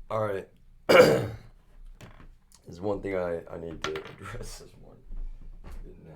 All right. There's one thing I need to address this one. Goodness.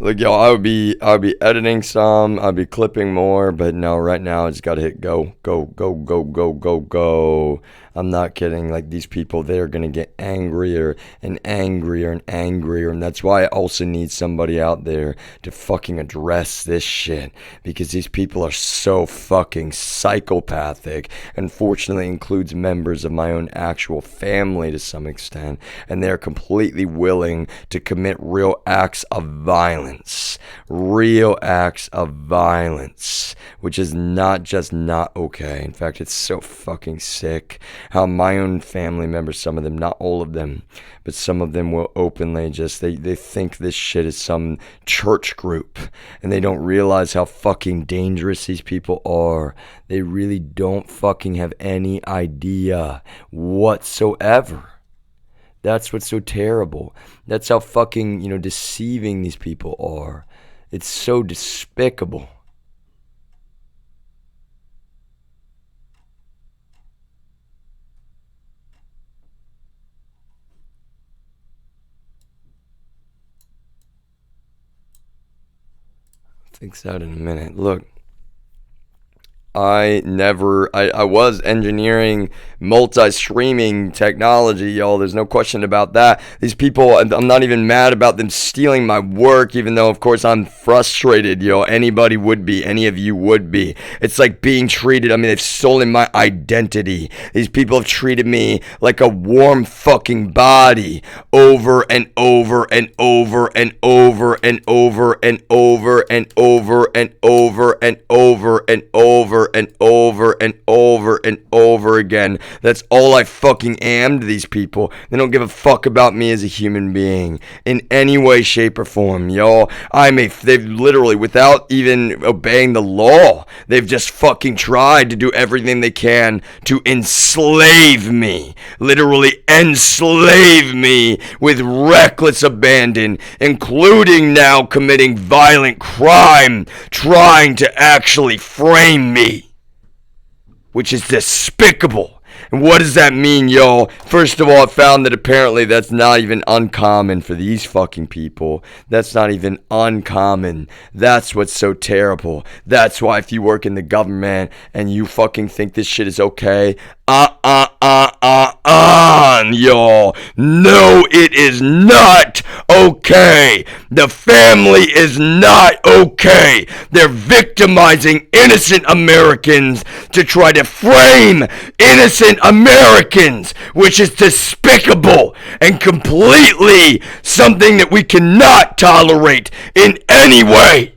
Look, y'all, I would be editing some, I'd be clipping more, but no, right now I just gotta hit go, go, go, go, go, go, go. I'm not kidding. Like these people, they're gonna get angrier and angrier and angrier, and that's why I also need somebody out there to fucking address this shit because these people are so fucking psychopathic. Unfortunately, includes members of my own actual family to some extent, and they're completely willing to commit real acts of violence. Real acts of violence, which is not just not okay. In fact, it's so fucking sick how my own family members, some of them, not all of them, but some of them will openly just, they think this shit is some church group, and they don't realize how fucking dangerous these people are. They really don't fucking have any idea whatsoever. That's what's so terrible. That's how fucking, deceiving these people are. It's so despicable. Fix that in a minute. Look, I was engineering multi-streaming technology, y'all. There's no question about that. These people, I'm not even mad about them stealing my work, even though, of course, I'm frustrated, yo. Anybody would be. Any of you would be. It's like being treated, I mean, they've stolen my identity. These people have treated me like a warm fucking body over and over and over and over and over and over and over and over and over and over and over and over and over again. That's all I fucking am to these people. They don't give a fuck about me as a human being in any way, shape, or form, y'all. They've literally, without even obeying the law, they've just fucking tried to do everything they can to enslave me. Literally enslave me with reckless abandon, including now committing violent crime, trying to actually frame me, which is despicable. And what does that mean, y'all? First of all, I found that apparently that's not even uncommon for these fucking people. That's not even uncommon. That's what's so terrible. That's why if you work in the government and you fucking think this shit is okay, y'all. No, it is not okay. The family is not okay. They're victimizing innocent Americans to try to frame innocent Americans, which is despicable and completely something that we cannot tolerate in any way.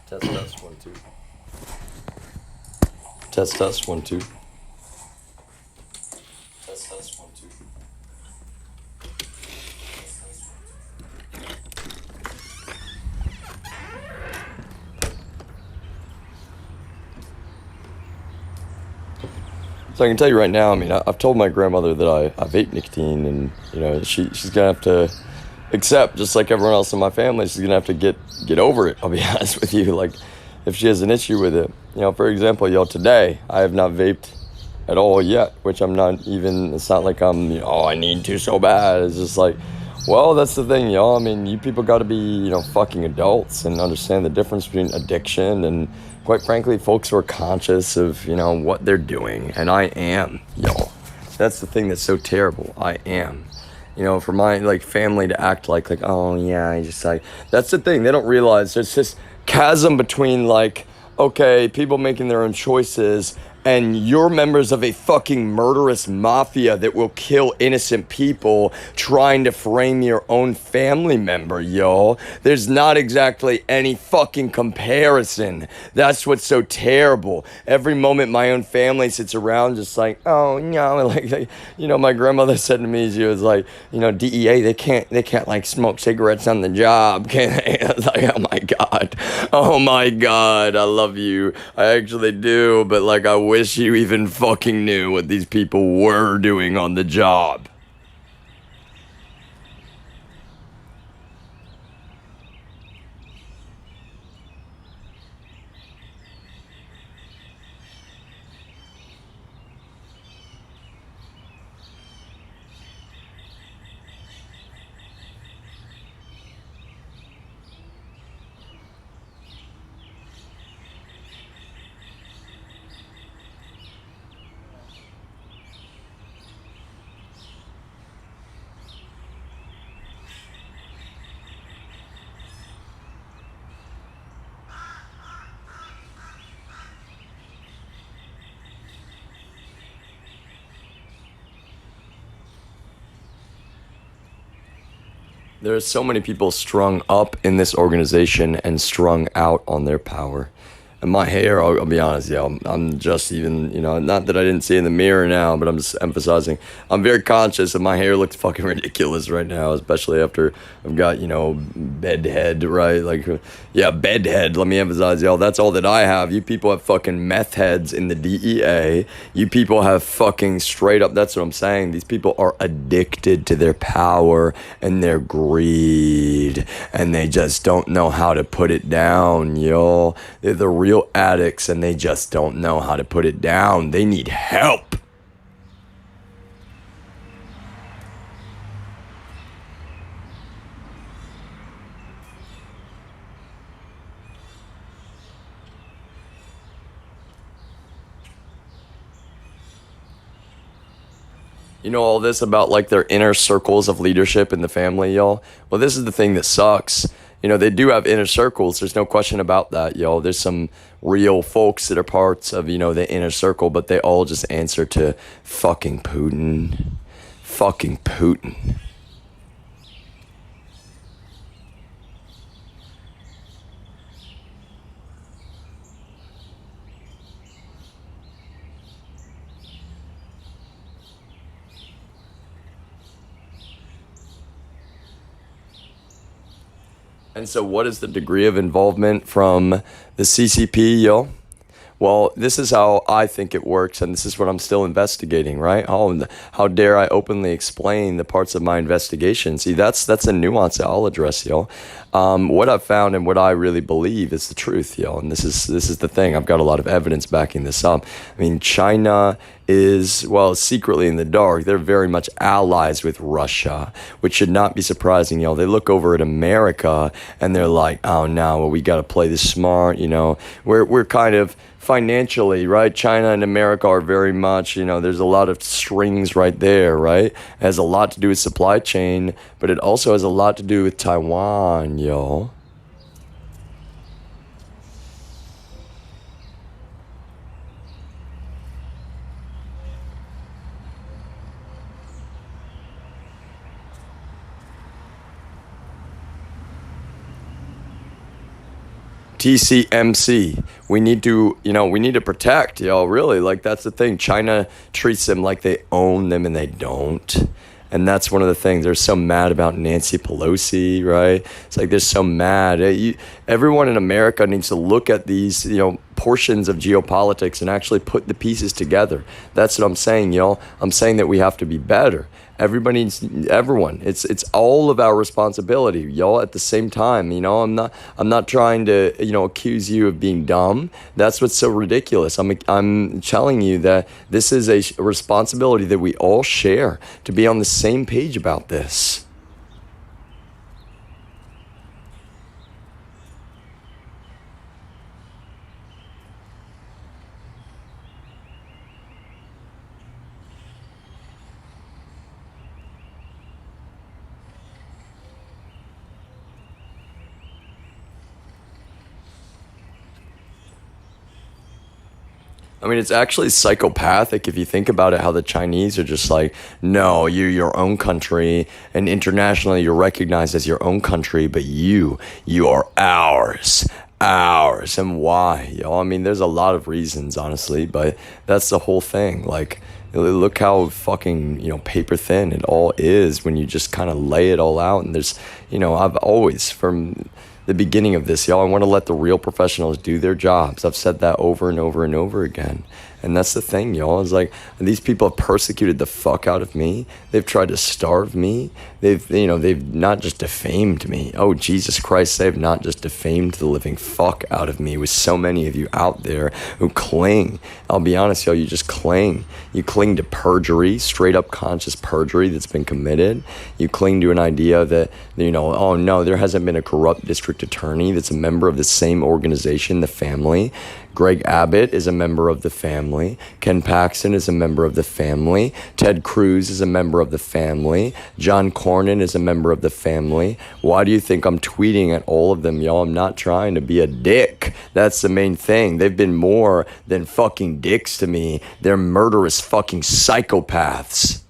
Test 1 2. Test 1 2. Test 1 2. So I can tell you right now, I mean, I've told my grandmother that I vape nicotine, and you know, she's gonna have to accept, just like everyone else in my family, she's gonna have to get over it. I'll be honest with you, like if she has an issue with it, you know, for example, y'all, today I have not vaped at all yet, which I'm not even. It's not like I'm, you know, oh, I need to so bad. It's just like, well, that's the thing, y'all. I mean, you people got to be, you know, fucking adults and understand the difference between addiction and, quite frankly, folks who are conscious of, you know, what they're doing. And I am, y'all. That's the thing that's so terrible. I am. You know, for my, like, family to act like, oh, yeah, I just, like, that's the thing. They don't realize there's this chasm between, like, okay, people making their own choices, and you're members of a fucking murderous mafia that will kill innocent people trying to frame your own family member, yo. There's not exactly any fucking comparison. That's what's so terrible. Every moment my own family sits around just like, oh, no, like, you know, my grandmother said to me, she was like, you know, DEA, they can't like smoke cigarettes on the job, can they? I was like, oh my God, I love you. I actually do, but like, I wish you even fucking knew what these people were doing on the job. There are so many people strung up in this organization and strung out on their power. And my hair, I'll be honest, yeah, I'm just even, you know, not that I didn't see it in the mirror now, but I'm just emphasizing. I'm very conscious that my hair looks fucking ridiculous right now, especially after I've got, you know, bed head, right? Like, yeah, bed head. Let me emphasize, y'all, that's all that I have. You people have fucking meth heads in the DEA. You people have fucking straight up, that's what I'm saying. These people are addicted to their power and their greed, and they just don't know how to put it down, y'all. They're the real addicts, and they just don't know how to put it down. They need help. You know all this about like their inner circles of leadership in the family, y'all? Well, this is the thing that sucks. You know, they do have inner circles. There's no question about that, y'all. There's some real folks that are parts of, you know, the inner circle, but they all just answer to fucking Putin. Fucking Putin. And so what is the degree of involvement from the CCP, yo? Well, this is how I think it works, and this is what I'm still investigating, right? How dare I openly explain the parts of my investigation? See, that's a nuance that I'll address, yo. What I've found and what I really believe is the truth, yo. And this is the thing. I've got a lot of evidence backing this up. I mean, China is, well, secretly in the dark, they're very much allies with Russia, which should not be surprising, yo. They look over at America and they're like, oh no, well, we got to play this smart, you know. We're kind of financially, right? China and America are very much, you know, there's a lot of strings right there, right? It has a lot to do with supply chain, but it also has a lot to do with Taiwan, yo. TCMC. We need to, we need to protect, really. Like, that's the thing. China treats them like they own them and they don't. And that's one of the things. They're so mad about Nancy Pelosi, right? It's like they're so mad. Everyone in America needs to look at these, portions of geopolitics and actually put the pieces together. That's what I'm saying, y'all. I'm saying that we have to be better. Everyone. It's all of our responsibility, y'all. At the same time, I'm not trying to, accuse you of being dumb. That's what's so ridiculous. I'm telling you that this is a responsibility that we all share to be on the same page about this. I mean, it's actually psychopathic if you think about it, how the Chinese are just like, no, you're your own country, and internationally you're recognized as your own country, but you are ours. Ours. And why? I mean, there's a lot of reasons, honestly, but that's the whole thing. Like, look how fucking, paper thin it all is when you just kind of lay it all out. And there's, I've always, from the beginning of this, y'all. I want to let the real professionals do their jobs. I've said that over and over and over again. And that's the thing, y'all. Is like these people have persecuted the fuck out of me. They've tried to starve me. They've not just defamed me. Oh, Jesus Christ, they have not just defamed the living fuck out of me with so many of you out there who cling. I'll be honest, y'all, you just cling. You cling to perjury, straight up conscious perjury that's been committed. You cling to an idea that, oh no, there hasn't been a corrupt district attorney that's a member of the same organization, the family. Greg Abbott is a member of the family. Ken Paxton is a member of the family. Ted Cruz is a member of the family. John Cornyn is a member of the family. Why do you think I'm tweeting at all of them, y'all? I'm not trying to be a dick. That's the main thing. They've been more than fucking dicks to me. They're murderous fucking psychopaths.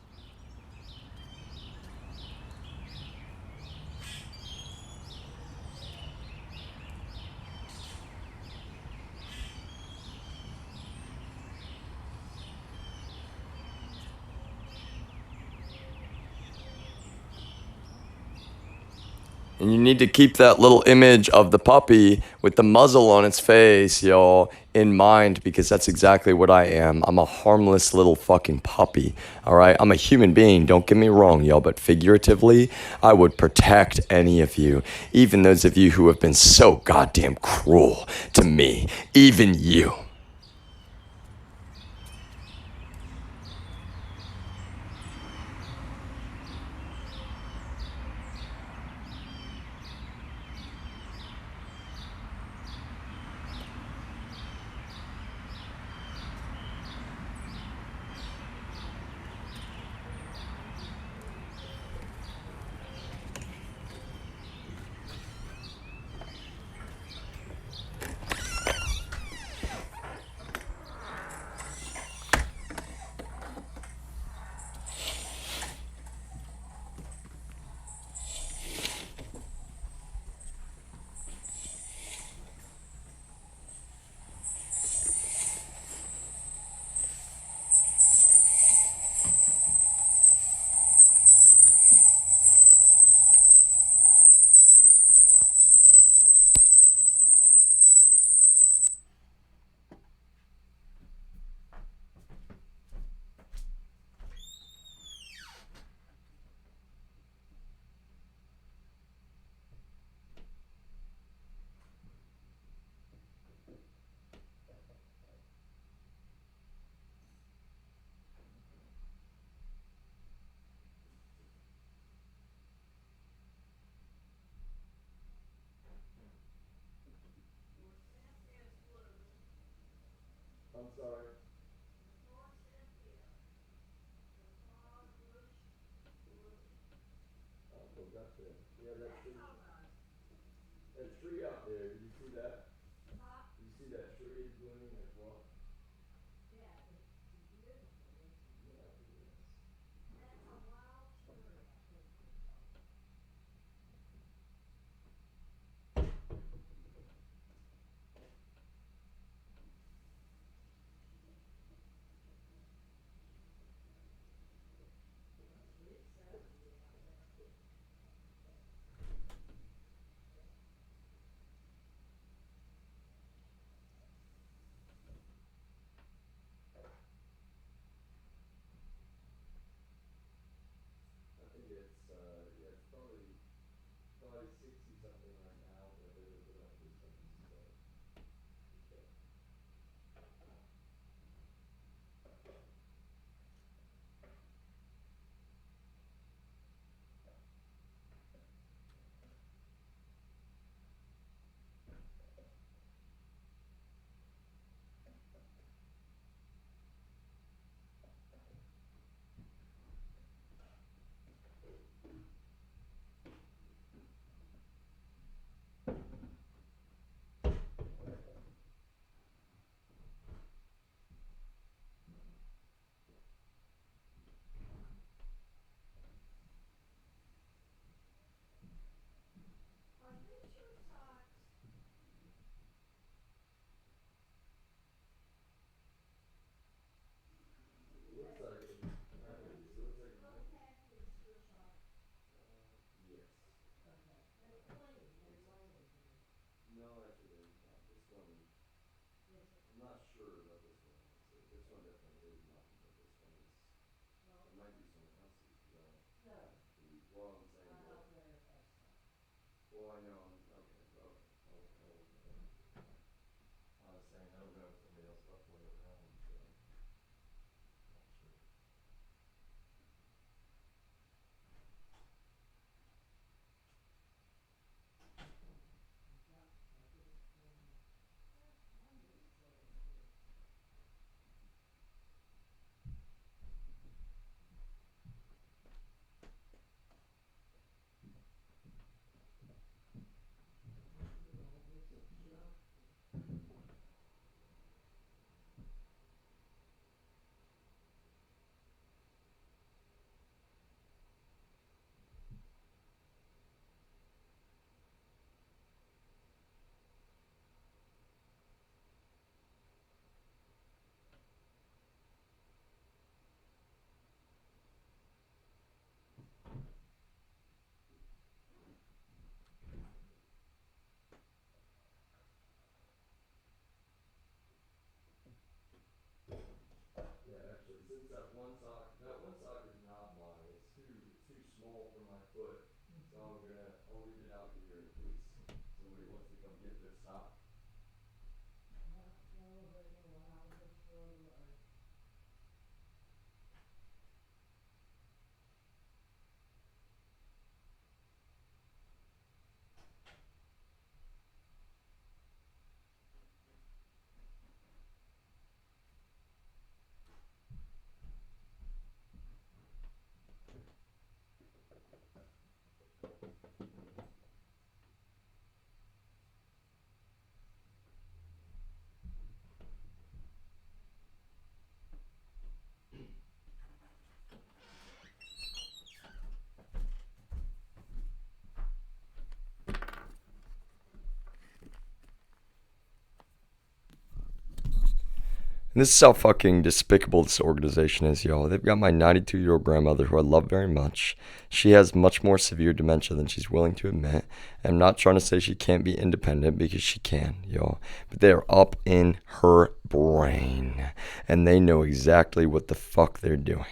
And you need to keep that little image of the puppy with the muzzle on its face, y'all, in mind, because that's exactly what I am. I'm a harmless little fucking puppy, all right? I'm a human being, don't get me wrong, y'all, but figuratively, I would protect any of you, even those of you who have been so goddamn cruel to me, even you. I'm sorry. Oh, gotcha. Yeah, that tree out there, did you see that? You see that tree is blooming as well? Yeah, it is. Yeah, actually, since that one sock is not mine. It's too small for my foot. So I'll leave it out here in case somebody wants to come get this sock. And this is how fucking despicable this organization is, y'all. They've got my 92-year-old grandmother, who I love very much. She has much more severe dementia than she's willing to admit. And I'm not trying to say she can't be independent, because she can, y'all. But they're up in her brain. And they know exactly what the fuck they're doing.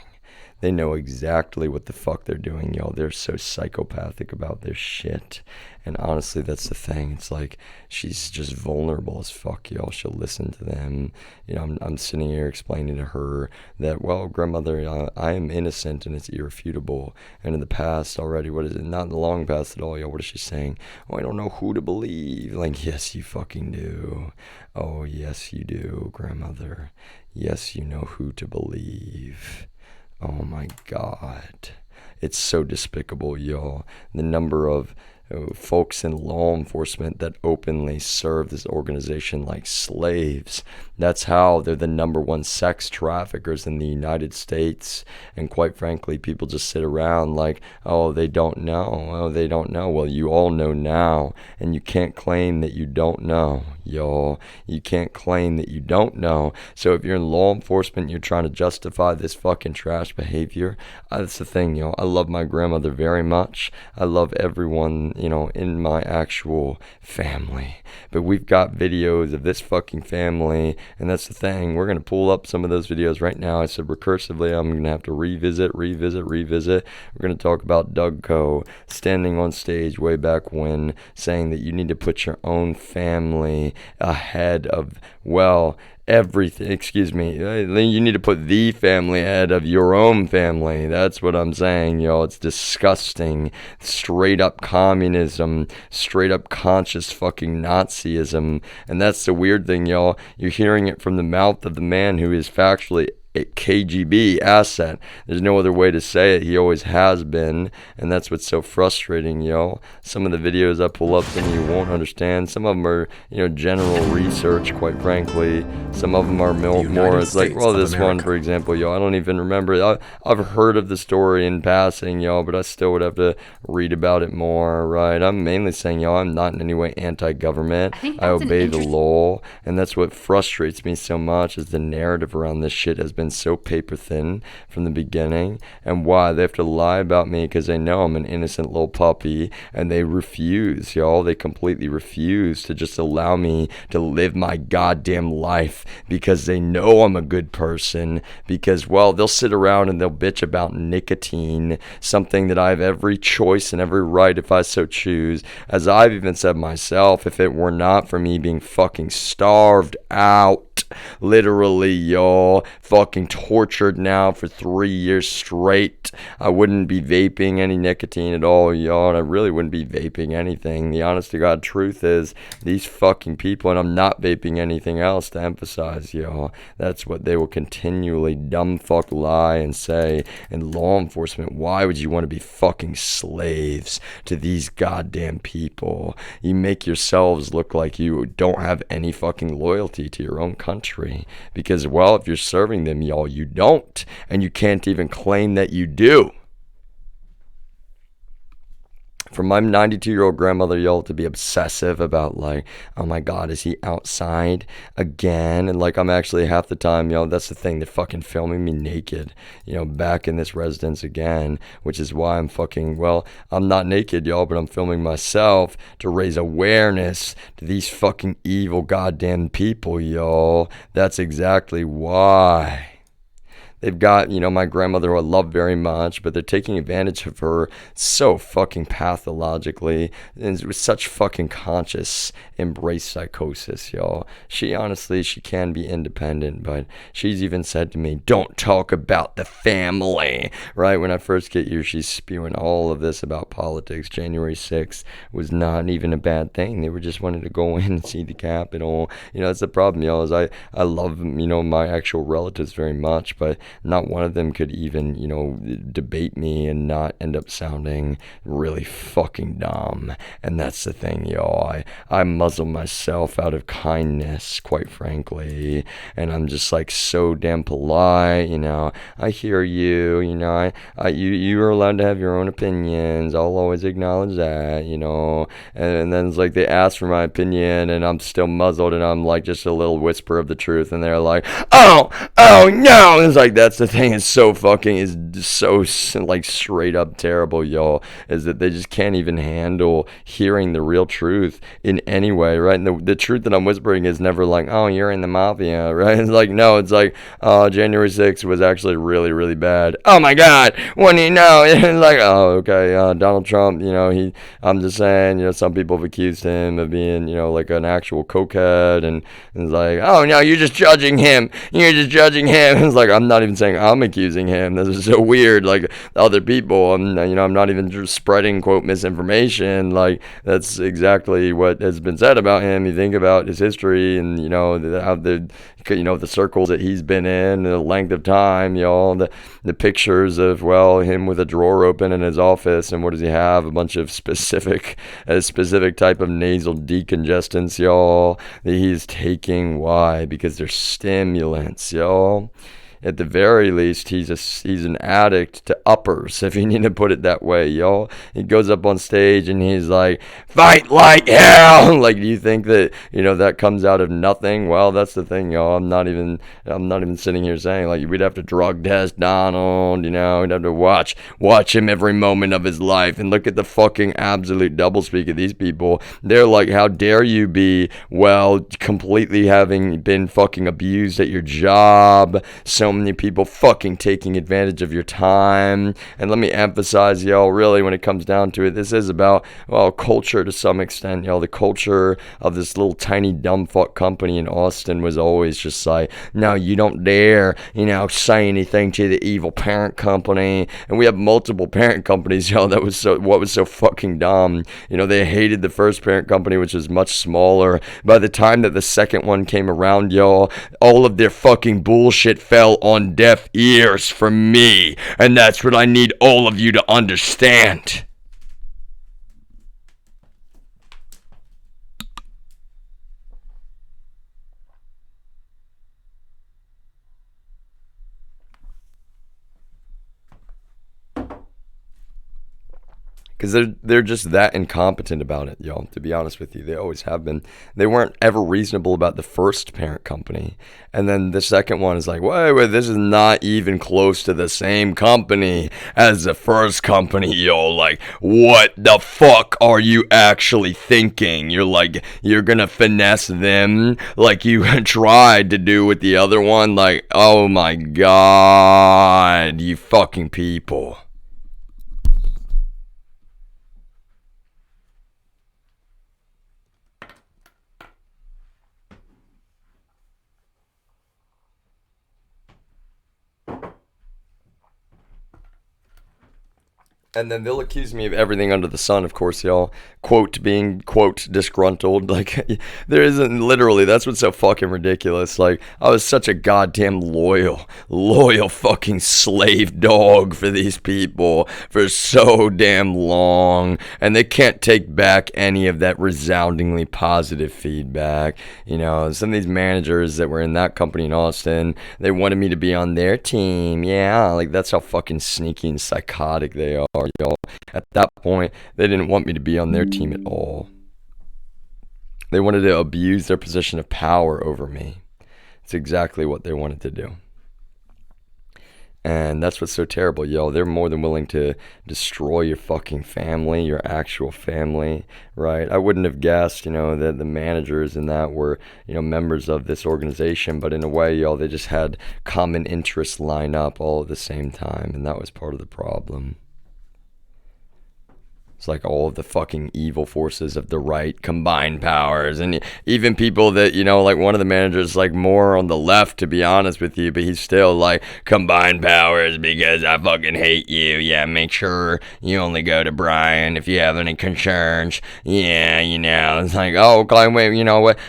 They know exactly what the fuck they're doing, y'all. They're so psychopathic about their shit. And honestly, that's the thing. It's like, she's just vulnerable as fuck, y'all. She'll listen to them. You know, I'm sitting here explaining to her that, well, grandmother, I am innocent and it's irrefutable. And in the past already, what is it? Not in the long past at all, y'all. What is she saying? Oh, I don't know who to believe. Like, yes, you fucking do. Oh, yes, you do, grandmother. Yes, you know who to believe. Oh my God. It's so despicable, y'all. The number of folks in law enforcement that openly serve this organization like slaves. That's how they're the number one sex traffickers in the United States. And quite frankly, people just sit around like, oh, they don't know. Oh, they don't know. Well, you all know now. And you can't claim that you don't know, y'all. You can't claim that you don't know. So if you're in law enforcement, you're trying to justify this fucking trash behavior. That's the thing, y'all. I love my grandmother very much. I love everyone, you know, in my actual family. But we've got videos of this fucking family, and that's the thing. We're going to pull up some of those videos right now. I said recursively, I'm going to have to revisit. We're going to talk about Doug Coe standing on stage way back when, saying that you need to put your own family ahead of, well, everything. Excuse me, you need to put the family ahead of your own family. That's what I'm saying, y'all. It's disgusting. Straight up communism, straight up conscious fucking Nazism. And that's the weird thing, y'all. You're hearing it from the mouth of the man who is factually a KGB asset. There's no other way to say it. He always has been, and that's what's so frustrating, yo. Some of the videos I pull up, and you won't understand. Some of them are, you know, general research, quite frankly. Some of them are more. It's like, well, this one, for example, yo, I don't even remember. I've heard of the story in passing, yo, but I still would have to read about it more, right? I'm mainly saying, yo, I'm not in any way anti-government. I obey the law, and that's what frustrates me so much, is the narrative around this shit has been been so paper thin from the beginning. And why? They have to lie about me because they know I'm an innocent little puppy, and they refuse, y'all. They completely refuse to just allow me to live my goddamn life because they know I'm a good person. Because, well, they'll sit around and they'll bitch about nicotine, something that I have every choice and every right if I so choose. As I've even said myself, if it were not for me being fucking starved out, literally, y'all, fucking tortured now for 3 years straight, I wouldn't be vaping any nicotine at all, y'all, and I really wouldn't be vaping anything. The honest to God truth is, these fucking people, and I'm not vaping anything else to emphasize, y'all, that's what they will continually dumb fuck lie and say. And law enforcement, why would you want to be fucking slaves to these goddamn people? You make yourselves look like you don't have any fucking loyalty to your own country, because, well, if you're serving them, y'all, you don't, and you can't even claim that you do. For my 92-year-old grandmother, y'all, to be obsessive about, like, oh my God, is he outside again? And, like, I'm actually half the time, y'all, that's the thing, they're fucking filming me naked, back in this residence again, which is why I'm fucking, well, I'm not naked, y'all, but I'm filming myself to raise awareness to these fucking evil goddamn people, y'all. That's exactly why. They've got, my grandmother, who I love very much, but they're taking advantage of her so fucking pathologically and with such fucking conscious embrace psychosis, y'all. She can be independent, but she's even said to me, don't talk about the family, right? When I first get here, she's spewing all of this about politics. January 6th was not even a bad thing. They were just wanting to go in and see the Capitol. That's the problem, y'all, is I love, my actual relatives very much, but not one of them could even, debate me and not end up sounding really fucking dumb. And that's the thing, y'all. I muzzle myself out of kindness, quite frankly. And I'm just like so damn polite, I hear you, you are allowed to have your own opinions. I'll always acknowledge that, And then it's like they ask for my opinion and I'm still muzzled and I'm like just a little whisper of the truth. And they're like, oh no. And it's like, that's the thing, is so like straight up terrible, y'all, is that they just can't even handle hearing the real truth in any way, right? And the truth that I'm whispering is never like, oh, you're in the mafia, right? It's like, no, it's like, January 6th was actually really, really bad. Oh my God, what do you know? It's like, oh, okay, Donald Trump, I'm just saying, some people have accused him of being, like an actual cokehead, and it's like, oh no, you're just judging him. It's like, I'm not even saying I'm accusing him. This is so weird. Like other people, I'm not even just spreading quote misinformation. Like that's exactly what has been said about him. You think about his history and how the circles that he's been in, the length of time, the pictures of him with a drawer open in his office, and what does he have? A bunch of specific type of nasal decongestants, y'all, that he's taking. Why? Because they're stimulants, y'all. At the very least, he's an addict to uppers, if you need to put it that way, y'all. He goes up on stage and he's like, fight like hell. Like, do you think that, that comes out of nothing? Well, that's the thing, y'all. I'm not even sitting here saying, like, we'd have to drug test Donald, we'd have to watch him every moment of his life and look at the fucking absolute doublespeak of these people. They're like, how dare you be, completely having been fucking abused at your job, so many people fucking taking advantage of your time. And let me emphasize, y'all, really, when it comes down to it, this is about, culture to some extent, y'all. The culture of this little tiny dumb fuck company in Austin was always just like, no, you don't dare, say anything to the evil parent company. And we have multiple parent companies, y'all. What was so fucking dumb. They hated the first parent company, which was much smaller. By the time that the second one came around, y'all, all of their fucking bullshit fell on deaf ears from me, and that's what I need all of you to understand. because they're just that incompetent about it, y'all. To be honest with you, they always have been. They weren't ever reasonable about the first parent company, and then the second one is like, wait, this is not even close to the same company as the first company, yo. Like, what the fuck are you actually thinking? You're like, you're gonna finesse them like you tried to do with the other one? Like, oh my god, you fucking people. And then they'll accuse me of everything under the sun, of course, y'all. Quote, being, quote, disgruntled. Like, there isn't, literally, that's what's so fucking ridiculous. Like, I was such a goddamn loyal fucking slave dog for these people for so damn long. And they can't take back any of that resoundingly positive feedback. You know, some of these managers that were in that company in Austin, they wanted me to be on their team. Yeah, like, that's how fucking sneaky and psychotic they are. Y'all. At that point, they didn't want me to be on their team at all. They wanted to abuse their position of power over me. It's exactly what they wanted to do. And that's what's so terrible, yo. They're more than willing to destroy your fucking family, your actual family, right? I wouldn't have guessed, that the managers and that were, members of this organization. But in a way, y'all, they just had common interests line up all at the same time. And that was part of the problem. It's like all of the fucking evil forces of the right combined powers. And even people that, like one of the managers, like more on the left, to be honest with you, but he's still like, combined powers because I fucking hate you. Yeah, make sure you only go to Brian if you have any concerns. Yeah, it's like, oh, okay, wait,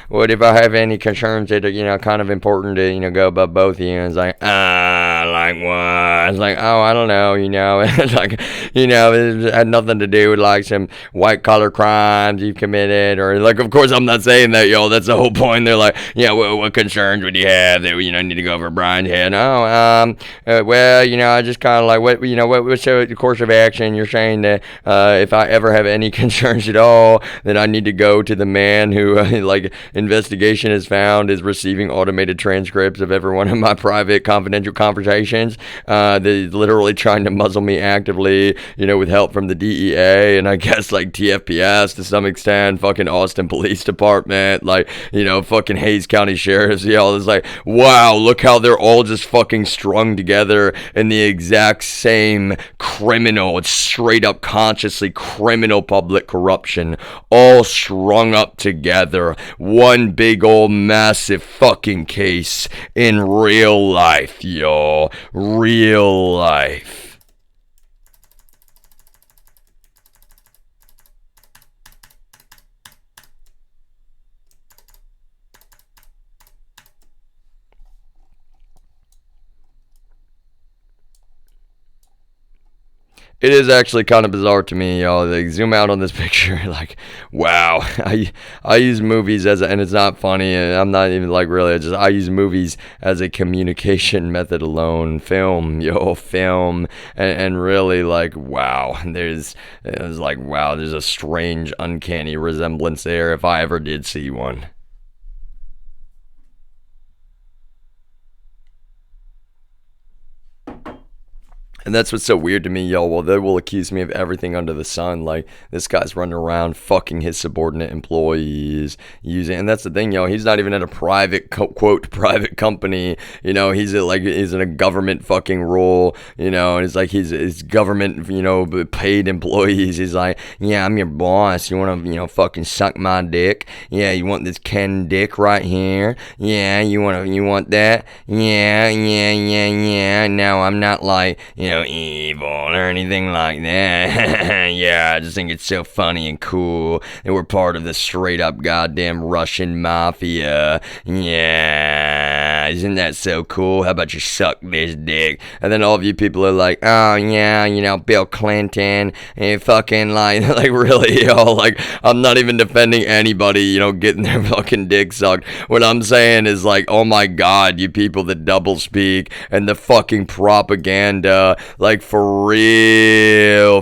what if I have any concerns that are, kind of important to, go above both of you? And it's like, like what? It's like, oh, I don't know, it's like, it had nothing to do with like some white collar crimes you've committed, or like, of course I'm not saying that, y'all. That's the whole point. They're like, yeah, what concerns would you have that need to go over Brian's head? Well, I just kind of like what's the course of action? You're saying that if I ever have any concerns at all, then I need to go to the man who like investigation has found is receiving automated transcripts of every one of my private confidential conversations. They're literally trying to muzzle me actively, with help from the DEA and I guess like TFPS to some extent, fucking Austin Police Department, like, fucking Hayes County Sheriffs. It's like, wow, look how they're all just fucking strung together in the exact same criminal, it's straight up consciously criminal public corruption, all strung up together. One big old massive fucking case in real life, y'all. Real life. It is actually kind of bizarre to me, y'all. Like, zoom out on this picture, like, wow. I use movies and it's not funny, and I'm not even like really. I use movies as a communication method alone. Film, and really like, wow. There's a strange, uncanny resemblance there if I ever did see one. And that's what's so weird to me, y'all. Well, they will accuse me of everything under the sun. Like, this guy's running around fucking his subordinate employees, and that's the thing, y'all. He's not even at a private, quote, private company. He's in a government fucking role, and it's like he's government, paid employees. He's like, yeah, I'm your boss. You want to, fucking suck my dick? Yeah, you want this Ken dick right here? Yeah, you want that? Yeah. No, I'm not like, evil or anything like that. Yeah, I just think it's so funny and cool that we're part of the straight up goddamn Russian mafia. Yeah, isn't that so cool? How about you suck this dick? And then all of you people are like, oh yeah, Bill Clinton, and fucking like really, y'all, like, I'm not even defending anybody, getting their fucking dick sucked. What I'm saying is like, oh my god, you people that double speak and the fucking propaganda. Like, for real.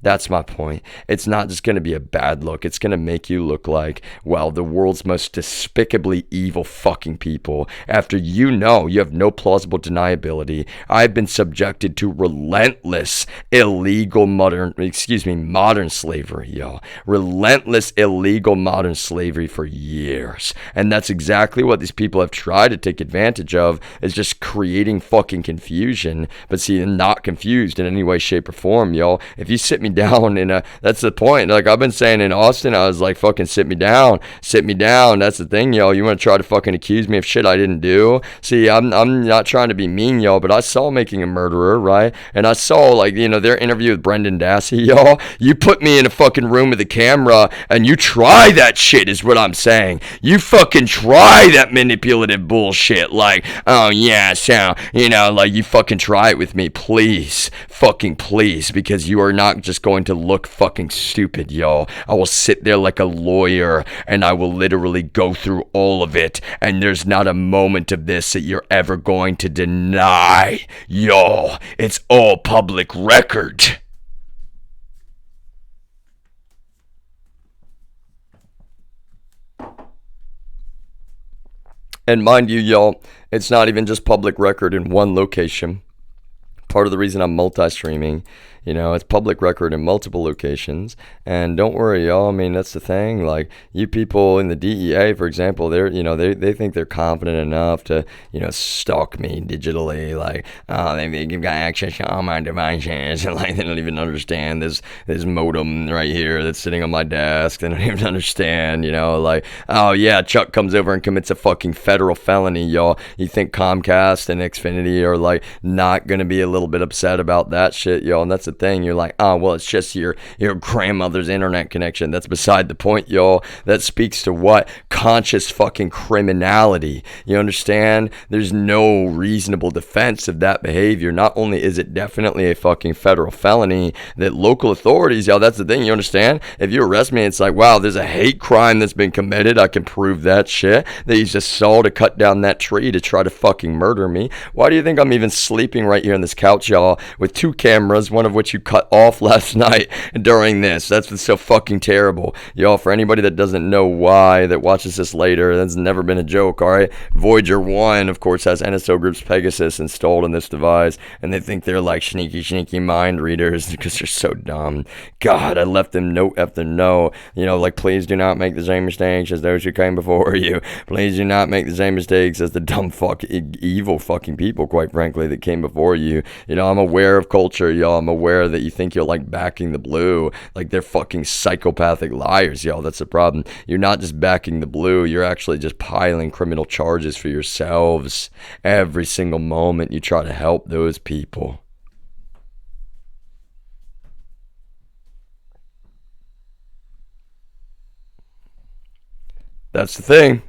That's my point. It's not just going to be a bad look. It's going to make you look like, well, the world's most despicably evil fucking people. After you have no plausible deniability. I've been subjected to relentless, illegal modern slavery, y'all. Relentless, illegal modern slavery for years. And that's exactly what these people have tried to take advantage of, is just creating fucking confusion. But see, I'm not confused in any way, shape, or form, y'all. If you sit me down that's the point. Like I've been saying in Austin, I was like, fucking sit me down. That's the thing, y'all. You want to try to fucking accuse me of shit I didn't do? See, I'm not trying to be mean, y'all, but I saw Making a Murderer, right? And I saw, like, their interview with Brendan Dassey, y'all. You put me in a fucking room with a camera and you try that shit, is what I'm saying. You fucking try that manipulative bullshit. Like, oh yeah, so, like, you fucking try it with me, please. Fucking please, because you are not just going to look fucking stupid, y'all. I will sit there like a lawyer and I will literally go through all of it, and there's not a moment of this that you're ever going to deny, y'all. It's all public record. And mind you, y'all, it's not even just public record in one location. Part of the reason I'm multi-streaming, it's public record in multiple locations. And don't worry, y'all. I mean, that's the thing. Like, you people in the DEA, for example, they think they're confident enough to, stalk me digitally. Like, oh, they've got access to all my devices. And, like, they don't even understand this modem right here that's sitting on my desk. They don't even understand, like, oh, yeah, Chuck comes over and commits a fucking federal felony, y'all. You think Comcast and Xfinity are, like, not going to be a little bit upset about that shit, y'all? And that's the thing. You're like, oh, well, it's just your grandmother's internet connection. That's beside the point, y'all. That speaks to what? Conscious fucking criminality. You understand? There's no reasonable defense of that behavior. Not only is it definitely a fucking federal felony, that local authorities, y'all, that's the thing, you understand? If you arrest me, it's like, wow, there's a hate crime that's been committed. I can prove that shit. That you just saw to cut down that tree to try to fucking murder me. Why do you think I'm even sleeping right here on this couch, y'all, with two cameras, one of which you cut off last night during this? That's what's so fucking terrible, y'all. For anybody that doesn't know why, that watches this later, that's never been a joke, all right? Voyager 1, of course, has NSO Group's Pegasus installed in this device, and they think they're like sneaky mind readers because they're so dumb. God, I left them note after note, like, please do not make the same mistakes as those who came before you. Please do not make the same mistakes as the dumb evil fucking people, quite frankly, that came before you. I'm aware of culture, y'all. I'm aware that you think you're, like, backing the blue. Like, they're fucking psychopathic liars, y'all. That's the problem. You're not just backing the blue. You're actually just piling criminal charges for yourselves every single moment you try to help those people. That's the thing.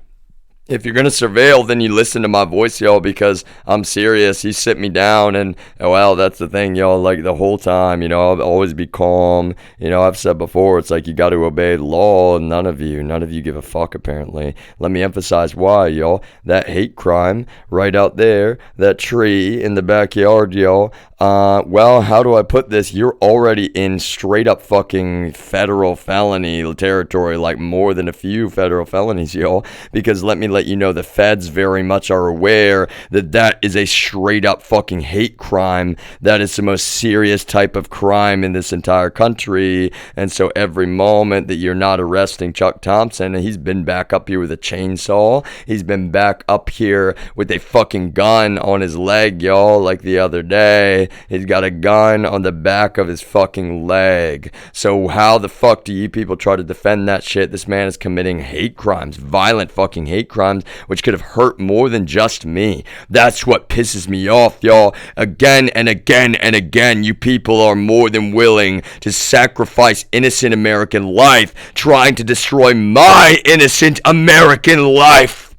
If you're going to surveil, then you listen to my voice, y'all, because I'm serious. You sit me down and, well, that's the thing, y'all, like, the whole time, I'll always be calm. I've said before, it's like you got to obey the law, and none of you give a fuck, apparently. Let me emphasize why, y'all. That hate crime right out there, that tree in the backyard, y'all. Well, how do I put this? You're already in straight up fucking federal felony territory, like more than a few federal felonies, y'all, because let me let you know, the feds very much are aware that that is a straight up fucking hate crime. That is the most serious type of crime in this entire country. And so every moment that you're not arresting Chuck Thompson, and he's been back up here with a chainsaw, he's been back up here with a fucking gun on his leg, y'all, like the other day. He's got a gun on the back of his fucking leg. So how the fuck do you people try to defend that shit? This man is committing hate crimes, violent fucking hate crimes, which could have hurt more than just me. That's what pisses me off, y'all. Again and again and again, you people are more than willing to sacrifice innocent American life, trying to destroy my innocent American life.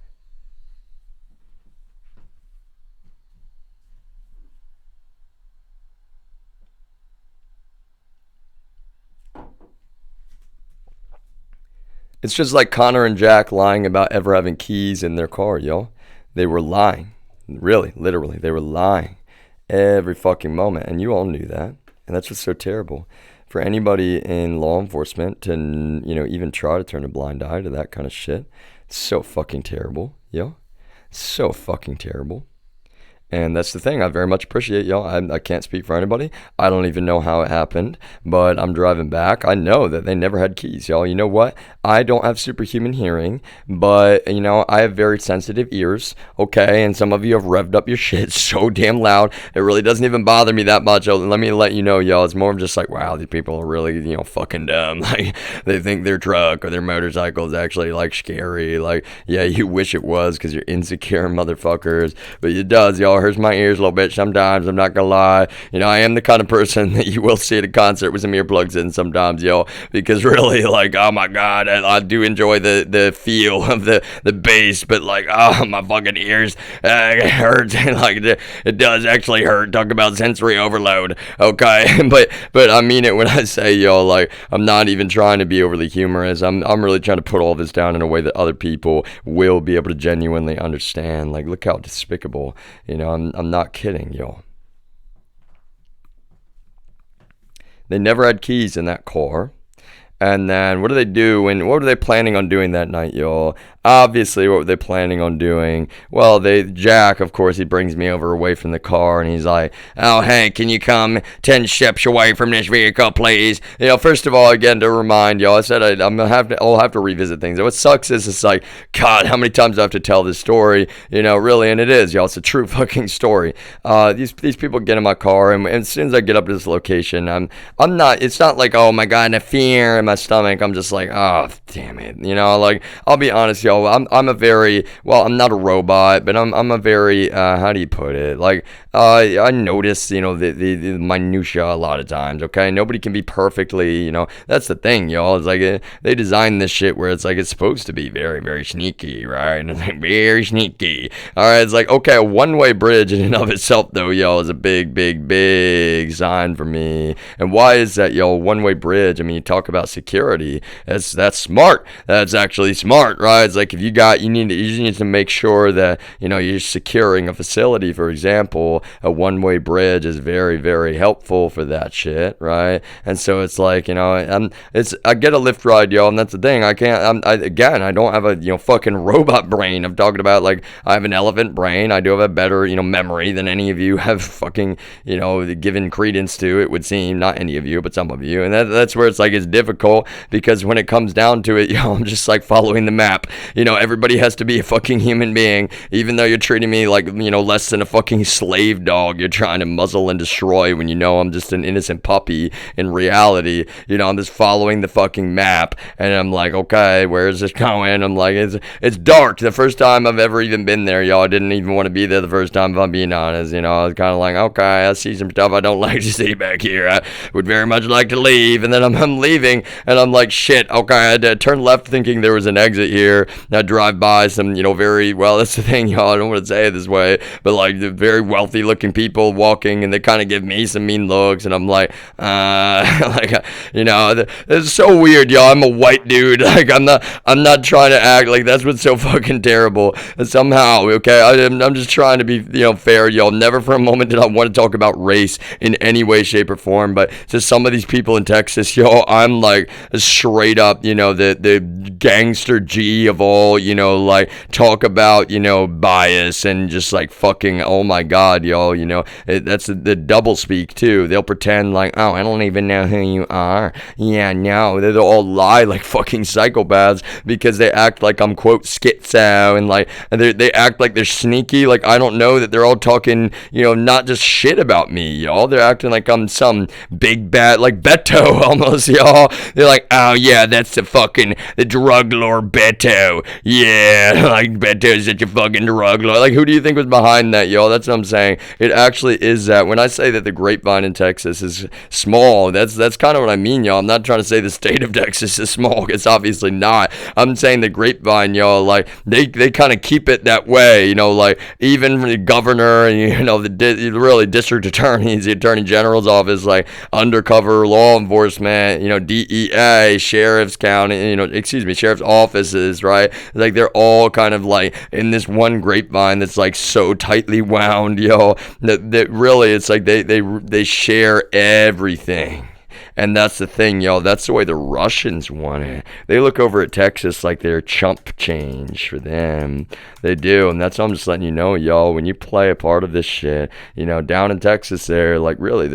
It's just like Connor and Jack lying about ever having keys in their car, yo. They were lying. Really, literally, they were lying every fucking moment. And you all knew that. And that's what's so terrible. for anybody in law enforcement to, even try to turn a blind eye to that kind of shit. It's so fucking terrible, yo. So fucking terrible. And that's the thing. I very much appreciate y'all. I can't speak for anybody. I don't even know how it happened, but I'm driving back. I know that they never had keys, y'all. You know what? I don't have superhuman hearing, but, I have very sensitive ears, okay? And some of you have revved up your shit so damn loud. It really doesn't even bother me that much. Let me let you know, y'all. It's more of just like, wow, these people are really, fucking dumb. Like, they think their truck or their motorcycle is actually, like, scary. Like, yeah, you wish it was because you're insecure motherfuckers, but it does, y'all. Hurts my ears a little bit sometimes. I'm not gonna lie. I am the kind of person that you will see at a concert with some earplugs in sometimes, yo. Because really, like, oh my god, I do enjoy the feel of the bass, but like, oh, my fucking ears hurt. Like, it does actually hurt. Talk about sensory overload, okay? but I mean it when I say, yo, like, I'm not even trying to be overly humorous. I'm really trying to put all this down in a way that other people will be able to genuinely understand. Like, look how despicable, I'm not kidding, y'all. They never had keys in that car. And then what do they do? And what were they planning on doing that night, y'all? Obviously, what were they planning on doing? Well, Jack, of course, he brings me over away from the car, and he's like, oh, hey, can you come 10 steps away from this vehicle, please? First of all, again, to remind y'all, I said I'll have to revisit things. What sucks is it's like, God, how many times do I have to tell this story? Really, and it is, y'all. It's a true fucking story. These people get in my car, and as soon as I get up to this location, it's not like, oh my God, a fear in my stomach. I'm just like, oh, damn it. Like, I'll be honest, y'all. I'm I'm not a robot, but I'm a very, how do you put it? Like, I notice, the minutia a lot of times, okay? Nobody can be perfectly, that's the thing, y'all. It's like, they designed this shit where it's like, it's supposed to be very, very sneaky, right? And it's like, very sneaky. All right, it's like, okay, a one-way bridge in and of itself, though, y'all, is a big, big, big sign for me. And why is that, y'all? One-way bridge, I mean, you talk about security. That's smart. That's actually smart, right? It's like, if you need to make sure that, you're securing a facility, for example. A one-way bridge is very, very helpful for that shit, right? And so it's like, I get a lift ride, y'all, and that's the thing. I don't have a, fucking robot brain. I'm talking about, like, I have an elephant brain. I do have a better, memory than any of you have fucking, given credence to, it would seem. Not any of you, but some of you. And that's where it's like, it's difficult, because when it comes down to it, I'm just like following the map. Everybody has to be a fucking human being, even though you're treating me like, less than a fucking slave dog you're trying to muzzle and destroy, when I'm just an innocent puppy. In reality, I'm just following the fucking map, and I'm like, okay, where is this going? I'm like, it's dark. The first time I've ever even been there, y'all, I didn't even want to be there the first time, if I'm being honest. I was kind of like, okay, I see some stuff I don't like to see back here. I would very much like to leave, and then I'm leaving, and I'm like, shit, okay, I had to turn left thinking there was an exit here. I drive by some, very, well, that's the thing, y'all, I don't want to say it this way, but like, the very wealthy looking people walking, and they kind of give me some mean looks, and I'm like, it's so weird, y'all. I'm a white dude. Like, I'm not trying to act like that's what's so fucking terrible. And somehow, okay, I'm just trying to be, fair, y'all. Never for a moment did I want to talk about race in any way, shape, or form, but to some of these people in Texas, y'all, I'm like straight up, the gangster G of all, like, talk about, bias, and just like fucking, oh my God, y'all, that's the double speak too. They'll pretend like, oh, I don't even know who you are. Yeah, no, they'll all lie like fucking psychopaths, because they act like I'm, quote, schizo, and like, they act like they're sneaky. Like, I don't know that they're all talking, not just shit about me, y'all. They're acting like I'm some big bad, like Beto almost, y'all. They're like, oh yeah, that's the drug lord Beto. Yeah, like, Beto's such a fucking drug lord. Like, who do you think was behind that, y'all? That's what I'm saying. It actually is that. When I say that the grapevine in Texas is small, that's kind of what I mean, y'all. I'm not trying to say the state of Texas is small. It's obviously not. I'm saying the grapevine, y'all, like, they kind of keep it that way, like, even the governor and, really district attorneys, the attorney general's office, like, undercover law enforcement, DEA, sheriff's county, sheriff's offices, right? Like, they're all kind of like in this one grapevine that's like so tightly wound, that really, it's like they share everything. And that's the thing, y'all. That's the way the Russians want it. They look over at Texas like they're chump change for them. They do. And that's what I'm just letting you know, y'all. When you play a part of this shit, down in Texas, they're like, really,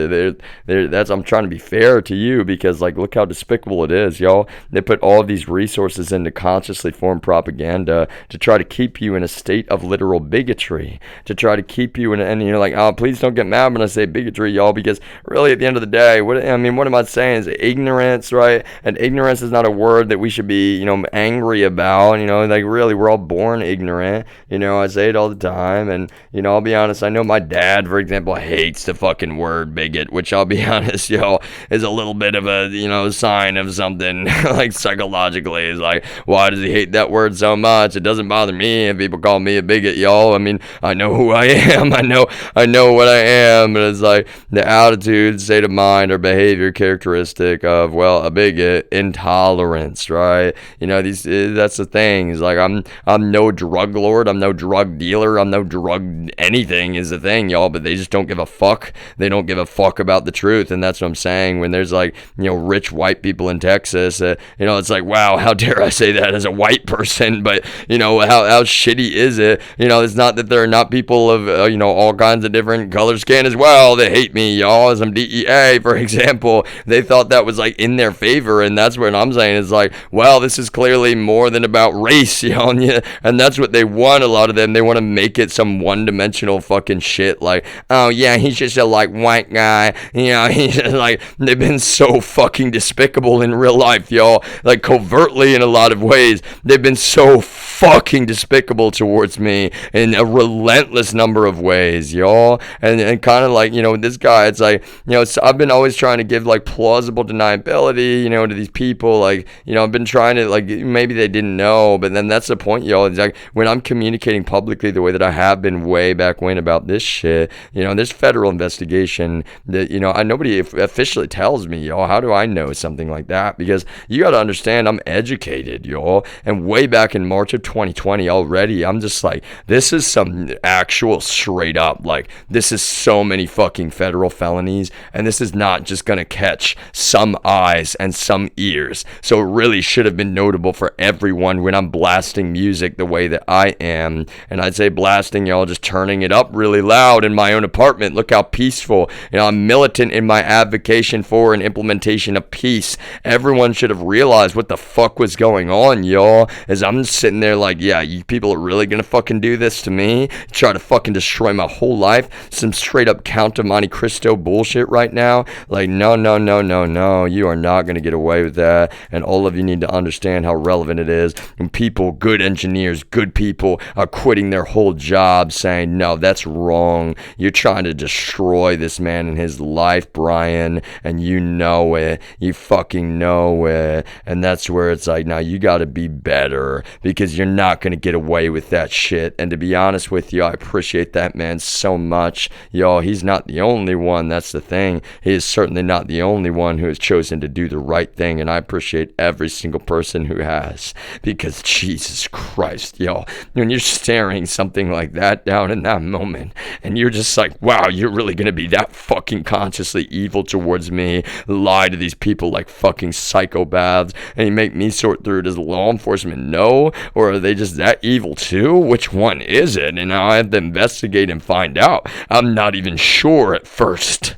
that's, I'm trying to be fair to you because, like, look how despicable it is, y'all. They put all of these resources into consciously formed propaganda to try to keep you in a state of literal bigotry, to try to keep you in, and you're like, oh, please don't get mad when I say bigotry, y'all, because really at the end of the day, what am I saying is ignorance, right? And ignorance is not a word that we should be, angry about, like really we're all born ignorant, I say it all the time, and, I'll be honest, I know my dad, for example, hates the fucking word bigot, which I'll be honest, y'all, is a little bit of a, sign of something, like psychologically, is like, why does he hate that word so much? It doesn't bother me if people call me a bigot, y'all. I mean, I know who I am, I know what I am, but it's like the attitude, state of mind, or behavior characteristic of, well, a bigot, intolerance, right? That's the thing. It's like I'm no drug lord, I'm no drug dealer, I'm no drug anything is the thing, y'all. But they just don't give a fuck. They don't give a fuck about the truth, and that's what I'm saying. When there's like rich white people in Texas, it's like, wow, how dare I say that as a white person? But how shitty is it? It's not that there are not people of all kinds of different color skin as well that hate me, y'all. Some DEA, for example, they thought that was like in their favor, and that's what I'm saying is like, well, this is clearly more than about race, and that's what they want. A lot of them, they want to make it some one-dimensional fucking shit, like, oh yeah, he's just a like white guy, he's just like, they've been so fucking despicable in real life, y'all, like covertly in a lot of ways. They've been so fucking despicable towards me in a relentless number of ways, y'all. And kind of like, this guy, it's like, I've been always trying to give like plausible deniability, to these people. Like, I've been trying to, like, maybe they didn't know, but then that's the point, y'all. It's like when I'm communicating publicly the way that I have been way back when about this shit, there's federal investigation that, nobody officially tells me, y'all. How do I know something like that? Because you got to understand, I'm educated, y'all. And way back in March of 2020 already, I'm just like, this is some actual straight up, like, this is so many fucking federal felonies, and this is not just gonna catch some eyes and some ears. So it really should have been notable for everyone when I'm blasting music the way that I am. And I'd say blasting, y'all, just turning it up really loud in my own apartment. Look how peaceful. I'm militant in my advocation for and implementation of peace. Everyone should have realized what the fuck was going on, y'all. As I'm sitting there like, yeah, you people are really gonna fucking do this to me? Try to fucking destroy my whole life? Some straight up Count of Monte Cristo bullshit right now? Like, no, you are not gonna get away with that. And all of you need to understand how relevant it is when people, good engineers, good people, are quitting their whole job saying, no, that's wrong. You're trying to destroy this man and his life, Brian, and you know it. You fucking know it. And that's where it's like, now you gotta be better, because you're not gonna get away with that shit. And to be honest with you, I appreciate that man so much. Y'all, he's not the only one. That's the thing. He is certainly not the only one who has chosen to do the right thing, and I appreciate every single person who has, because Jesus Christ, y'all, when you're staring something like that down in that moment, and you're just like, wow, you're really gonna be that fucking consciously evil towards me, lie to these people like fucking psychopaths, and you make me sort through, does law enforcement know, or are they just that evil too? Which one is it? And now I have to investigate and find out. I'm not even sure at first.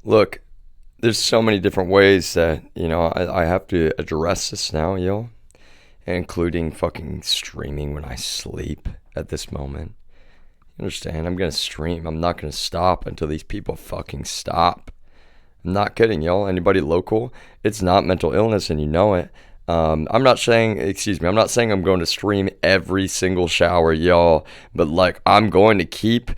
Look, there's so many different ways that, I have to address this now, yo. Including fucking streaming when I sleep at this moment. You understand? I'm gonna stream. I'm not gonna stop until these people fucking stop. I'm not kidding, y'all. Anybody local? It's not mental illness and you know it. I'm not saying I'm going to stream every single shower, y'all, but like I'm going to keep,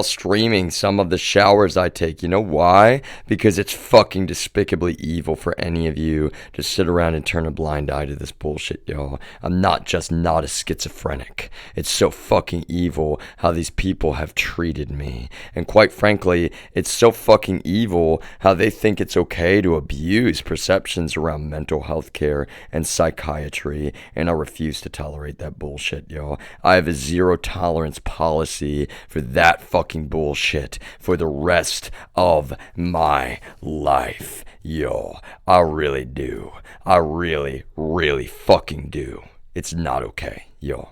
streaming some of the showers I take. You know why? Because it's fucking despicably evil for any of you to sit around and turn a blind eye to this bullshit, y'all. I'm not a schizophrenic. It's so fucking evil how these people have treated me. And quite frankly, it's so fucking evil how they think it's okay to abuse perceptions around mental health care and psychiatry, and I refuse to tolerate that bullshit, y'all. I have a zero tolerance policy for that fucking bullshit for the rest of my life, yo. I really do. I really, really fucking do. It's not okay, yo.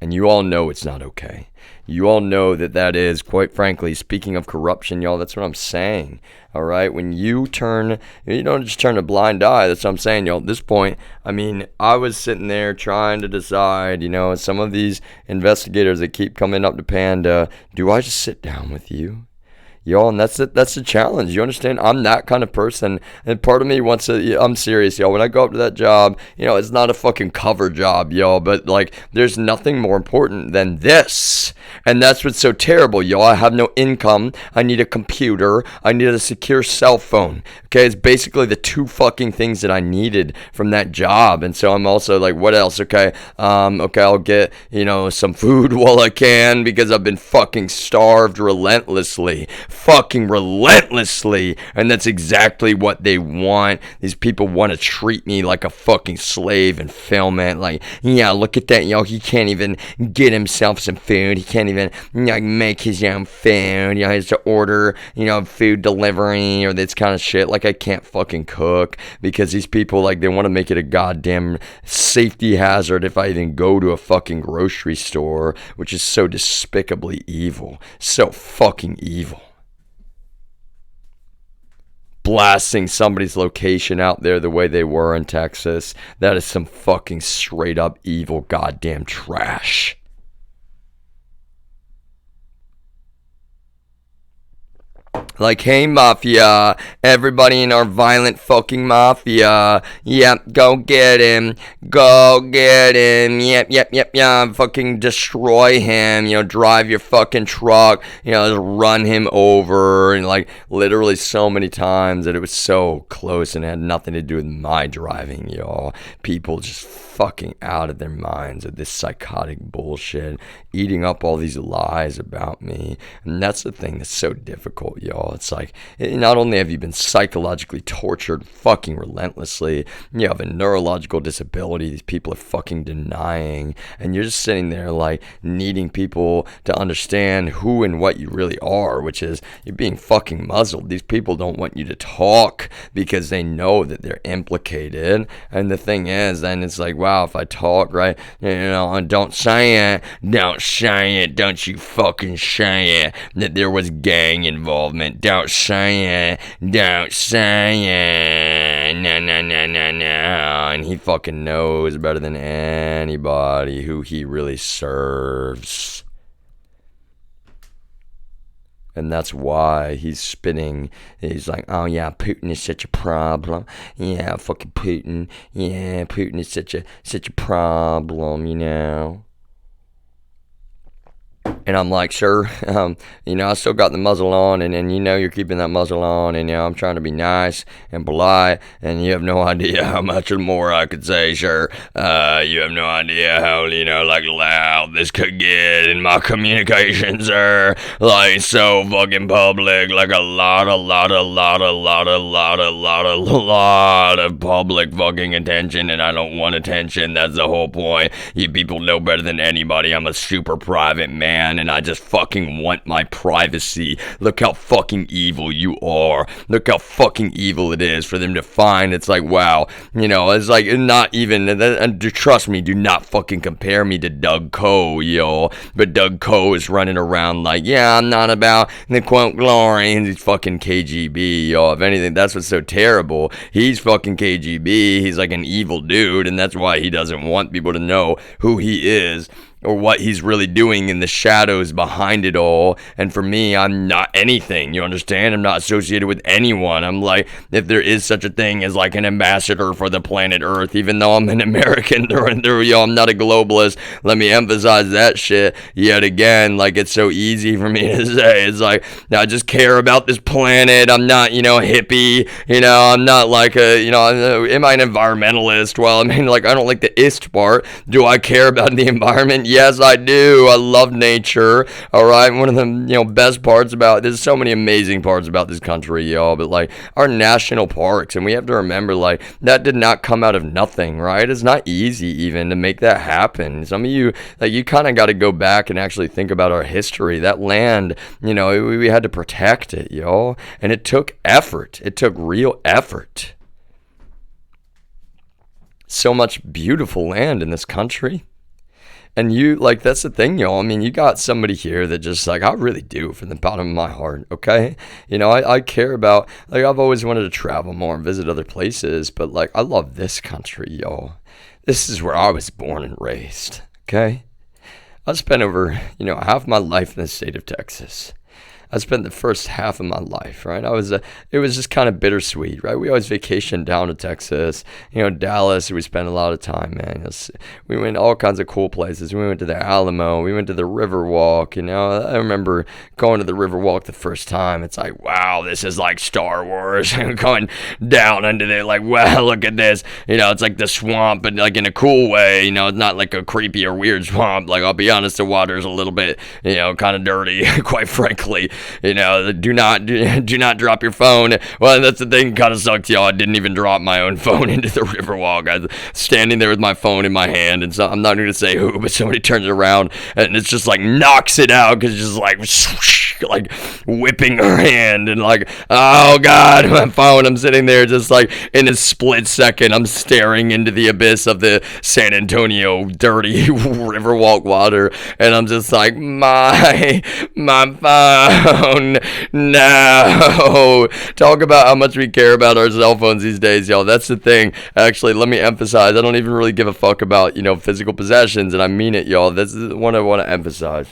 And you all know it's not okay. You all know that is, quite frankly, speaking of corruption, y'all, that's what I'm saying. All right? When you don't just turn a blind eye. That's what I'm saying, y'all. At this point, I mean, I was sitting there trying to decide, some of these investigators that keep coming up to Panda, do I just sit down with you? Y'all, and that's the challenge. You understand? I'm that kind of person, and part of me wants to. I'm serious, y'all. When I go up to that job, it's not a fucking cover job, y'all. But like, there's nothing more important than this, and that's what's so terrible, y'all. I have no income. I need a computer. I need a secure cell phone. Okay, it's basically the two fucking things that I needed from that job, and so I'm also like, what else? Okay, I'll get some food while I can because I've been fucking starved relentlessly. And that's exactly what they want. These people want to treat me like a fucking slave and film it like, yeah, look at that, he can't even get himself some food. He can't even make his own food. He has to order food delivery or this kind of shit. Like, I can't fucking cook because these people, like, they want to make it a goddamn safety hazard if I even go to a fucking grocery store, which is so despicably evil. So fucking evil. Blasting somebody's location out there the way they were in Texas. That is some fucking straight up evil goddamn trash. Like, hey, mafia, everybody in our violent fucking mafia, yep, go get him, yep, fucking destroy him, drive your fucking truck, just run him over, and like, literally so many times that it was so close and it had nothing to do with my driving, y'all. People just fucking out of their minds with this psychotic bullshit, eating up all these lies about me, and that's the thing that's so difficult, y'all. It's like, not only have you been psychologically tortured fucking relentlessly, you have a neurological disability these people are fucking denying, and you're just sitting there like needing people to understand who and what you really are, which is you're being fucking muzzled. These people don't want you to talk because they know that they're implicated, and the thing is, then it's like, wow, if I talk, right, don't say it, don't you fucking say it, that there was gang involvement, don't say it, no, and he fucking knows better than anybody who he really serves. And that's why he's spinning. He's like, oh yeah, Putin is such a problem. Yeah, fucking Putin. Yeah, Putin is such a problem, And I'm like, sure, I still got the muzzle on, and you're keeping that muzzle on, and I'm trying to be nice and polite, and you have no idea how much more I could say, sure. You have no idea how, like, loud this could get in my communication, sir. Like, so fucking public, like a lot of public fucking attention, and I don't want attention. That's the whole point. You people know better than anybody. I'm a super private man. man, and I just fucking want my privacy. Look how fucking evil you are. Look how fucking evil it is for them to find. It's like, wow, you know, it's like not even, and trust me, do not fucking compare me to Doug Coe, yo. But Doug Coe is running around like, yeah, I'm not about the quote glory, and he's fucking KGB, yo. If anything, that's what's so terrible. He's fucking KGB. He's like an evil dude, and that's why he doesn't want people to know who he is or what he's really doing in the shadows behind it all. And for me, I'm not anything, you understand? I'm not associated with anyone. I'm like, if there is such a thing as like an ambassador for the planet Earth, even though I'm an American through and through, yo, I'm not a globalist. Let me emphasize that shit yet again. Like, it's so easy for me to say. It's like, I just care about this planet. I'm not, you know, hippie, you know, I'm not like a, you know, am I an environmentalist? Well, I mean, like, I don't like the ist part. Do I care about the environment? Yes, I do. I love nature. All right. One of the, you know, best parts about, there's so many amazing parts about this country, y'all, but like our national parks, and we have to remember, like, that did not come out of nothing, right? It's not easy even to make that happen. Some of you, like, you kind of got to go back and actually think about our history. That land, you know, we had to protect it, y'all, and it took effort. It took real effort. So much beautiful land in this country. And you, like, that's the thing, y'all. I mean, you got somebody here that just, like, I really do from the bottom of my heart, okay? You know, I care about, like, I've always wanted to travel more and visit other places, but, like, I love this country, y'all. This is where I was born and raised, okay? I spent over, you know, half my life in the state of Texas. I spent the first half of my life, right? It was just kind of bittersweet, right? We always vacationed down to Texas, you know, Dallas. We spent a lot of time, man. We went all kinds of cool places. We went to the Alamo. We went to the Riverwalk. You know, I remember going to the Riverwalk the first time. It's like, wow, this is like Star Wars. Going down under there, like, wow, look at this. You know, it's like the swamp, but like in a cool way. You know, it's not like a creepy or weird swamp. Like, I'll be honest, the water's a little bit, you know, kind of dirty, quite frankly. You know, do not drop your phone. Well, that's the thing, kind of sucks, y'all. I didn't even drop my own phone into the Riverwalk. I was standing there with my phone in my hand, and so I'm not going to say who, but somebody turns it around, and it's just like knocks it out, because it's just like swoosh, like whipping her hand, and like, oh God, my phone. I'm sitting there just like in a split second, I'm staring into the abyss of the San Antonio dirty Riverwalk water, and I'm just like, my phone. No. Talk about how much we care about our cell phones these days, y'all. That's the thing. Actually, let me emphasize, I don't even really give a fuck about, you know, physical possessions, and I mean it, y'all. That's the one I want to emphasize.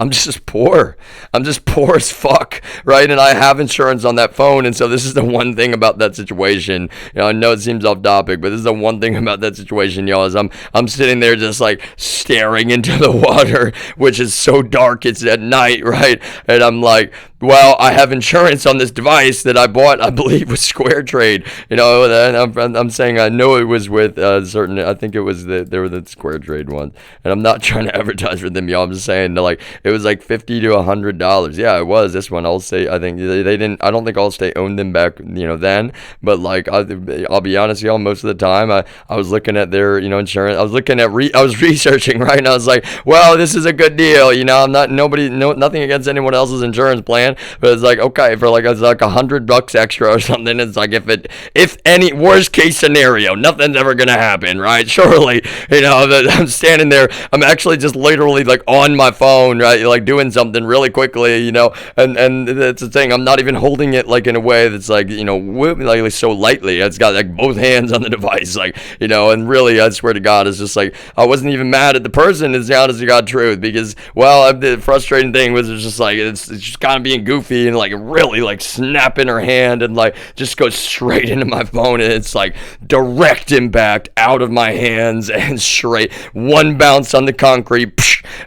I'm just poor. I'm just poor as fuck, right? And I have insurance on that phone, and so this is the one thing about that situation. You know, I know it seems off topic, but this is the one thing about that situation, y'all, is I'm sitting there just like staring into the water, which is so dark, it's at night, right? And I'm like, well, I have insurance on this device that I bought, I believe, with Square Trade. You know, and I'm saying I know it was with certain, I think it was they were the Square Trade ones. And I'm not trying to advertise for them, y'all. I'm just saying, like, it was like $50 to $100. Yeah, it was. This one, Allstate, I think they didn't, I don't think Allstate owned them back, you know, then. But like, I'll be honest, y'all, most of the time, I was looking at their, you know, insurance. I was looking at, I was researching, right? And I was like, well, this is a good deal. You know, I'm not, nothing against anyone else's insurance plan. But it's like, okay, for like, it's like $100 extra or something. It's like, if any worst case scenario, nothing's ever gonna happen, right? Surely, you know, I'm standing there, I'm actually just literally like on my phone, right? Like doing something really quickly, you know, and that's the thing. I'm not even holding it like in a way that's like, you know, like so lightly. It's got like both hands on the device, like, you know, and really, I swear to God, it's just like, I wasn't even mad at the person, as honest to God truth, because, well, the frustrating thing was it's just like, it's just kind of being goofy and like really like snapping her hand and like just goes straight into my phone, and it's like direct impact out of my hands and straight one bounce on the concrete,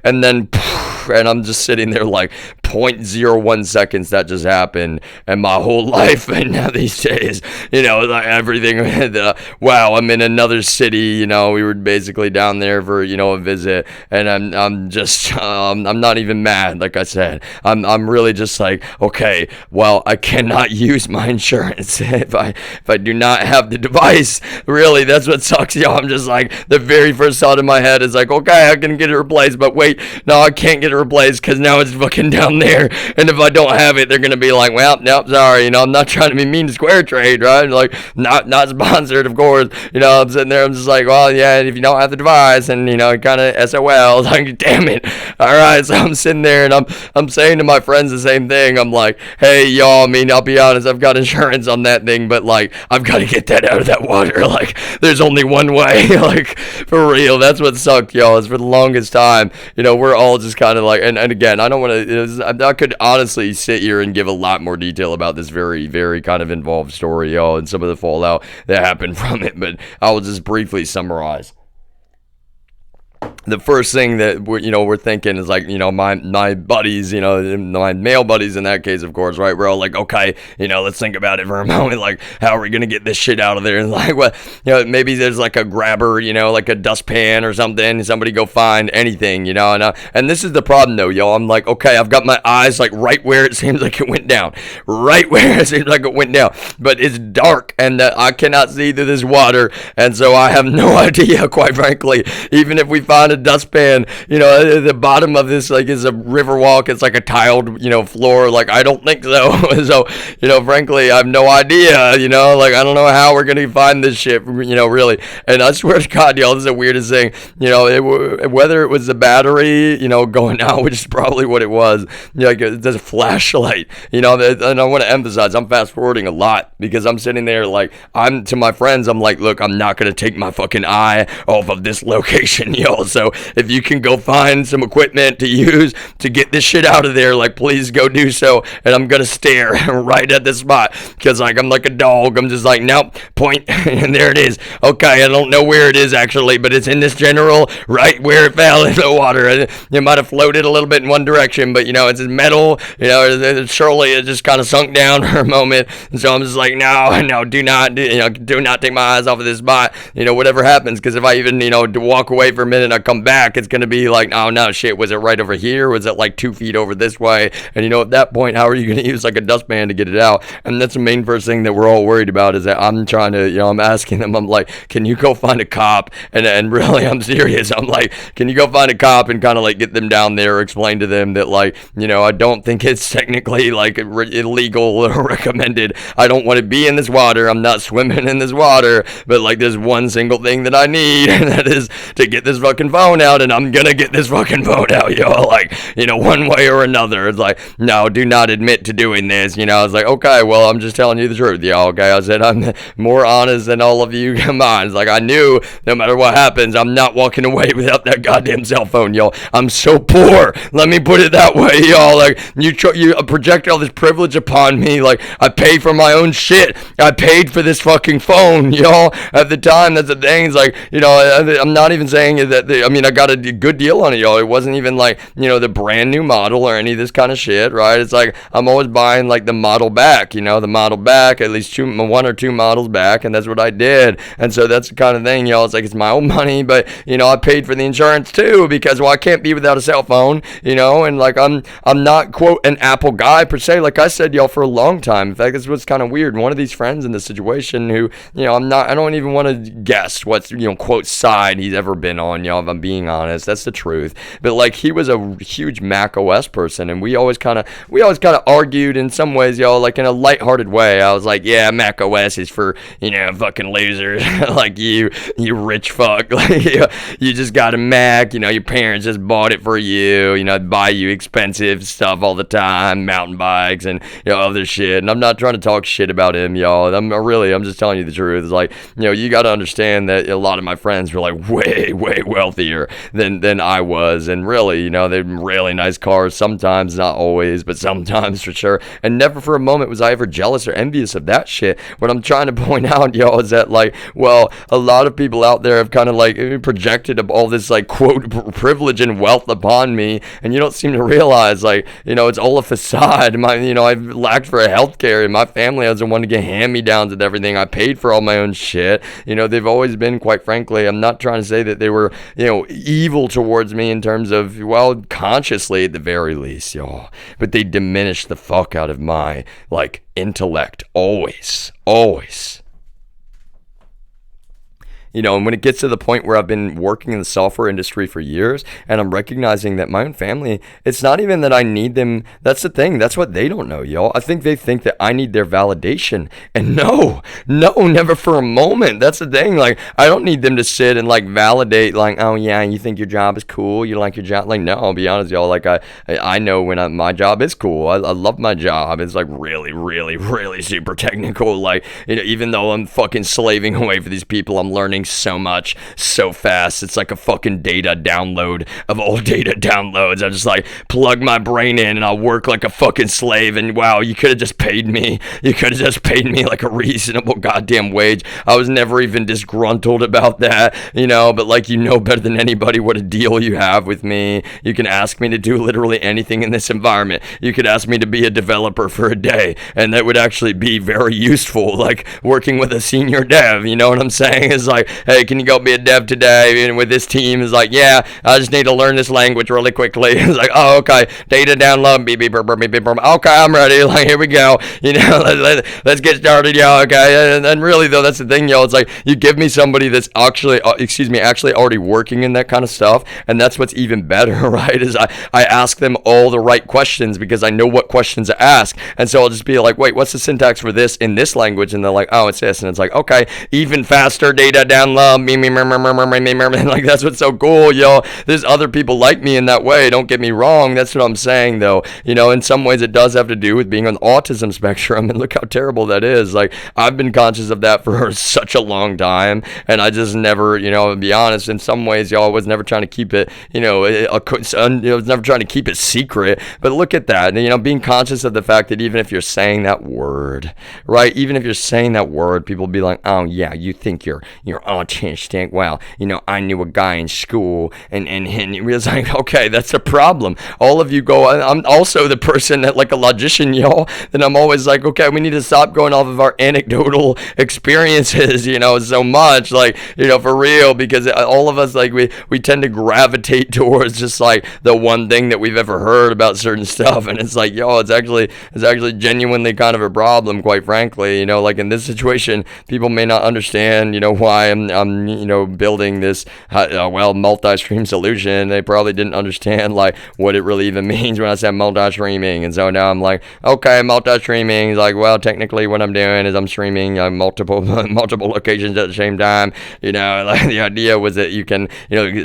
and then and I'm just sitting there like 0.01 seconds that just happened, and my whole life, and now these days, you know, like everything, wow, I'm in another city, you know, we were basically down there for, you know, a visit, and I'm just, I'm not even mad, like I said, I'm really just like, okay, well, I cannot use my insurance if I do not have the device. Really, that's what sucks, y'all. I'm just like, the very first thought in my head is like, okay, I can get it replaced, but wait, no, I can't get it replaced because now it's fucking down there. And if I don't have it, they're gonna be like, well, nope, sorry. I'm not trying to be mean to Square Trade, right? Like, not sponsored, of course. I'm sitting there, I'm just like, well, yeah, if you don't have the device, and kind of SOL, like, damn it. All right, so I'm sitting there, and I'm saying to my friends the same thing. I'm like, hey, y'all, I'll be honest, I've got insurance on that thing, but like, I've got to get that out of that water. Like, there's only one way. Like, for real, that's what sucked, y'all. Is for the longest time, we're all just kind of like, and again, I don't want to. I could honestly sit here and give a lot more detail about this very, very kind of involved story, y'all, and some of the fallout that happened from it, but I will just briefly summarize. The first thing that we're thinking is like, my buddies, my male buddies in that case, of course, right? We're all like, okay, let's think about it for a moment. Like, how are we going to get this shit out of there? And like, well, maybe there's like a grabber, like a dustpan or something. Somebody go find anything, and this is the problem though, y'all. I'm like, okay, I've got my eyes like right where it seems like it went down, but it's dark and I cannot see through this water. And so I have no idea, quite frankly, even if we find a dustpan, the bottom of this like is a river walk. It's like a tiled, floor. Like, I don't think so. So, frankly, I have no idea, like, I don't know how we're going to find this shit, really. And I swear to God, y'all, this is the weirdest thing, whether it was the battery, going out, which is probably what it was, like, there's a flashlight, and I want to emphasize, I'm fast forwarding a lot because I'm sitting there like, I'm to my friends, I'm like, look, I'm not going to take my fucking eye off of this location, y'all. So if you can go find some equipment to use to get this shit out of there, like, please go do so. And I'm gonna stare right at the spot because like I'm like a dog. I'm just like, nope, point, and there it is. Okay, I don't know where it is actually, but it's in this general right where it fell into the water. It might have floated a little bit in one direction, but it's metal. Surely it just kind of sunk down for a moment. And so I'm just like, no, do not take my eyes off of this spot. Whatever happens, because if I even walk away for a minute, I come back, it's gonna be like, oh no, shit, was it right over here? Was it like 2 feet over this way? And at that point, how are you gonna use like a dustpan to get it out? And that's the main first thing that we're all worried about, is that I'm trying to, I'm asking them, I'm like, can you go find a cop? And really, I'm serious. I'm like, can you go find a cop and kind of like get them down there, or explain to them that like, I don't think it's technically like illegal or recommended. I don't want to be in this water. I'm not swimming in this water, but like there's one single thing that I need, and that is to get this fucking phone out, and I'm gonna get this fucking phone out, y'all, like, one way or another. It's like, no, do not admit to doing this, I was like, okay, well, I'm just telling you the truth, y'all, okay? I said, I'm more honest than all of you combined. It's like, I knew no matter what happens, I'm not walking away without that goddamn cell phone, y'all. I'm so poor, let me put it that way, y'all. Like, you project all this privilege upon me, like, I pay for my own shit, I paid for this fucking phone, y'all, at the time. That's the thing. It's like, I'm not even saying that I got a good deal on it, y'all. It wasn't even like, the brand new model or any of this kind of shit, right? It's like, I'm always buying like the model back, the model back, at least 1 or 2 models back, and that's what I did. And so that's the kind of thing, y'all. It's like, it's my own money, but I paid for the insurance too, because, well, I can't be without a cell phone, and like, I'm not, quote, an Apple guy per se, like I said, y'all, for a long time. In fact, this was kind of weird. One of these friends in this situation who, I don't even want to guess what's, quote, side he's ever been on, y'all, if I'm being honest. That's the truth. But like, he was a huge Mac OS person, and we always kind of argued in some ways, y'all, like in a lighthearted way. I was like, yeah, Mac OS is for, fucking losers like you rich fuck. Like, you just got a Mac, your parents just bought it for you, buy you expensive stuff all the time, mountain bikes and other shit. And I'm not trying to talk shit about him, y'all. I'm just telling you the truth. It's like, you got to understand that a lot of my friends were like way wealthier than I was, and really, they're really nice cars sometimes, not always, but sometimes for sure. And never for a moment was I ever jealous or envious of that shit. What I'm trying to point out, y'all, is that like, well, a lot of people out there have kind of like projected all this like, quote, privilege and wealth upon me, and you don't seem to realize, like, it's all a facade. I've lacked for healthcare, and my family hasn't wanted to get hand-me-downs and everything. I paid for all my own shit. They've always been, quite frankly, I'm not trying to say that they were, evil towards me in terms of, well, consciously at the very least, y'all, but they diminished the fuck out of my, like, intellect, always. And when it gets to the point where I've been working in the software industry for years and I'm recognizing that my own family, it's not even that I need them. That's the thing. That's what they don't know, y'all. I think they think that I need their validation. And no, never for a moment. That's the thing. Like, I don't need them to sit and like validate, like, oh yeah, you think your job is cool. You like your job. Like, no, I'll be honest, y'all. Like, I know when my job is cool. I love my job. It's like really, really, really super technical. Like, even though I'm fucking slaving away for these people, I'm learning so much so fast. It's like a fucking data download of all data downloads. I just like plug my brain in and I'll work like a fucking slave. And wow, you could have just paid me. You could have just paid me like a reasonable goddamn wage. I was never even disgruntled about that, but like, better than anybody what a deal you have with me. You can ask me to do literally anything in this environment. You could ask me to be a developer for a day, and that would actually be very useful, like working with a senior dev. You know what I'm saying? It's like, hey, can you go be a dev today? And with this team, it's like, yeah, I just need to learn this language really quickly. It's like, oh, okay, data download, beep, beep, beep, beep, beep, beep. Okay, I'm ready. Like, here we go. Let's get started, y'all. Okay, and really though, that's the thing, y'all. It's like you give me somebody that's actually already working in that kind of stuff, and that's what's even better, right? Is I ask them all the right questions because I know what questions to ask, and so I'll just be like, wait, what's the syntax for this in this language? And they're like, oh, it's this, and it's like, okay, even faster data download, and like that's what's so cool, yo. There's other people like me in that way. Don't get me wrong. That's what I'm saying, though. In some ways, it does have to do with being on the autism spectrum, and look how terrible that is. Like, I've been conscious of that for such a long time, and I just never, to be honest, in some ways, y'all, I was never trying to keep it, I was never trying to keep it secret. But look at that, being conscious of the fact that even if you're saying that word, right? Even if you're saying that word, people will be like, oh yeah, you think you're autistic. Well, I knew a guy in school, and it was like, okay, that's a problem. All of you go. I'm also the person that, like a logician, y'all. Then I'm always like, okay, we need to stop going off of our anecdotal experiences, so much, like, for real, because all of us, like, we tend to gravitate towards just like the one thing that we've ever heard about certain stuff, and it's like, yo, it's actually genuinely kind of a problem, quite frankly. Like in this situation, people may not understand, why I'm building this multi-stream solution. They probably didn't understand like what it really even means when I said multi-streaming, and so now I'm like, okay, multi-streaming is like, well, technically what I'm doing is I'm streaming multiple locations at the same time. Like the idea was that you can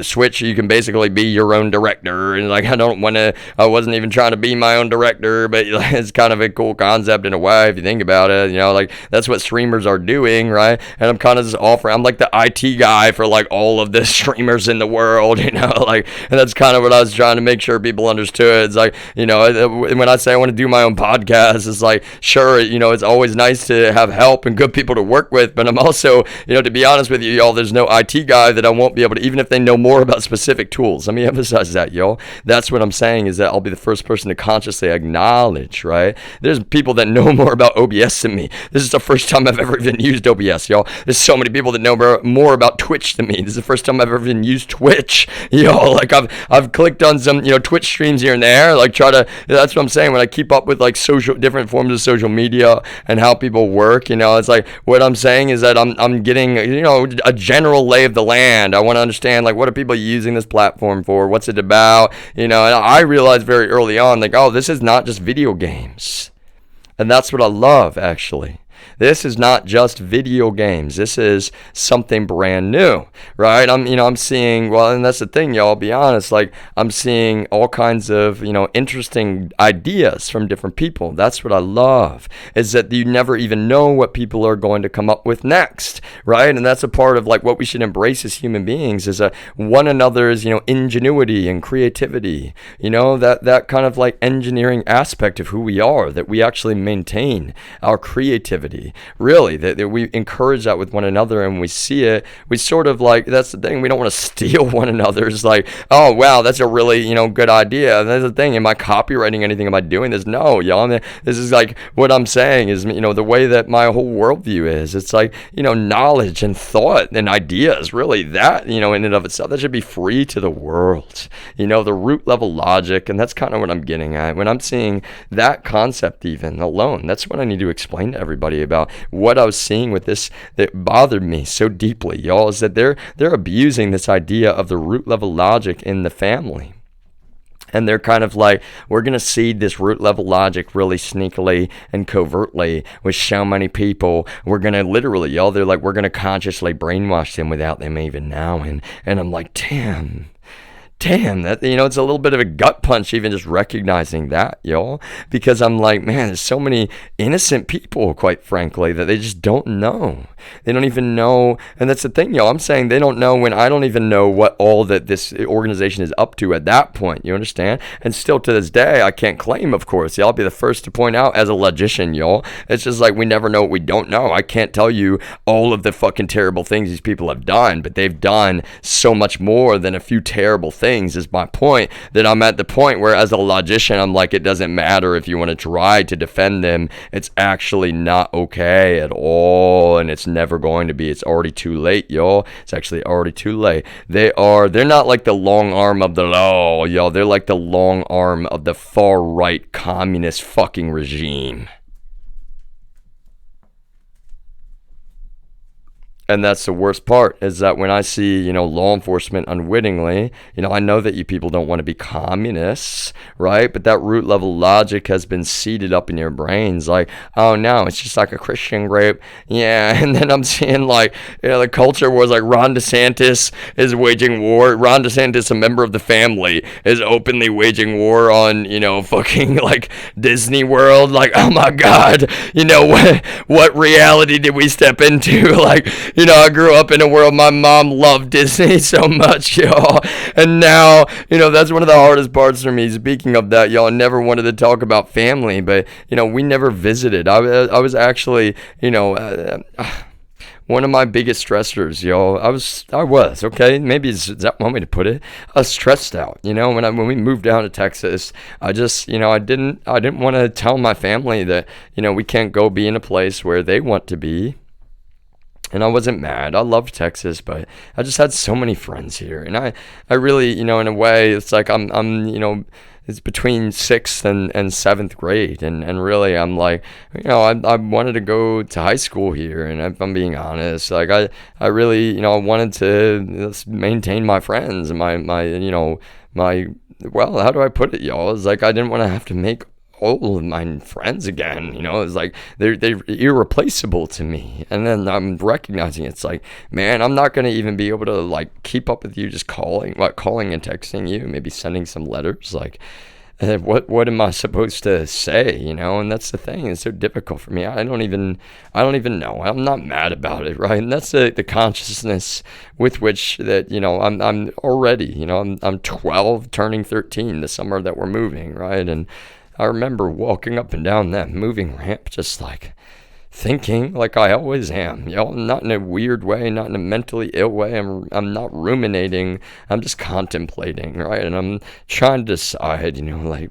switch. You can basically be your own director, and like I wasn't even trying to be my own director, but it's kind of a cool concept in a way if you think about it. Like that's what streamers are doing, right? And I'm kind of just offering. I'm like the IT guy for like all of the streamers in the world, like, and that's kind of what I was trying to make sure people understood. It's like, when I say I want to do my own podcast, it's like, sure, it's always nice to have help and good people to work with, but I'm also, to be honest with you, y'all, there's no IT guy that I won't be able to, even if they know more about specific tools. Let me emphasize that, y'all. That's what I'm saying, is that I'll be the first person to consciously acknowledge, right? There's people that know more about OBS than me. This is the first time I've ever even used OBS, y'all. There's so many people that know more about Twitch than me. This is the first time I've ever even used Twitch, like I've clicked on some, Twitch streams here and there, like that's what I'm saying, when I keep up with like different forms of social media and how people work, it's like, what I'm saying is that I'm getting, a general lay of the land. I want to understand, like, what are people using this platform for? What's it about? And I realized very early on, like, oh, this is not just video games. And that's what I love, actually. This is not just video games. This is something brand new, right? I'm seeing, well, and that's the thing, y'all, I'll be honest, like, I'm seeing all kinds of, interesting ideas from different people. That's what I love, is that you never even know what people are going to come up with next, right? And that's a part of, like, what we should embrace as human beings, is one another's, ingenuity and creativity, that kind of, like, engineering aspect of who we are, that we actually maintain our creativity. Really, that we encourage that with one another, and we see it, we sort of, like, that's the thing, we don't want to steal one another's, like, oh wow, that's a really good idea. And that's the thing, am I copywriting anything? Am I doing this? No, y'all. This is like, what I'm saying is, the way that my whole worldview is, it's like, knowledge and thought and ideas, really, that, in and of itself, that should be free to the world, the root level logic. And that's kind of what I'm getting at when I'm seeing that concept even alone. That's what I need to explain to everybody about about what I was seeing with this that bothered me so deeply, y'all, is that they're abusing this idea of the root level logic in the family. And they're kind of like, we're going to seed this root level logic really sneakily and covertly with so many people. We're going to literally, y'all, they're like, we're going to consciously brainwash them without them even knowing. And I'm like, damn, that, it's a little bit of a gut punch even just recognizing that, y'all, because I'm like, man, there's so many innocent people, quite frankly, that they just don't know. They don't even know. And that's the thing, y'all. I'm saying they don't know when I don't even know what all that this organization is up to at that point. You understand? And still to this day, I can't claim, of course. I'll be the first to point out as a logician, y'all. It's just like we never know what we don't know. I can't tell you all of the fucking terrible things these people have done, but they've done so much more than a few terrible things, is my point. That I'm at the point where as a logician, I'm like, it doesn't matter if you want to try to defend them. It's actually not okay at all, and it's never going to be. It's already too late, y'all. It's actually already too late. They're not like the long arm of the law, y'all. They're like the long arm of the far right communist fucking regime. And that's the worst part, is that when I see, law enforcement unwittingly, I know that you people don't want to be communists, right? But that root level logic has been seeded up in your brains. Like, oh no, it's just like a Christian group. Yeah. And then I'm seeing the culture wars, like Ron DeSantis is waging war. Ron DeSantis, a member of the family, is openly waging war on, fucking like Disney World. Like, oh my God, what reality did we step into? Like, I grew up in a world, my mom loved Disney so much, y'all. And now, that's one of the hardest parts for me. Speaking of that, y'all, I never wanted to talk about family, but, we never visited. I was actually, one of my biggest stressors, y'all. I was, okay? Maybe is that one way to put it? I was stressed out, when we moved down to Texas. I just, I didn't want to tell my family that, we can't go be in a place where they want to be. And I wasn't mad. I loved Texas, but I just had so many friends here. And I really, in a way, it's like I'm it's between 6th and 7th grade. And really, I'm like, I wanted to go to high school here. And if I'm being honest, like I really, I wanted to maintain my friends and my well, how do I put it, y'all? It's like I didn't want to have to make all of my friends again, it's like they're irreplaceable to me. And then I'm recognizing it's like, man, I'm not going to even be able to like keep up with you just calling and texting you, maybe sending some letters. Like, what am I supposed to say, and that's the thing. It's so difficult for me. I don't even know. I'm not mad about it, right? And that's the consciousness with which that, I'm already, I'm 12 turning 13 the summer that we're moving, right? And I remember walking up and down that moving ramp just like thinking like I always am, not in a weird way, not in a mentally ill way. I'm not ruminating. I'm just contemplating, right? And I'm trying to decide, like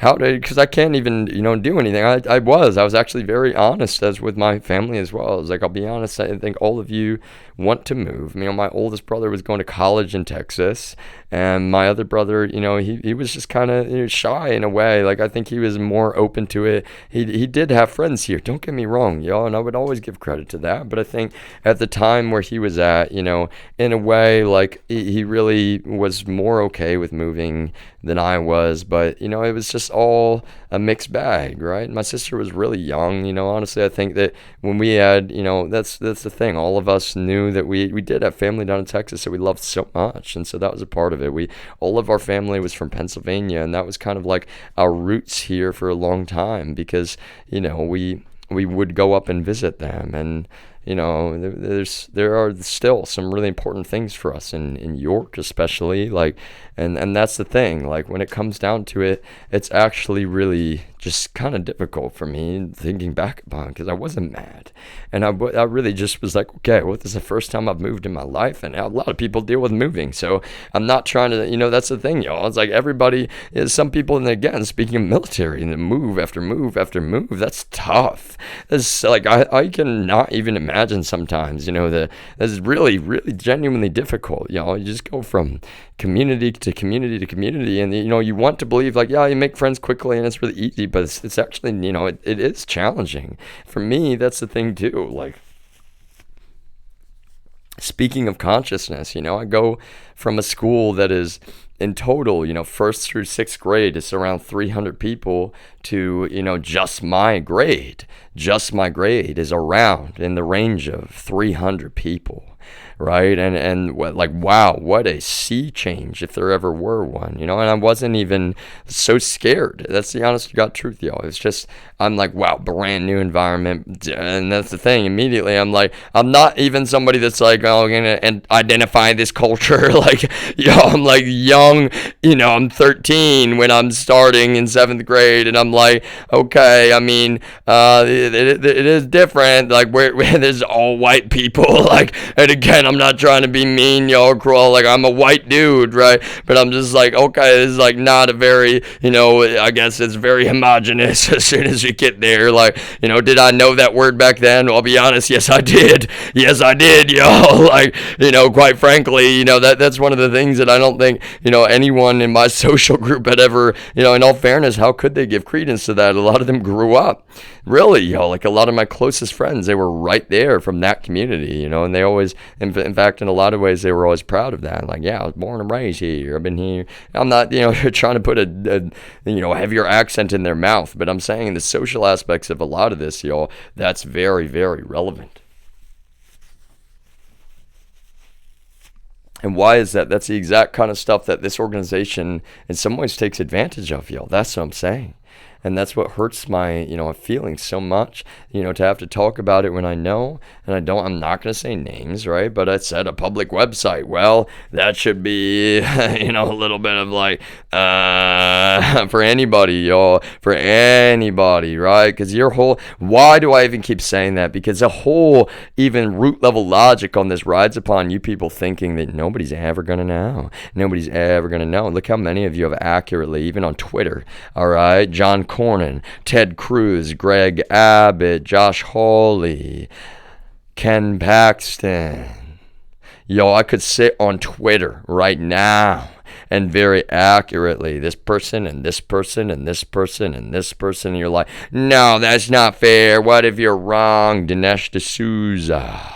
because I can't even, do anything. I was actually very honest as with my family as well. I was like, I'll be honest, I think all of you want to move. My oldest brother was going to college in Texas, and my other brother, he was just kind of shy in a way. Like, I think he was more open to it. He did have friends here, don't get me wrong, y'all, and I would always give credit to that. But I think at the time where he was at, in a way, like, he really was more okay with moving than I was. But, it was just all a mixed bag, right? My sister was really young, honestly. I think that when we had, that's the thing. All of us knew that we did have family down in Texas that we loved so much. And so that was a part of it. All of our family was from Pennsylvania, and that was kind of like our roots here for a long time, because, we would go up and visit them. And, there are still some really important things for us in York, especially, like, and that's the thing, like, when it comes down to it, it's actually really just kind of difficult for me thinking back upon, because I wasn't mad, and I really just was like, okay, well, this is the first time I've moved in my life, and a lot of people deal with moving, so I'm not trying to, that's the thing, y'all. It's like everybody, some people, and again, speaking of military, and the move after move after move, that's tough. It's like I cannot even imagine sometimes, that's really, really genuinely difficult, y'all. You just go from community to community to community, and you want to believe like, yeah, you make friends quickly and it's really easy, but it's actually, it is challenging. For me, that's the thing too. Like, speaking of consciousness, I go from a school that is in total, first through sixth grade, it's around 300 people to, just my grade. Just my grade is around in the range of 300 people. Right. And wow, what a sea change if there ever were one, and I wasn't even so scared. That's the honest to God truth, y'all. It's just, I'm like, wow, brand new environment. And that's the thing. Immediately, I'm like, I'm not even somebody that's like, oh, I'm going to identify this culture. Like, I'm like young, I'm 13 when I'm starting in seventh grade. And I'm like, okay, I mean, it is different. Like, where there's all white people. Like, and again, I'm not trying to be mean, y'all, crawl. Like, I'm a white dude, right? But I'm just like, okay, this is like not a very, I guess it's very homogenous as soon as you get there. Like, did I know that word back then? Well, I'll be honest, yes, I did. Yes, I did, y'all. Like, quite frankly, that's one of the things that I don't think, anyone in my social group had ever, in all fairness, how could they give credence to that? A lot of them grew up. Really, like a lot of my closest friends, they were right there from that community, and they always, in fact, in a lot of ways, they were always proud of that. Like, yeah, I was born and raised here. I've been here. I'm not, trying to put a heavier accent in their mouth, but I'm saying the social aspects of a lot of this, y'all, that's very, very relevant. And why is that? That's the exact kind of stuff that this organization in some ways takes advantage of, y'all. That's what I'm saying. And that's what hurts my, feelings so much, to have to talk about it when I know, and I'm not going to say names, right? But it's at a public website. Well, that should be, a little bit of like, for anybody, y'all, for anybody, right? Because why do I even keep saying that? Because the whole even root level logic on this rides upon you people thinking that nobody's ever going to know. Nobody's ever going to know. Look how many of you have accurately, even on Twitter, all right? John Cornyn, Ted Cruz, Greg Abbott, Josh Hawley, Ken Paxton. Yo, I could sit on Twitter right now and very accurately, this person and this person and this person and this person, and you're like, no, that's not fair. What if you're wrong? Dinesh D'Souza.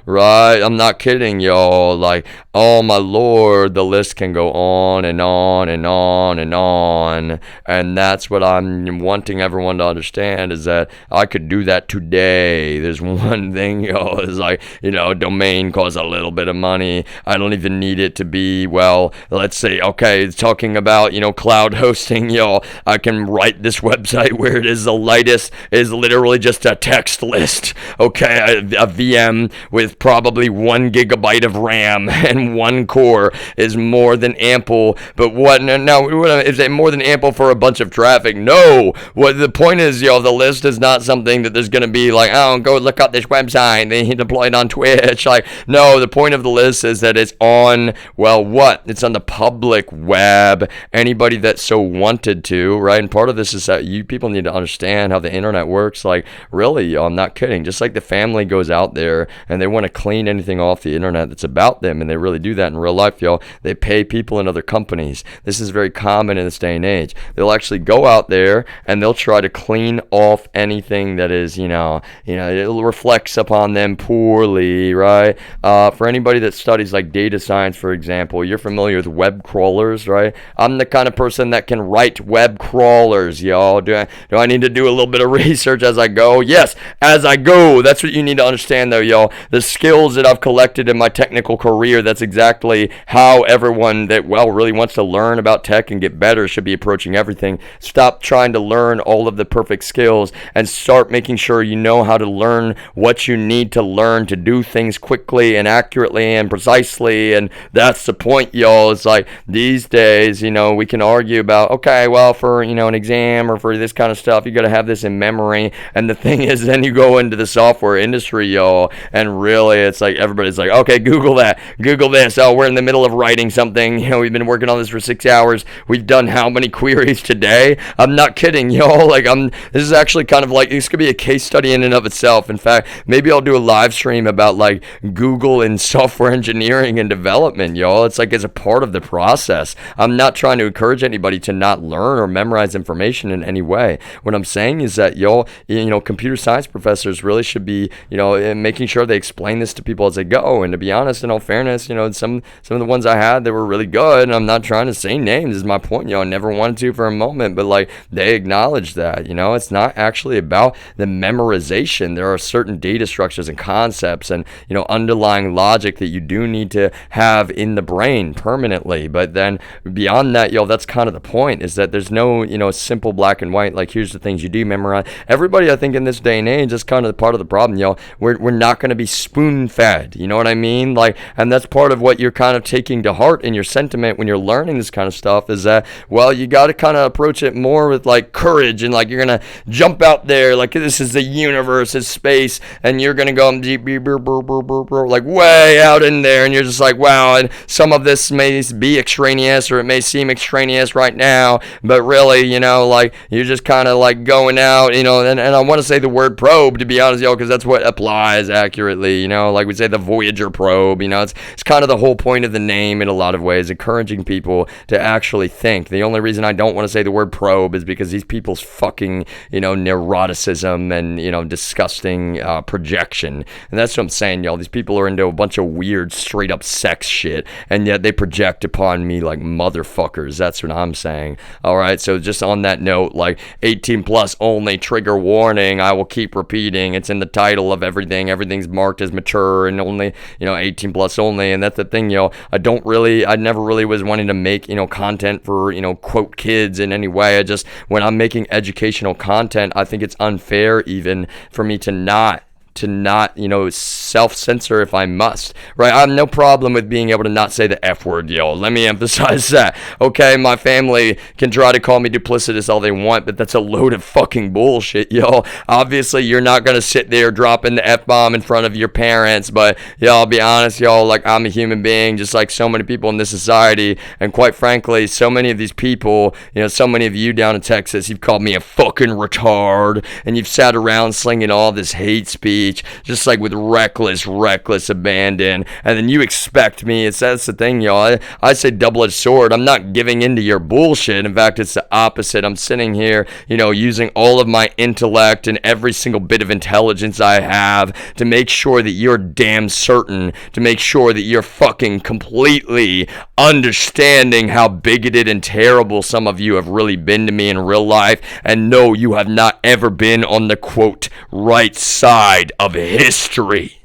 Right? I'm not kidding, y'all. Like, oh my Lord, the list can go on and on and on and on. And that's what I'm wanting everyone to understand, is that I could do that today. There's one thing, y'all, is like, domain costs a little bit of money. I don't even need it to be, well, let's say, okay, talking about, cloud hosting, y'all, I can write this website where it is the lightest, is literally just a text list. Okay, a VM with probably 1 gigabyte of RAM and 1 core is more than ample. But what now? Is it more than ample for a bunch of traffic? No. What the point is, y'all, the list is not something that there's gonna be like, oh, go look up this website, they deploy it on Twitch. Like, no, the point of the list is that it's on, well, what? It's on the public web. Anybody that so wanted to, right? And part of this is that you people need to understand how the internet works. Like, really, y'all, I'm not kidding. Just like the family goes out there and they want to clean anything off the internet that's about them, and they really do that in real life, y'all. They pay people in other companies. This is very common in this day and age. They'll actually go out there and they'll try to clean off anything that is, it reflects upon them poorly, right? For anybody that studies like data science, for example, you're familiar with web crawlers, right? I'm the kind of person that can write web crawlers, y'all. Do I need to do a little bit of research as I go? Yes, as I go. That's what you need to understand, though, y'all. The skills that I've collected in my technical career, that's exactly how everyone that, really wants to learn about tech and get better should be approaching everything. Stop trying to learn all of the perfect skills and start making sure you know how to learn what you need to learn to do things quickly and accurately and precisely. And that's the point, y'all. It's like these days, we can argue about, okay, well, for, an exam or for this kind of stuff, you got to have this in memory. And the thing is, then you go into the software industry, y'all, and really really, it's like everybody's like, okay, Google that, Google this. Oh, we're in the middle of writing something. We've been working on this for 6 hours. We've done how many queries today? I'm not kidding, like this is actually kind of like, this could be a case study in and of itself. In fact, maybe I'll do a live stream about like Google and software engineering and development, It's like, it's a part of the process. I'm not trying to encourage anybody to not learn or memorize information in any way. What I'm saying is that computer science professors really should be, making sure they explain this to people as they go. And to be honest, in all fairness, some of the ones I had that were really good, and I'm not trying to say names, is my point. I never wanted to for a moment, but like, they acknowledge that, it's not actually about the memorization. There are certain data structures and concepts and, underlying logic that you do need to have in the brain permanently. But then beyond that, that's kind of the point, is that there's no, simple black and white, like, here's the things you do memorize. Everybody, I think, in this day and age, is kind of part of the problem, we're not going to be spoon fed, you know what I mean? Like, and that's part of what you're kind of taking to heart in your sentiment when you're learning this kind of stuff, is that, well, you got to kind of approach it more with like courage, and like, you're going to jump out there like this is the universe, is space, and you're going to go like way out in there, and you're just like, wow, and some of this may be extraneous, or it may seem extraneous right now, but really, like, you're just kind of like going out, and I want to say the word probe, to be honest, because that's what applies accurately, like we say the Voyager probe, it's kind of the whole point of the name in a lot of ways, encouraging people to actually think. The only reason I don't want to say the word probe is because these people's fucking, neuroticism and, disgusting projection. And that's what I'm saying, These people are into a bunch of weird, straight up sex shit, and yet they project upon me like motherfuckers. That's what I'm saying. All right, so just on that note, like, 18 plus only, trigger warning. I will keep repeating. It's in the title of everything. Everything's marked as mature and only, 18 plus only. And that's the thing, I never really was wanting to make, content for, quote, kids in any way. When I'm making educational content, I think it's unfair even for me to not self-censor if I must, right? I have no problem with being able to not say the F word, Let me emphasize that, okay? My family can try to call me duplicitous all they want, but that's a load of fucking bullshit, Obviously, you're not gonna sit there dropping the F-bomb in front of your parents, but, I'll be honest, like, I'm a human being, just like so many people in this society, and quite frankly, so many of these people, so many of you down in Texas, you've called me a fucking retard, and you've sat around slinging all this hate speech, just like with reckless abandon, and then you expect me, that's the thing, I say double-edged sword. I'm not giving into your bullshit. In fact, it's the opposite. I'm sitting here, using all of my intellect and every single bit of intelligence I have to make sure that you're damn certain, to make sure that you're fucking completely understanding how bigoted and terrible some of you have really been to me in real life, and no, you have not ever been on the, quote, right side of history.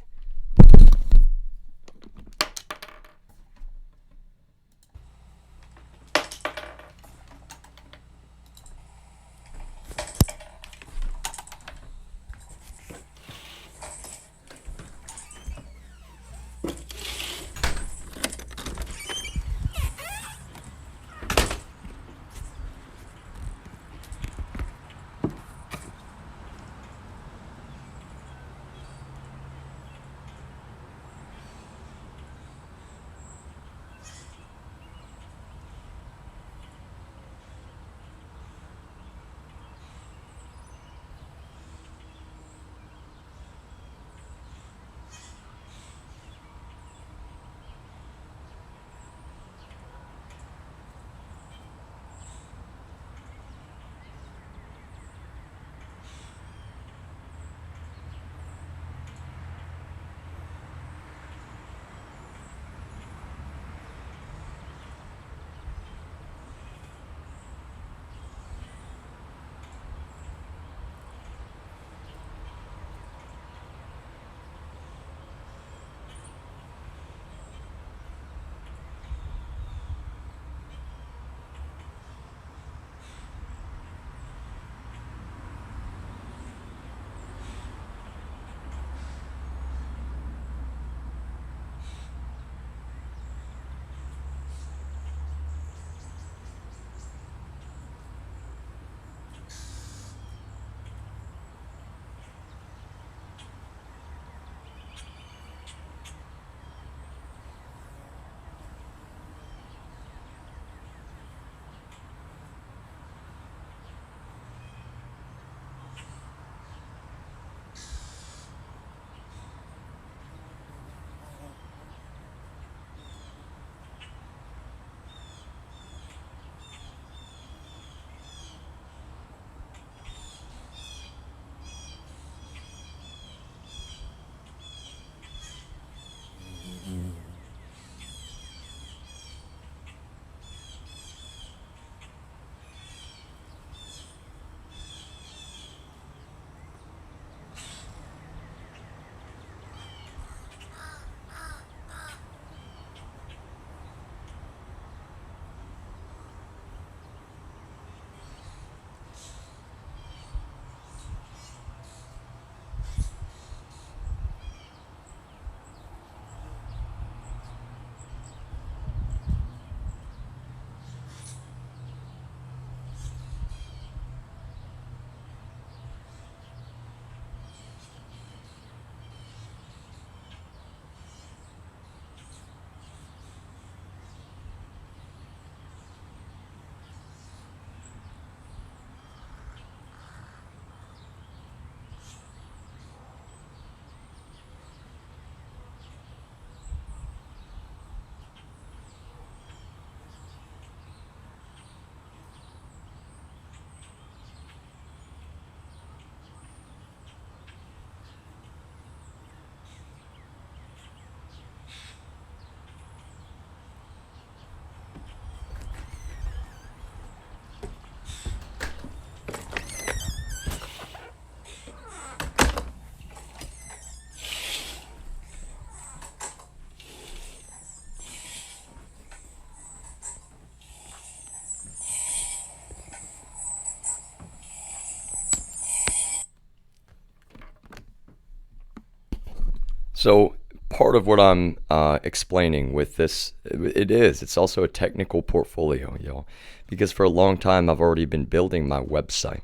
So part of what I'm explaining with this, it's also a technical portfolio, y'all, because for a long time I've already been building my website,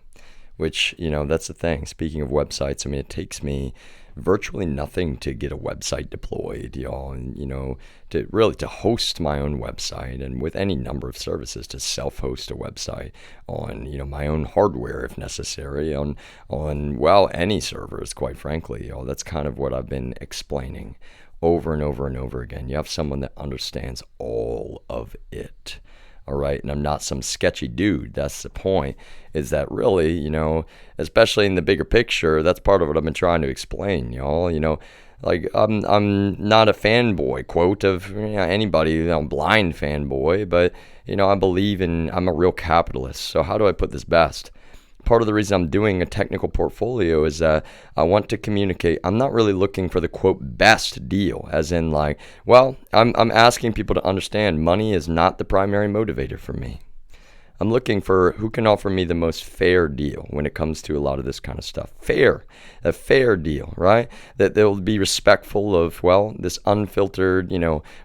which, that's the thing. Speaking of websites, I mean, it takes me virtually nothing to get a website deployed, y'all, and to host my own website, and with any number of services to self-host a website on my own hardware if necessary, on well, any servers, quite frankly, y'all. That's kind of what I've been explaining over and over and over again. You have someone that understands all of it. All right. And I'm not some sketchy dude. That's the point, is that really, especially in the bigger picture, that's part of what I've been trying to explain, y'all. Like I'm not a fanboy, quote, of anybody, blind fanboy, but, I'm a real capitalist. So how do I put this best? Part of the reason I'm doing a technical portfolio is that I want to communicate. I'm not really looking for the quote best deal, as in like, well, I'm asking people to understand money is not the primary motivator for me. I'm looking for who can offer me the most fair deal when it comes to a lot of this kind of stuff. A fair deal, right? That they'll be respectful of, well, this unfiltered,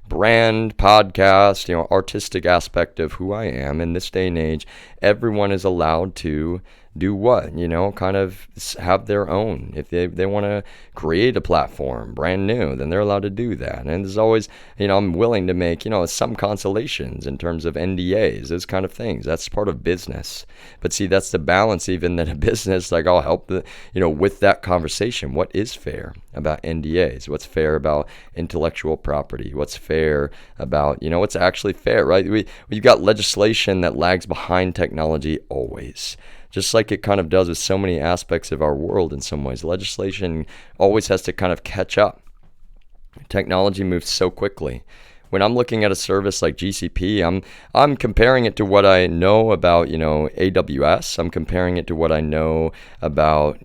brand, podcast, artistic aspect of who I am in this day and age. Everyone is allowed to do what? Kind of have their own. If they want to create a platform brand new, then they're allowed to do that. And there's always, I'm willing to make, some consolations in terms of NDAs, those kind of things. That's part of business. But see, that's the balance even that a business, like I'll help with that conversation. What is fair about NDAs? What's fair about intellectual property? What's fair about, what's actually fair, right? We've got legislation that lags behind technology always. Just like it kind of does with so many aspects of our world in some ways. Legislation always has to kind of catch up. Technology moves so quickly. When I'm looking at a service like GCP, I'm comparing it to what I know about, AWS. I'm comparing it to what I know about,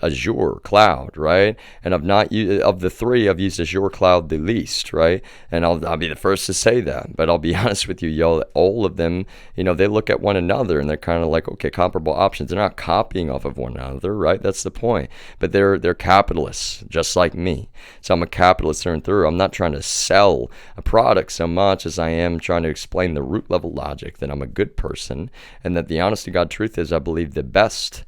Azure Cloud, right? And of the three, I've used Azure Cloud the least, right? And I'll be the first to say that. But I'll be honest with you, y'all, all of them, they look at one another and they're kind of like, okay, comparable options. They're not copying off of one another, right? That's the point. But they're capitalists, just like me. So I'm a capitalist through and through. I'm not trying to sell a product so much as I am trying to explain the root level logic that I'm a good person, and that the honest to God truth is I believe the best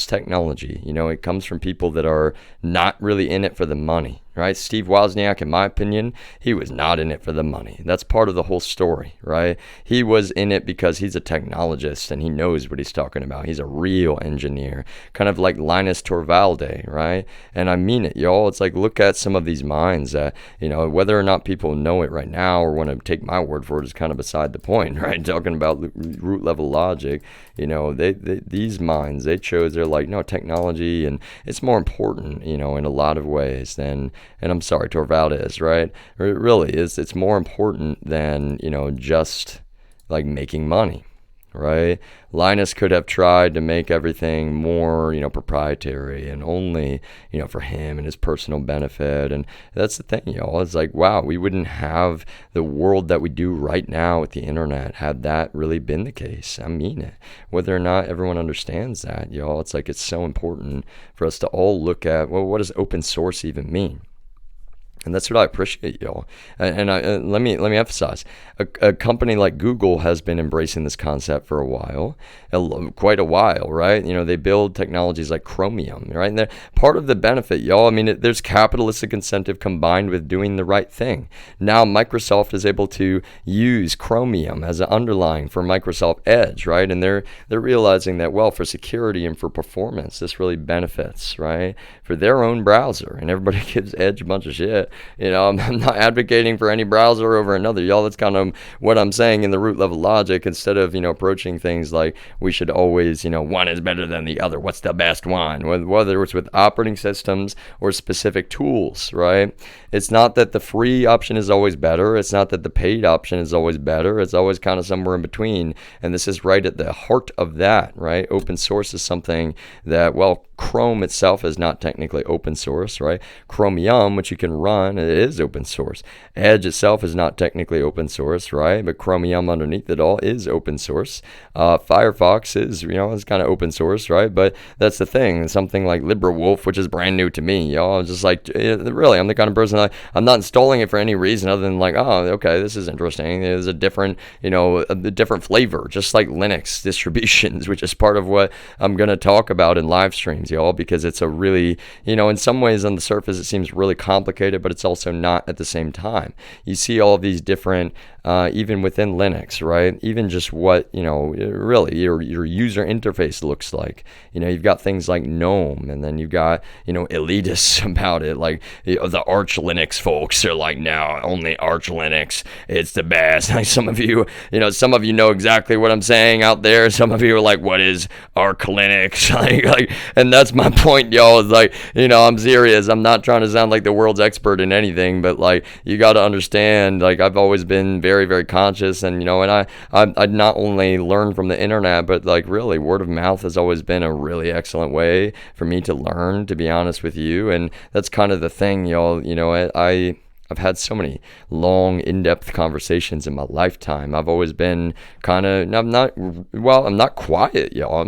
technology, it comes from people that are not really in it for the money, right? Steve Wozniak, in my opinion, he was not in it for the money. That's part of the whole story, right? He was in it because he's a technologist and he knows what he's talking about. He's a real engineer, kind of like Linus Torvalds, right? And I mean it, y'all. It's like, look at some of these minds that, whether or not people know it right now or want to take my word for it is kind of beside the point, right? Talking about root level logic, these minds, they're like, no, technology, and it's more important, in a lot of ways than, and I'm sorry, Torvalds, right? It really is. It's more important than, just like making money, right? Linus could have tried to make everything more, proprietary and only, for him and his personal benefit. And that's the thing, y'all. It's like, wow, we wouldn't have the world that we do right now with the internet had that really been the case. I mean it. Whether or not everyone understands that, y'all, it's like, it's so important for us to all look at, well, what does open source even mean? And that's what I appreciate, y'all. And let me emphasize, a company like Google has been embracing this concept for a while, quite a while, right? They build technologies like Chromium, right? And part of the benefit, y'all, I mean, there's capitalistic incentive combined with doing the right thing. Now Microsoft is able to use Chromium as an underlying for Microsoft Edge, right? And they're realizing that, well, for security and for performance, this really benefits, right? For their own browser. And everybody gives Edge a bunch of shit. I'm not advocating for any browser over another, y'all. That's kind of what I'm saying in the root level logic, instead of, approaching things like we should always, one is better than the other. What's the best one? Whether it's with operating systems or specific tools, right? It's not that the free option is always better. It's not that the paid option is always better. It's always kind of somewhere in between. And this is right at the heart of that, right? Open source is something that, well, Chrome itself is not technically open source, right? Chromium, which you can run, it is open source. Edge itself is not technically open source, right? But Chromium underneath it all is open source. Firefox is, it's kind of open source, right? But that's the thing. Something like LibreWolf, which is brand new to me, I'm just like, really, I'm the kind of person I'm not installing it for any reason other than like, oh, okay, this is interesting. There's a different, a different flavor, just like Linux distributions, which is part of what I'm going to talk about in live streams, y'all, because it's a really, in some ways on the surface, it seems really complicated, but it's also not at the same time. You see all of these different, even within Linux, right? Even just what, really your user interface looks like. You've got things like GNOME, and then you've got, elitists about it. Like the Arch Linux folks are like, no, only Arch Linux, it's the best. Like some of you know exactly what I'm saying out there. Some of you are like, what is Arch Linux? And that's my point, y'all. Is like, I'm serious. I'm not trying to sound like the world's expert in anything, but like, you got to understand, like, I've always been very, very conscious, and and I not only learn from the internet, but like really word of mouth has always been a really excellent way for me to learn, to be honest with you. And that's kind of the thing, y'all. I've had so many long, in-depth conversations in my lifetime. I've always been I'm not quiet, y'all.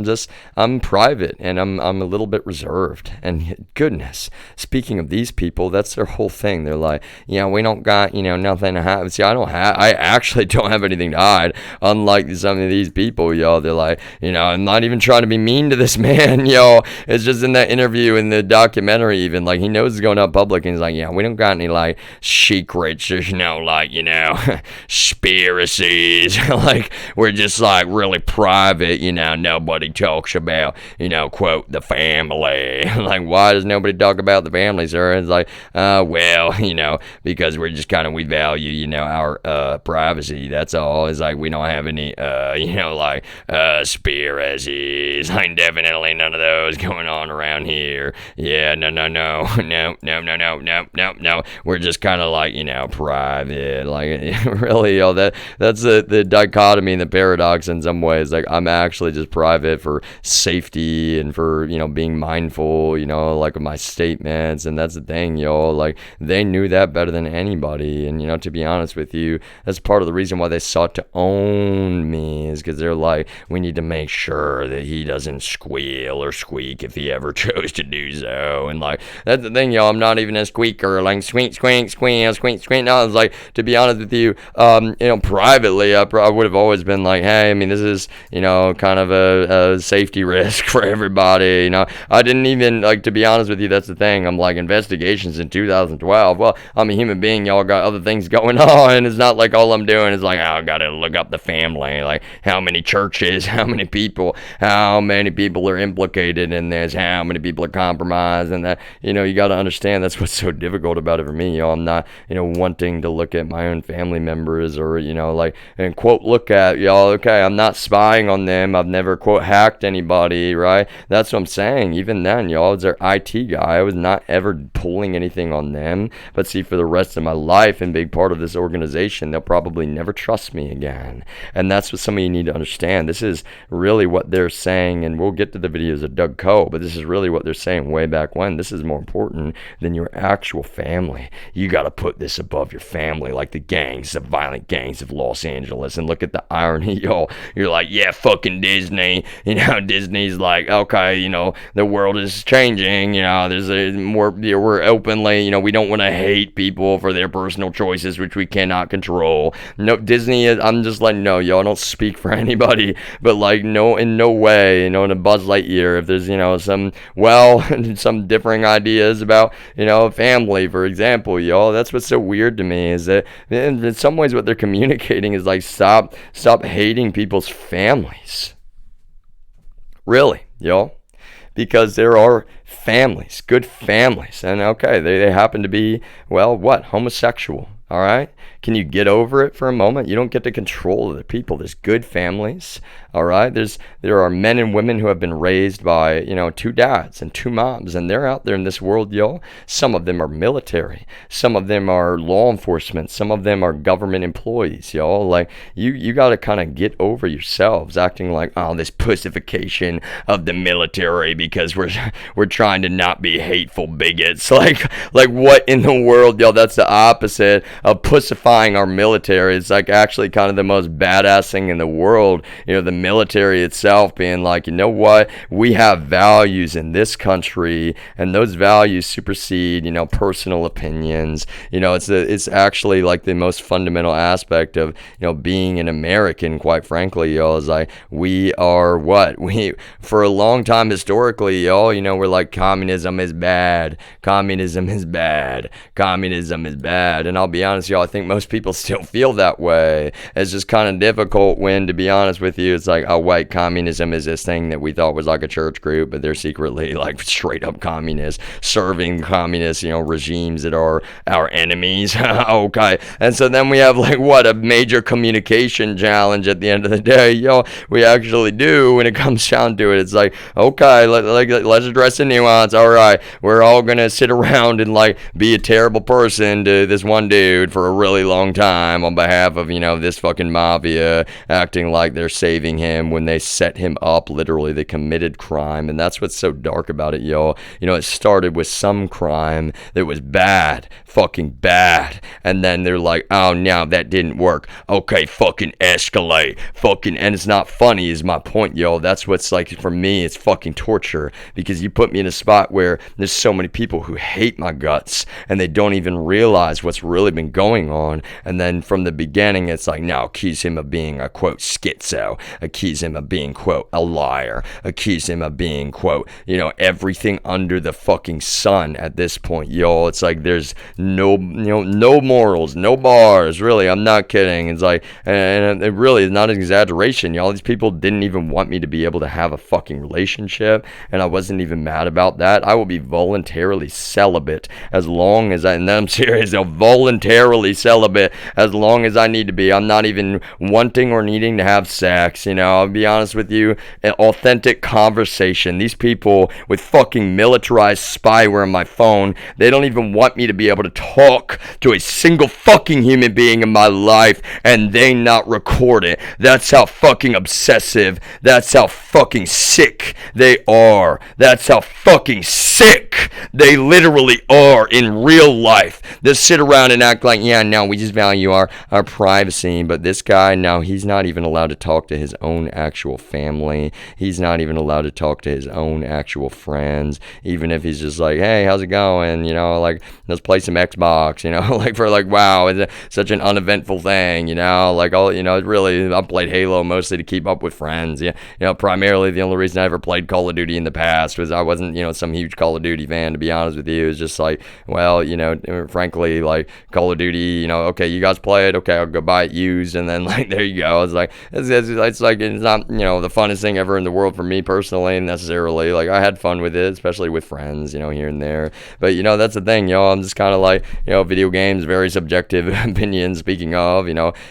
I'm private, and I'm a little bit reserved. And goodness, speaking of these people, that's their whole thing. They're like, we don't got, nothing to hide. See, I actually don't have anything to hide. Unlike some of these people, y'all, they're like, I'm not even trying to be mean to this man, y'all. It's just in that interview, in the documentary even, like, he knows it's going out public, and he's like, we don't got any, like, secrets, there's no like, conspiracies. Like, we're just like really private, nobody talks about, quote, the family. Like, why does nobody talk about the family, sir? It's like, because we're just we value, our privacy, that's all. It's like, we don't have any, conspiracies. Like, definitely none of those going on around here. Yeah, no. We're just like, private. Like, really, that's the dichotomy and the paradox in some ways. Like, I'm actually just private for safety and for, being mindful, like, of my statements. And that's the thing, y'all. Like, they knew that better than anybody. And, to be honest with you, that's part of the reason why they sought to own me, is because they're like, we need to make sure that he doesn't squeal or squeak if he ever chose to do so. And, like, that's the thing, y'all. I'm not even a squeaker. Like, squeak. Now, I was like, to be honest with you, privately, I would have always been like, hey, I mean, this is, kind of a safety risk for everybody. I didn't even, like, to be honest with you, that's the thing. I'm like, investigations in 2012. Well, I'm a human being. Y'all got other things going on. It's not like all I'm doing is like, I got to look up the family. Like, how many churches, how many people are implicated in this, how many people are compromised, and that, you got to understand that's what's so difficult about it for me. I'm not, wanting to look at my own family members or, and quote, look at, y'all, okay, I'm not spying on them. I've never, quote, hacked anybody, right? That's what I'm saying. Even then, y'all, as their IT guy, I was not ever pulling anything on them. But see, for the rest of my life and big part of this organization, they'll probably never trust me again. And that's what some of you need to understand. This is really what they're saying, and we'll get to the videos of Doug Coe, but this is really what they're saying way back when. This is more important than your actual family. You got to put this above your family, like the violent gangs of Los Angeles. And look at the irony, y'all. You're like, yeah, fucking Disney. Disney's like, okay, the world is changing. There's we're openly, we don't want to hate people for their personal choices, which we cannot control. No, Disney is, I'm just like, no, y'all, don't speak for anybody, but like, no, in no way, in a Buzz Lightyear, if there's, some differing ideas about, family, for example, y'all, that's what's so weird to me, is that in some ways what they're communicating is like, stop hating people's families. Really, y'all. Because there are families, good families, and okay, they happen to be, homosexual. All right. Can you get over it for a moment? You don't get to control other people. There's good families. All right. There are men and women who have been raised by, two dads and two moms, and they're out there in this world, y'all. Some of them are military. Some of them are law enforcement. Some of them are government employees, y'all. Like you got to kind of get over yourselves acting like, oh, this pussification of the military because we're trying to not be hateful bigots. Like what in the world, y'all? That's the opposite of pussifying our military. It's like actually kind of the most badass thing in the world. The military itself being like, you know what? We have values in this country, and those values supersede, personal opinions. It's actually like the most fundamental aspect of, being an American, quite frankly, y'all, is like we are what? For a long time historically, y'all, we're like communism is bad. Communism is bad. Communism is bad. And I'll be honest, y'all, I think most people still feel that way. It's just kind of difficult when, to be honest with you, it's like, oh wait, communism is this thing that we thought was like a church group, but they're secretly like straight up communists, serving communist, regimes that are our enemies. Okay. And so then we have like what, a major communication challenge at the end of the day, y'all. We actually do when it comes down to it. It's like, okay, let's address the nuance. All right, we're all gonna sit around and like be a terrible person to this one dude for a really long time on behalf of, this fucking mafia, acting like they're saving him when they set him up. Literally, they committed crime. And that's what's so dark about it, y'all. It started with some crime that was bad, fucking bad. And then they're like, oh, no, that didn't work. Okay, fucking escalate. Fucking, and it's not funny is my point, y'all. That's what's like, for me, it's fucking torture. Because you put me in a spot where there's so many people who hate my guts, and they don't even realize what's really been going on. And then from the beginning, it's like, now accuse him of being a quote schizo, accuse him of being quote a liar, accuse him of being quote, everything under the fucking sun at this point, y'all. It's like there's no morals, no bars, really. I'm not kidding. It's like, and it really is not an exaggeration, y'all. These people didn't even want me to be able to have a fucking relationship, and I wasn't even mad about that. I will be voluntarily celibate as long as and I'm serious, I'll voluntarily celibate as long as I need to be. I'm not even wanting or needing to have sex, I'll be honest with you. An authentic conversation. These people with fucking militarized spyware on my phone, they don't even want me to be able to talk to a single fucking human being in my life and they not record it. That's how fucking obsessive, that's how fucking sick they are. That's how fucking sick they literally are in real life. They sit around and act like, yeah, no, we just value our privacy. But this guy, now he's not even allowed to talk to his own actual family. He's not even allowed to talk to his own actual friends. Even if he's just like, hey, how's it going? Like, let's play some Xbox, like for like, wow, it's such an uneventful thing, like all, really, I played Halo mostly to keep up with friends. Primarily the only reason I ever played Call of Duty in the past was I wasn't, some huge Call of Duty fan, to be honest with you. It was just like, well, frankly, like Call of Duty, okay, you guys play it, okay, I'll go buy it used, and then like there you go. It's like it's like it's not the funnest thing ever in the world for me personally necessarily. Like I had fun with it, especially with friends, here and there. But that's the thing, y'all. I'm just kind of like, video games, very subjective opinion. Speaking of,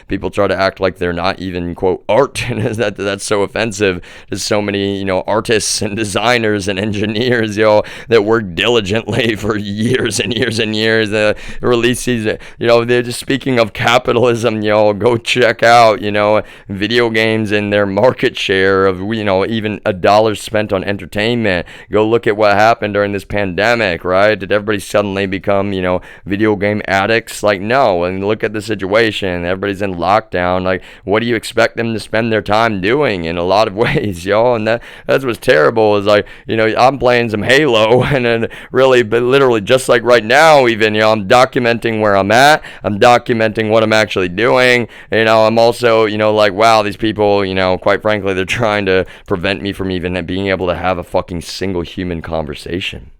people try to act like they're not even quote art, and that's so offensive to so many artists and designers and engineers, that work diligently for years and years and years. Release these, they're just speaking of capitalism, go check out, video games and their market share of, even $1 spent on entertainment. Go look at what happened during this pandemic, right? Did everybody suddenly become, video game addicts? Like, no. And look at the situation. Everybody's in lockdown. Like, what do you expect them to spend their time doing in a lot of ways, y'all? And that's what's terrible is like, I'm playing some Halo and then really, but literally just like right now even, I'm documenting where I'm at. I'm documenting what I'm actually doing. I'm also, like, wow, these people, quite frankly, they're trying to prevent me from even being able to have a fucking single human conversation.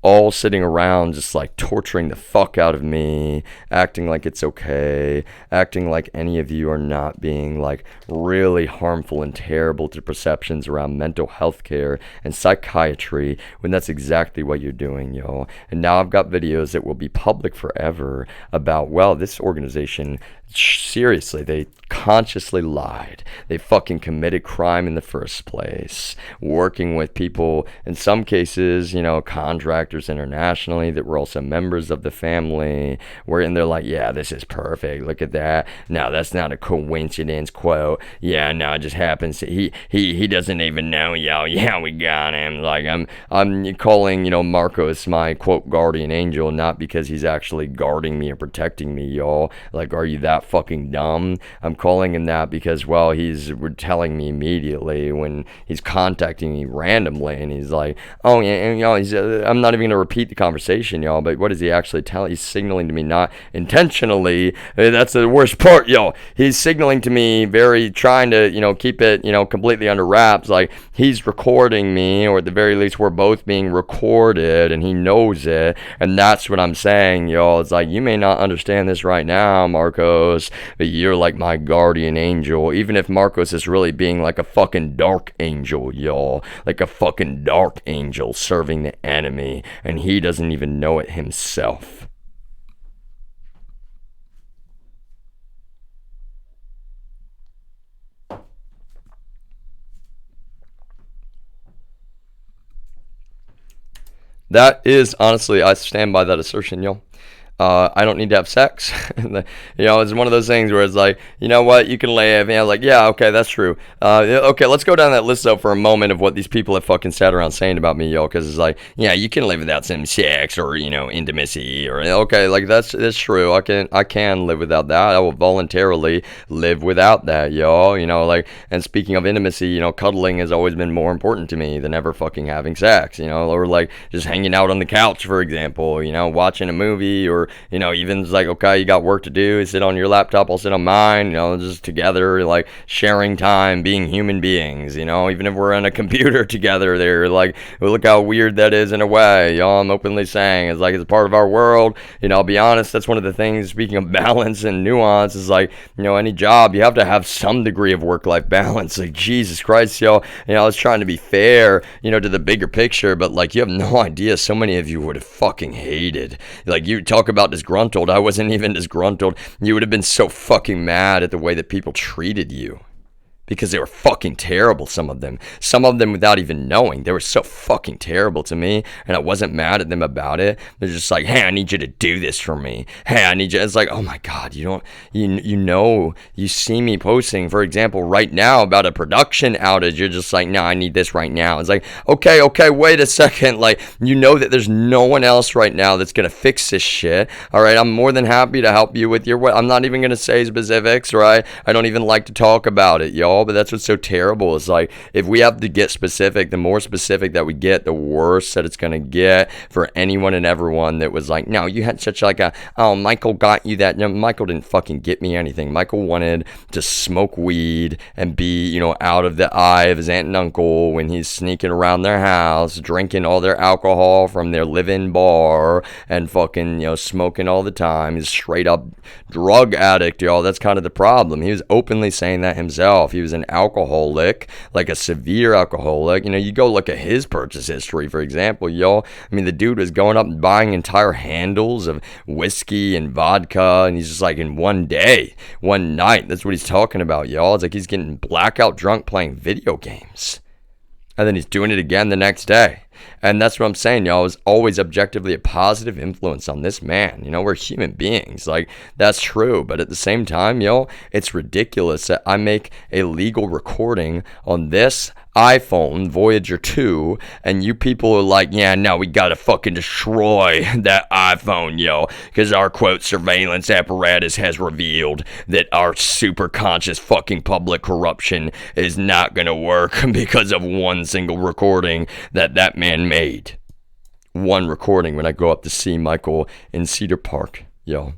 all sitting around just like torturing the fuck out of me, acting like it's okay, acting like any of you are not being like really harmful and terrible to perceptions around mental health care and psychiatry, when that's exactly what you're doing, yo. And now I've got videos that will be public forever about, well, this organization, seriously, they consciously lied. They fucking committed crime in the first place, working with people, in some cases, you know, contractors internationally that were also members of the family, wherein they're like, yeah, this is perfect, look at that, no, that's not a coincidence, quote, yeah, no, it just happens, he doesn't even know, yo, yeah, we got him. Like, I'm calling, you know, Marcos my, quote, guardian angel, not because he's actually guarding me or protecting me, y'all. Like, are you that fucking dumb? I'm calling him that because, well, he's telling me immediately when he's contacting me randomly, and he's like, oh yeah, and, you know, I'm not even gonna repeat the conversation, y'all, but what is he actually telling? He's signaling to me, not intentionally, that's the worst part, y'all. He's signaling to me, very trying to, you know, keep it, you know, completely under wraps, like he's recording me, or at the very least we're both being recorded, and he knows it. And that's what I'm saying, y'all. It's like, you may not understand this right now, Marcos, but you're like my guardian angel, even if Marcos is really being like a fucking dark angel, y'all, like a fucking dark angel serving the enemy, and he doesn't even know it himself. That is, honestly, I stand by that assertion, y'all. I don't need to have sex. You know, it's one of those things where it's like, you know what, you can live. And I was like, yeah, okay, that's true. Okay, let's go down that list though for a moment of what these people have fucking sat around saying about me, yo. Because it's like, yeah, you can live without some sex or, you know, intimacy, or okay, like that's true. I can live without that. I will voluntarily live without that, yo. You know, like, and speaking of intimacy, you know, cuddling has always been more important to me than ever fucking having sex, you know, or like just hanging out on the couch, for example, you know, watching a movie, or, you know, even it's like, okay, you got work to do, sit on your laptop, I'll sit on mine, you know, just together, like sharing time, being human beings, you know, even if we're on a computer together there, like, well, look how weird that is in a way, y'all. I'm openly saying it's like, it's a part of our world, you know. I'll be honest, that's one of the things, speaking of balance and nuance, is like, you know, any job, you have to have some degree of work-life balance. Like, Jesus Christ, y'all, you know, I was trying to be fair, you know, to the bigger picture, but like, you have no idea, so many of you would have fucking hated, like, you talk about disgruntled, I wasn't even disgruntled. You would have been so fucking mad at the way that people treated you, because they were fucking terrible, some of them without even knowing. They were so fucking terrible to me, and I wasn't mad at them about it. They're just like, hey, I need you to do this for me. Hey, I need you. It's like, oh my God, you know, you see me posting, for example, right now about a production outage. You're just like, no, I need this right now. It's like, okay, wait a second. Like, you know that there's no one else right now that's going to fix this shit. All right, I'm more than happy to help you with your, I'm not even going to say specifics, right? I don't even like to talk about it, y'all. But that's what's so terrible, is like, if we have to get specific, the more specific that we get, the worse that it's gonna get for anyone and everyone that was like, no, you had such like a, oh, Michael got you that. No, Michael didn't fucking get me anything. Michael wanted to smoke weed and be, you know, out of the eye of his aunt and uncle when he's sneaking around their house, drinking all their alcohol from their live-in bar, and fucking, you know, smoking all the time. He's straight up drug addict, y'all. That's kind of the problem. He was openly saying that himself. He was an alcoholic, like a severe alcoholic. You know, you go look at his purchase history, for example, y'all. I mean, the dude was going up and buying entire handles of whiskey and vodka, and he's just like, in one day, one night, that's what he's talking about, y'all. It's like he's getting blackout drunk playing video games, and then he's doing it again the next day. And that's what I'm saying, y'all. Is always objectively a positive influence on this man. You know, we're human beings. Like, that's true. But at the same time, y'all, it's ridiculous that I make a legal recording on this iPhone, Voyager 2, and you people are like, yeah, no, we gotta fucking destroy that iPhone, yo, because our, quote, surveillance apparatus has revealed that our super conscious fucking public corruption is not gonna work because of one single recording that man made. One recording when I go up to see Michael in Cedar Park, yo.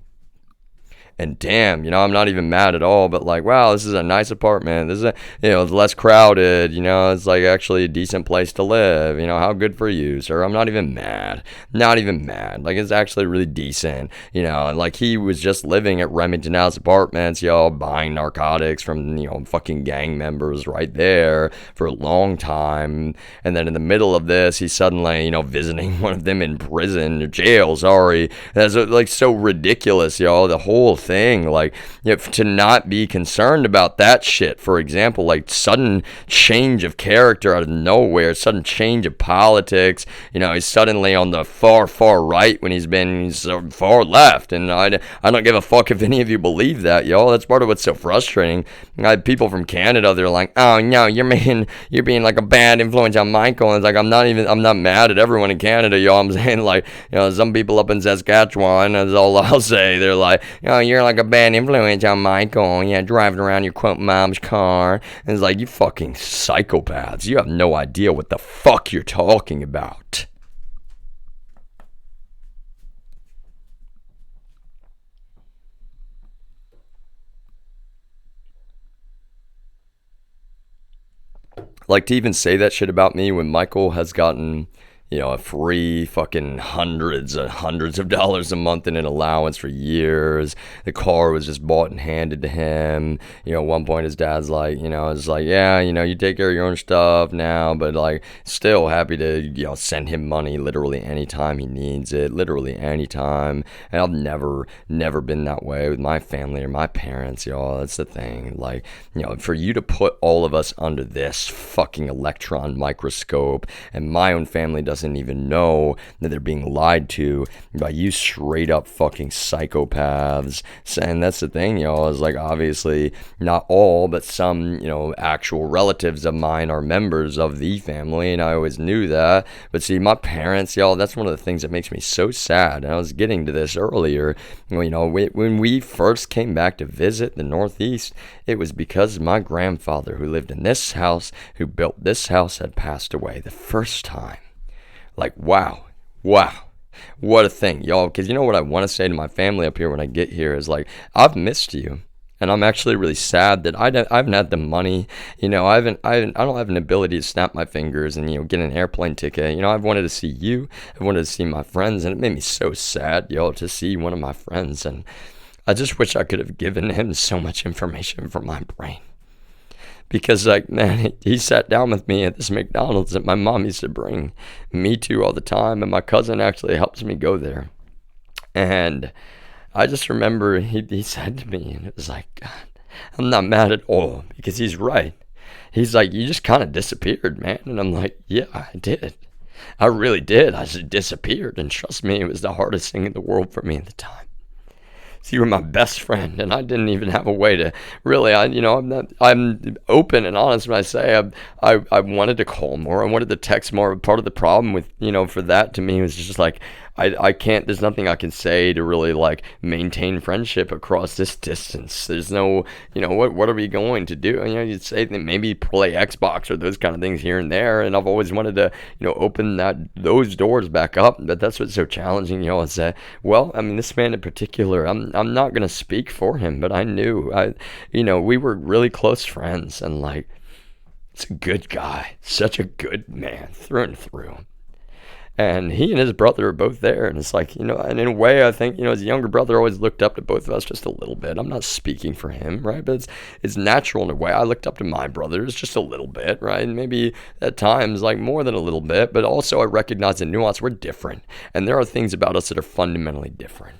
And damn, I'm not even mad at all, but like, wow, this is a nice apartment. This is it's less crowded, it's like actually a decent place to live. How good for you, sir. I'm not even mad. Not even mad. Like, it's actually really decent, and like he was just living at Remington House Apartments, buying narcotics from, fucking gang members right there for a long time. And then in the middle of this, he's suddenly, visiting one of them in prison or jail, sorry. That's like so ridiculous, the whole thing. Like, to not be concerned about that shit, for example, like sudden change of character out of nowhere, sudden change of politics. He's suddenly on the far right when he's been far left. And I don't give a fuck if any of you believe that, y'all. That's part of what's so frustrating. I have people from Canada, they're like, oh no, you're being like a bad influence on Michael. And it's like, I'm not mad at everyone in Canada, y'all. I'm saying, like, some people up in Saskatchewan, that's all I'll say. They're like, you're like a bad influence on Michael. Yeah, driving around your quote mom's car. And it's like, you fucking psychopaths. You have no idea what the fuck you're talking about. Like, to even say that shit about me when Michael has gotten, a free fucking hundreds of dollars a month in an allowance for years. The car was just bought and handed to him. At one point his dad's like, it's like, yeah, you take care of your own stuff now, but like, still happy to, send him money literally anytime he needs it, literally anytime. And I've never been that way with my family or my parents, y'all. That's the thing. Like, for you to put all of us under this fucking electron microscope, and my own family doesn't even know that they're being lied to by you straight up fucking psychopaths. And that's the thing, y'all, is like, obviously not all, but some, actual relatives of mine are members of the family, and I always knew that. But see, my parents, y'all, that's one of the things that makes me so sad. And I was getting to this earlier. When we first came back to visit the Northeast, it was because my grandfather, who lived in this house, who built this house, had passed away the first time. Like, wow, what a thing, y'all. Because what I want to say to my family up here when I get here is like, I've missed you. And I'm actually really sad that I haven't had the money. I don't have an ability to snap my fingers and, get an airplane ticket. I've wanted to see you. I've wanted to see my friends. And it made me so sad, y'all, to see one of my friends. And I just wish I could have given him so much information from my brain. Because, like, man, he sat down with me at this McDonald's that my mom used to bring me to all the time. And my cousin actually helps me go there. And I just remember he said to me, and it was like, God, I'm not mad at all, because he's right. He's like, you just kind of disappeared, man. And I'm like, yeah, I did. I really did. I just disappeared. And trust me, it was the hardest thing in the world for me at the time. So you were my best friend, and I didn't even have a way to really, I'm open and honest when I say I wanted to call more. I wanted to text more. Part of the problem with, for that to me was just like, I can't, there's nothing I can say to really like maintain friendship across this distance. There's no, what are we going to do? You'd say that maybe play Xbox or those kind of things here and there. And I've always wanted to, open those doors back up. But that's what's so challenging, is that, well, I mean, this man in particular, I'm not going to speak for him, but I knew, we were really close friends, and like, it's a good guy, such a good man through and through. And he and his brother are both there. And it's like, and in a way, I think, his younger brother always looked up to both of us just a little bit. I'm not speaking for him, right? But it's natural in a way. I looked up to my brothers just a little bit, right? And maybe at times, like, more than a little bit. But also I recognize the nuance. We're different. And there are things about us that are fundamentally different.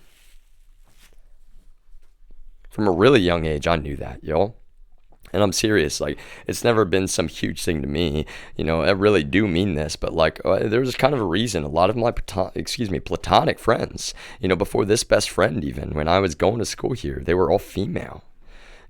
From a really young age, I knew that, y'all. And I'm serious, like, it's never been some huge thing to me, I really do mean this, but like, there's kind of a reason. A lot of my, platonic friends, before this best friend even, when I was going to school here, they were all female.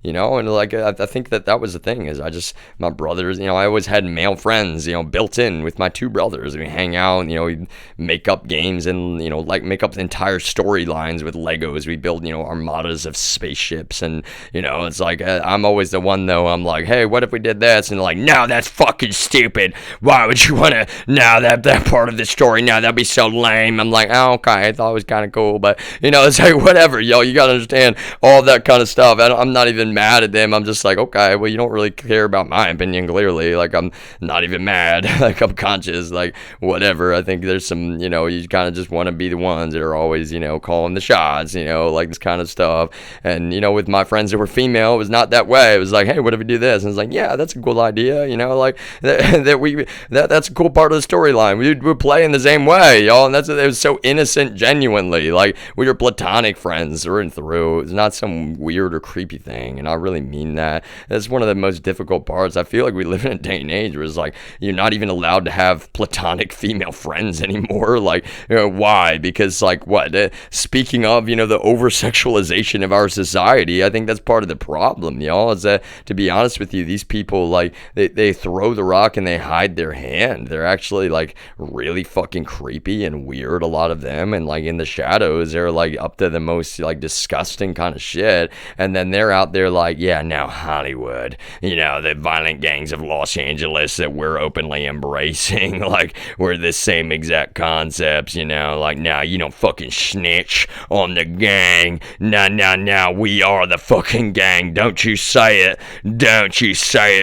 And like I think that was the thing is my brothers, I always had male friends, built in with my two brothers. We hang out, we make up games and, like make up entire storylines with Legos. We build, armadas of spaceships and, it's like I'm always the one though. I'm like, hey, what if we did this? And they're like, no, that's fucking stupid. Why would you want to? No, that part of the story. No, that'd be so lame. I'm like, oh, okay. I thought it was kind of cool, but it's like whatever, yo. You gotta understand all that kind of stuff. I'm not even mad at them. I'm just like, okay, well, you don't really care about my opinion, clearly. Like, I'm not even mad. Like, I'm conscious. Like, whatever. I think there's some, you kind of just want to be the ones that are always, calling the shots. Like this kind of stuff. And with my friends that were female, it was not that way. It was like, hey, what if we do this? And it's like, yeah, that's a cool idea. Like that's a cool part of the storyline. We're playing the same way, y'all, and it was so innocent, genuinely. Like, we were platonic friends through and through. It's not some weird or creepy thing, and I really mean that. That's one of the most difficult parts. I feel like we live in a day and age where it's like you're not even allowed to have platonic female friends anymore. Like, why? Because like what? Speaking of, the over-sexualization of our society, I think that's part of the problem, y'all. Is that, to be honest with you, these people, like, they throw the rock and they hide their hand. They're actually like really fucking creepy and weird, a lot of them, and like in the shadows they're like up to the most like disgusting kind of shit, and then they're out there like, yeah, now Hollywood, the violent gangs of Los Angeles that we're openly embracing, like we're the same exact concepts, like, now you don't fucking snitch on the gang, now we are the fucking gang, don't you say it,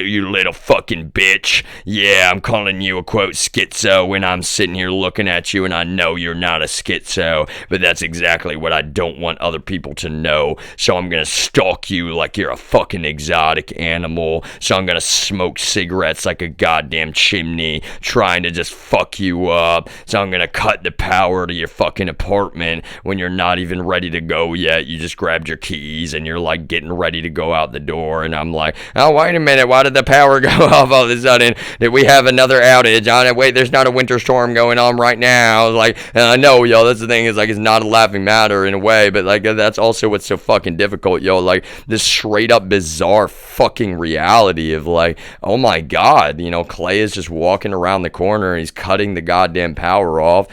you little fucking bitch. Yeah, I'm calling you a quote schizo when I'm sitting here looking at you, and I know you're not a schizo, but that's exactly what I don't want other people to know. So I'm gonna stalk you like you're a fucking exotic animal. So I'm gonna smoke cigarettes like a goddamn chimney, trying to just fuck you up. So I'm gonna cut the power to your fucking apartment when you're not even ready to go yet. You just grabbed your keys and you're like getting ready to go out the door, and I'm like, oh, wait a minute, why did the power go off all of a sudden? Did we have another outage? Wait, there's not a winter storm going on right now. Like, and I know, yo, that's the thing, is like, it's not a laughing matter in a way, but like, that's also what's so fucking difficult, yo. Like, this straight up bizarre fucking reality of like, oh my god, Clay is just walking around the corner and he's cutting the goddamn power off,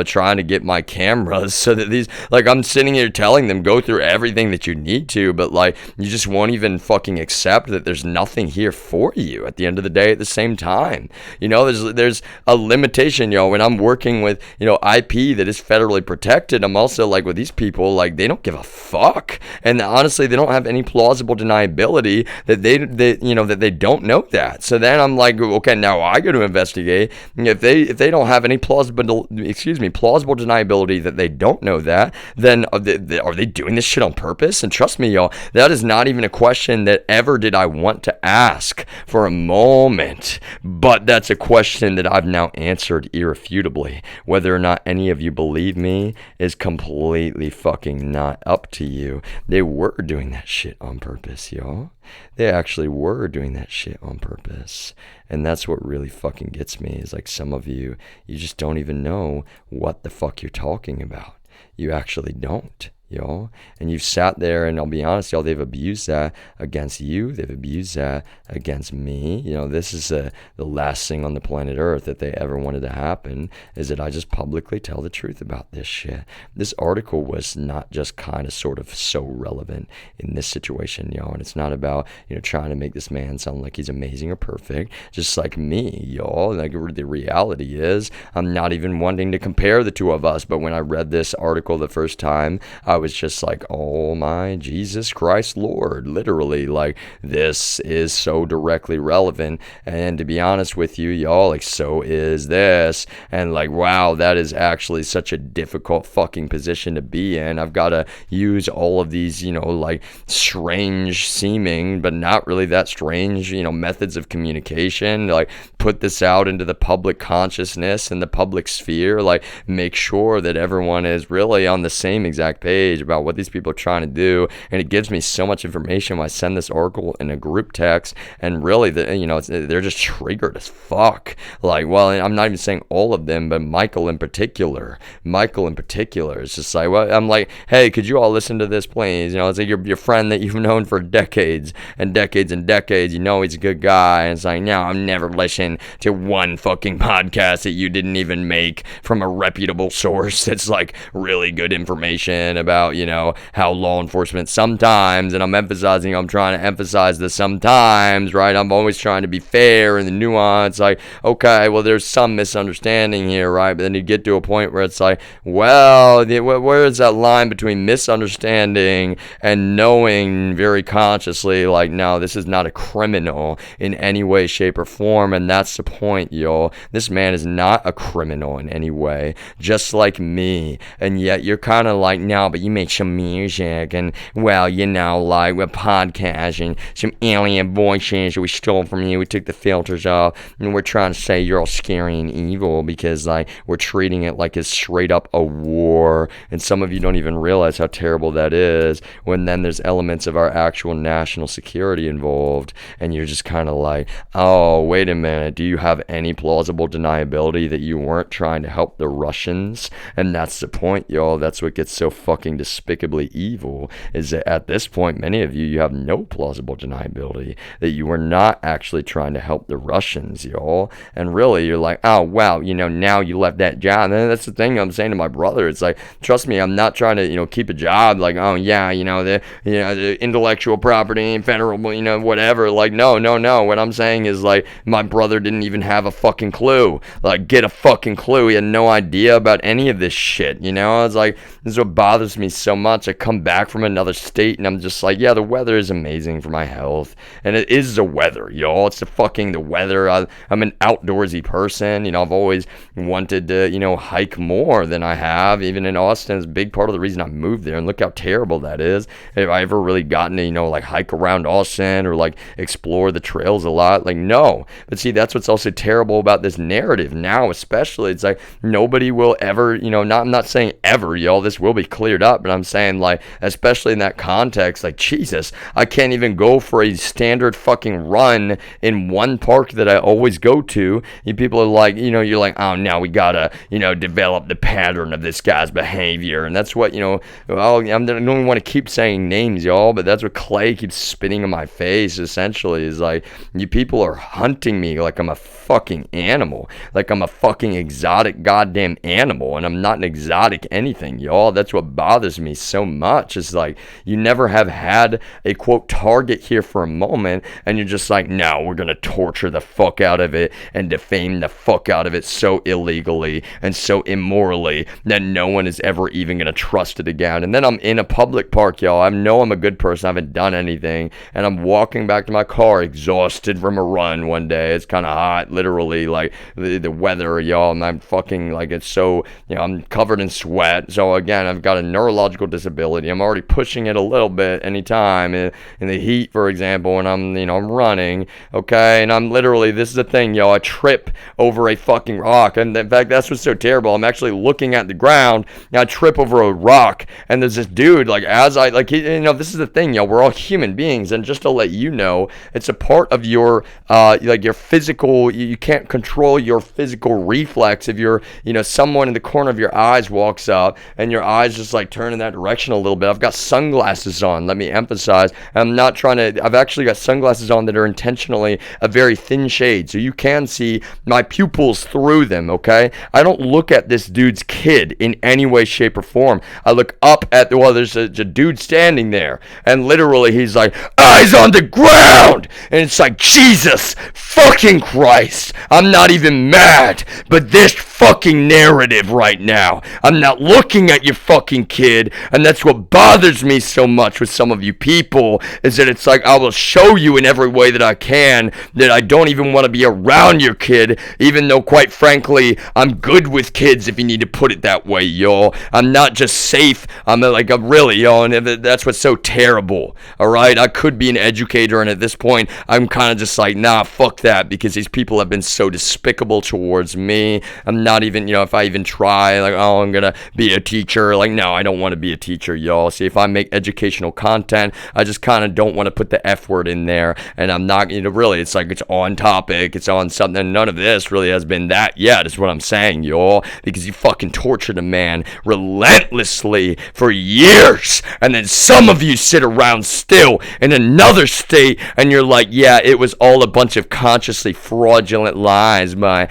trying to get my cameras so that these, like, I'm sitting here telling them, go through everything that you need to, but like, you just won't even fucking accept that there's nothing here for you at the end of the day at the same time. There's a limitation, when I'm working with, IP that is federally protected. I'm also like, with these people, like, they don't give a fuck, and honestly, they don't have any plausible deniability that they don't know that. So then I'm like, okay, now I go to investigate. If they don't have any plausible deniability that they don't know that, then are they doing this shit on purpose? And trust me, y'all, that is not even a question that ever did I want to ask for a moment, but that's a question that I've now answered irrefutably. Whether or not any of you believe me is completely fucking not up to you. They were doing that shit on purpose, y'all. They actually were doing that shit on purpose. And that's what really fucking gets me, is like, some of you just don't even know what the fuck you're talking about. You actually don't, y'all. And you've sat there, and I'll be honest, y'all, they've abused that against you. They've abused that against me. This is the last thing on the planet Earth that they ever wanted to happen, is that I just publicly tell the truth about this shit. This article was not just kind of sort of so relevant in this situation, y'all. And it's not about, trying to make this man sound like he's amazing or perfect, just like me, y'all. Like, the reality is, I'm not even wanting to compare the two of us, but when I read this article the first time, I was just like, oh my Jesus Christ Lord, literally, like, this is so directly relevant. And to be honest with you, y'all, like, so is this. And like, wow, that is actually such a difficult fucking position to be in. I've got to use all of these, like, strange seeming, but not really that strange, methods of communication, like, put this out into the public consciousness and the public sphere, like, make sure that everyone is really on the same exact page. page about what these people are trying to do, and it gives me so much information when I send this article in a group text, and really, they're just triggered as fuck. Like, well, I'm not even saying all of them, but Michael in particular, it's just like, well, I'm like, hey, could you all listen to this, please? It's like your friend that you've known for decades and decades and decades, he's a good guy, and it's like, no, I've never listened to one fucking podcast that you didn't even make from a reputable source that's like really good information about, how law enforcement sometimes, and I'm trying to emphasize the sometimes, right? I'm always trying to be fair and the nuance, like, okay, well, there's some misunderstanding here, right? But then you get to a point where it's like, well, where is that line between misunderstanding and knowing very consciously, like, no, this is not a criminal in any way, shape, or form, and that's the point, yo. This man is not a criminal in any way, just like me, and yet you're kind of like, no, but you make some music, and, well, like, we're podcasting, some alien voices that we stole from you, we took the filters off, and we're trying to say you're all scary and evil because, like, we're treating it like it's straight up a war, and some of you don't even realize how terrible that is, when then there's elements of our actual national security involved, and you're just kind of like, oh, wait a minute, do you have any plausible deniability that you weren't trying to help the Russians? And that's the point, y'all. That's what gets so fucking despicably evil, is that at this point, many of you have no plausible deniability that you were not actually trying to help the Russians, y'all. And really, you're like, oh, wow, now you left that job. And that's the thing I'm saying to my brother. It's like, trust me, I'm not trying to, keep a job. Like, oh, yeah, the intellectual property and federal, whatever. Like, no. What I'm saying is, like, my brother didn't even have a fucking clue. Like, get a fucking clue. He had no idea about any of this shit, It's like, this is what bothers me so much. I come back from another state and I'm just like, yeah, the weather is amazing for my health. And it is the weather, y'all. It's the weather. I'm an outdoorsy person. I've always wanted to, hike more than I have. Even in Austin, it's a big part of the reason I moved there. And look how terrible that is. Have I ever really gotten to, like, hike around Austin or, like, explore the trails a lot? Like, no. But see, that's what's also terrible about this narrative now, especially. It's like, nobody will ever, I'm not saying ever, y'all. This will be cleared up. But I'm saying, like, especially in that context, like, Jesus, I can't even go for a standard fucking run in one park that I always go to. People are like, you're like, oh, now we gotta, develop the pattern of this guy's behavior. And that's what, I don't even want to keep saying names, y'all, but that's what Clay keeps spitting in my face, essentially, is like, you people are hunting me like I'm a fucking animal, like I'm a fucking exotic goddamn animal, and I'm not an exotic anything, y'all. That's what bothers me so much. It's like, you never have had a, quote, target here for a moment, and you're just like, no, we're gonna torture the fuck out of it and defame the fuck out of it so illegally and so immorally that no one is ever even gonna trust it again. And then I'm in a public park, y'all. I know I'm a good person. I haven't done anything, and I'm walking back to my car exhausted from a run one day. It's kind of hot, literally, like the weather, y'all, and I'm fucking, like, it's so, I'm covered in sweat. So again, I've got a neurological disability. I'm already pushing it a little bit anytime in the heat, for example, when I'm running, okay, and I'm literally, this is the thing, yo, I trip over a fucking rock, and in fact, that's what's so terrible. I'm actually looking at the ground, and I trip over a rock, and there's this dude, like, as I, like, this is the thing, yo, we're all human beings, and just to let you know, it's a part of your, like, your physical, you can't control your physical reflex. If you're, someone in the corner of your eyes walks up, and your eyes just, like, turn in that direction a little bit. I've got sunglasses on, let me emphasize. I'm not trying to, I've actually got sunglasses on that are intentionally a very thin shade, so you can see my pupils through them, okay? I don't look at this dude's kid in any way, shape, or form. I look up at, well, there's a dude standing there, and literally he's like, eyes on the ground, and it's like, Jesus fucking Christ, I'm not even mad, but this fucking narrative right now, I'm not looking at your fucking kid, and that's what bothers me so much with some of you people, is that it's like, I will show you in every way that I can that I don't even want to be around your kid, even though, quite frankly, I'm good with kids, if you need to put it that way, y'all. I'm not just safe, I'm like, I'm really, y'all, and that's what's so terrible, alright? I could be an educator, and at this point, I'm kind of just like, nah, fuck that, because these people have been so despicable towards me. I'm not even, if I even try, like, oh, I'm gonna be a teacher, like, no, I don't don't want to be a teacher, y'all. See, if I make educational content, I just kind of don't want to put the F word in there, and I'm not, really, it's like it's on topic, it's on something. None of this really has been that yet, is what I'm saying, y'all, because you fucking tortured a man relentlessly for years, and then some of you sit around still in another state, and you're like, yeah, it was all a bunch of consciously fraudulent lies by,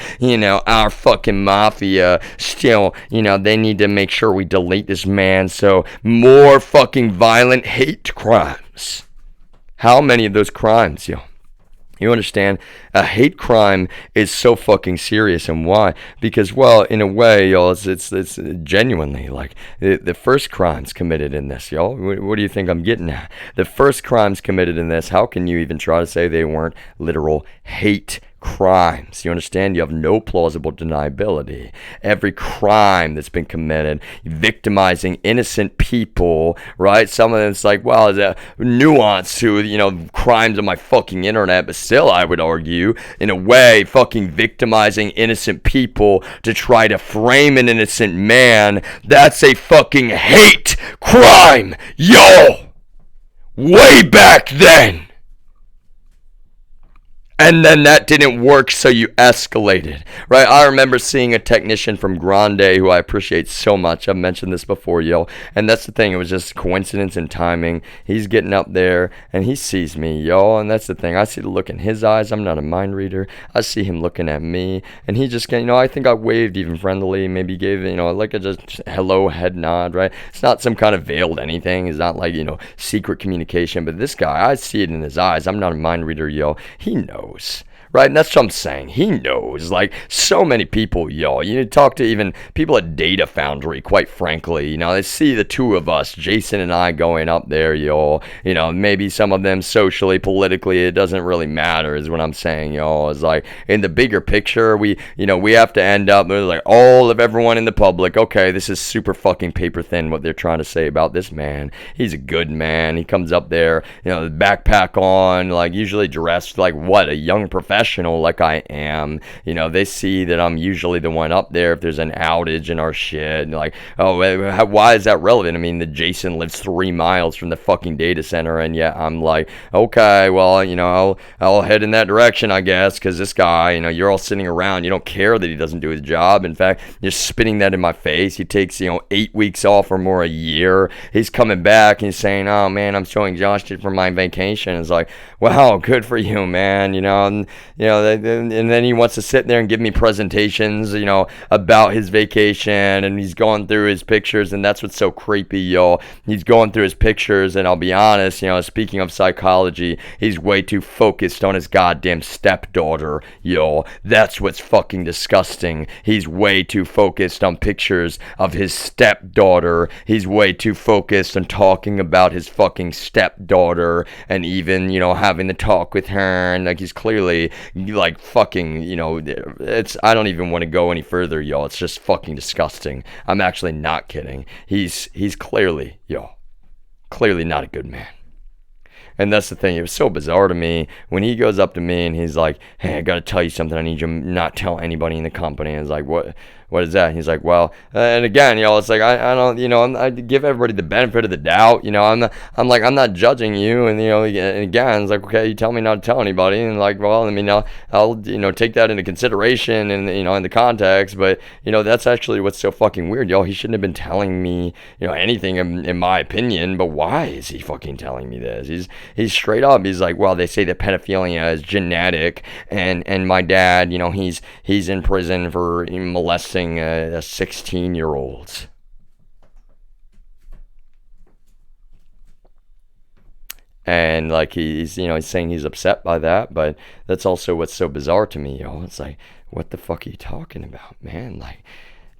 our fucking mafia. Still, they need to make sure we delete this man, so more fucking violent hate crimes. How many of those crimes, yo? You understand? A hate crime is so fucking serious, and why? Because, well, in a way, y'all, it's genuinely like the first crimes committed in this, y'all. What do you think I'm getting at? The first crimes committed in this. How can you even try to say they weren't literal hate crimes? You understand? You have no plausible deniability. Every crime that's been committed, victimizing innocent people, right? Some of it's like, well, there's a nuance to, crimes on my fucking internet, but still, I would argue, in a way, fucking victimizing innocent people to try to frame an innocent man, that's a fucking hate crime, yo! Way back then! And then that didn't work, so you escalated, right? I remember seeing a technician from Grande, who I appreciate so much. I've mentioned this before, yo. And that's the thing. It was just coincidence and timing. He's getting up there, and he sees me, yo. And that's the thing. I see the look in his eyes. I'm not a mind reader. I see him looking at me. And he just, I think I waved even friendly. Maybe gave, like a just hello head nod, right? It's not some kind of veiled anything. It's not like, secret communication. But this guy, I see it in his eyes. I'm not a mind reader, yo. He knows. Right, and that's what I'm saying. He knows, like, so many people, y'all. You talk to even people at Data Foundry, quite frankly. They see the two of us, Jason and I, going up there, y'all. Maybe some of them socially, politically, it doesn't really matter, is what I'm saying, y'all. It's like, in the bigger picture, we have to end up with, like, all of everyone in the public. Okay, this is super fucking paper thin, what they're trying to say about this man. He's a good man. He comes up there, the backpack on, like, usually dressed like, what, a young professional like I am. They see that I'm usually the one up there if there's an outage in our shit. And like, oh, why is that relevant? I mean, the Jason lives 3 miles from the fucking data center, and yet I'm like, okay, well, I'll head in that direction, I guess, because this guy, you're all sitting around. You don't care that he doesn't do his job. In fact, you're spitting that in my face. He takes, 8 weeks off or more a year. He's coming back and he's saying, oh, man, I'm so exhausted from my vacation. It's like, wow, good for you, man, and then he wants to sit there and give me presentations, about his vacation, and he's going through his pictures, and that's what's so creepy, y'all. He's going through his pictures, and I'll be honest, speaking of psychology, he's way too focused on his goddamn stepdaughter, yo. That's what's fucking disgusting. He's way too focused on pictures of his stepdaughter. He's way too focused on talking about his fucking stepdaughter, and even, having the talk with her, and like, he's clearly like fucking, it's, I don't even want to go any further, y'all. It's just fucking disgusting. I'm actually not kidding. He's clearly, clearly not a good man. And that's the thing. It was so bizarre to me when he goes up to me and he's like, hey, I got to tell you something. I need you to not tell anybody in the company. And it's like, what is that? And he's like, well, and again, it's like, I don't, I give everybody the benefit of the doubt. I'm not judging you. And, and again, it's like, okay, you tell me not to tell anybody. And like, well, I mean, I'll take that into consideration and, in the context. But, that's actually what's so fucking weird, y'all. He shouldn't have been telling me, anything in my opinion. But why is he fucking telling me this? He's straight up. He's like, well, they say that pedophilia is genetic. And my dad, he's in prison for molesting a 16-year-old. And like he's saying he's upset by that, but that's also what's so bizarre to me, yo. It's like, what the fuck are you talking about, man? Like,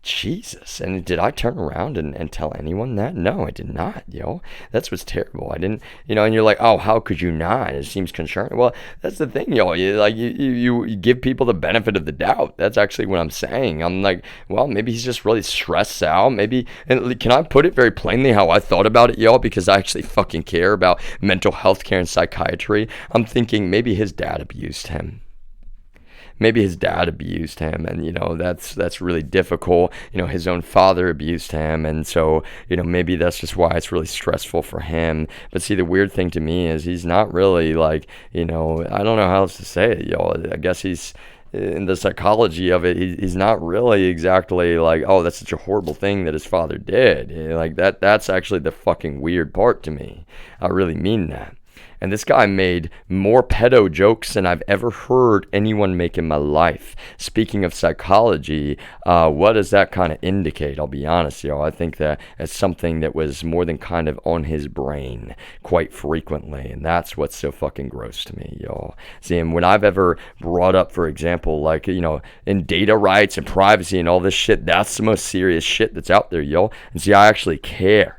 Jesus. And did I turn around and tell anyone that? No, I did not, yo. That's what's terrible. I didn't, and you're like, oh, how could you not? It seems concerning. Well, that's the thing, yo. You give people the benefit of the doubt. That's actually what I'm saying. I'm like, well, maybe he's just really stressed out. Maybe, and can I put it very plainly how I thought about it, yo? Because I actually fucking care about mental health care and psychiatry. I'm thinking maybe his dad abused him. Maybe his dad abused him, and that's really difficult. His own father abused him, and so maybe that's just why it's really stressful for him. But see, the weird thing to me is he's not really like, I don't know how else to say it, I guess he's, in the psychology of it, he's not really exactly like, oh, that's such a horrible thing that his father did. Like that's actually the fucking weird part to me. I really mean that. And this guy made more pedo jokes than I've ever heard anyone make in my life. Speaking of psychology, what does that kind of indicate? I'll be honest, I think that it's something that was more than kind of on his brain quite frequently. And that's what's so fucking gross to me, y'all. See, and when I've ever brought up, for example, like, in data rights and privacy and all this shit, that's the most serious shit that's out there, y'all. And see, I actually care.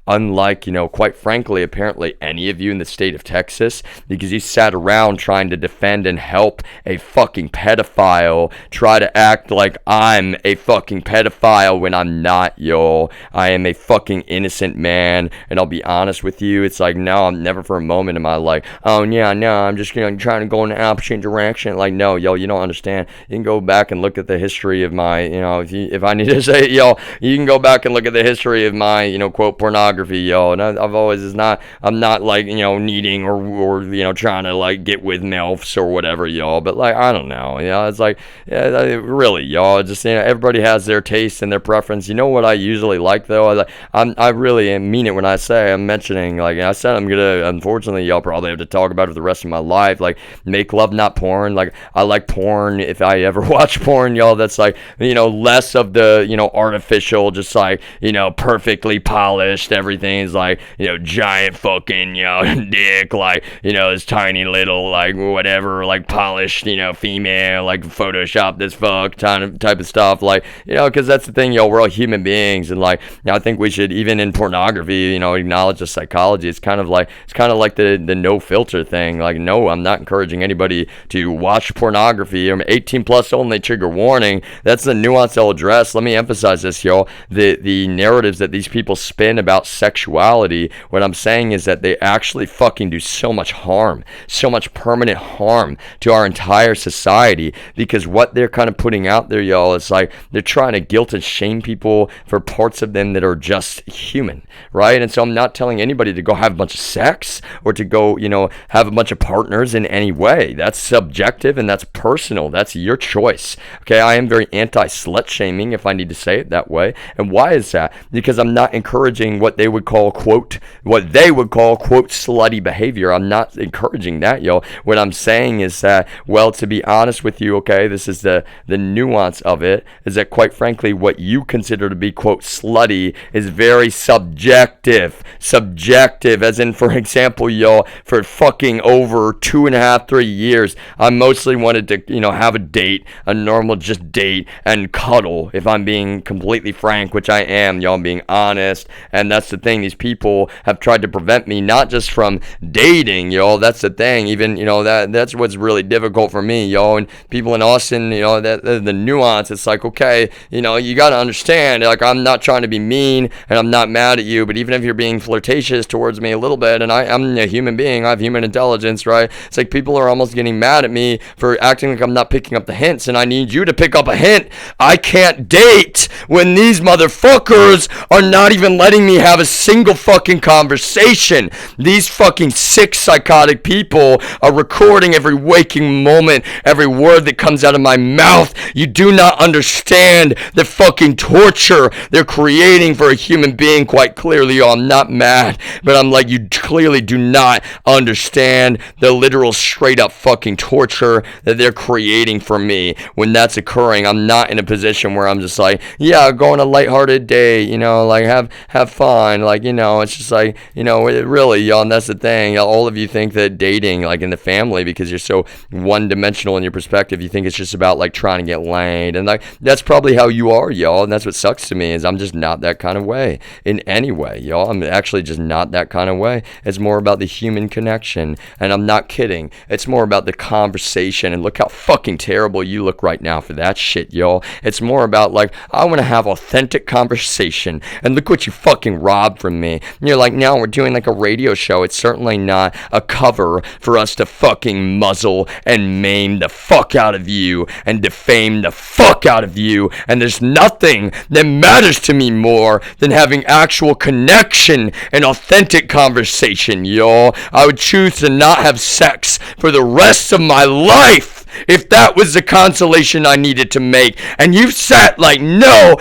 Unlike, quite frankly, apparently any of you in the state of Texas, because you sat around trying to defend and help a fucking pedophile try to act like I'm a fucking pedophile when I'm not, y'all. I am a fucking innocent man, and I'll be honest with you, it's like, no, I'm never for a moment am I like, oh yeah, no, I'm just trying to go in the opposite direction. Like, no, y'all, you don't understand. You can go back and look at the history of my, if I need to say it, y'all, you can go back and look at the history of my, quote, pornography, y'all. And I'm not like, needing or trying to like get with MILFs or whatever, y'all. But like, I don't know, it's like, really, y'all, just, everybody has their taste and their preference. You know what I usually like though? I really mean it when I say I'm mentioning, like I said, I'm gonna, unfortunately, y'all probably have to talk about it for the rest of my life. Like, make love, not porn. Like, I like porn. If I ever watch porn, y'all, that's like, less of the, artificial, just like, perfectly polished. Everything's like, giant fucking, dick, like, this tiny little, like, whatever, like, polished, female, like, Photoshop this fuck type of stuff, like, because that's the thing, we're all human beings, and like, I think we should, even in pornography, acknowledge the psychology. It's kind of like the no filter thing. Like, no, I'm not encouraging anybody to watch pornography. 18 plus only, trigger warning. That's the nuance I'll address. Let me emphasize this, y'all. The narratives that these people spin about sexuality, what I'm saying is that they actually fucking do so much harm, so much permanent harm to our entire society, because what they're kind of putting out there, y'all, is like they're trying to guilt and shame people for parts of them that are just human, right? And so I'm not telling anybody to go have a bunch of sex or to go, have a bunch of partners in any way. That's subjective and that's personal. That's your choice. Okay, I am very anti-slut shaming, if I need to say it that way. And why is that? Because I'm not encouraging what they would call, quote, slutty behavior. I'm not encouraging that, yo. What I'm saying is that, well, to be honest with you, okay, this is the nuance of it, is that quite frankly, what you consider to be, quote, slutty is very subjective, as in, for example, yo, for fucking over 2.5, 3 years, I mostly wanted to, have a date, a normal just date, and cuddle, if I'm being completely frank, which I am, y'all, I'm being honest. And that's the thing, these people have tried to prevent me not just from dating, y'all, that's the thing, even, that's what's really difficult for me, y'all, and people in Austin, that the nuance, it's like, okay, you gotta understand, like, I'm not trying to be mean, and I'm not mad at you, but even if you're being flirtatious towards me a little bit, and I'm a human being, I have human intelligence, right? It's like people are almost getting mad at me for acting like I'm not picking up the hints, and I need you to pick up a hint. I can't date when these motherfuckers are not even letting me have a single fucking conversation. These fucking sick psychotic people are recording every waking moment, every word that comes out of my mouth. You do not understand the fucking torture they're creating for a human being. Quite clearly, I'm not mad, but I'm like, you clearly do not understand the literal straight up fucking torture that they're creating for me. When that's occurring, I'm not in a position where I'm just like, yeah, go on a lighthearted day, like have fun, like, it's just like, really, y'all, and that's the thing, all of you think that dating, like in the family, because you're so one-dimensional in your perspective, you think it's just about like trying to get laid, and like that's probably how you are, y'all, and that's what sucks to me, is I'm just not that kind of way in any way, y'all. I'm actually just not that kind of way. It's more about the human connection, and I'm not kidding. It's more about the conversation, and look how fucking terrible you look right now for that shit, y'all. It's more about like, I want to have authentic conversation conversation. And look what you fucking robbed from me. And you're like, no, we're doing like a radio show. It's certainly not a cover for us to fucking muzzle and maim the fuck out of you and defame the fuck out of you. And there's nothing that matters to me more than having actual connection and authentic conversation, y'all. I would choose to not have sex for the rest of my life if that was the consolation I needed to make. And you've sat like, no,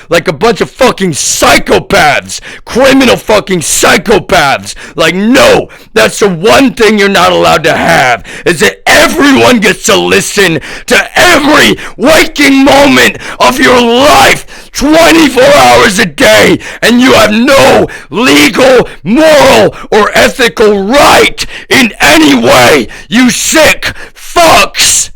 like a bunch of fucking psychopaths, criminal fucking psychopaths. Like, no, that's the one thing you're not allowed to have, is that everyone gets to listen to every waking moment of your life 24 hours a day, and you have no legal, moral, or ethical right in any way, you sick fucks!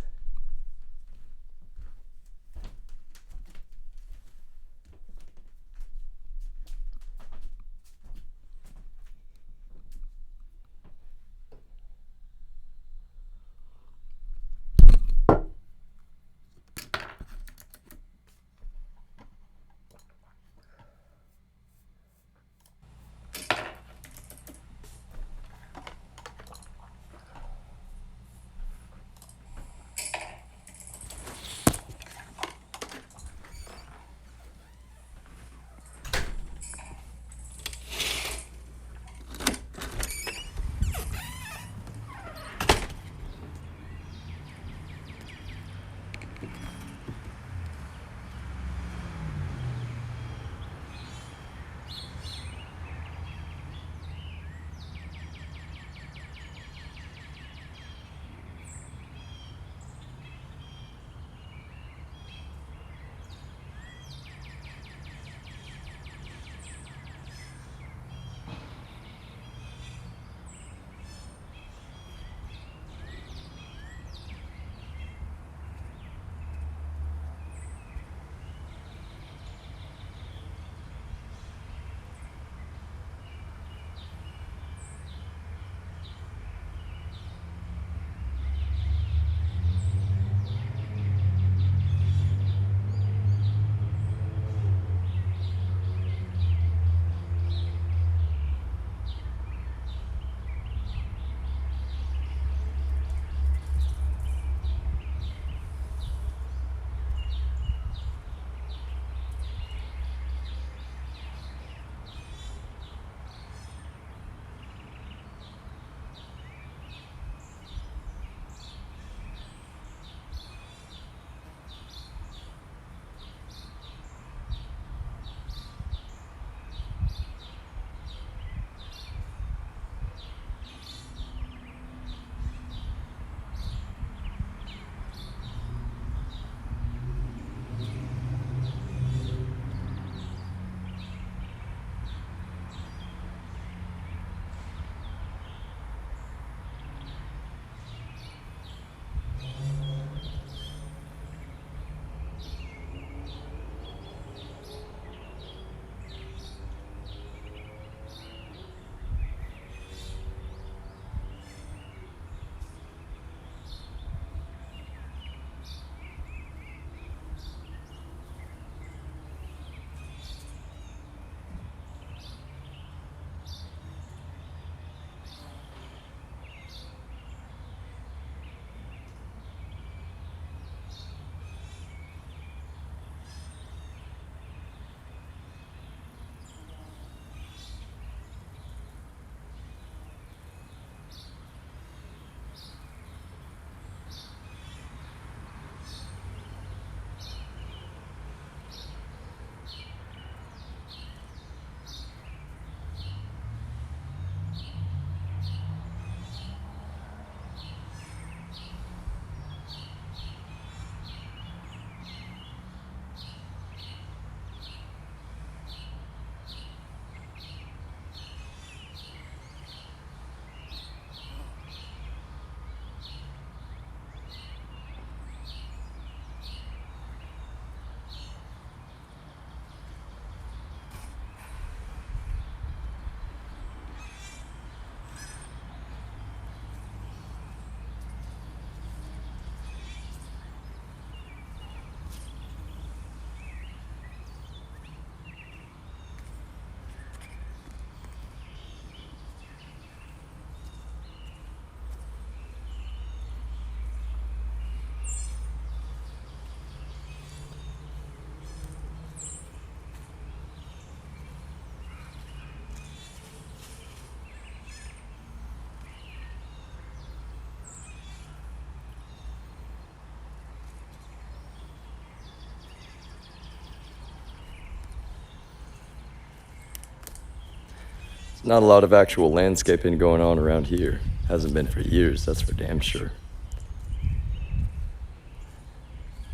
Not a lot of actual landscaping going on around here. Hasn't been for years, that's for damn sure.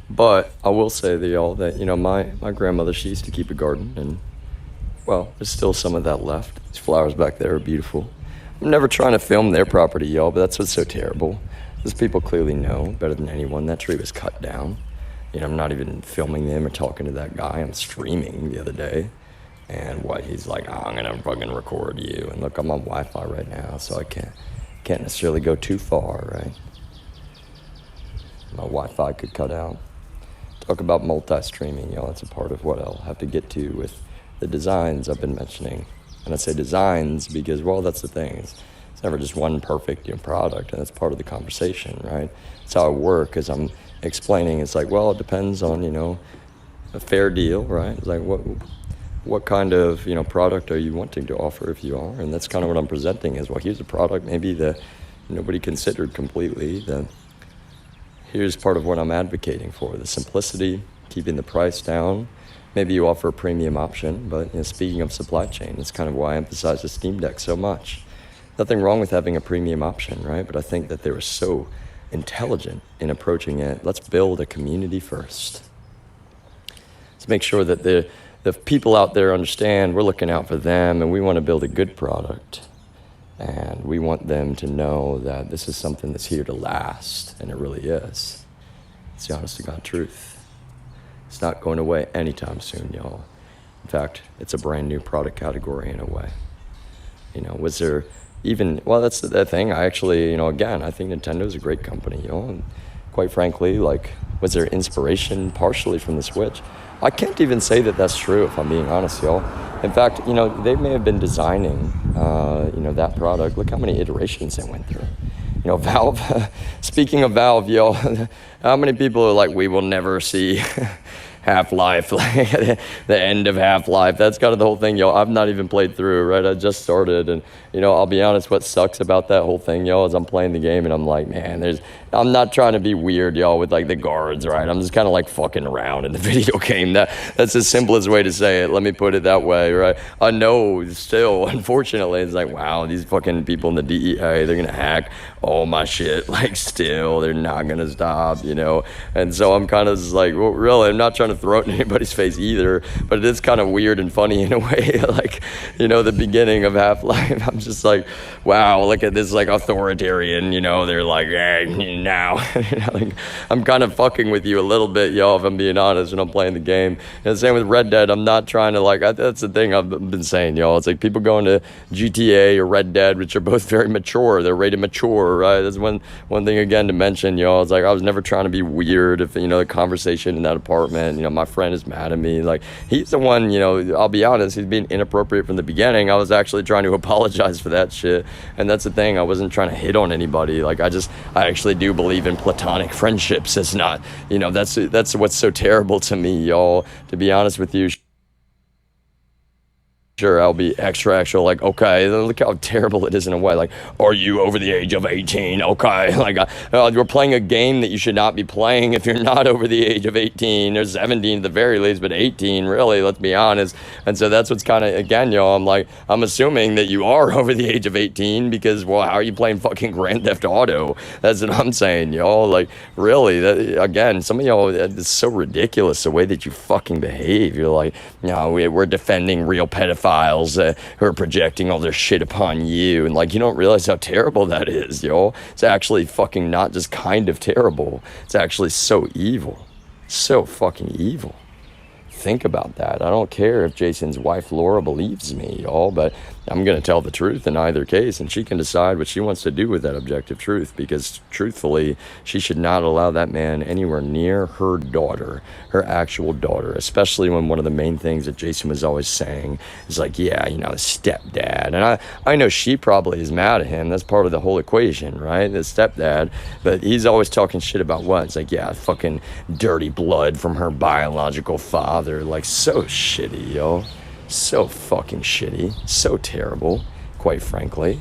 But I will say to y'all that, my grandmother, she used to keep a garden, and, well, there's still some of that left. These flowers back there are beautiful. I'm never trying to film their property, y'all, but that's what's so terrible. Those people clearly know better than anyone that tree was cut down. I'm not even filming them or talking to that guy. I'm streaming the other day. And he's like, oh, I'm gonna fucking record you. And look, I'm on Wi-Fi right now, so I can't necessarily go too far, right? My Wi-Fi could cut out. Talk about multi-streaming, y'all. That's a part of what I'll have to get to with the designs I've been mentioning. And I say designs because, well, that's the thing. It's never just one perfect product, and that's part of the conversation, right? That's how I work, as I'm explaining. It's like, well, it depends on, a fair deal, right? It's like, what kind of product are you wanting to offer if you are? And that's kind of what I'm presenting is, well, here's a product maybe that nobody considered completely. Here's part of what I'm advocating for, the simplicity, keeping the price down. Maybe you offer a premium option, but speaking of supply chain, that's kind of why I emphasize the Steam Deck so much. Nothing wrong with having a premium option, right? But I think that they were so intelligent in approaching it. Let's build a community first. Let's make sure that the people out there understand we're looking out for them, and we want to build a good product, and we want them to know that this is something that's here to last, and it really is. It's the honest to God truth. It's not going away anytime soon, y'all. In fact, it's a brand new product category in a way. Was there even, well, that's the thing. I actually, again, I think Nintendo's a great company, and quite frankly, was there inspiration partially from the Switch? I can't even say that that's true, if I'm being honest, y'all. In fact, they may have been designing, that product. Look how many iterations they went through. Valve, speaking of Valve, y'all, how many people are like, we will never see Half-Life, the end of Half-Life? That's kind of the whole thing, y'all. I've not even played through, right? I just started, and, I'll be honest, what sucks about that whole thing, y'all, is I'm playing the game, and I'm like, man, I'm not trying to be weird, y'all, with, the guards, right? I'm just kind of, fucking around in the video game. That's the simplest way to say it. Let me put it that way, right? I know, still, unfortunately, it's like, wow, these fucking people in the DEA, they're going to hack all my shit, still, they're not going to stop, And so I'm kind of just like, well, really, I'm not trying to throw it in anybody's face either, but it is kind of weird and funny in a way. The beginning of Half-Life, I'm just like, wow, look at this authoritarian, they're like, hey, now. I'm kind of fucking with you a little bit, y'all, if I'm being honest, when I'm playing the game. And the same with Red Dead. I'm not trying to that's the thing I've been saying, y'all. It's like people going to GTA or Red Dead, which are both very mature. They're rated mature, right? That's one thing again to mention, y'all. It's like I was never trying to be weird. If the conversation in that apartment, my friend is mad at me. He's the one, I'll be honest, he's being inappropriate from the beginning. I was actually trying to apologize for that shit. And that's the thing. I wasn't trying to hit on anybody. I actually do believe in platonic friendships. It's not, that's what's so terrible to me, y'all. To be honest with you, sure, I'll be extra, okay, look how terrible it is in a way. Are you over the age of 18? Okay. You're playing a game that you should not be playing if you're not over the age of 18 or 17 at the very least, but 18, really, let's be honest. And so that's what's kind of, again, y'all, I'm assuming that you are over the age of 18 because, well, how are you playing fucking Grand Theft Auto? That's what I'm saying, y'all. Really, again, some of y'all, it's so ridiculous the way that you fucking behave. You're like, we're defending real pedophiles who are projecting all their shit upon you, and you don't realize how terrible that is, yo. It's actually fucking not just kind of terrible, it's actually so evil, so fucking evil. Think about that. I don't care if Jason's wife Laura believes me, y'all, but I'm going to tell the truth in either case, and she can decide what she wants to do with that objective truth, because truthfully, she should not allow that man anywhere near her daughter, her actual daughter, especially when one of the main things that Jason was always saying is the stepdad. And I know she probably is mad at him. That's part of the whole equation, right? The stepdad. But he's always talking shit about what? It's fucking dirty blood from her biological father. So shitty, yo. So fucking shitty, so terrible, quite frankly.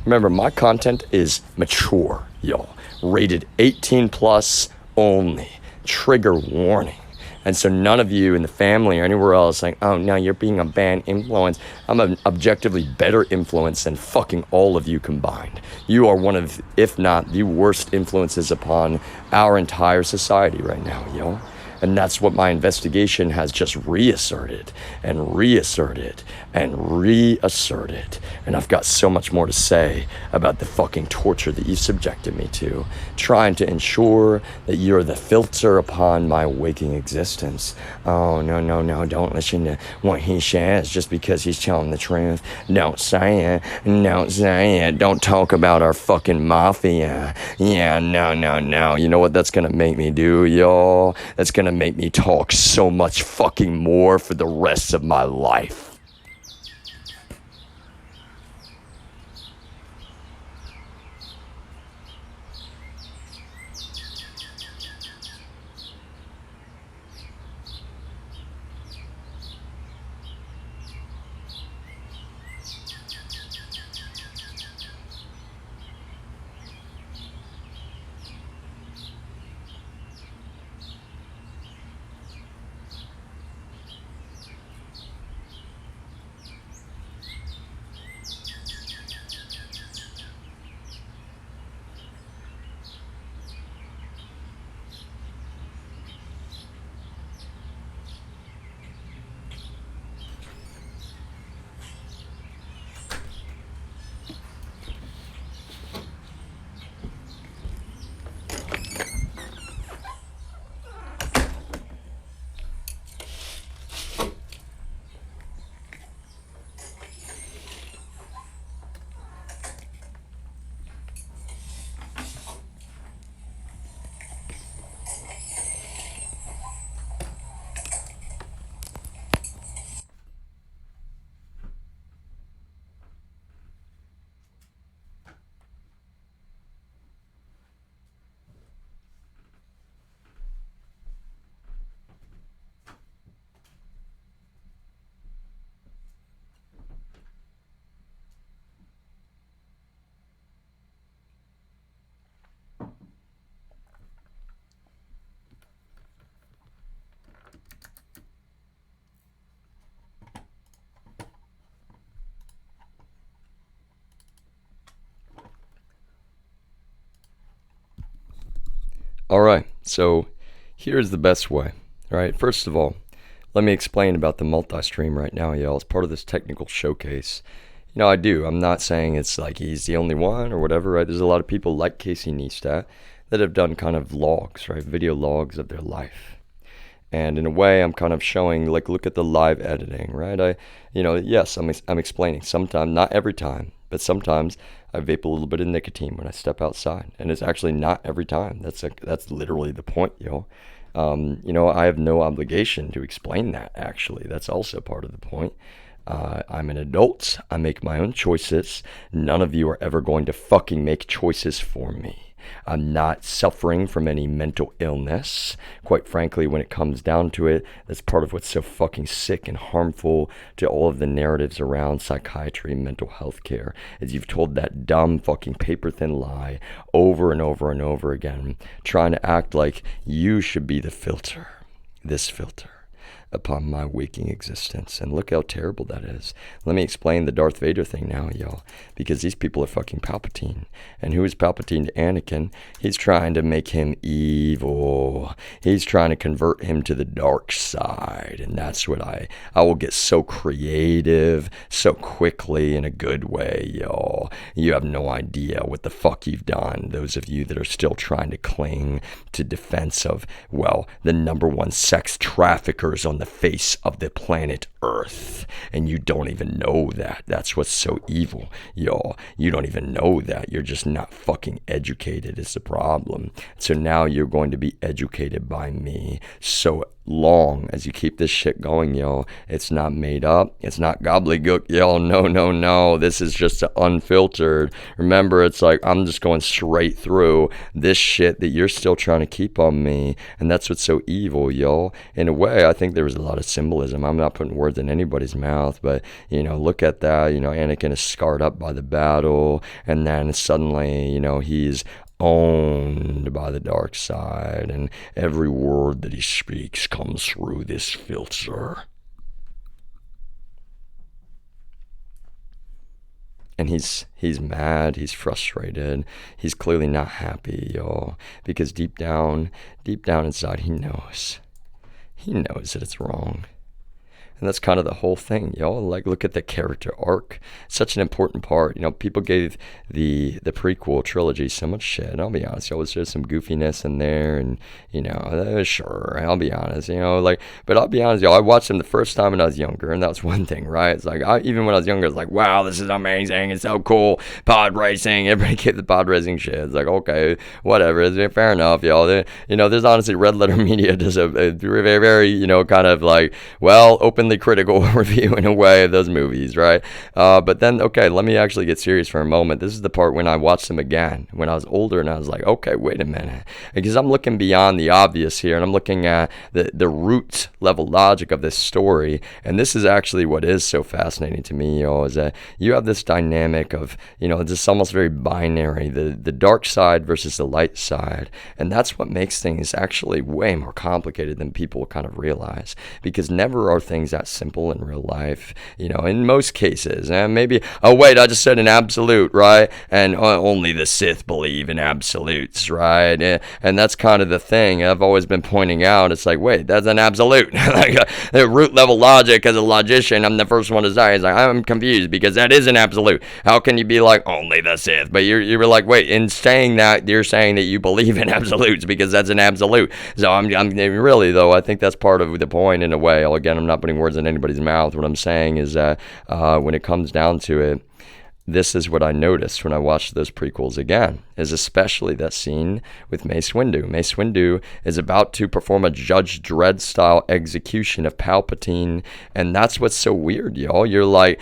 Remember, my content is mature, y'all. Rated 18+ only. Trigger warning. And so none of you in the family or anywhere else like, oh no, you're being a bad influence. I'm an objectively better influence than fucking all of you combined. You are one of, if not the worst influences upon our entire society right now, yo. And that's what my investigation has just reasserted and reasserted and reasserted. And I've got so much more to say about the fucking torture that you subjected me to, trying to ensure that you're the filter upon my waking existence. Oh, no, don't listen to what he says just because he's telling the truth. Don't say it. Don't talk about our fucking mafia. Yeah, no. You know what that's gonna make me do, y'all? That's gonna make me talk so much fucking more for the rest of my life. All right, so here's the best way. All right, first of all, let me explain about the multi-stream right now, y'all. As part of this technical showcase, I'm not saying it's like he's the only one or whatever, right? There's a lot of people like Casey Neistat that have done kind of logs, right? Video logs of their life. And in a way, I'm kind of showing, like, look at the live editing, right? Yes, I'm explaining. Sometimes, not every time, but sometimes I vape a little bit of nicotine when I step outside, and it's actually not every time. That's literally the point, yo. I have no obligation to explain that. Actually, that's also part of the point. I'm an adult. I make my own choices. None of you are ever going to fucking make choices for me. I'm not suffering from any mental illness. Quite frankly, when it comes down to it, that's part of what's so fucking sick and harmful to all of the narratives around psychiatry and mental health care, is you've told that dumb fucking paper-thin lie over and over and over again, trying to act like you should be the filter, this filter, upon my waking existence. And look how terrible that is. Let me explain the Darth Vader thing now, y'all, because these people are fucking Palpatine. And who is Palpatine to Anakin? He's trying to make him evil. He's trying to convert him to the dark side. And that's what I will get so creative so quickly in a good way, y'all. You have no idea what the fuck you've done. Those of you that are still trying to cling to defense of, well, the number one sex traffickers on the face of the planet Earth, and you don't even know that. That's what's so evil, y'all. You don't even know that. You're just not fucking educated is the problem. So now you're going to be educated by me. So long as you keep this shit going, yo, it's not made up. It's not gobbledygook, yo. No. This is just unfiltered. Remember, it's like I'm just going straight through this shit that you're still trying to keep on me, and that's what's so evil, yo. In a way, I think there was a lot of symbolism. I'm not putting words in anybody's mouth, but look at that. Anakin is scarred up by the battle, and then suddenly, he's owned by the dark side, and every word that he speaks comes through this filter. And he's mad, he's frustrated, he's clearly not happy, y'all, because deep down inside, he knows that it's wrong. And that's kind of the whole thing, y'all. Like, look at the character arc. Such an important part. You know, people gave the prequel trilogy so much shit. And I'll be honest, y'all, there's some goofiness in there. And, you know, sure, I'll be honest, you know, like, but I'll be honest, y'all, I watched them the first time when I was younger. And that was one thing, right? It's like, even when I was younger, it's like, wow, this is amazing. It's so cool. Pod racing. Everybody gave the pod racing shit. It's like, okay, whatever. It's fair enough, y'all. You know, there's honestly, Red Letter Media does a very, very, you know, kind of like, well, openly critical review in a way of those movies, right? But then, okay, let me actually get serious for a moment. This is the part when I watched them again when I was older, and I was like, okay, wait a minute, because I'm looking beyond the obvious here, and I'm looking at the root level logic of this story. And this is actually what is so fascinating to me, is that you have this dynamic of, you know, it's almost very binary, the dark side versus the light side. And that's what makes things actually way more complicated than people kind of realize, because never are things that simple in real life, you know, in most cases. And maybe, oh wait, I just said an absolute, right? And only the Sith believe in absolutes, right? And that's kind of the thing I've always been pointing out. It's like, wait, that's an absolute. Like the root level logic, as a logician, I'm the first one to say, it's like, I'm confused, because that is an absolute. How can you be like only the Sith? But you're like, wait, in saying that, you're saying that you believe in absolutes, because that's an absolute. So I'm really, though, I think that's part of the point in a way. Again, I'm not putting words in anybody's mouth. What I'm saying is that when it comes down to it, this is what I noticed when I watched those prequels again, is especially that scene with Mace Windu. Mace Windu is about to perform a Judge Dredd-style execution of Palpatine, and that's what's so weird, y'all. You're like,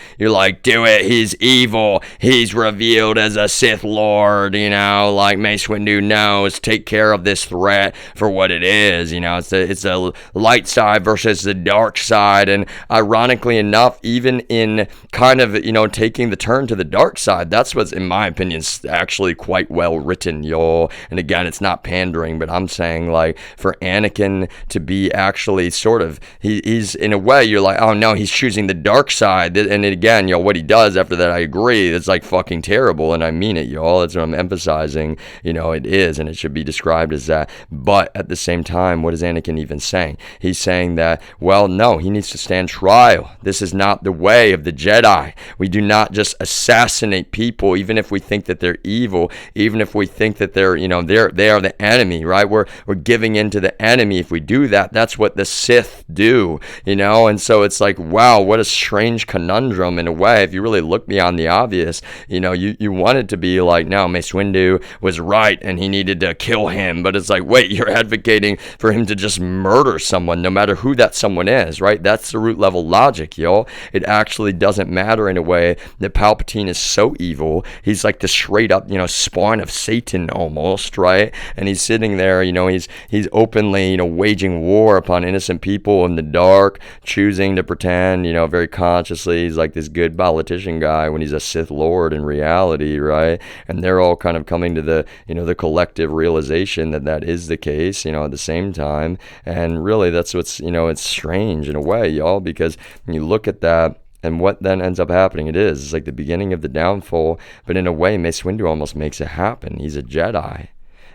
do it, he's evil, he's revealed as a Sith Lord, you know, like Mace Windu knows, take care of this threat for what it is, you know, it's the light side versus the dark side, and ironically enough, even in kind of, you know, taking the turn to the dark side, that's what's, in my opinion, actually quite well written, y'all. And again, it's not pandering, but I'm saying, like, for Anakin to be actually sort of, he's in a way, you're like, oh no, he's choosing the dark side. And again, y'all, what he does after that, I agree, it's like fucking terrible, and I mean it, y'all. That's what I'm emphasizing. You know, it is, and it should be described as that. But at the same time, what is Anakin even saying? He's saying that, well, no, he needs to stand trial. This is not the way of the Jedi. We do not just assassinate people, even if we think that they're evil, even if we think that they're, you know, they are the enemy, right? We're giving in to the enemy. If we do that, that's what the Sith do, you know? And so it's like, wow, what a strange conundrum in a way. If you really look beyond the obvious, you know, you want it to be like, no, Mace Windu was right and he needed to kill him, but it's like, wait, you're advocating for him to just murder someone, no matter who that someone is, right? That's the root level logic, y'all. It actually doesn't matter in a way that Palpatine is so evil. He's like the straight up, you know, spawn of Satan almost, right? And he's sitting there, you know, he's openly, you know, waging war upon innocent people in the dark, choosing to pretend, you know, very consciously he's like this good politician guy when he's a Sith Lord in reality, right? And they're all kind of coming to the, you know, the collective realization that that is the case, you know, at the same time. And really that's what's, you know, it's strange in a way, y'all, because when you look at that, and what then ends up happening, it's like the beginning of the downfall, but in a way, Mace Windu almost makes it happen. He's a Jedi,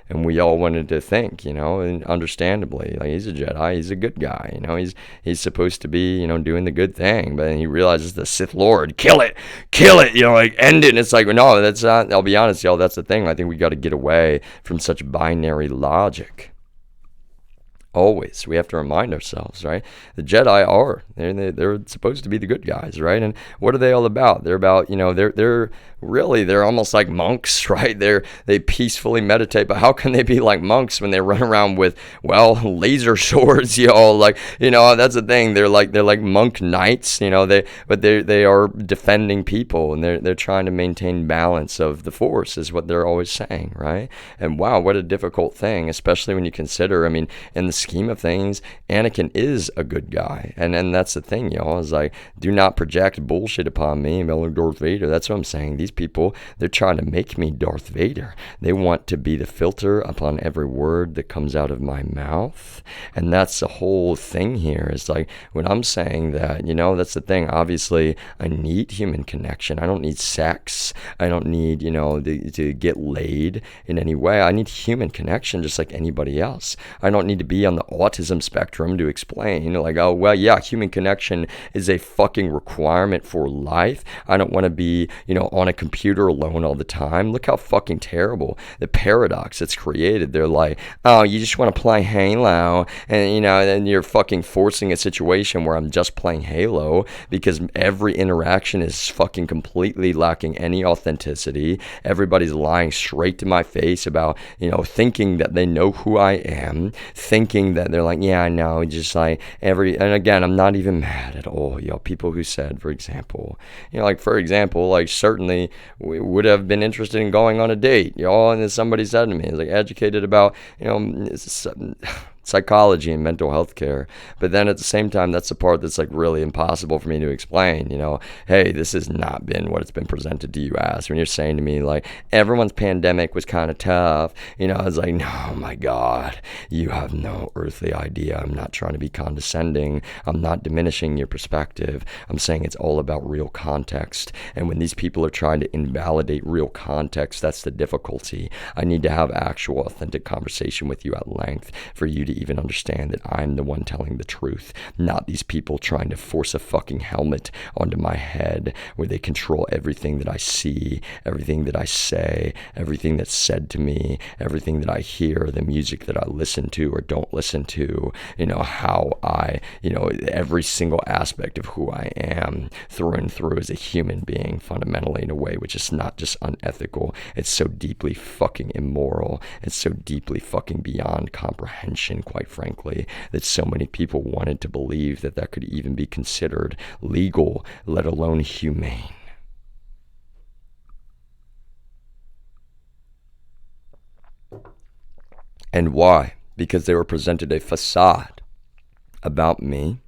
and we all wanted to think, you know, and understandably, like, he's a Jedi, he's a good guy, you know, he's supposed to be, you know, doing the good thing, but then he realizes the Sith Lord, kill it, you know, like, end it, and it's like, no, that's not, I'll be honest, y'all, that's the thing. I think we got to get away from such binary logic. Always, we have to remind ourselves, right? The Jedi are, they're supposed to be the good guys, right? And what are they all about? They're about, you know, they're almost like monks, right? They peacefully meditate, but how can they be like monks when they run around with, well, laser swords, y'all? Like, you know, that's the thing. They're like monk knights, you know. They are defending people, and they're trying to maintain balance of the Force, is what they're always saying, right? And wow, what a difficult thing, especially when you consider, I mean, in the scheme of things, Anakin is a good guy. And that's the thing, y'all, is like, do not project bullshit upon me, Darth Vader. That's what I'm saying. These people, they're trying to make me Darth Vader. They want to be the filter upon every word that comes out of my mouth. And that's the whole thing here, is like, when I'm saying that, that's the thing. Obviously, I need human connection. I don't need sex. I don't need, to get laid in any way. I need human connection just like anybody else. I don't need to be on the autism spectrum to explain, like, oh, well, yeah, human connection is a fucking requirement for life. I don't want to be, on a computer alone all the time. Look how fucking terrible the paradox that's created. They're like, oh, you just want to play Halo, and, then you're fucking forcing a situation where I'm just playing Halo because every interaction is fucking completely lacking any authenticity. Everybody's lying straight to my face about, thinking that they know who I am, thinking that they're like, yeah, I know, just like and again, I'm not even mad at all, people who said, for example, certainly we would have been interested in going on a date, and then somebody said to me, it's like, educated about, psychology and mental health care. But then at the same time, that's the part that's like really impossible for me to explain, hey, this has not been what it's been presented to you as. When you're saying to me like, everyone's pandemic was kind of tough, I was like, no, my God, you have no earthly idea. I'm not trying to be condescending. I'm not diminishing your perspective. I'm saying it's all about real context. And when these people are trying to invalidate real context, that's the difficulty. I need to have actual authentic conversation with you at length for you to even understand that I'm the one telling the truth, not these people trying to force a fucking helmet onto my head where they control everything that I see, everything that I say, everything that's said to me, everything that I hear, the music that I listen to or don't listen to, how I, every single aspect of who I am through and through as a human being, fundamentally, in a way which is not just unethical, it's so deeply fucking immoral, it's so deeply fucking beyond comprehension, quite frankly, that so many people wanted to believe that that could even be considered legal, let alone humane. And why? Because they were presented a facade about me.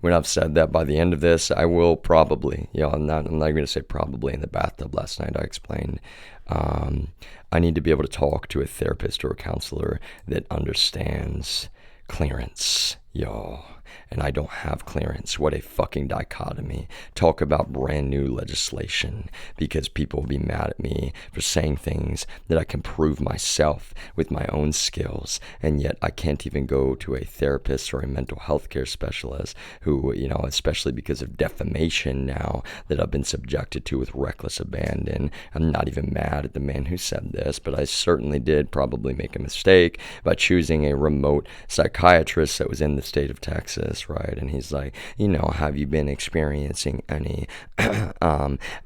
When I've said that, by the end of this, I will probably, I'm not going to say probably in the bathtub last night. I explained, I need to be able to talk to a therapist or a counselor that understands clearance, y'all. And I don't have clearance. What a fucking dichotomy. Talk about brand new legislation, because people will be mad at me for saying things that I can prove myself with my own skills, and yet I can't even go to a therapist or a mental health care specialist who, especially because of defamation now that I've been subjected to with reckless abandon. I'm not even mad at the man who said this, but I certainly did probably make a mistake by choosing a remote psychiatrist that was in the state of Texas, right? And he's like, have you been experiencing any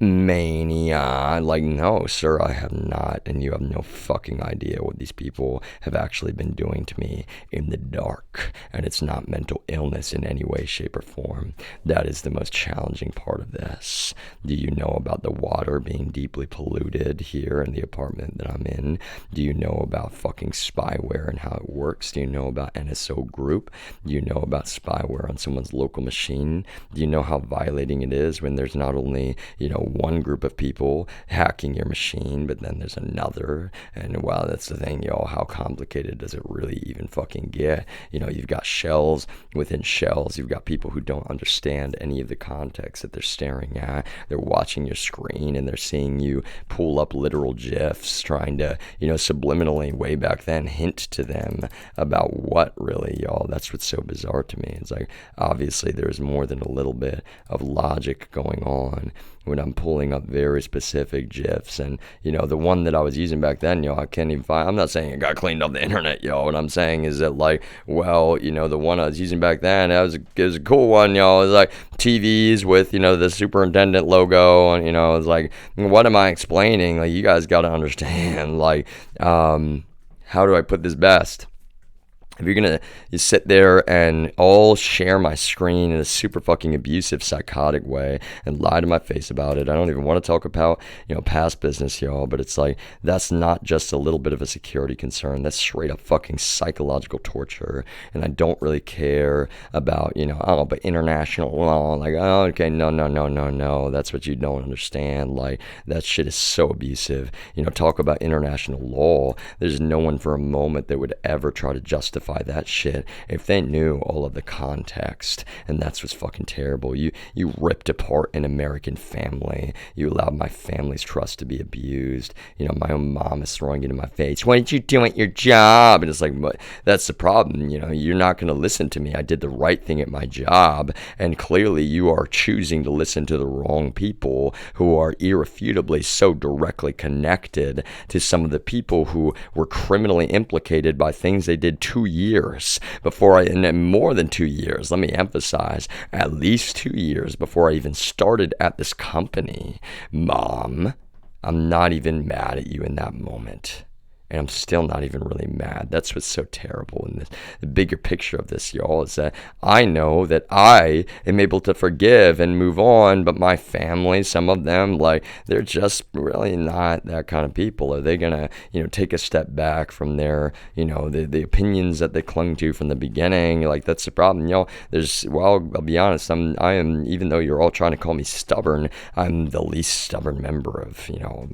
mania? Like, no, sir, I have not. And you have no fucking idea what these people have actually been doing to me in the dark. And it's not mental illness in any way, shape, or form. That is the most challenging part of this. Do you know about the water being deeply polluted here in the apartment that I'm in? Do you know about fucking spyware and how it works? Do you know about NSO Group? Do you know about spyware on someone's local machine? Do you know how violating it is when there's not only, one group of people hacking your machine, but then there's another? And wow, that's the thing, y'all. How complicated does it really even fucking get? You've got shells within shells. You've got people who don't understand any of the context that they're staring at. They're watching your screen and they're seeing you pull up literal GIFs, trying to, subliminally way back then hint to them about what really, y'all. That's what's so bizarre to me. It's like, obviously there's more than a little bit of logic going on when I'm pulling up very specific GIFs. And, the one that I was using back then, I can't even find. I'm not saying it got cleaned off the internet, What I'm saying is that, like, well, the one I was using back then, it was a cool one, It was like TVs with, the superintendent logo. And, it's like, what am I explaining? Like, you guys got to understand, like, how do I put this best? if you're gonna you sit there and all share my screen in a super fucking abusive, psychotic way and lie to my face about it, I don't even want to talk about, past business, y'all, but it's like, that's not just a little bit of a security concern. That's straight up fucking psychological torture. And I don't really care about, but international law. Like, oh, okay, no. That's what you don't understand. Like, that shit is so abusive. Talk about international law. There's no one for a moment that would ever try to justify that shit if they knew all of the context. And that's what's fucking terrible. You ripped apart an American family. You allowed my family's trust to be abused. My own mom is throwing it in my face. What did you do at your job? And it's like, that's the problem. You're not going to listen to me. I did the right thing at my job, and clearly you are choosing to listen to the wrong people who are irrefutably so directly connected to some of the people who were criminally implicated by things they did 2 years before and more than 2 years, let me emphasize, at least 2 years before I even started at this company. Mom, I'm not even mad at you in that moment. And I'm still not even really mad. That's what's so terrible. And the bigger picture of this, y'all, is that I know that I am able to forgive and move on, but my family, some of them, like, they're just really not that kind of people. Are they gonna, take a step back from their, the opinions that they clung to from the beginning? Like, that's the problem, I'll be honest, I am, even though you're all trying to call me stubborn, I'm the least stubborn member of,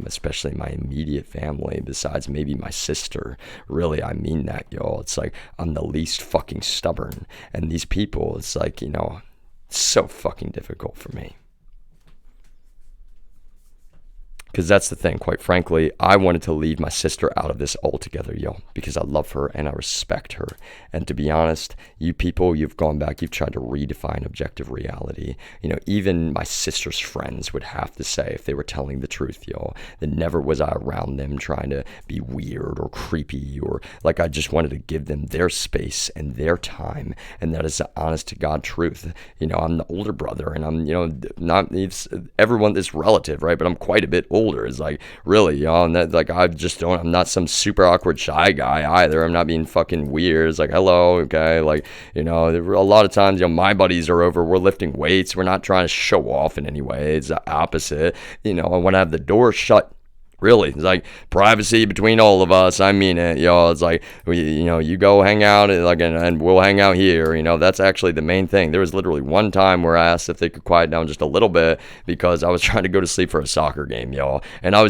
especially my immediate family, besides maybe my sister. Really, I mean that, y'all. It's like, I'm the least fucking stubborn, and these people, it's like, it's so fucking difficult for me. Because that's the thing, quite frankly, I wanted to leave my sister out of this altogether, yo, because I love her and I respect her. And to be honest, you people, you've gone back, you've tried to redefine objective reality. Even my sister's friends would have to say, if they were telling the truth, yo, that never was I around them trying to be weird or creepy, or like, I just wanted to give them their space and their time. And that is the honest to God truth. I'm the older brother, and I'm, everyone is relative, right? But I'm quite a bit older. Is like, really, and that, like, I'm not some super awkward shy guy either. I'm not being fucking weird. It's like, hello, okay, like, a lot of times, my buddies are over, we're lifting weights, we're not trying to show off in any way. It's the opposite. I want to have the door shut. Really, it's like privacy between all of us. I mean it, y'all. It's like, you go hang out, and we'll hang out here. That's actually the main thing. There was literally one time where I asked if they could quiet down just a little bit because I was trying to go to sleep for a soccer game, y'all. And I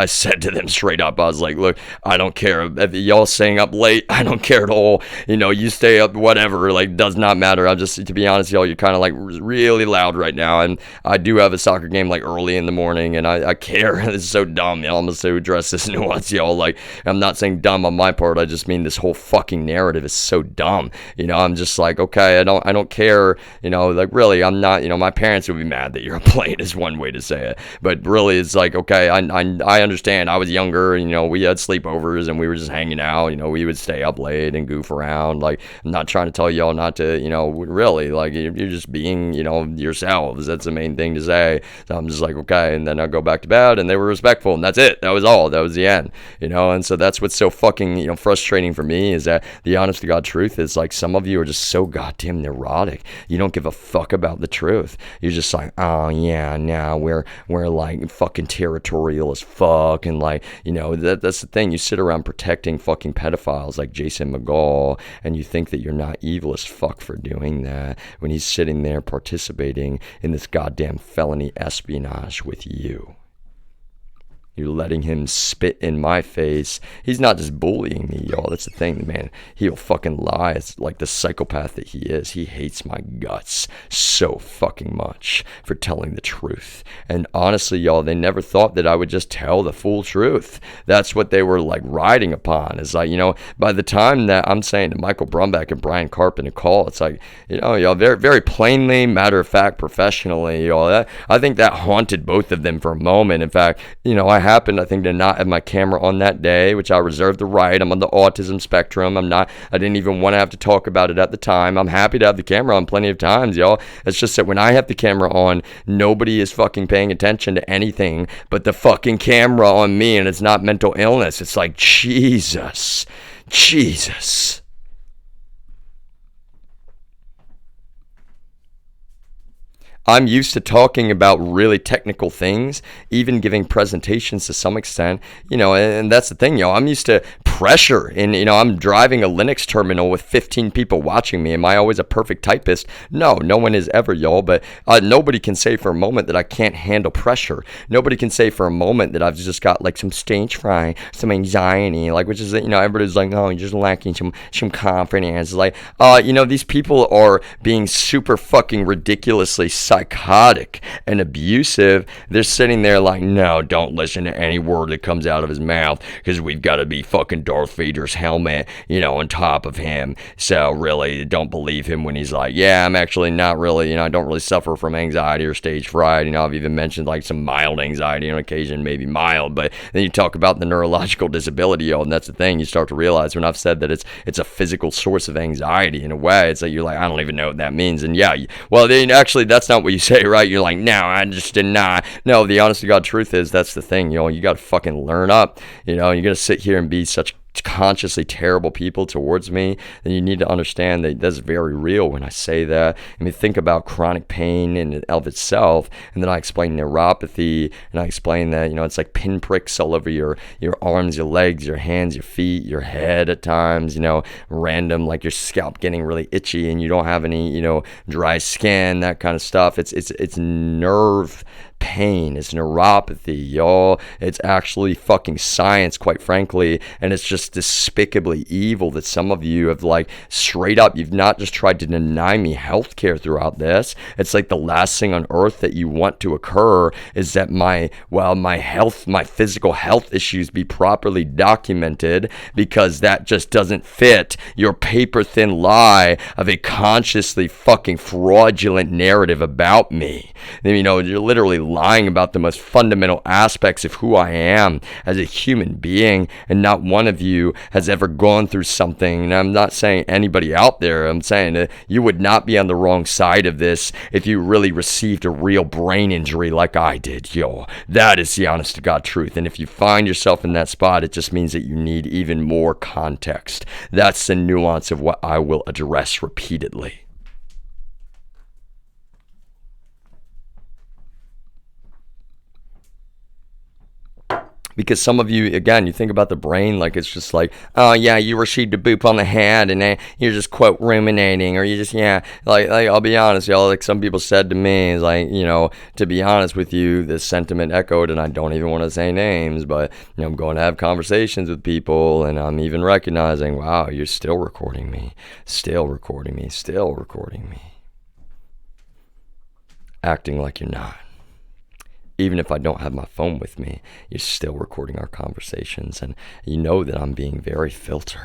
said to them straight up, I was like, look, I don't care if y'all staying up late. I don't care at all. You stay up, whatever. Like, does not matter. I'm just, to be honest, y'all, you're kind of like really loud right now, and I do have a soccer game like early in the morning, and I care. It's so dumb, y'all. I'm gonna say address this nuance, y'all. Like, I'm not saying dumb on my part. I just mean this whole fucking narrative is so dumb. I'm just like, okay, I don't care. Like, really, I'm not. My parents would be mad that you're up late is one way to say it. But really, it's like, okay, I understand. I was younger. We had sleepovers and we were just hanging out. We would stay up late and goof around. Like, I'm not trying to tell y'all not to. Really, like, you're just being, yourselves. That's the main thing to say. So I'm just like, okay, and then I'll go back to bed, and they were respectful. And that's it. That was all. That was the end. And so that's what's so fucking, frustrating for me, is that the honest to God truth is, like, some of you are just so goddamn neurotic. You don't give a fuck about the truth. You're just like, oh yeah, no, we're like fucking territorial as fuck, and like, that's the thing. You sit around protecting fucking pedophiles like Jason McGall, and you think that you're not evil as fuck for doing that when he's sitting there participating in this goddamn felony espionage with you. You're letting him spit in my face. He's not just bullying me, y'all. That's the thing, man. He'll fucking lie. It's like the psychopath that he is. He hates my guts so fucking much for telling the truth. And honestly, y'all, they never thought that I would just tell the full truth. That's what they were, like, riding upon. It's like, by the time that I'm saying to Michael Brumback and Brian Karp in a call, it's like, y'all, very, very plainly, matter of fact, professionally, y'all, I think that haunted both of them for a moment. In fact, I think, to not have my camera on that day, which I reserved the right. I'm on the autism spectrum. I didn't even want to have to talk about it at the time. I'm happy to have the camera on plenty of times, y'all. It's just that when I have the camera on, nobody is fucking paying attention to anything but the fucking camera on me, and it's not mental illness. It's like, Jesus. I'm used to talking about really technical things, even giving presentations to some extent, and that's the thing, I'm used to pressure, and, I'm driving a Linux terminal with 15 people watching me. Am I always a perfect typist? No one is ever, y'all, but nobody can say for a moment that I can't handle pressure. Nobody can say for a moment that I've just got like some stage fright, some anxiety, like, which is, everybody's like, oh, you're just lacking some confidence. Like, these people are being super fucking ridiculously psychotic and abusive. They're sitting there like, no, don't listen to any word that comes out of his mouth, because we've got to be fucking Darth Vader's helmet, on top of him. So really, don't believe him when he's like, yeah, I'm actually not really, I don't really suffer from anxiety or stage fright. I've even mentioned like some mild anxiety on occasion, maybe mild, but then you talk about the neurological disability, and that's the thing. You start to realize when I've said that it's a physical source of anxiety in a way, it's like you're like, I don't even know what that means. And yeah, well, then actually that's not what you say, right? You're like, no, I just did not. No, the honest to God truth is that's the thing, you got to fucking learn up. You're going to sit here and be such consciously terrible people towards me, then you need to understand that that's very real when I say that. I mean, think about chronic pain in and of itself, and then I explain neuropathy, and I explain that, it's like pinpricks all over your arms, your legs, your hands, your feet, your head at times, random, like your scalp getting really itchy and you don't have any, dry skin, that kind of stuff. It's nerve pain, it's neuropathy, y'all. It's actually fucking science, quite frankly, and it's just despicably evil that some of you have, like, straight up, you've not just tried to deny me healthcare throughout this. It's like the last thing on earth that you want to occur is that my physical health issues be properly documented, because that just doesn't fit your paper thin lie of a consciously fucking fraudulent narrative about me. You're literally lying about the most fundamental aspects of who I am as a human being, and not one of you has ever gone through something. And I'm not saying anybody out there, I'm saying that you would not be on the wrong side of this if you really received a real brain injury like I did, yo. That is the honest to God truth. And if you find yourself in that spot, it just means that you need even more context. That's the nuance of what I will address repeatedly. Because some of you, again, you think about the brain like it's just like, oh yeah, you received a boop on the head and then you're just, quote, ruminating, or you just, yeah, like I'll be honest, y'all, like some people said to me, is like, to be honest with you, this sentiment echoed, and I don't even want to say names, but, I'm going to have conversations with people, and I'm even recognizing, wow, you're still recording me, acting like you're not. Even if I don't have my phone with me, you're still recording our conversations, and you know that I'm being very filtered.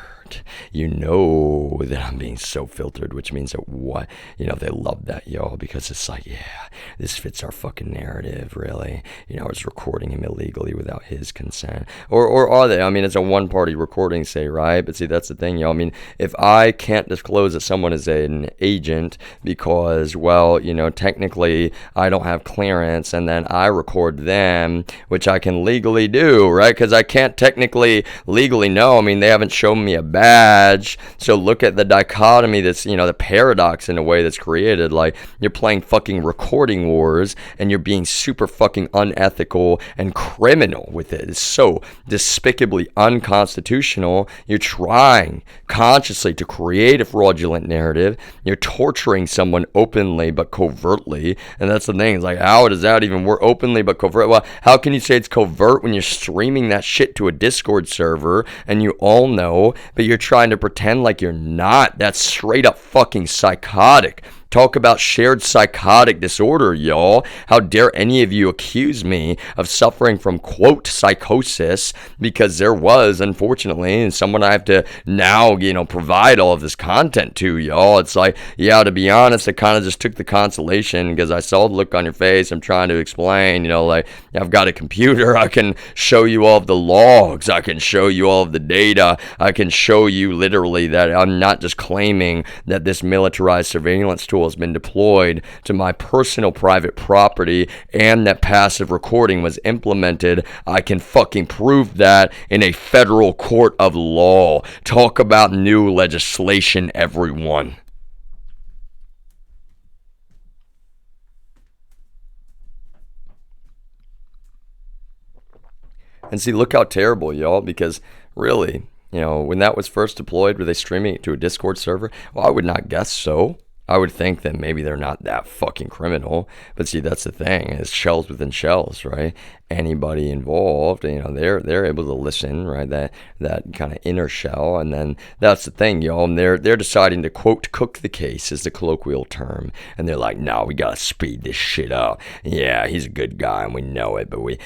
You know that I'm being so filtered, which means that what? They love that, y'all, because it's like, yeah, this fits our fucking narrative, really. It's recording him illegally without his consent. Or are they? I mean, it's a one-party recording, say, right? But see, that's the thing, y'all. I mean, if I can't disclose that someone is an agent because, well, technically I don't have clearance, and then I record them, which I can legally do, right? Because I can't technically legally know. I mean, they haven't shown me a badge. So look at the dichotomy that's, the paradox in a way that's created. Like, you're playing fucking recording wars, and you're being super fucking unethical and criminal with it. It's so despicably unconstitutional. You're trying consciously to create a fraudulent narrative. You're torturing someone openly but covertly. And that's the thing. It's like, how does that even work? Openly but covert? Well, how can you say it's covert when you're streaming that shit to a Discord server and you all know, but you're trying to pretend like you're not? That's straight up fucking psychotic. Talk about shared psychotic disorder, y'all. How dare any of you accuse me of suffering from, quote, psychosis, because there was, unfortunately, and someone I have to now, provide all of this content to, y'all. It's like, yeah, to be honest, I kind of just took the consolation because I saw the look on your face. I'm trying to explain, like, I've got a computer. I can show you all of the logs. I can show you all of the data. I can show you literally that I'm not just claiming that this militarized surveillance tool has been deployed to my personal private property and that passive recording was implemented. I can fucking prove that in a federal court of law. Talk about new legislation, everyone. And see, look how terrible, y'all, because really, when that was first deployed, were they streaming it to a Discord server? Well, I would not guess so. I would think that maybe they're not that fucking criminal. But see, that's the thing. It's shells within shells, right? Anybody involved, they're able to listen, right? That kind of inner shell, and then that's the thing, y'all. And they're deciding to quote cook the case is the colloquial term, and they're like, no, we gotta speed this shit up. Yeah, he's a good guy, and we know it, but we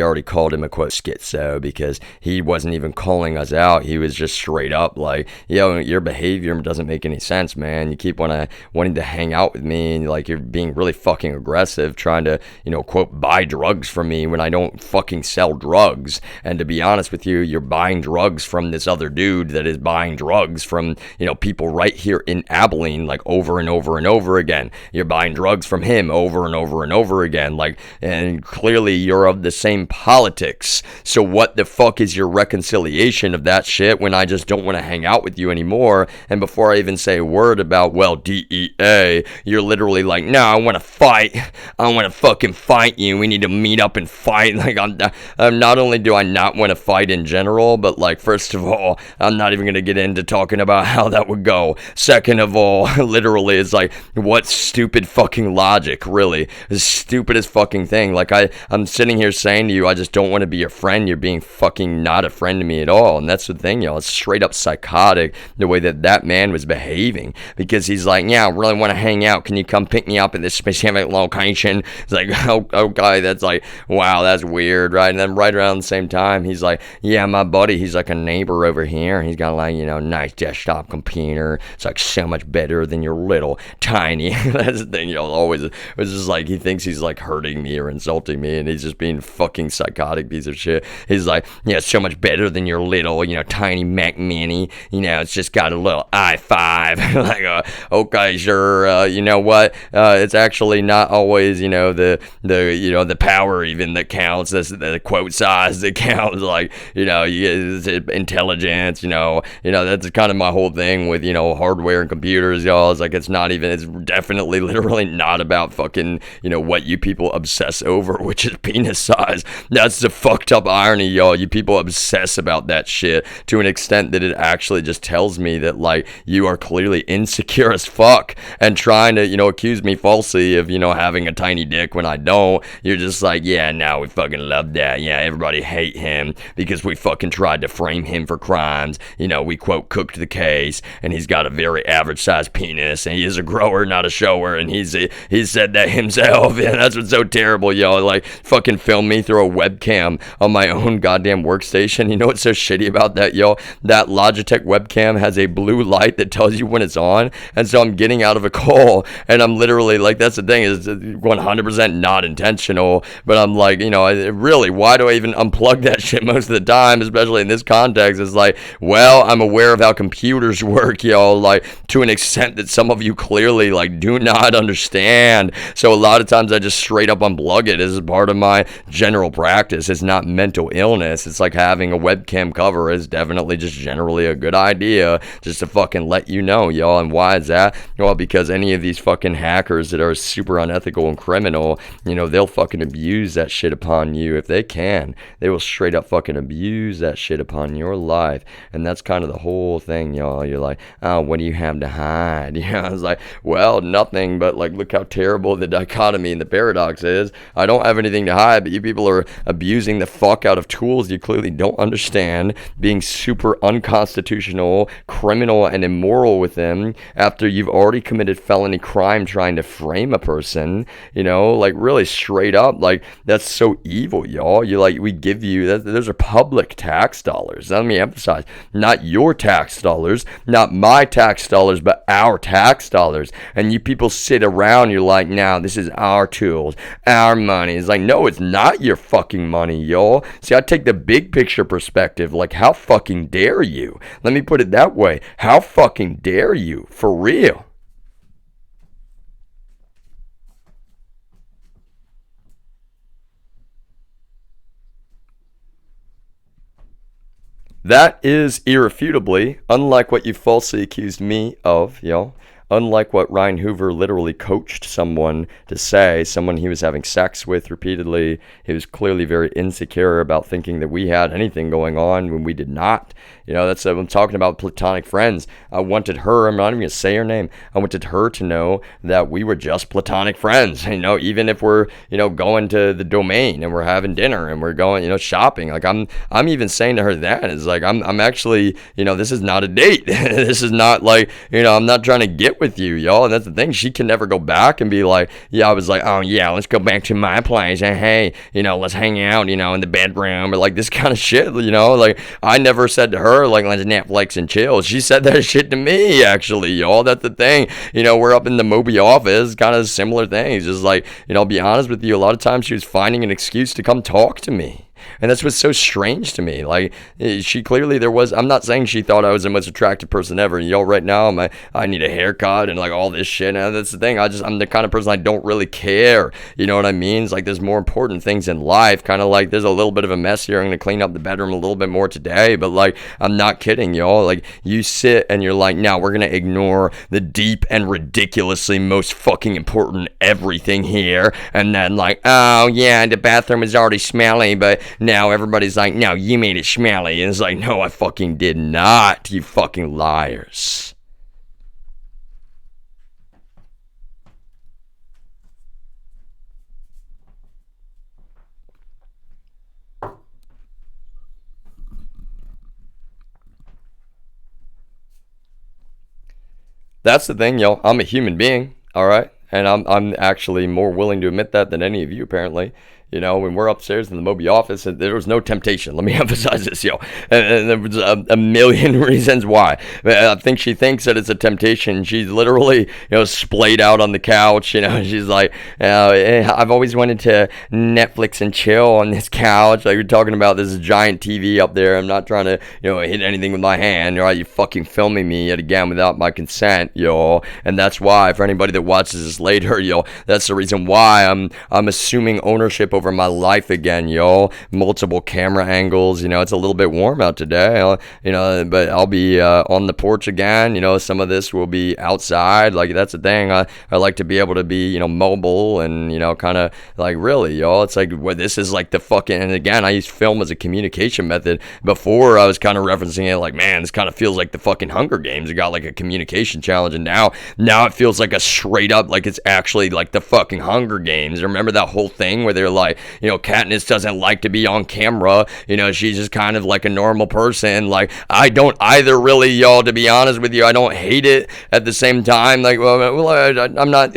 already called him a quote schizo because he wasn't even calling us out. He was just straight up like, your behavior doesn't make any sense, man. You keep wanting to hang out with me, and like you're being really fucking aggressive, trying to quote buy drugs from me when I don't fucking sell drugs. And to be honest with you, you're buying drugs from this other dude that is buying drugs from people right here in Abilene, like over and over and over again. You're buying drugs from him over and over and over again, like, and clearly you're of the same politics. So what the fuck is your reconciliation of that shit when I just don't want to hang out with you anymore? And before I even say a word about, well, DEA, you're literally like, no, I want to fight. I want to fucking fight you. We need to meet up and fight. Like, I'm not only do I not want to fight in general, but like, first of all, I'm not even going to get into talking about how that would go. Second of all, literally, it's like, what stupid fucking logic, really? The stupidest fucking thing. Like, I'm sitting here saying to you, I just don't want to be your friend. You're being fucking not a friend to me at all. And that's the thing, y'all. It's straight up psychotic the way that man was behaving, because he's like, yeah, I really want to hang out. Can you come pick me up at this specific location? It's like, oh, okay, that's like, wow, that's weird, right? And then right around the same time, he's like, yeah, my buddy, he's like a neighbor over here. He's got like, nice desktop computer. It's like so much better than your little tiny. That's the thing, always, it's just like, he thinks he's like hurting me or insulting me, and he's just being fucking psychotic piece of shit. He's like, yeah, it's so much better than your little, tiny Mac Mini. It's just got a little i5. Like, okay, sure. You know what? It's actually not always, the power even that counts. That's the quote size that counts. Like, it's intelligence. That's kind of my whole thing with hardware and computers, y'all. It's like, it's definitely literally not about fucking what you people obsess over, which is penis size. That's the fucked up irony, y'all. You people obsess about that shit to an extent that it actually just tells me that like you are clearly insecure as fuck and trying to accuse me falsely of having a tiny dick when I don't. You're just like, yeah, now we fucking love that. Yeah, everybody hate him because we fucking tried to frame him for crimes. We quote cooked the case, and he's got a very average sized penis, and he is a grower, not a shower, and he said that himself. Yeah, that's what's so terrible, y'all. Like, fucking film me through a webcam on my own goddamn workstation. You know what's so shitty about that, y'all? That Logitech webcam has a blue light that tells you when it's on, and so I'm getting out of a call, and I'm literally like, that's the thing, is 100% not intentional, but I'm like, really, why do I even unplug that shit most of the time, especially in this context? It's like, well, I'm aware of how computers work, y'all, like, to an extent that some of you clearly, like, do not understand. So a lot of times I just straight up unplug it as part of my general practice. It's not mental illness. It's like having a webcam cover is definitely just generally a good idea, just to fucking let you know, y'all. And why is that? Well, because any of these fucking hackers that are super unethical and criminal, they'll fucking abuse that shit upon you if they can. They will straight up fucking abuse that shit upon your life. And that's kind of the whole thing, y'all. You're like, oh, what do you have to hide? I was like, well, nothing, but like, look how terrible the dichotomy and the paradox is. I don't have anything to hide, but you people are abusing the fuck out of tools you clearly don't understand, being super unconstitutional, criminal, and immoral with them after you've already committed felony crime trying to frame a person, like really straight up. Like, that's so evil, y'all. You like, we give you that, those are public tax dollars. Let me emphasize, not your tax dollars, not my tax dollars, but our tax dollars. And you people sit around, you're like, now this is our tools, our money. It's like, no, it's not your fucking money, y'all. See, I take the big picture perspective. Like, how fucking dare you? Let me put it that way. How fucking dare you? For real. That is irrefutably, unlike what you falsely accused me of, y'all. unlike what Ryan Hoover literally coached someone to say, someone he was having sex with repeatedly, he was clearly very insecure about thinking that we had anything going on when we did not. That's I'm talking about platonic friends. I wanted her, I'm not even going to say her name, I wanted her to know that we were just platonic friends. Even if we're, going to the Domain and we're having dinner and we're going, shopping. Like I'm even saying to her that is like, I'm actually, this is not a date. This is not like, I'm not trying to get with you, y'all. And that's the thing. She can never go back and be like, yeah, I was like, oh yeah, let's go back to my place and hey, let's hang out, in the bedroom or like this kind of shit, like I never said to her, like, let's Netflix and chill. She said that shit to me, actually, y'all. That's the thing. We're up in the Moby office, kind of similar things. Just like, I'll be honest with you, a lot of times she was finding an excuse to come talk to me. And that's what's so strange to me. Like, she clearly, I'm not saying she thought I was the most attractive person ever. Y'all, right now, I need a haircut and like all this shit. And that's the thing. I'm the kind of person I don't really care. You know what I mean? It's like there's more important things in life. Kind of like there's a little bit of a mess here. I'm going to clean up the bedroom a little bit more today. But like, I'm not kidding, y'all. Like, you sit and you're like, now we're going to ignore the deep and ridiculously most fucking important everything here. And then like, oh yeah, the bathroom is already smelly, but now everybody's like, no, you made it smelly. And it's like, no, I fucking did not, you fucking liars. That's the thing, yo. I'm a human being, all right? And I'm actually more willing to admit that than any of you, apparently. When we're upstairs in the Moby office, there was no temptation. Let me emphasize this, yo. And there was a million reasons why. I think she thinks that it's a temptation. She's literally, splayed out on the couch. She's like, I've always wanted to Netflix and chill on this couch. Like, you're talking about this giant TV up there. I'm not trying to, hit anything with my hand. All right, you fucking filming me yet again without my consent, yo. And that's why, for anybody that watches this later, yo, that's the reason why I'm assuming ownership over my life again, yo. Multiple camera angles. It's a little bit warm out today, but I'll be on the porch again. Some of this will be outside. Like, that's the thing. I like to be able to be, mobile and, kind of like, really, yo. It's like, this is like the fucking, and again, I use film as a communication method. Before, I was kind of referencing it like, man, this kind of feels like the fucking Hunger Games. It got like a communication challenge, and now it feels like a straight up, like it's actually like the fucking Hunger Games. Remember that whole thing where they're like, Katniss doesn't like to be on camera. She's just kind of like a normal person. Like, I don't either, really, y'all, to be honest with you. I don't hate it at the same time. Like, I'm not...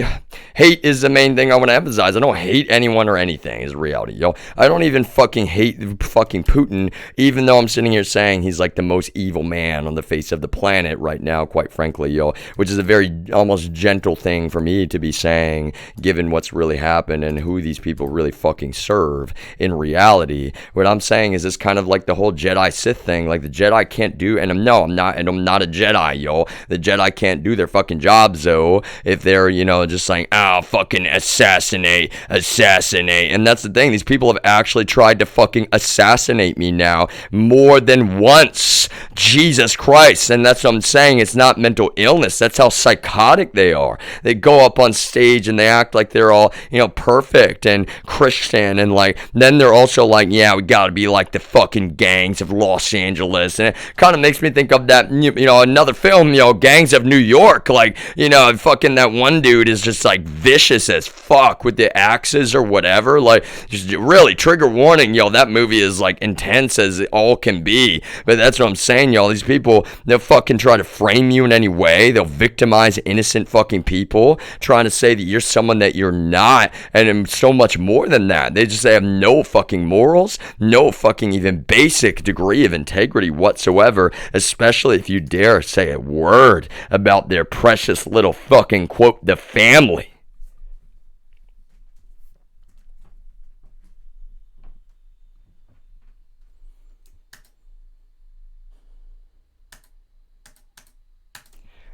Hate is the main thing I want to emphasize. I don't hate anyone or anything is reality, yo. I don't even fucking hate fucking Putin, even though I'm sitting here saying he's like the most evil man on the face of the planet right now, quite frankly, yo. Which is a very almost gentle thing for me to be saying, given what's really happened and who these people really fucking serve in reality. What I'm saying is this kind of like the whole Jedi Sith thing. Like, the Jedi can't do, and I'm not a Jedi, yo. The Jedi can't do their fucking jobs, though, if they're, just saying, fucking assassinate. And that's the thing. These people have actually tried to fucking assassinate me now more than once. Jesus Christ. And that's what I'm saying. It's not mental illness. That's how psychotic they are. They go up on stage and they act like they're all, perfect and Christian. And like, then they're also like, yeah, we gotta be like the fucking gangs of Los Angeles. And it kind of makes me think of that, another film, Gangs of New York. Like, fucking that one dude is just like vicious as fuck with the axes or whatever. Like, just really, trigger warning, yo, that movie is like intense as it all can be. But that's what I'm saying, y'all. These people, they'll fucking try to frame you in any way. They'll victimize innocent fucking people, trying to say that you're someone that you're not, and so much more than that. They have no fucking morals, no fucking even basic degree of integrity whatsoever, especially if you dare say a word about their precious little fucking, quote, the family.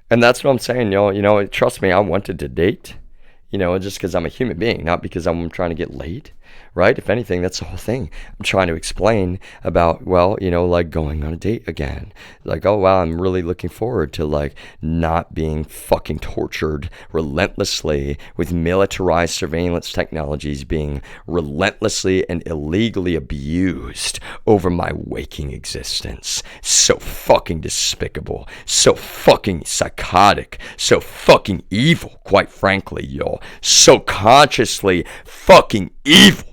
And that's what I'm saying, y'all. Trust me, I wanted to date, just because I'm a human being, not because I'm trying to get laid. right? If anything, that's the whole thing I'm trying to explain about, well, like going on a date again. Like, oh, wow, I'm really looking forward to like not being fucking tortured relentlessly with militarized surveillance technologies being relentlessly and illegally abused over my waking existence. So fucking despicable, so fucking psychotic, so fucking evil, quite frankly, y'all. So consciously fucking evil.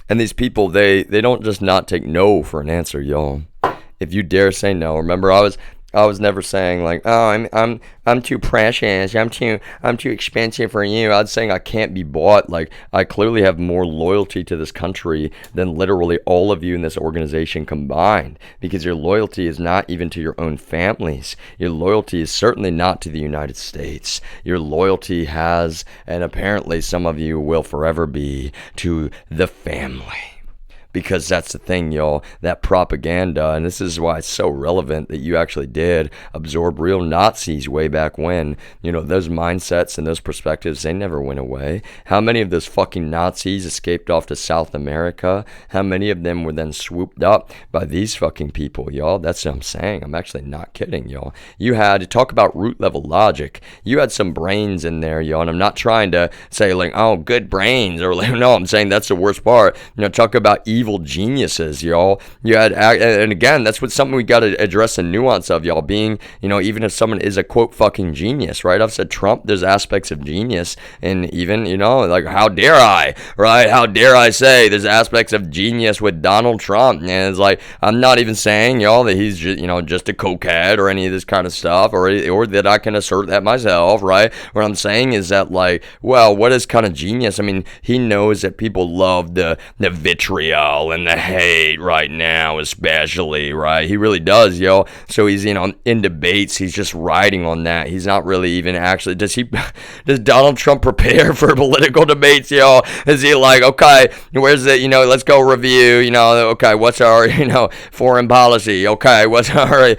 And these people, they don't just not take no for an answer, y'all. If you dare say no, remember I was never saying like, oh, I'm too precious, I'm too expensive for you. I was saying I can't be bought. Like, I clearly have more loyalty to this country than literally all of you in this organization combined, because your loyalty is not even to your own families. Your loyalty is certainly not to the United States. Your loyalty has, and apparently some of you will forever be, to the family. Because that's the thing, y'all, that propaganda, and this is why it's so relevant that you actually did absorb real Nazis way back when. Those mindsets and those perspectives, they never went away. How many of those fucking Nazis escaped off to South America? How many of them were then swooped up by these fucking people, y'all? That's what I'm saying. I'm actually not kidding, y'all. You had to talk about root level logic. You had some brains in there, y'all, and I'm not trying to say like, oh, good brains, or like, no, I'm saying that's the worst part. Talk about evil geniuses, y'all. You had, and again, that's something we got to address the nuance of, y'all, being, even if someone is a quote fucking genius, right? I've said Trump, there's aspects of genius, and even, like, how dare I, right? How dare I say there's aspects of genius with Donald Trump? And it's like, I'm not even saying, y'all, that he's just, just a cokehead or any of this kind of stuff, or that I can assert that myself, right? What I'm saying is that, like, well, what is kind of genius? I mean, he knows that people love the vitriol and the hate right now, especially, right? He really does, yo. So he's, in debates, he's just riding on that. He's not really even actually, does Donald Trump prepare for political debates, yo? Is he like, okay, where's it, let's go review, okay, what's our, foreign policy? Okay, what's our,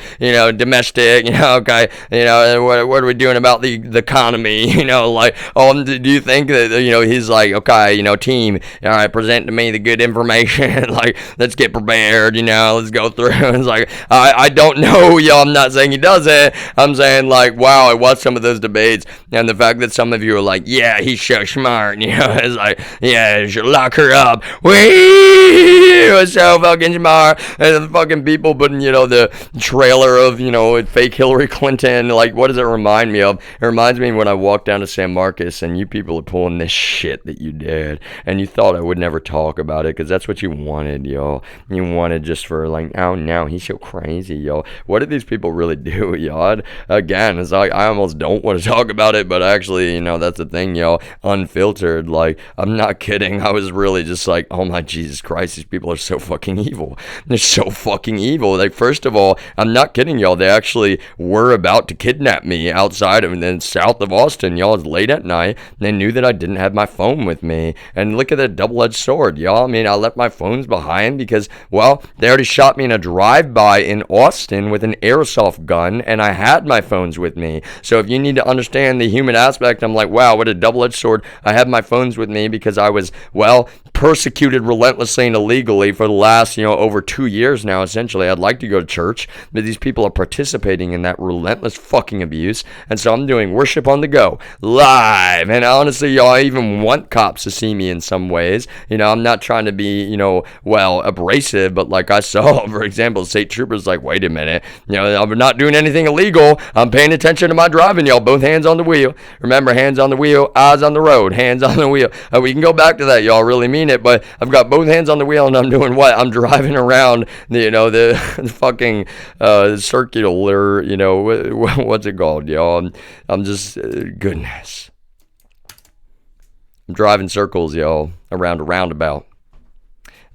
domestic, okay, what are we doing about the economy? Like, oh, do you think that, he's like, okay, team, all right, present to me the good information. Like, let's get prepared, let's go through. It's like, I don't know, yo. I'm not saying he does it. I'm saying, like, wow, I watched some of those debates, and the fact that some of you are like, yeah, he's so smart, it's like, yeah, you should lock her up. He was so fucking smart. And the fucking people putting, the trailer of, fake Hillary Clinton. Like, what does it remind me of? It reminds me when I walked down to San Marcos, and you people are pulling this shit that you did, and you thought I would never talk about it, because that's what you wanted, yo. You wanted just for like, oh no, he's so crazy, yo. What did these people really do, yo? Again, it's like, I almost don't want to talk about it, but actually, that's the thing, yo. Unfiltered, like, I'm not kidding. I was really just like, oh my Jesus Christ, these people are so fucking evil. They're so fucking evil. Like, first of all, I'm not kidding, y'all. They actually were about to kidnap me outside of, and then south of Austin, y'all. It was late at night. They knew that I didn't have my phone with me, and look at that double-edged sword, y'all. I mean, I left my phones behind because, well, they already shot me in a drive-by in Austin with an airsoft gun, and I had my phones with me. So if you need to understand the human aspect, I'm like, wow, what a double-edged sword. I had my phones with me because I was, well, persecuted relentlessly and illegally for the last, over 2 years now, essentially. I'd like to go to church, but these people are participating in that relentless fucking abuse, and so I'm doing worship on the go, live, and honestly, y'all, I even want cops to see me in some ways. I'm not trying to be, well, abrasive, but like I saw, for example, state troopers like, wait a minute, I'm not doing anything illegal, I'm paying attention to my driving, y'all, both hands on the wheel. Remember, hands on the wheel, eyes on the road, hands on the wheel. We can go back to that, y'all, really mean it, but I've got both hands on the wheel, and I'm doing what? I'm driving around, the fucking circular, what's it called, y'all? I'm just, goodness. I'm driving circles, y'all, around a roundabout.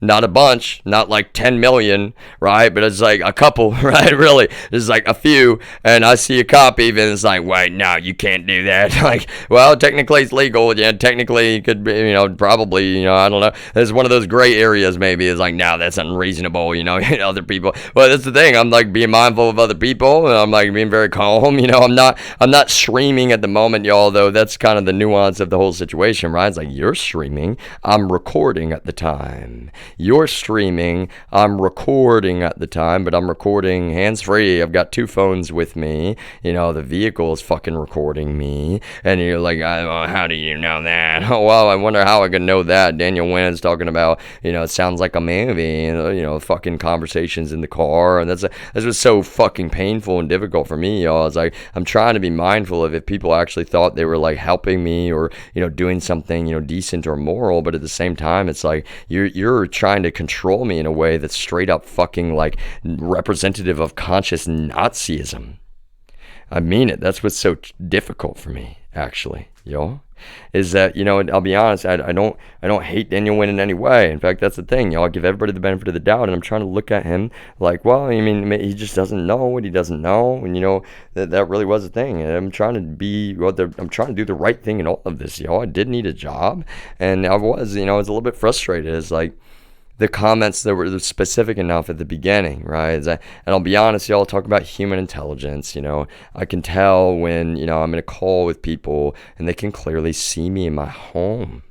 Not a bunch, not like 10 million, right? But it's like a couple, right? Really, it's like a few. And I see a copy, and it's like, wait, no, you can't do that. Like, well, technically it's legal. Yeah, technically it could be, probably, I don't know. It's one of those gray areas, maybe. It's like, no, that's unreasonable, other people. Well, that's the thing. I'm like being mindful of other people, and I'm like being very calm. I'm not streaming at the moment, y'all, though. That's kind of the nuance of the whole situation, right? It's like, you're streaming, I'm recording at the time. You're streaming, I'm recording at the time, but I'm recording hands-free. I've got two phones with me. The vehicle is fucking recording me. And you're like, how do you know that? Oh, well, I wonder how I could know that. Daniel Wynn's talking about, it sounds like a movie, fucking conversations in the car. And that's just so fucking painful and difficult for me, y'all. It's like, I'm trying to be mindful of if people actually thought they were like helping me or, doing something, decent or moral. But at the same time, it's like, you're trying to control me in a way that's straight up fucking like representative of conscious Nazism. I mean it. That's what's so difficult for me, actually, is that, I'll be honest, I don't hate Daniel Wynn in any way. In fact, that's the thing, I give everybody the benefit of the doubt, and I'm trying to look at him like, well, I mean, he just doesn't know what he doesn't know, and that really was the thing. And I'm trying to do the right thing in all of this, I did need a job, and I was a little bit frustrated. It's like, the comments that were specific enough at the beginning, right? And I'll be honest, y'all, talk about human intelligence. I can tell when, I'm in a call with people and they can clearly see me in my home.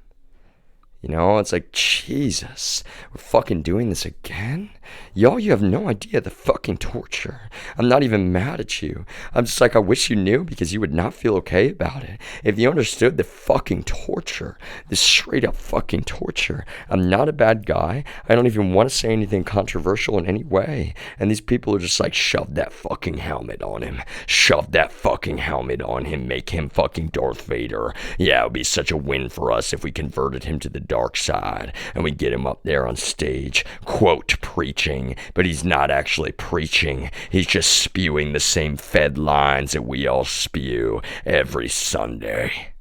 It's like, Jesus, we're fucking doing this again? Y'all, you have no idea the fucking torture. I'm not even mad at you. I'm just like, I wish you knew, because you would not feel okay about it. If you understood the fucking torture, the straight up fucking torture. I'm not a bad guy. I don't even want to say anything controversial in any way. And these people are just like, shove that fucking helmet on him. Shove that fucking helmet on him. Make him fucking Darth Vader. Yeah, it would be such a win for us if we converted him to the dark side and we get him up there on stage, quote, preaching, but he's not actually preaching. He's just spewing the same fed lines that we all spew every Sunday.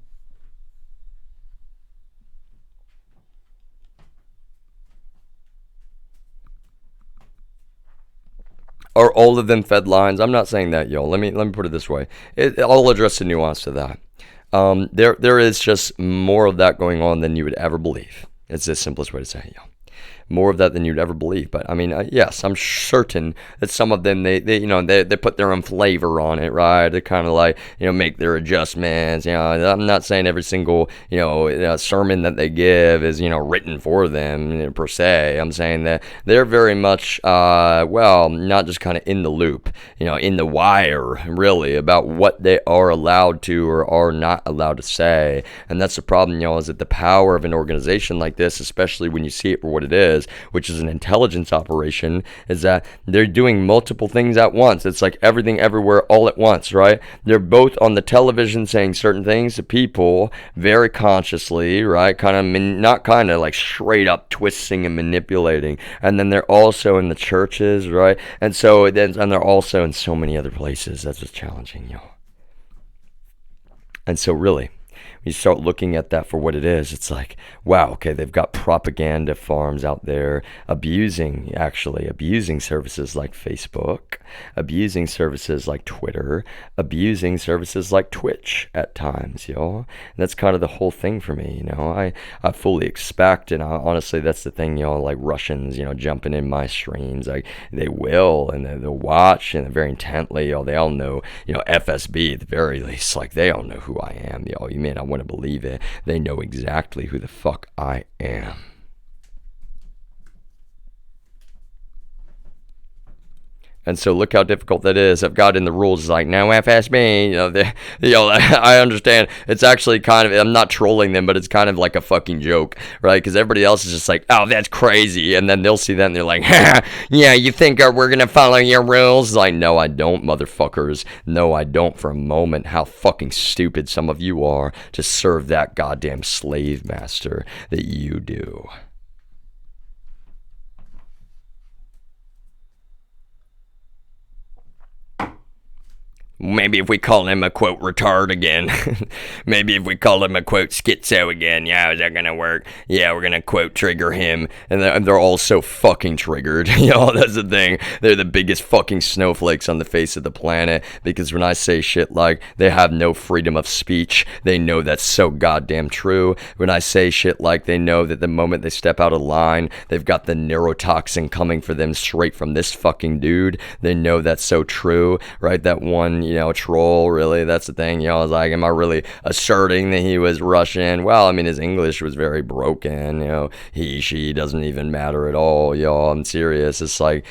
Are all of them fed lines? I'm not saying that, y'all. Let me put it this way. I'll address the nuance to that. There is just more of that going on than you would ever believe. It's the simplest way to say it, y'all. More of that than you'd ever believe. But I mean, yes, I'm certain that some of them, they put their own flavor on it, right? They kind of like, make their adjustments. I'm not saying every single, sermon that they give is, written for them per se. I'm saying that they're very much, not just kind of in the loop, in the wire, really, about what they are allowed to or are not allowed to say. And that's the problem, is that the power of an organization like this, especially when you see it for what it is, which is an intelligence operation, is that they're doing multiple things at once. It's like everything everywhere all at once, right? They're both on the television saying certain things to people very consciously, right? Not like straight up twisting and manipulating. And then they're also in the churches, right? And they're also in so many other places. That's what's challenging, y'all. And so really, you start looking at that for what it is. It's like, wow, okay, they've got propaganda farms out there abusing services like Facebook, abusing services like Twitter, abusing services like Twitch at times, y'all. And that's kind of the whole thing for me, I fully expect, and honestly, that's the thing, like Russians, jumping in my streams, like they will, and they'll watch, and very intently, they all know, FSB at the very least, like they all know who I am, you may not want to believe it. They know exactly who the fuck I am. And so look how difficult that is. I've got in the rules like no FSB. I understand. It's actually kind of, I'm not trolling them, but it's kind of like a fucking joke, right? Because everybody else is just like, oh, that's crazy, and then they'll see that and they're like, yeah, you think we're gonna follow your rules? It's like, no, I don't, motherfuckers. No, I don't for a moment. How fucking stupid some of you are to serve that goddamn slave master that you do. Maybe if we call him a quote retard again. Maybe if we call him a quote schizo again. Yeah, is that gonna work? Yeah, we're gonna quote trigger him. And they're all so fucking triggered. That's the thing. They're the biggest fucking snowflakes on the face of the planet. Because when I say shit like they have no freedom of speech, they know that's so goddamn true. When I say shit like they know that the moment they step out of line, they've got the neurotoxin coming for them straight from this fucking dude. They know that's so true, right? That one, troll, really, that's the thing. I was like, am I really asserting that he was Russian? Well, I mean, his English was very broken. He, she doesn't even matter at all, y'all. I'm serious. It's like,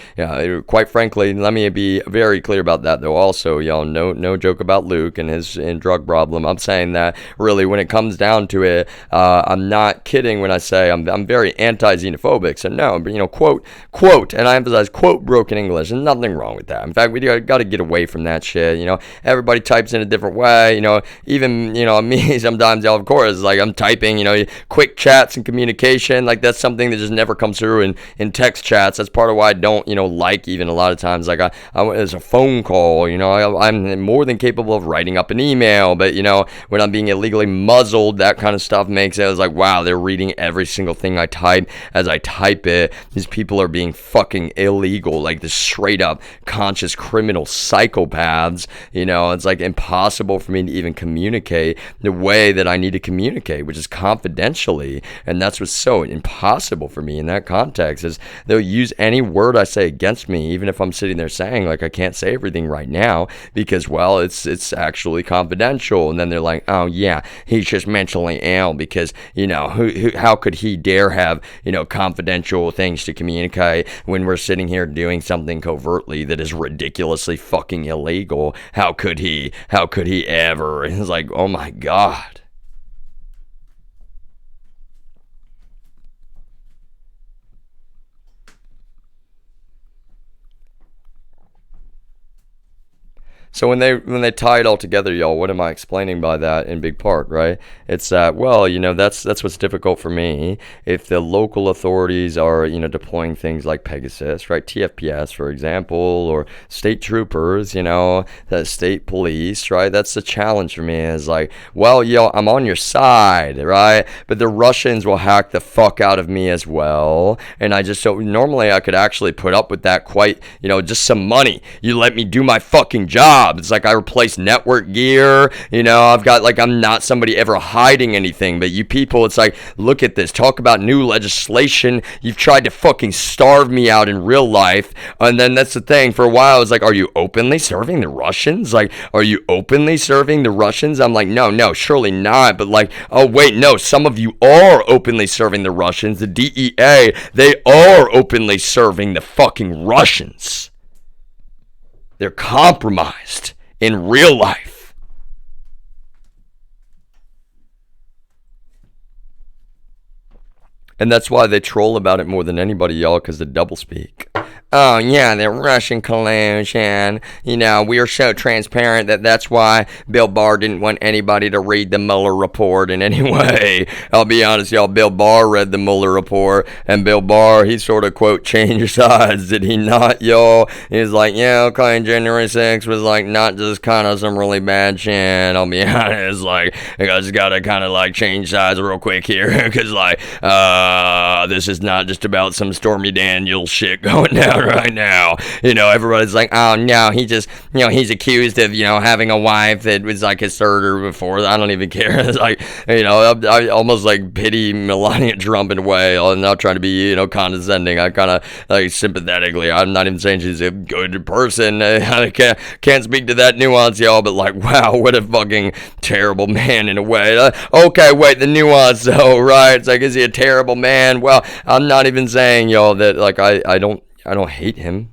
quite frankly, let me be very clear about that, though. Also, y'all, no joke about Luke and his drug problem. I'm saying that really, when it comes down to it, I'm not kidding when I say I'm very anti-xenophobic. So no, but quote, and I emphasize quote broken English. There's nothing wrong with that. In fact, we got to get away from that shit. Everybody types in a different way. Even me sometimes. Of course, like I'm typing. Quick chats and communication. Like that's something that just never comes through in text chats. That's part of why I don't like even a lot of times. Like it's a phone call. I'm more than capable of writing up an email. But when I'm being illegally muzzled, that kind of stuff makes it. I was like, wow, they're reading every single thing I type as I type it. These people are being fucking illegal, like the straight up conscious criminal psychopaths. It's like impossible for me to even communicate the way that I need to communicate, which is confidentially. And that's what's so impossible for me in that context is they'll use any word I say against me, even if I'm sitting there saying like I can't say everything right now because, well, it's actually confidential. And then they're like, oh yeah, he's just mentally ill because how could he dare have confidential things to communicate when we're sitting here doing something covertly that is ridiculously fucking illegal? How could he ever? And it's like, oh my god. So when they tie it all together, y'all, what am I explaining by that in big part, right? It's that, well, that's what's difficult for me. If the local authorities are, deploying things like Pegasus, right? TFPS, for example, or state troopers, the state police, right? That's the challenge for me is like, well, I'm on your side, right? But the Russians will hack the fuck out of me as well. And I just don't, normally I could actually put up with that quite, just some money. You let me do my fucking job. It's like I replace network gear, I've got like, I'm not somebody ever hiding anything, but you people, it's like, look at this, talk about new legislation. You've tried to fucking starve me out in real life. And then that's the thing, for a while I was like, are you openly serving the Russians? Like, are you openly serving the Russians? I'm like, no, surely not. But like, oh wait, no, some of you are openly serving the Russians. The DEA, they are openly serving the fucking Russians. They're compromised in real life. And that's why they troll about it more than anybody, y'all, because they doublespeak. Oh, yeah, the Russian collusion. We are so transparent that's why Bill Barr didn't want anybody to read the Mueller report in any way. I'll be honest, y'all, Bill Barr read the Mueller report, and Bill Barr, he sort of, quote, changed sides, did he not, y'all? He's like, yeah, okay, January 6th was, like, not just kind of some really bad shit. I'll be honest, like, I just gotta kind of, like, change sides real quick here, because, like, this is not just about some Stormy Daniels shit going down right now. Everybody's like, oh no, he just, he's accused of, having a wife that was like his third or before. I don't even care. It's like, I almost like pity Melania Trump in a way. I'm not trying to be, condescending. I kind of like sympathetically. I'm not even saying she's a good person. I can't speak to that nuance, y'all, but like, wow, what a fucking terrible man in a way. Okay, wait, the nuance though, right? It's like, is he a terrible man? Well, I'm not even saying, y'all, that like I don't hate him.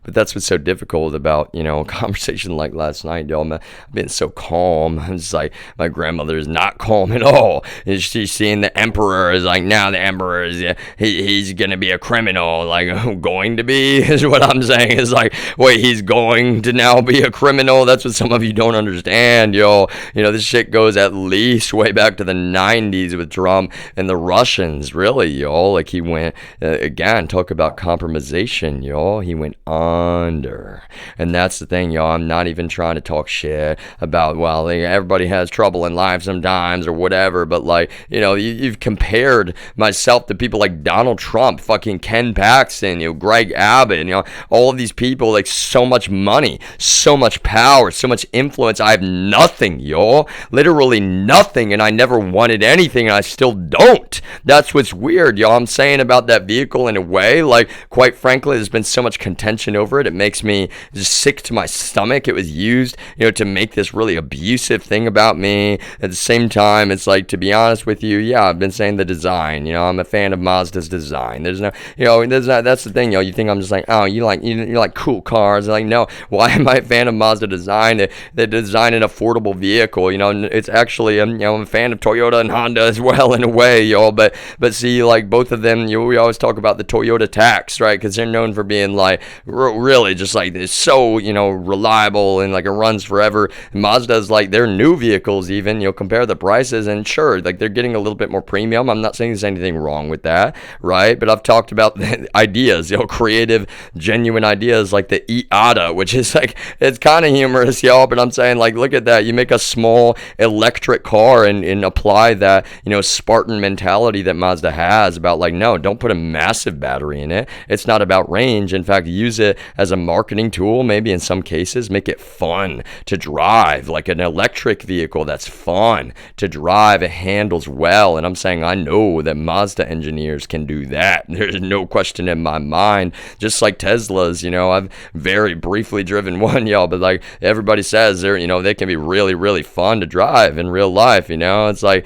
But that's what's so difficult about, a conversation like last night, y'all. I've been so calm. It's like, my grandmother is not calm at all. And she's seeing the emperor is like, now the emperor is, he's going to be a criminal. Like, going to be is what I'm saying. Is like, wait, he's going to now be a criminal? That's what some of you don't understand, y'all. This shit goes at least way back to the 90s with Trump and the Russians, really, y'all. Like, he went, again, talk about compromisation, y'all. He went on under. And that's the thing, y'all. I'm not even trying to talk shit about, well, everybody has trouble in life sometimes or whatever, but like, you've compared myself to people like Donald Trump, fucking Ken Paxton, Greg Abbott, all of these people, like, so much money, so much power, so much influence. I have nothing, y'all. Literally nothing, and I never wanted anything, and I still don't. That's what's weird, y'all. I'm saying about that vehicle in a way, like, quite frankly, there's been so much contention over it. It makes me just sick to my stomach. It was used, to make this really abusive thing about me. At the same time, it's like, to be honest with you, yeah, I've been saying the design. I'm a fan of Mazda's design. There's no, that's the thing, you think I'm just like, oh, you like cool cars. Like, no, why am I a fan of Mazda design? They design an affordable vehicle. It's actually, I'm a fan of Toyota and Honda as well in a way, y'all. But see, like, both of them, we always talk about the Toyota tax, right? Because they're known for being like really just like it's so reliable and like it runs forever. Mazda's like their new vehicles, even compare the prices, and sure, like they're getting a little bit more premium. I'm not saying there's anything wrong with that, right? But I've talked about the ideas, creative, genuine ideas like the Iata, which is like, it's kind of humorous, y'all. But I'm saying, like, look at that. You make a small electric car and apply that Spartan mentality that Mazda has about, like, no, don't put a massive battery in it. It's not about range. In fact, use it as a marketing tool, maybe in some cases. Make it fun to drive, like an electric vehicle that's fun to drive. It handles well. And I'm saying, I know that Mazda engineers can do that. There's no question in my mind. Just like Teslas, I've very briefly driven one, y'all, but like everybody says, they can be really, really fun to drive in real life. It's like,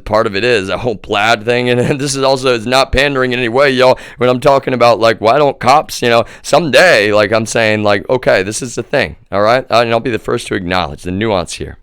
part of it is a whole plaid thing. And this is also, it's not pandering in any way, y'all, when I'm talking about, like, why don't cops, someday, like, I'm saying, like, okay, this is the thing, all right? And I'll be the first to acknowledge the nuance here.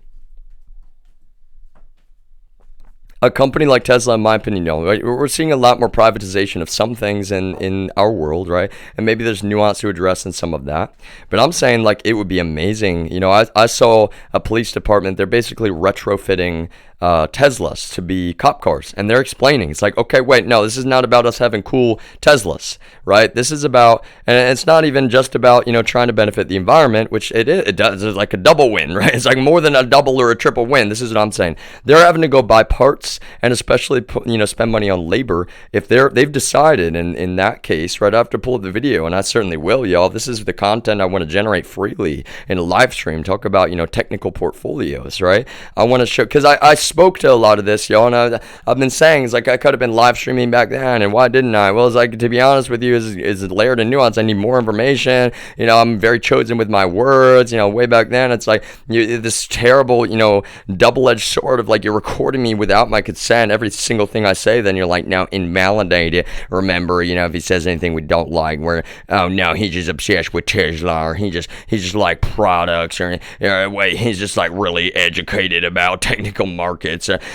A company like Tesla, in my opinion, right? We're seeing a lot more privatization of some things in our world, right? And maybe there's nuance to address in some of that. But I'm saying, like, it would be amazing. I saw a police department, they're basically retrofitting Teslas to be cop cars, and they're explaining, it's like, okay, wait, no, this is not about us having cool Teslas, right? This is about, and it's not even just about trying to benefit the environment, which it does. It's like a double win, right? It's like more than a double or a triple win. This is what I'm saying. They're having to go buy parts and especially spend money on labor if they've decided, in that case, right? I have to pull up the video, and I certainly will, y'all. This is the content I want to generate freely in a live stream. Talk about technical portfolios, right? I want to show, because I spoke to a lot of this, y'all, and I've been saying, it's like, I could have been live streaming back then, and why didn't I? Well, it's like, to be honest with you, is layered and nuance. I need more information. I'm very chosen with my words. Way back then, it's like this terrible, double-edged sword of, like, you're recording me without my consent. Every single thing I say, then you're like, now invalidate it. Remember, if he says anything we don't like, where, oh no, he's just obsessed with Tesla, or he just like products, or wait, he's just like really educated about technical markets.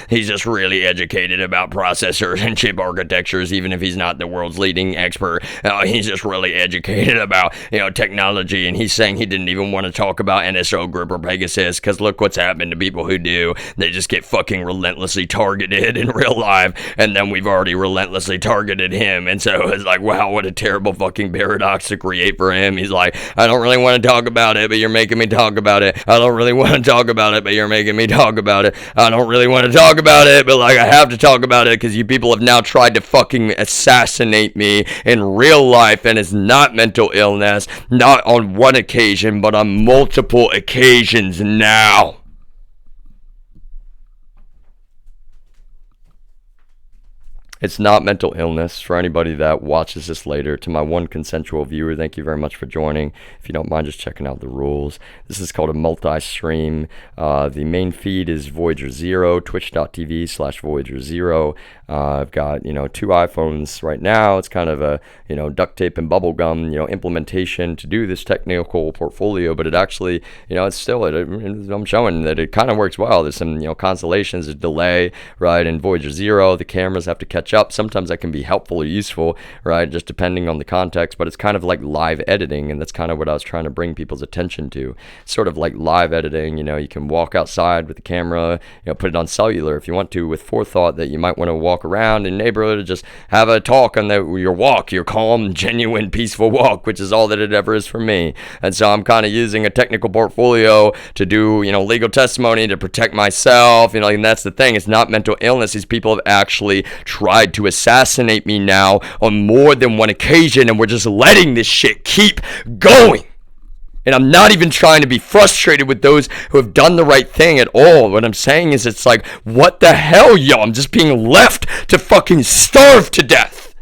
He's just really educated about processors and chip architectures, even if he's not the world's leading expert. He's just really educated about technology, and he's saying he didn't even want to talk about NSO Group or Pegasus, because look what's happened to people who do. They just get fucking relentlessly targeted in real life, and then we've already relentlessly targeted him. And so it's like, wow, what a terrible fucking paradox to create for him. He's like, I don't really want to talk about it, but you're making me talk about it. I don't really want to talk about it, but you're making me talk about it. I don't really want to talk about it, but like I have to talk about it because you people have now tried to fucking assassinate me in real life, and it's not mental illness, not on one occasion, but on multiple occasions now. It's not mental illness. For anybody that watches this later, to my one consensual viewer, thank you very much for joining. If you don't mind just checking out the rules. This is called a multi-stream. The main feed is Voyager 0, twitch.tv/Voyager 0. I've got, two iPhones right now. It's kind of a, duct tape and bubble gum, implementation to do this technical portfolio, but it actually, it's still, I'm showing that it kind of works well. There's some, constellations, a delay, right? In Voyager 0, the cameras have to catch touch up. Sometimes that can be helpful or useful, right? Just depending on the context, but it's kind of like live editing, and that's kind of what I was trying to bring people's attention to. Sort of like live editing, you can walk outside with the camera, put it on cellular if you want to, with forethought that you might want to walk around in the neighborhood and just have a talk on your walk, your calm, genuine, peaceful walk, which is all that it ever is for me. And so I'm kind of using a technical portfolio to do, legal testimony to protect myself, and that's the thing. It's not mental illness. These people have actually tried to assassinate me now on more than one occasion, and we're just letting this shit keep going. And I'm not even trying to be frustrated with those who have done the right thing at all. What I'm saying is, it's like, what the hell, yo? I'm just being left to fucking starve to death.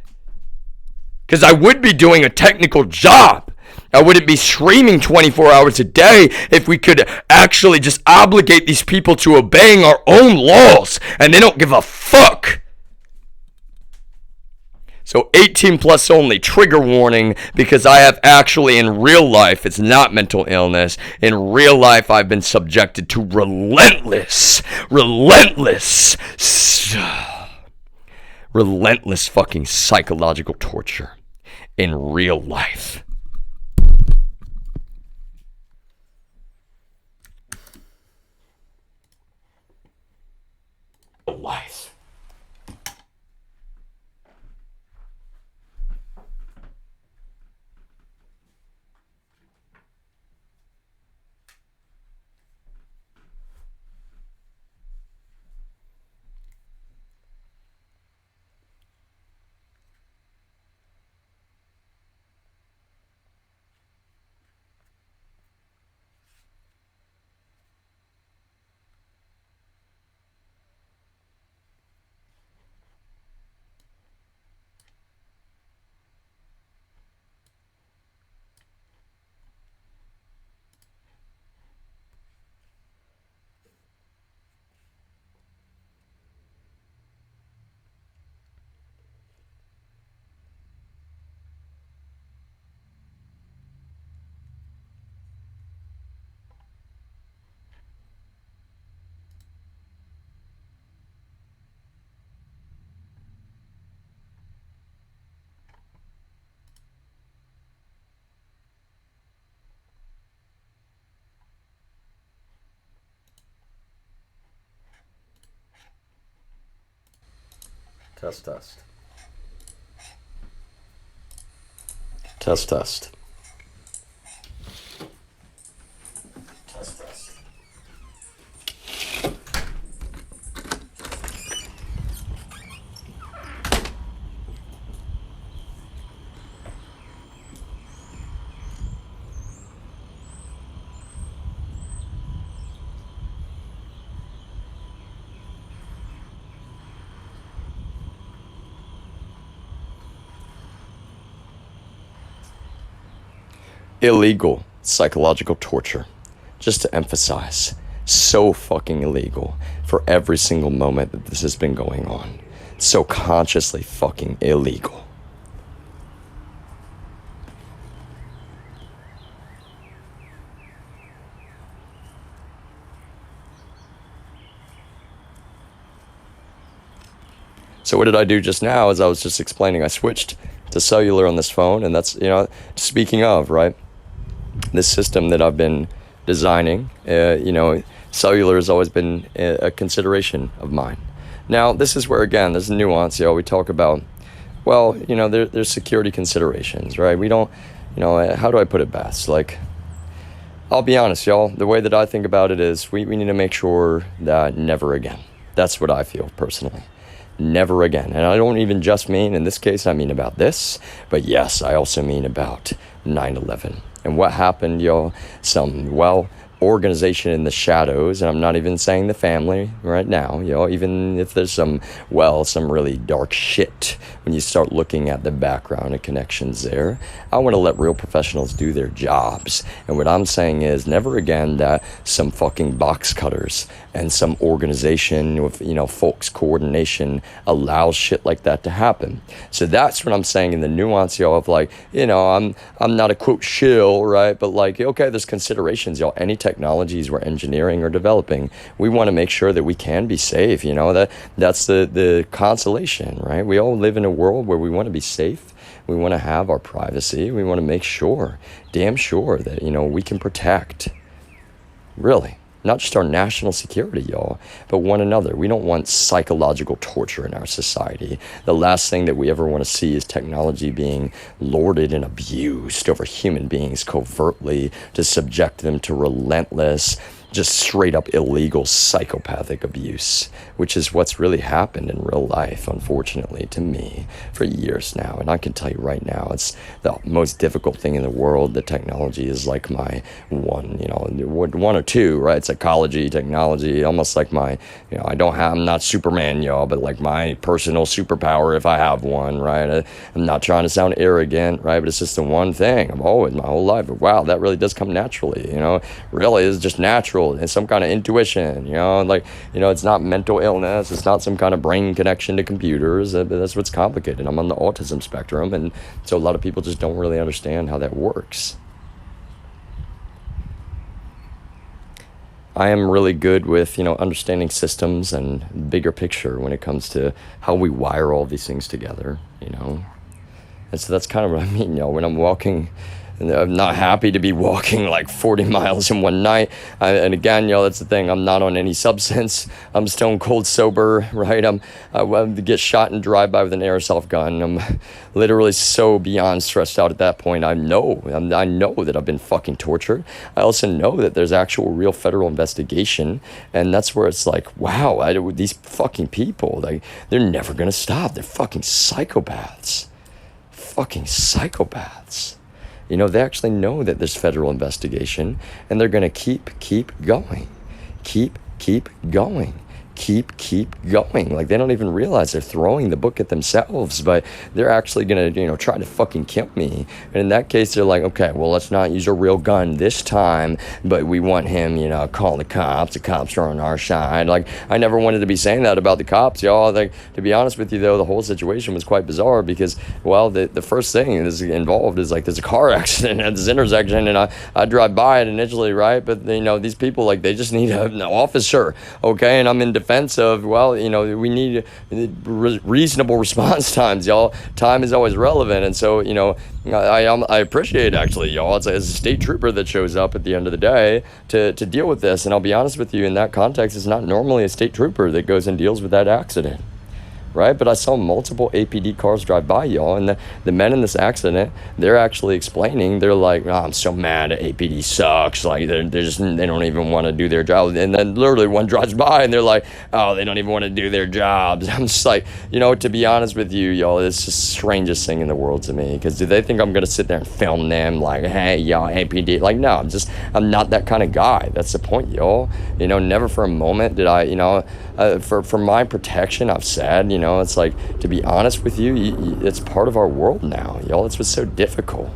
Because I would be doing a technical job. I wouldn't be streaming 24 hours a day if we could actually just obligate these people to obeying our own laws, and they don't give a fuck. So 18 plus only, trigger warning, because I have actually in real life, it's not mental illness, in real life I've been subjected to relentless fucking psychological torture in real life. Life. Test. Illegal psychological torture. Just to emphasize, so fucking illegal for every single moment that this has been going on. So consciously fucking illegal. So what did I do just now? As I was just explaining, I switched to cellular on this phone, and that's, speaking of, right? This system that I've been designing, cellular has always been a consideration of mine. Now, this is where, again, there's a nuance. We talk about, there's security considerations, right? We don't, how do I put it best? Like, I'll be honest, y'all, the way that I think about it is we need to make sure that never again. That's what I feel personally. Never again. And I don't even just mean, in this case, I mean about this, but yes, I also mean about 9/11. And what happened, some, organization in the shadows, and I'm not even saying the family right now, even if there's some really dark shit when you start looking at the background and connections there. I want to let real professionals do their jobs. And what I'm saying is never again that some fucking box cutters and some organization with, folks coordination allows shit like that to happen. So that's what I'm saying in the nuance, of like, I'm not a quote shill, right? But like, okay, there's considerations, any technology technologies we're engineering or developing, we want to make sure that we can be safe. That's the consolation, right? We all live in a world where we want to be safe. We want to have our privacy. We want to make sure, damn sure, that, we can protect, really, not just our national security, y'all, but one another. We don't want psychological torture in our society. The last thing that we ever want to see is technology being lorded and abused over human beings covertly to subject them to relentless, just straight up illegal psychopathic abuse, which is what's really happened in real life, unfortunately, to me for years now. And I can tell you right now, it's the most difficult thing in the world. The technology is like my one or two, right? Psychology, technology, almost like my, I'm not Superman, y'all, but like my personal superpower if I have one, right? I'm not trying to sound arrogant, right? But it's just the one thing I've always, my whole life. Wow, that really does come naturally, really is just natural. And some kind of intuition, it's not mental illness. It's not some kind of brain connection to computers. That's what's complicated. I'm on the autism spectrum, and so a lot of people just don't really understand how that works. I am really good with, understanding systems and bigger picture when it comes to how we wire all these things together, And so that's kind of what I mean, when I'm walking. And I'm not happy to be walking like 40 miles in one night. And again, that's the thing. I'm not on any substance. I'm stone cold sober, right? I get shot and drive by with an airsoft gun. I'm literally so beyond stressed out at that point. I know that I've been fucking tortured. I also know that there's actual real federal investigation. And that's where it's like, wow, these fucking people, they're never going to stop. They're fucking psychopaths. Fucking psychopaths. They actually know that there's federal investigation, and they're going to keep going. Keep going. Keep going. Like, they don't even realize they're throwing the book at themselves, but they're actually going to, try to fucking kill me. And in that case, they're like, okay, well, let's not use a real gun this time, but we want him, call the cops. The cops are on our side. Like, I never wanted to be saying that about the cops, y'all. Like, to be honest with you, though, the whole situation was quite bizarre because, well, the first thing that's involved is, like, there's a car accident at this intersection, and I drive by it initially, right? But, these people, like, they just need an officer, okay? And I'm in defense of, we need reasonable response times, y'all. Time is always relevant. And so, I appreciate, actually, y'all, it's a state trooper that shows up at the end of the day to deal with this. And I'll be honest with you, in that context, it's not normally a state trooper that goes and deals with that accident. Right? But I saw multiple APD cars drive by, y'all, and the men in this accident, they're actually explaining, they're like, I'm so mad at APD sucks, like, they don't even want to do their job, and then literally one drives by, and they're like, oh, they don't even want to do their jobs. I'm just like, to be honest with you, y'all, it's just the strangest thing in the world to me, because do they think I'm going to sit there and film them, like, hey, y'all, APD, like, no, I'm not that kind of guy. That's the point, y'all. Never for a moment did I, for my protection, I've said, it's like, to be honest with you, it's part of our world now, y'all. It's what's so difficult.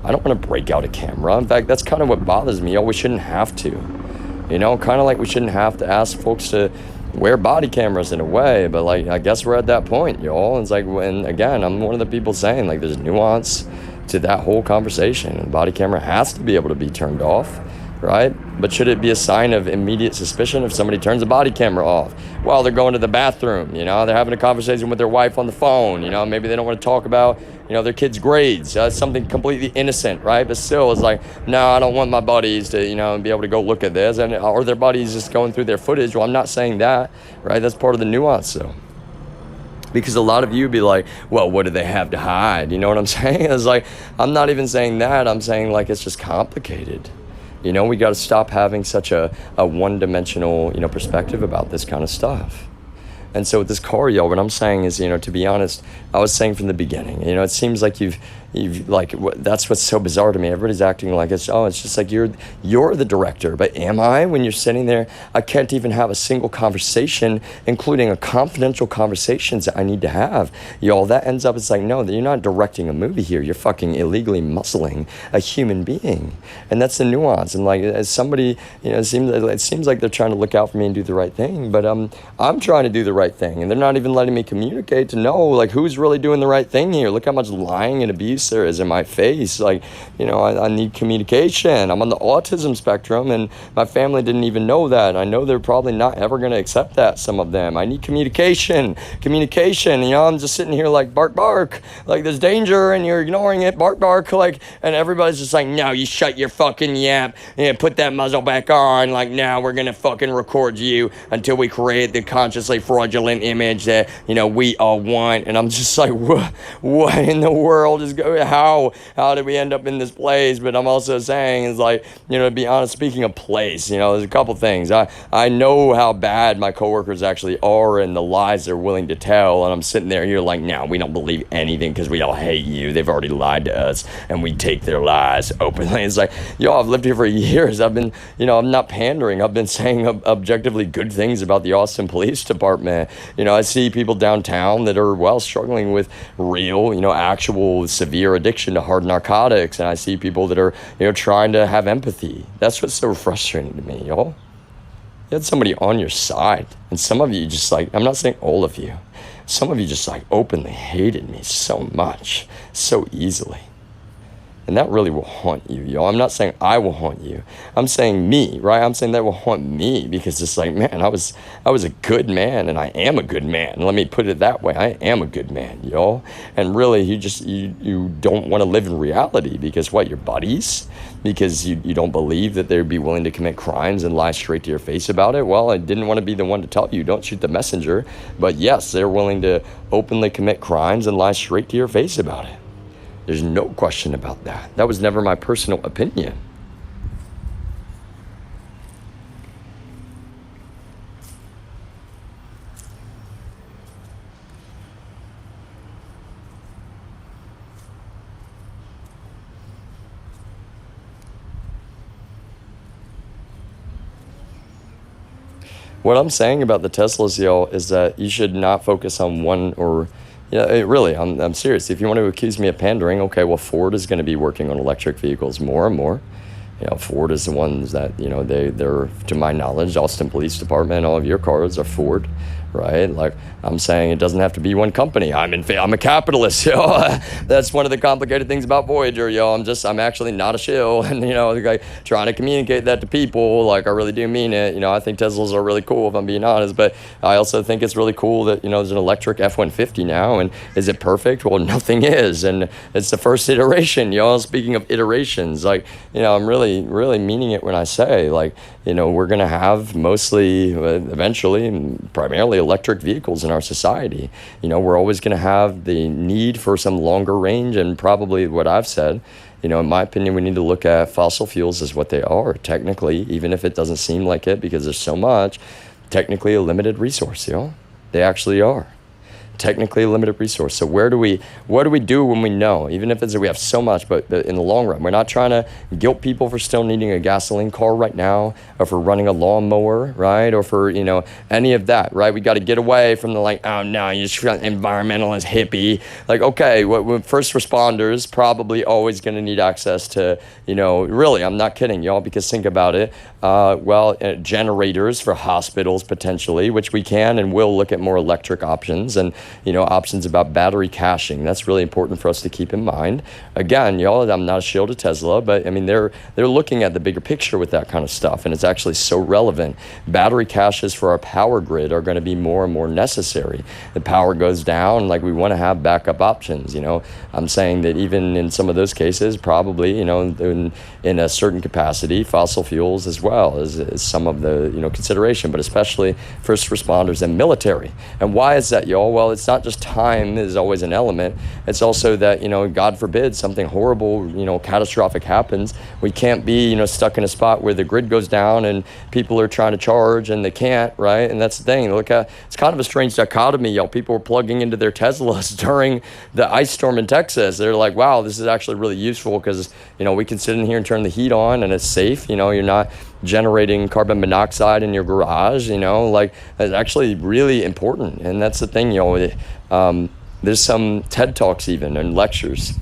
I don't want to break out a camera. In fact, that's kind of what bothers me, y'all. We shouldn't have to, kind of like we shouldn't have to ask folks to wear body cameras in a way, but like, I guess we're at that point, y'all. It's like, and again, I'm one of the people saying, like, there's nuance to that whole conversation, and body camera has to be able to be turned off, right? But should it be a sign of immediate suspicion if somebody turns a body camera off while they're going to the bathroom? They're having a conversation with their wife on the phone. Maybe they don't want to talk about, their kids' grades. Something completely innocent, right? But still, it's like, no, I don't want my buddies to, be able to go look at this. And or their buddies just going through their footage. Well, I'm not saying that, right? That's part of the nuance, though. Because a lot of you be like, well, what do they have to hide? You know what I'm saying? It's like, I'm not even saying that. I'm saying, like, it's just complicated. We got to stop having such a one-dimensional, perspective about this kind of stuff. And so with this car, y'all, what I'm saying is, to be honest, I was saying from the beginning, it seems like you've like, that's what's so bizarre to me. Everybody's acting like it's just like you're the director. But am I? When you're sitting there, I can't even have a single conversation, including a confidential conversations that I need to have. Y'all, that ends up, it's like, no, you're not directing a movie here. You're fucking illegally muscling a human being. And that's the nuance. And like, as somebody, it seems like they're trying to look out for me and do the right thing. But I'm trying to do the right right thing, and they're not even letting me communicate to know, like, who's really doing the right thing here. Look how much lying and abuse there is in my face. Like, I need communication. I'm on the autism spectrum, and my family didn't even know that. I know they're probably not ever going to accept that, some of them. I need communication. I'm just sitting here like, bark, bark. Like, there's danger, and you're ignoring it. Bark, bark. Like, and everybody's just like, no, you shut your fucking yap and put that muzzle back on. Like, now we're going to fucking record you until we create the consciously fraudulent image that, we all want. And I'm just like, what in the world is going, how did we end up in this place? But I'm also saying, is like, to be honest, speaking of place, there's a couple things. I know how bad my coworkers actually are and the lies they're willing to tell. And I'm sitting there, you're like, no, we don't believe anything because we all hate you. They've already lied to us and we take their lies openly. It's like, I've lived here for years. I've been, I'm not pandering. I've been saying objectively good things about the Austin Police Department. I see people downtown that are, struggling with real, actual severe addiction to hard narcotics. And I see people that are, trying to have empathy. That's what's so frustrating to me, y'all. You had somebody on your side. And some of you just like, I'm not saying all of you, some of you just like openly hated me so much, so easily. And that really will haunt you, y'all. I'm not saying I will haunt you. I'm saying me, right? I'm saying that will haunt me because it's like, man, I was a good man, and I am a good man. Let me put it that way. I am a good man, y'all. And really, you don't want to live in reality because what, your buddies? Because you don't believe that they'd be willing to commit crimes and lie straight to your face about it? Well, I didn't want to be the one to tell you, don't shoot the messenger. But yes, they're willing to openly commit crimes and lie straight to your face about it. There's no question about that. That was never my personal opinion. What I'm saying about the Teslas, y'all, is that you should not focus on one or... really, I'm serious. If you want to accuse me of pandering, okay, well, Ford is going to be working on electric vehicles more and more. Ford is the ones that, they're, to my knowledge, Austin Police Department, all of your cars are Ford, right? Like, I'm saying it doesn't have to be one company. I'm a capitalist, That's one of the complicated things about Voyager, I'm actually not a shill, and, like, trying to communicate that to people, like, I really do mean it. I think Teslas are really cool, if I'm being honest, but I also think it's really cool that, there's an electric F-150 now, and is it perfect? Well, nothing is, and it's the first iteration, Speaking of iterations, like, I'm really meaning it when I say, like, we're going to have mostly, eventually, primarily electric vehicles in our society. We're always going to have the need for some longer range, and probably what I've said, in my opinion, we need to look at fossil fuels as what they are, technically, even if it doesn't seem like it because there's so much, technically a limited resource, They actually are. Technically a limited resource. So what do we do when we know, even if it's that we have so much, but in the long run, we're not trying to guilt people for still needing a gasoline car right now, or for running a lawnmower, right? Or for, any of that, right? We got to get away from the like, oh no, you just feel environmentalist hippie. Like, okay, first responders probably always going to need access to, really, I'm not kidding y'all, because think about it. Generators for hospitals potentially, which we can and will look at more electric options, and options about battery caching. That's really important for us to keep in mind. Again, y'all, I'm not a shield to Tesla, but I mean, they're looking at the bigger picture with that kind of stuff, and it's actually so relevant. Battery caches for our power grid are going to be more and more necessary. The power goes down, like, we want to have backup options. I'm saying that even in some of those cases, probably, in a certain capacity, fossil fuels as well is some of the, consideration, but especially first responders and military. And why is that, y'all? Well, it's not just time is always an element. It's also that, God forbid something horrible, catastrophic happens. We can't be, stuck in a spot where the grid goes down and people are trying to charge and they can't, right? And that's the thing. It's kind of a strange dichotomy, y'all. People were plugging into their Teslas during the ice storm in Texas. They're like, wow, this is actually really useful because, we can sit in here and turn the heat on and it's safe. You're not generating carbon monoxide in your garage, it's actually really important. And that's the thing, there's some TED Talks even and lectures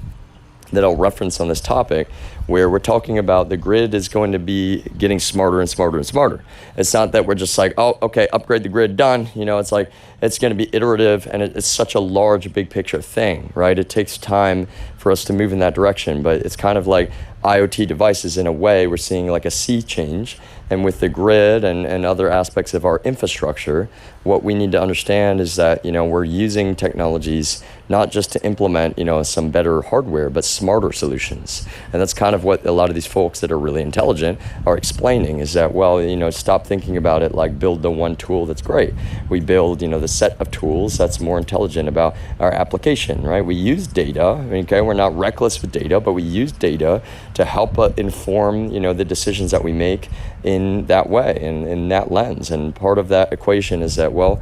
that I'll reference on this topic, where we're talking about the grid is going to be getting smarter and smarter and smarter. It's not that we're just like, oh, okay, upgrade the grid, done. It's like, it's going to be iterative, and it's such a large, big picture thing, right? It takes time for us to move in that direction, but it's kind of like IoT devices in a way. We're seeing like a sea change, and with the grid and other aspects of our infrastructure, what we need to understand is that, we're using technologies not just to implement, some better hardware, but smarter solutions. And that's kind of what a lot of these folks that are really intelligent are explaining, is that, well, stop thinking about it like build the one tool that's great. We build, the set of tools that's more intelligent about our application, right? We use data, okay? We're not reckless with data, but we use data to help inform, the decisions that we make in that way, in that lens. And part of that equation is that, well,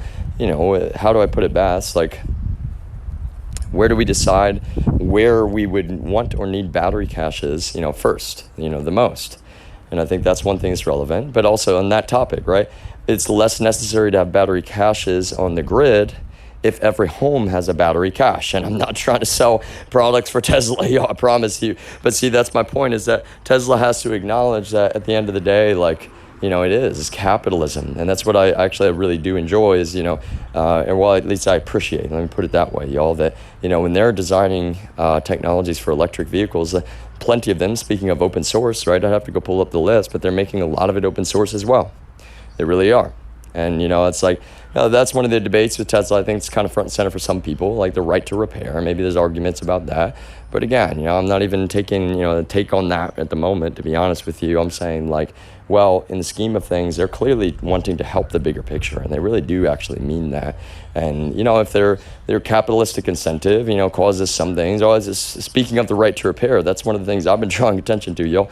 how do I put it best? Like, where do we decide where we would want or need battery caches, first, the most? And I think that's one thing that's relevant. But also on that topic, right, it's less necessary to have battery caches on the grid if every home has a battery cache. And I'm not trying to sell products for Tesla, I promise you. But see, that's my point, is that Tesla has to acknowledge that at the end of the day, like, it's capitalism. And that's what I really do enjoy is, and well, at least I appreciate, let me put it that way, y'all, that, when they're designing technologies for electric vehicles, plenty of them, speaking of open source, right, I'd have to go pull up the list, but they're making a lot of it open source as well. They really are. And, it's like, that's one of the debates with Tesla. I think it's kind of front and center for some people, like the right to repair. Maybe there's arguments about that. But again, I'm not even taking, a take on that at the moment, to be honest with you. I'm saying, like, well, in the scheme of things, they're clearly wanting to help the bigger picture, and they really do actually mean that. And, if their capitalistic incentive, causes some things, speaking of the right to repair, that's one of the things I've been drawing attention to, yo.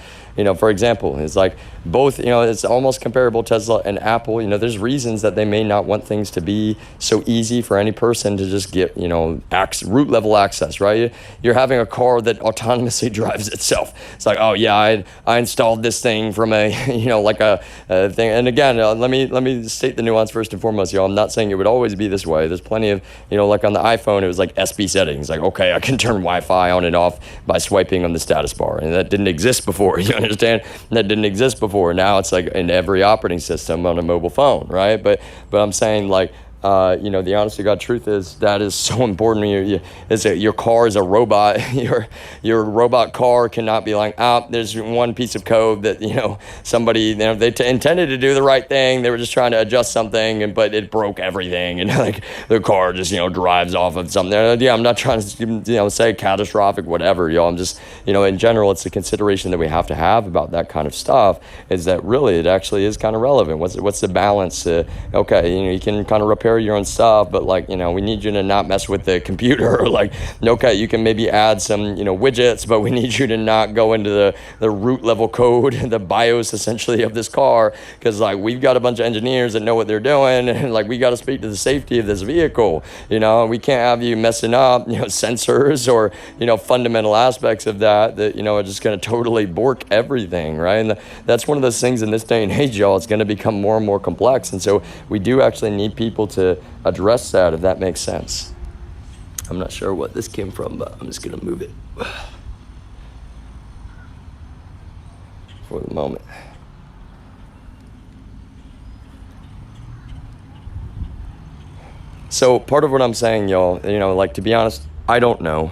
For example, it's like both, it's almost comparable, Tesla and Apple. There's reasons that they may not want things to be so easy for any person to just get, root level access, right? You're having a car that autonomously drives itself. It's like, oh yeah, I installed this thing from a, like a thing. And again, let me state the nuance first and foremost, y'all. I'm not saying it would always be this way. There's plenty of, like on the iPhone, it was like SB settings. Like, okay, I can turn Wi-Fi on and off by swiping on the status bar. And that didn't exist before, you understand? That didn't exist before. Now it's like in every operating system on a mobile phone, right? But I'm saying, like, the honest to God truth is that is so important. Your car is a robot. Your robot car cannot be like, there's one piece of code that, somebody, they intended to do the right thing. They were just trying to adjust something, but it broke everything. And like the car just, drives off of something. Yeah, I'm not trying to, say catastrophic, whatever, y'all. I'm just, in general, it's a consideration that we have to have about that kind of stuff, is that really it actually is kind of relevant. What's the balance? Okay, you can kind of repair your own stuff, but like, we need you to not mess with the computer, or like, okay, you can maybe add some, widgets, but we need you to not go into the root level code, the BIOS essentially of this car, because like we've got a bunch of engineers that know what they're doing, and like we got to speak to the safety of this vehicle. We can't have you messing up, sensors or, fundamental aspects of that are just going to totally bork everything, right? And that's one of those things in this day and age, y'all. It's going to become more and more complex, and so we do actually need people to address that, if that makes sense. I'm not sure what this came from, but I'm just going to move it for the moment. So part of what I'm saying, y'all, like, to be honest, I don't know.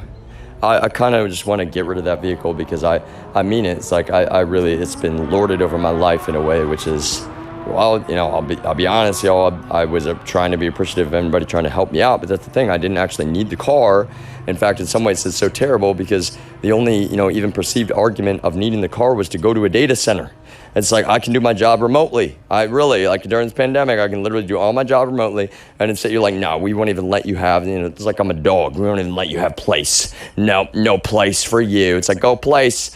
I kind of just want to get rid of that vehicle because I mean it. It's like I really, it's been lorded over my life in a way, which is, well, I'll be honest, y'all. I was trying to be appreciative of everybody trying to help me out, but that's the thing. I didn't actually need the car. In fact, in some ways, it's so terrible because the only, even perceived argument of needing the car was to go to a data center. It's like, I can do my job remotely. I really, like during this pandemic, I can literally do all my job remotely. And instead you're like, no, we won't even let you have, it's like I'm a dog. We won't even let you have place. No place for you. It's like, go place,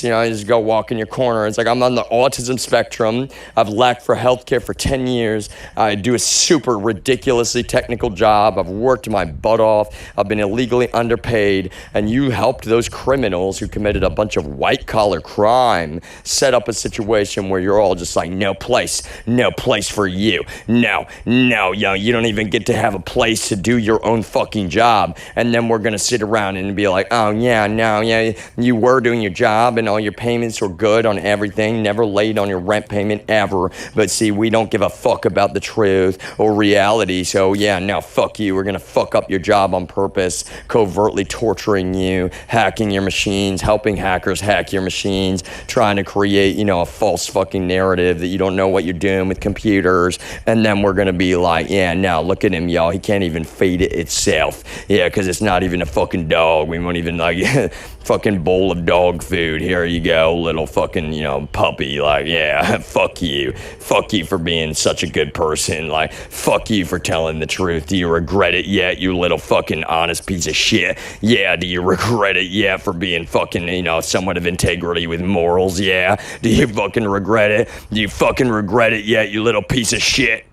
you just go walk in your corner. It's like, I'm on the autism spectrum. I've lacked for healthcare for 10 years. I do a super ridiculously technical job. I've worked my butt off. I've been illegally underpaid. And you helped those criminals who committed a bunch of white collar crime set up a situation situation where you're all just like, no place for you. No, yo, you don't even get to have a place to do your own fucking job. And then we're gonna sit around and be like, oh yeah, no, yeah, you were doing your job and all your payments were good on everything, never late on your rent payment ever. But see, we don't give a fuck about the truth or reality. So yeah, no, fuck you. We're gonna fuck up your job on purpose, covertly torturing you, hacking your machines, helping hackers hack your machines, trying to create, a false fucking narrative that you don't know what you're doing with computers. And then we're gonna be like, yeah, no, look at him, y'all. He can't even feed it itself. Yeah, because it's not even a fucking dog. We won't even like fucking bowl of dog food. Here you go, little fucking, puppy. Like, yeah, fuck you. Fuck you for being such a good person. Like, fuck you for telling the truth. Do you regret it yet, you little fucking honest piece of shit? Yeah, do you regret it yet for being fucking, somewhat of integrity with morals? Yeah, do you fucking regret it? Do you fucking regret it yet, you little piece of shit?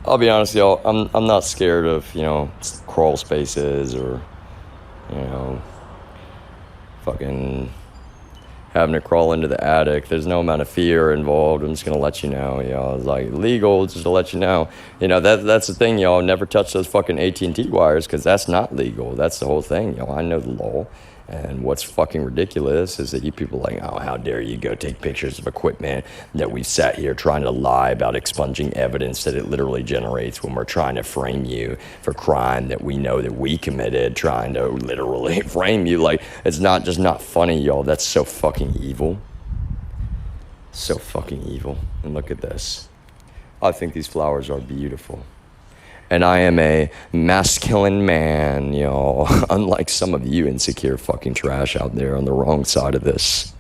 I'll be honest, y'all. I'm not scared of crawl spaces or you know fucking having to crawl into the attic. There's no amount of fear involved. I'm just gonna let you know, It's like legal, just to let you know. That's the thing, y'all. Never touch those fucking AT&T wires because that's not legal. That's the whole thing, I know the law. And what's fucking ridiculous is that you people are like, oh, how dare you go take pictures of equipment that we've sat here trying to lie about expunging evidence that it literally generates when we're trying to frame you for crime that we know that we committed, trying to literally frame you. Like, it's not funny, y'all. That's so fucking evil. So fucking evil. And look at this. I think these flowers are beautiful. And I am a masculine man, unlike some of you insecure fucking trash out there on the wrong side of this.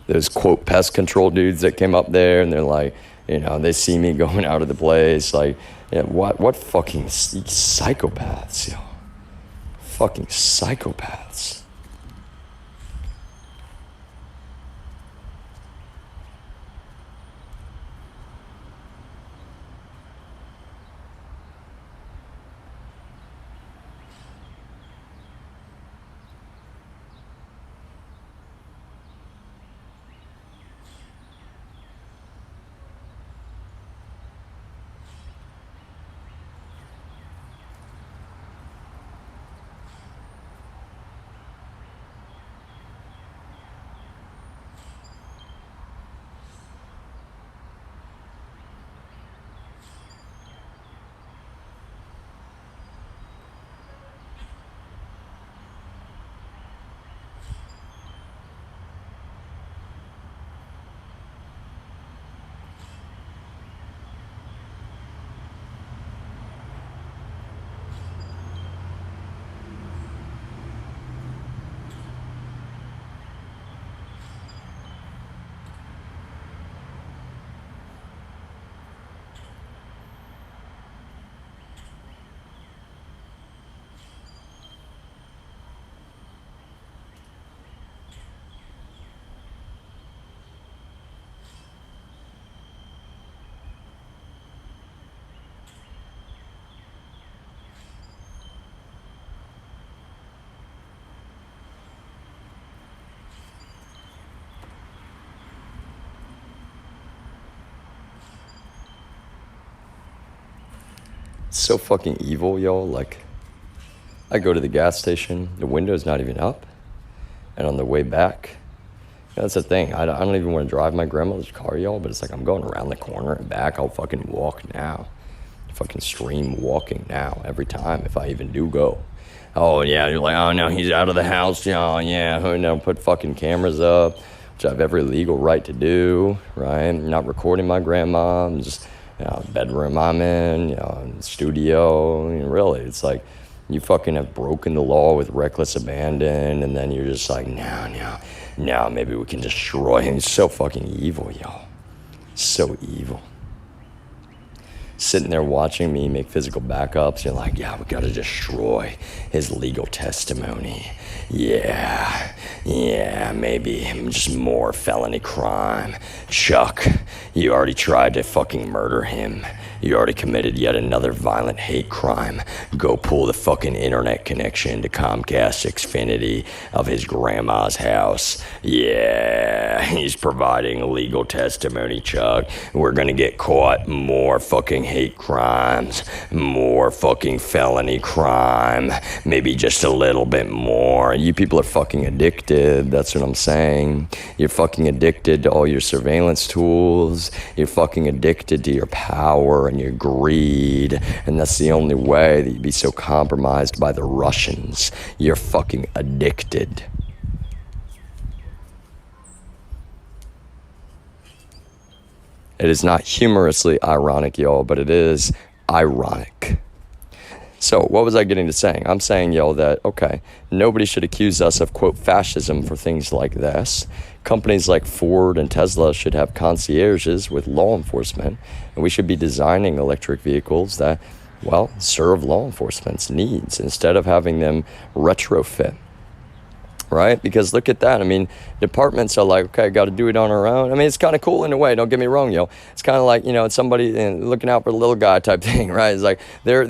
Those, quote, pest control dudes that came up there and they're like, they see me going out of the place. Like, what fucking psychopaths, Fucking psychopaths. It's so fucking evil, yo. Like, I go to the gas station, the window's not even up, and on the way back, that's the thing. I don't even want to drive my grandmother's car, y'all, but it's like I'm going around the corner and back. I'll fucking walk now. Fucking stream walking now every time if I even do go. Oh, yeah, you're like, oh, no, he's out of the house. Oh, yeah, oh, no, put fucking cameras up, which I have every legal right to do, right? I'm not recording my grandma. I'm just, bedroom I'm in, studio. I mean, really, it's like you fucking have broken the law with reckless abandon, and then you're just like, no, maybe we can destroy him. He's so fucking evil, y'all. So evil. Sitting there watching me make physical backups, you're like, yeah, we gotta destroy his legal testimony. Yeah, maybe just more felony crime. Chuck, you already tried to fucking murder him. You already committed yet another violent hate crime. Go pull the fucking internet connection to Comcast Xfinity of his grandma's house. Yeah, he's providing legal testimony, Chuck. We're gonna get caught. More fucking hate crimes. More fucking felony crime. Maybe just a little bit more. You people are fucking addicted. That's what I'm saying. You're fucking addicted to all your surveillance tools. You're fucking addicted to your power and your greed, and that's the only way that you'd be so compromised by the Russians. You're fucking addicted. It is not humorously ironic, y'all, but it is ironic. So what was I getting to saying? I'm saying, y'all, that, okay, nobody should accuse us of, quote, fascism for things like this. Companies like Ford and Tesla should have concierges with law enforcement, and we should be designing electric vehicles that, well, serve law enforcement's needs instead of having them retrofit. Right? Because look at that. I mean, departments are like, okay, got to do it on our own. I mean, it's kind of cool in a way. Don't get me wrong, yo. It's kind of like, it's somebody looking out for the little guy type thing, right? It's like they're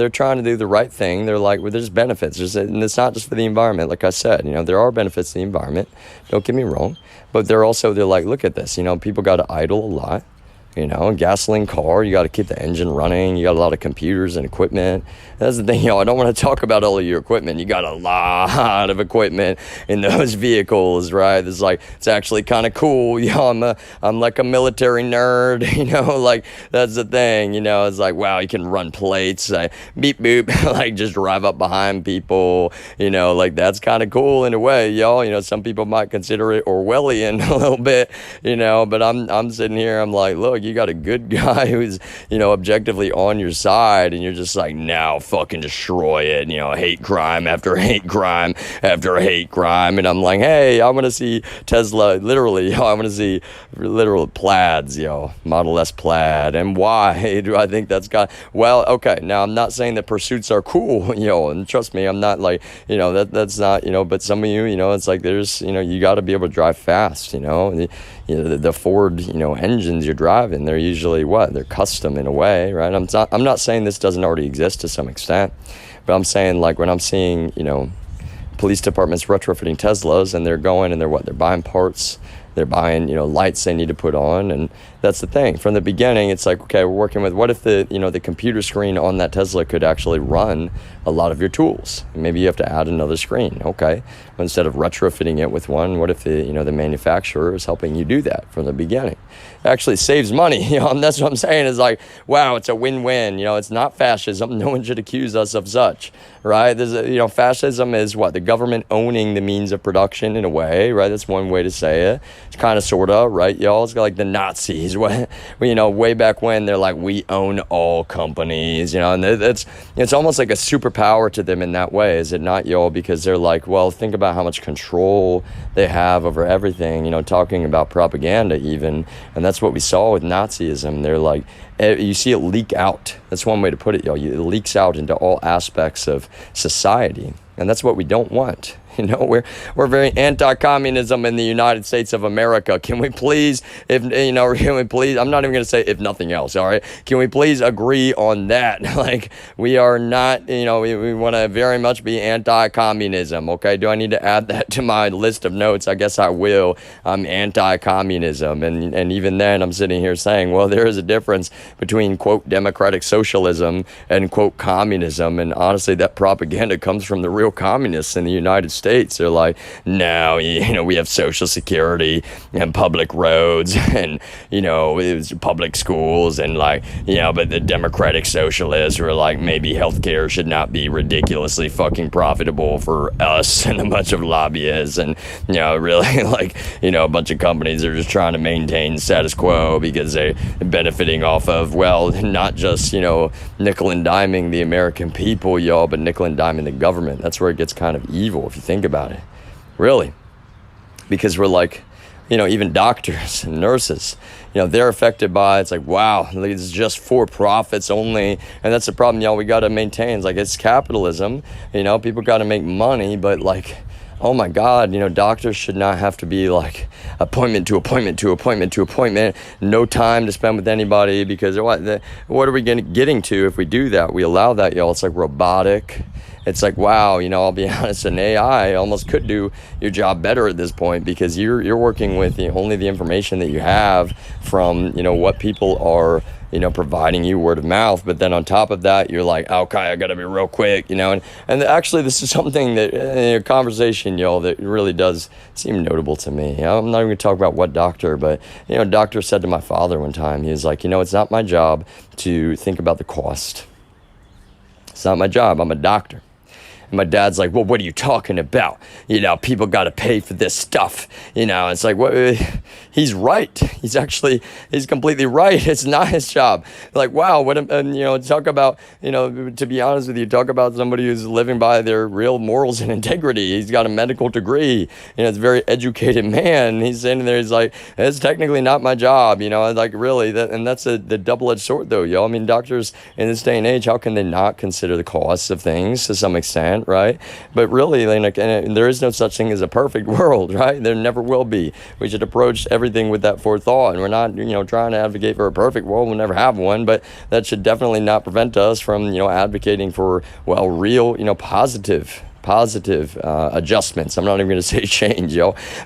trying to do the right thing. They're like, well, there's benefits. And it's not just for the environment. Like I said, there are benefits to the environment. Don't get me wrong. But they're like, look at this. People got to idle a lot. A gasoline car, you got to keep the engine running. You got a lot of computers and equipment. That's the thing, I don't want to talk about all of your equipment. You got a lot of equipment in those vehicles, right? It's actually kind of cool. I'm like a military nerd, like that's the thing, it's like, wow, you can run plates, beep, boop, like just drive up behind people, like that's kind of cool in a way, y'all. Some people might consider it Orwellian a little bit, but I'm sitting here, I'm like, look, you got a good guy who's, objectively on your side, and you're just like, now fucking destroy it, hate crime after hate crime after hate crime. And I'm like, hey, I want to see Tesla, literally, I want to see literal plaids, Model S plaid. And why do I think that's got, well, okay, now I'm not saying that pursuits are cool, and trust me, I'm not like, that's not, but some of you, it's like there's, you got to be able to drive fast, the Ford, engines you're driving, they're usually they're custom in a way, right? I'm not saying this doesn't already exist to some extent, but I'm saying, like, when I'm seeing, police departments retrofitting Teslas, and they're going and they're buying parts, they're buying, lights they need to put on. And that's the thing. From the beginning, it's like, okay, we're working with, what if the computer screen on that Tesla could actually run a lot of your tools? Maybe you have to add another screen. Okay. Instead of retrofitting it with one, what if the manufacturer is helping you do that from the beginning? It actually saves money. And that's what I'm saying, is like, wow, it's a win-win. It's not fascism. No one should accuse us of such, right? There's fascism is what? The government owning the means of production in a way, right? That's one way to say it. It's kind of, sort of, right, y'all? It's like the Nazis, way back when they're like, we own all companies, and it's almost like a superpower to them in that way, is it not, y'all? Because they're like, well, think about how much control they have over everything, talking about propaganda even, and that's what we saw with Nazism. They're like, you see it leak out. That's one way to put it, y'all. It leaks out into all aspects of society, and that's what we don't want. We're very anti-communism in the United States of America. Can we please, I'm not even going to say if nothing else, all right? Can we please agree on that? Like, we are not, we want to very much be anti-communism, okay? Do I need to add that to my list of notes? I guess I will. I'm anti-communism. And even then, I'm sitting here saying, well, there is a difference between, quote, democratic socialism and, quote, communism. And honestly, that propaganda comes from the real communists in the United States. They're like, no, we have Social Security and public roads and, it was public schools and but the democratic socialists were like, maybe healthcare should not be ridiculously fucking profitable for us and a bunch of lobbyists and, really a bunch of companies are just trying to maintain status quo because they're benefiting off of, well, not just, nickel and diming the American people, y'all, but nickel and diming the government. That's where it gets kind of evil if you think about it. Really. Because we're like, even doctors and nurses, they're affected by, it's like, wow, it's just for profits only. And that's the problem, y'all, we got to maintain. It's like, it's capitalism, people got to make money, but oh my God, doctors should not have to be like appointment to appointment to appointment to appointment, no time to spend with anybody, because what are we getting to if we do that? We allow that, y'all. It's like robotic. It's like, wow, I'll be honest, an AI almost could do your job better at this point, because you're working with only the information that you have from, what people are, providing you word of mouth. But then on top of that, you're like, okay, I gotta be real quick, and actually this is something that in a conversation, y'all, that really does seem notable to me. I'm not even gonna talk about what doctor, but, a doctor said to my father one time, he was like, it's not my job to think about the cost. It's not my job. I'm a doctor. And my dad's like, well, what are you talking about? People got to pay for this stuff. It's like, what? He's right. He's completely right. It's not his job. Like, wow. Talk about, to be honest with you, talk about somebody who's living by their real morals and integrity. He's got a medical degree. It's a very educated man. He's sitting there. He's like, it's technically not my job. Like, really. And that's the double-edged sword, though, y'all. I mean, doctors in this day and age, how can they not consider the costs of things to some extent? Right? But really, there is no such thing as a perfect world, right? There never will be. We should approach everything with that forethought, and we're not, trying to advocate for a perfect world. We'll never have one, but that should definitely not prevent us from, advocating for, well, real, positive adjustments. I'm not even going to say change,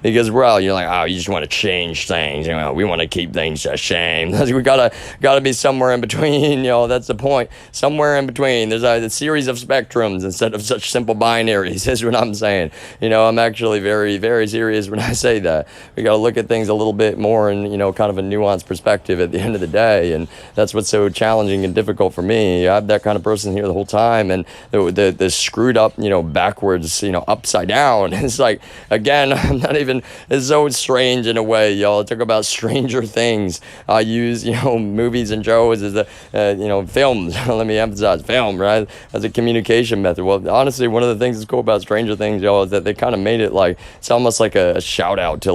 because you're like, oh, you just want to change things. We want to keep things the same. We gotta be somewhere in between. That's the point. Somewhere in between. There's a series of spectrums instead of such simple binaries. Is what I'm saying. I'm actually very, very serious when I say that. We got to look at things a little bit more in kind of a nuanced perspective at the end of the day, and that's what's so challenging and difficult for me. I'm that kind of person here the whole time, and the screwed up backwards, upside down. It's like, again, it's so strange in a way, y'all. Talk about Stranger Things. I use, movies and shows as films. Let me emphasize film, right? As a communication method. Well, honestly, one of the things that's cool about Stranger Things, y'all, is that they kind of made it like, it's almost like a shout out to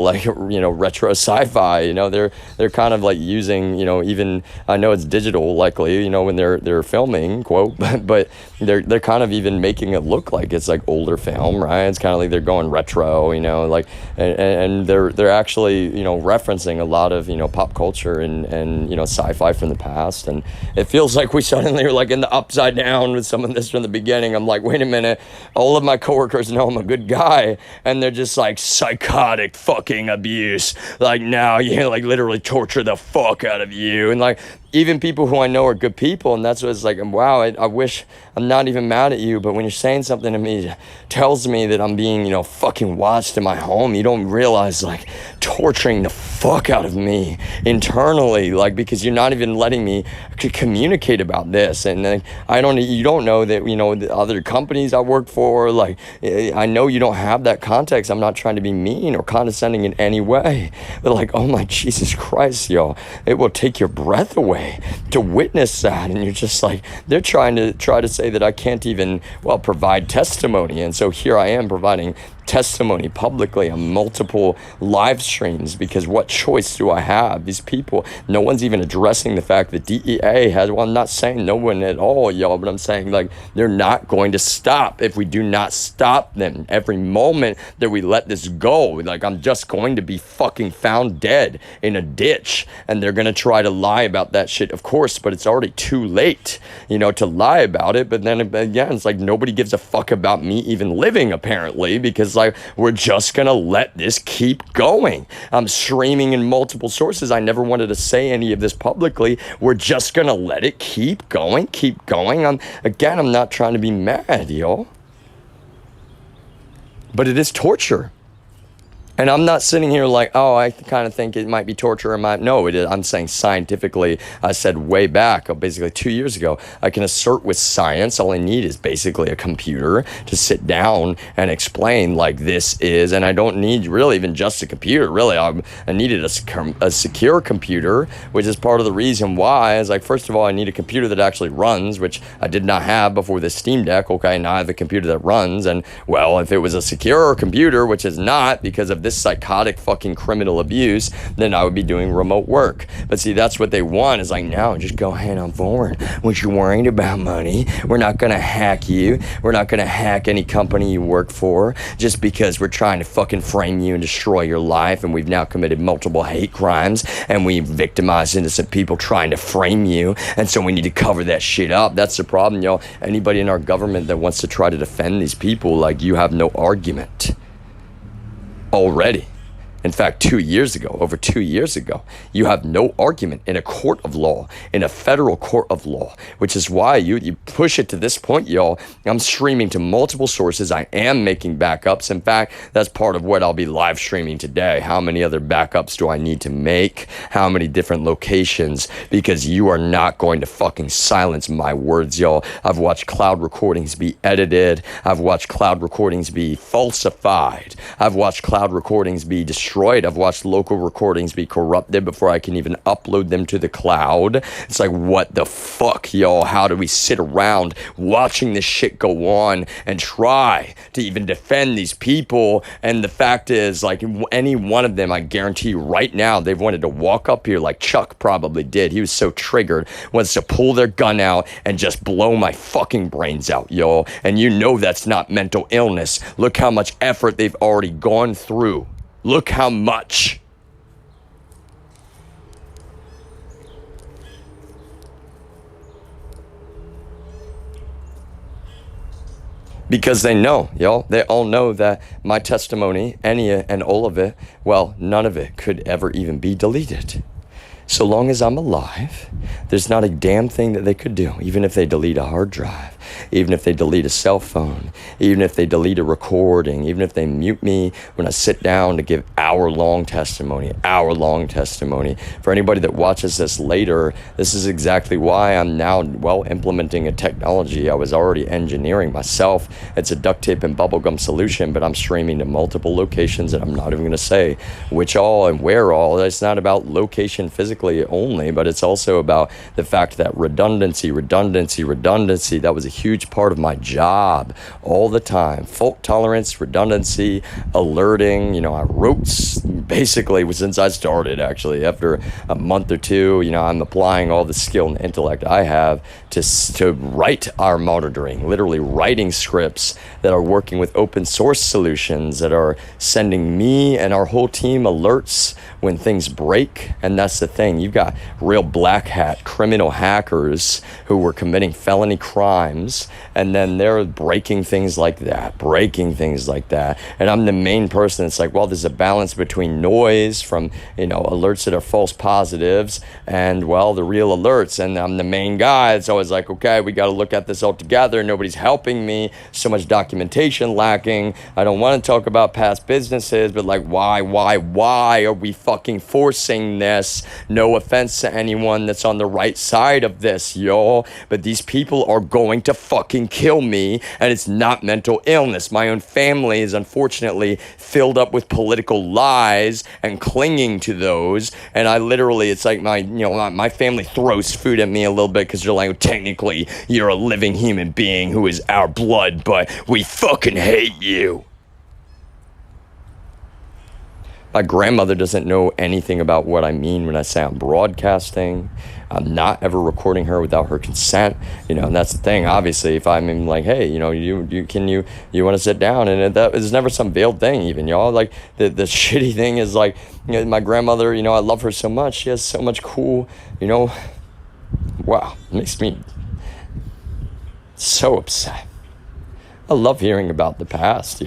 retro sci-fi. They're kind of like using, even, I know it's digital likely, when they're filming, quote, but they're kind of even making it look like it's like older film, right? It's kind of like they're going retro, and they're actually, referencing a lot of, pop culture and sci-fi from the past. And it feels like we suddenly are like in the upside down with some of this from the beginning. I'm like, wait a minute, all of my coworkers know I'm a good guy, and they're just like psychotic fucking abuse. Like, now literally torture the fuck out of you. And like, even people who I know are good people, and that's what it's like, wow, I wish, I'm not even mad at you, but when you're saying something to me, it tells me that I'm being, fucking watched in my home. You don't realize, like, torturing the fuck out of me internally, like, because you're not even letting me communicate about this. And then you don't know that, the other companies I work for, like, I know you don't have that context. I'm not trying to be mean or condescending in any way, but like, oh my Jesus Christ, y'all, it will take your breath away to witness that. And you're just like, they're trying to say that I can't even, provide testimony. And so here I am providing testimony publicly on multiple live streams, because what choice do I have? These people, no one's even addressing the fact that DEA has, well, I'm not saying no one at all, y'all, but I'm saying, like, they're not going to stop if we do not stop them. Every moment that we let this go, like, I'm just going to be fucking found dead in a ditch, and they're gonna try to lie about that shit, of course, but it's already too late, you know, to lie about it. But then again, it's like nobody gives a fuck about me even living, apparently, because like we're just gonna let this keep going. I'm streaming in multiple sources. I never wanted to say any of this publicly. We're just gonna let it keep going. I'm not trying to be mad, y'all, but it is torture. And I'm not sitting here like, oh, I kind of think it might be torture. No, it is. I'm saying scientifically, I said way back, basically 2 years ago, I can assert with science. All I need is basically a computer to sit down and explain like this is, and I don't need really even just a computer. Really, I needed a secure computer, which is part of the reason why. Is like, first of all, I need a computer that actually runs, which I did not have before the Steam Deck. Okay, now I have a computer that runs, and well, if it was a secure computer, which is not because of this psychotic fucking criminal abuse, then I would be doing remote work. But see, that's what they want, is like, no, just go ahead on forward. What you worried about, money? We're not gonna hack you. We're not gonna hack any company you work for just because we're trying to fucking frame you and destroy your life, and we've now committed multiple hate crimes, and we victimized innocent people trying to frame you, and so we need to cover that shit up. That's the problem, y'all. Anybody in our government that wants to try to defend these people, like, you have no argument already. In fact, over 2 years ago, you have no argument in a court of law, in a federal court of law, which is why you push it to this point, y'all. I'm streaming to multiple sources. I am making backups. In fact, that's part of what I'll be live streaming today. How many other backups do I need to make? How many different locations? Because you are not going to fucking silence my words, y'all. I've watched cloud recordings be edited. I've watched cloud recordings be falsified. I've watched cloud recordings be destroyed. I've watched local recordings be corrupted before I can even upload them to the cloud. It's like, what the fuck, y'all? How do we sit around watching this shit go on and try to even defend these people? And the fact is, like, any one of them, I guarantee you right now, they've wanted to walk up here like Chuck probably did. He was so triggered, wants to pull their gun out and just blow my fucking brains out, y'all. And you know that's not mental illness. Look how much effort they've already gone through. Look how much. Because they know, y'all. They all know that my testimony, any and all of it, well, none of it could ever even be deleted. So long as I'm alive, there's not a damn thing that they could do, even if they delete a hard drive, even if they delete a cell phone, even if they delete a recording, even if they mute me when I sit down to give hour-long testimony. For anybody that watches this later, this is exactly why I'm now, well, implementing a technology I was already engineering myself. It's a duct tape and bubblegum solution, but I'm streaming to multiple locations, and I'm not even going to say which all and where all. It's not about location physically only, but it's also about the fact that redundancy, that was a huge part of my job all the time. Fault tolerance, redundancy, alerting. You know, I wrote basically since I started, actually, after a month or two, you know, I'm applying all the skill and intellect I have to write our monitoring, literally writing scripts that are working with open source solutions that are sending me and our whole team alerts when things break. And that's the thing. You've got real black hat criminal hackers who were committing felony crimes, and then they're breaking things like that. And I'm the main person. It's like, well, there's a balance between noise from, you know, alerts that are false positives and, well, the real alerts. And I'm the main guy. It's always like, okay, we got to look at this all together. Nobody's helping me. So much documentation lacking. I don't want to talk about past businesses, but like, why are we fucking forcing this? No offense to anyone that's on the right side of this, y'all, but these people are going to fucking kill me, and it's not mental illness. My own family is unfortunately filled up with political lies and clinging to those, and I literally, it's like my family throws food at me a little bit because they're like, technically, you're a living human being who is our blood, but we fucking hate you. My grandmother doesn't know anything about what I mean when I say I'm broadcasting. I'm not ever recording her without her consent, and that's the thing. Obviously, if I'm like, hey, you want to sit down, and that is never some veiled thing, even, y'all. Like the shitty thing is like, my grandmother, I love her so much. She has so much cool, wow, it makes me so upset. I love hearing about the past,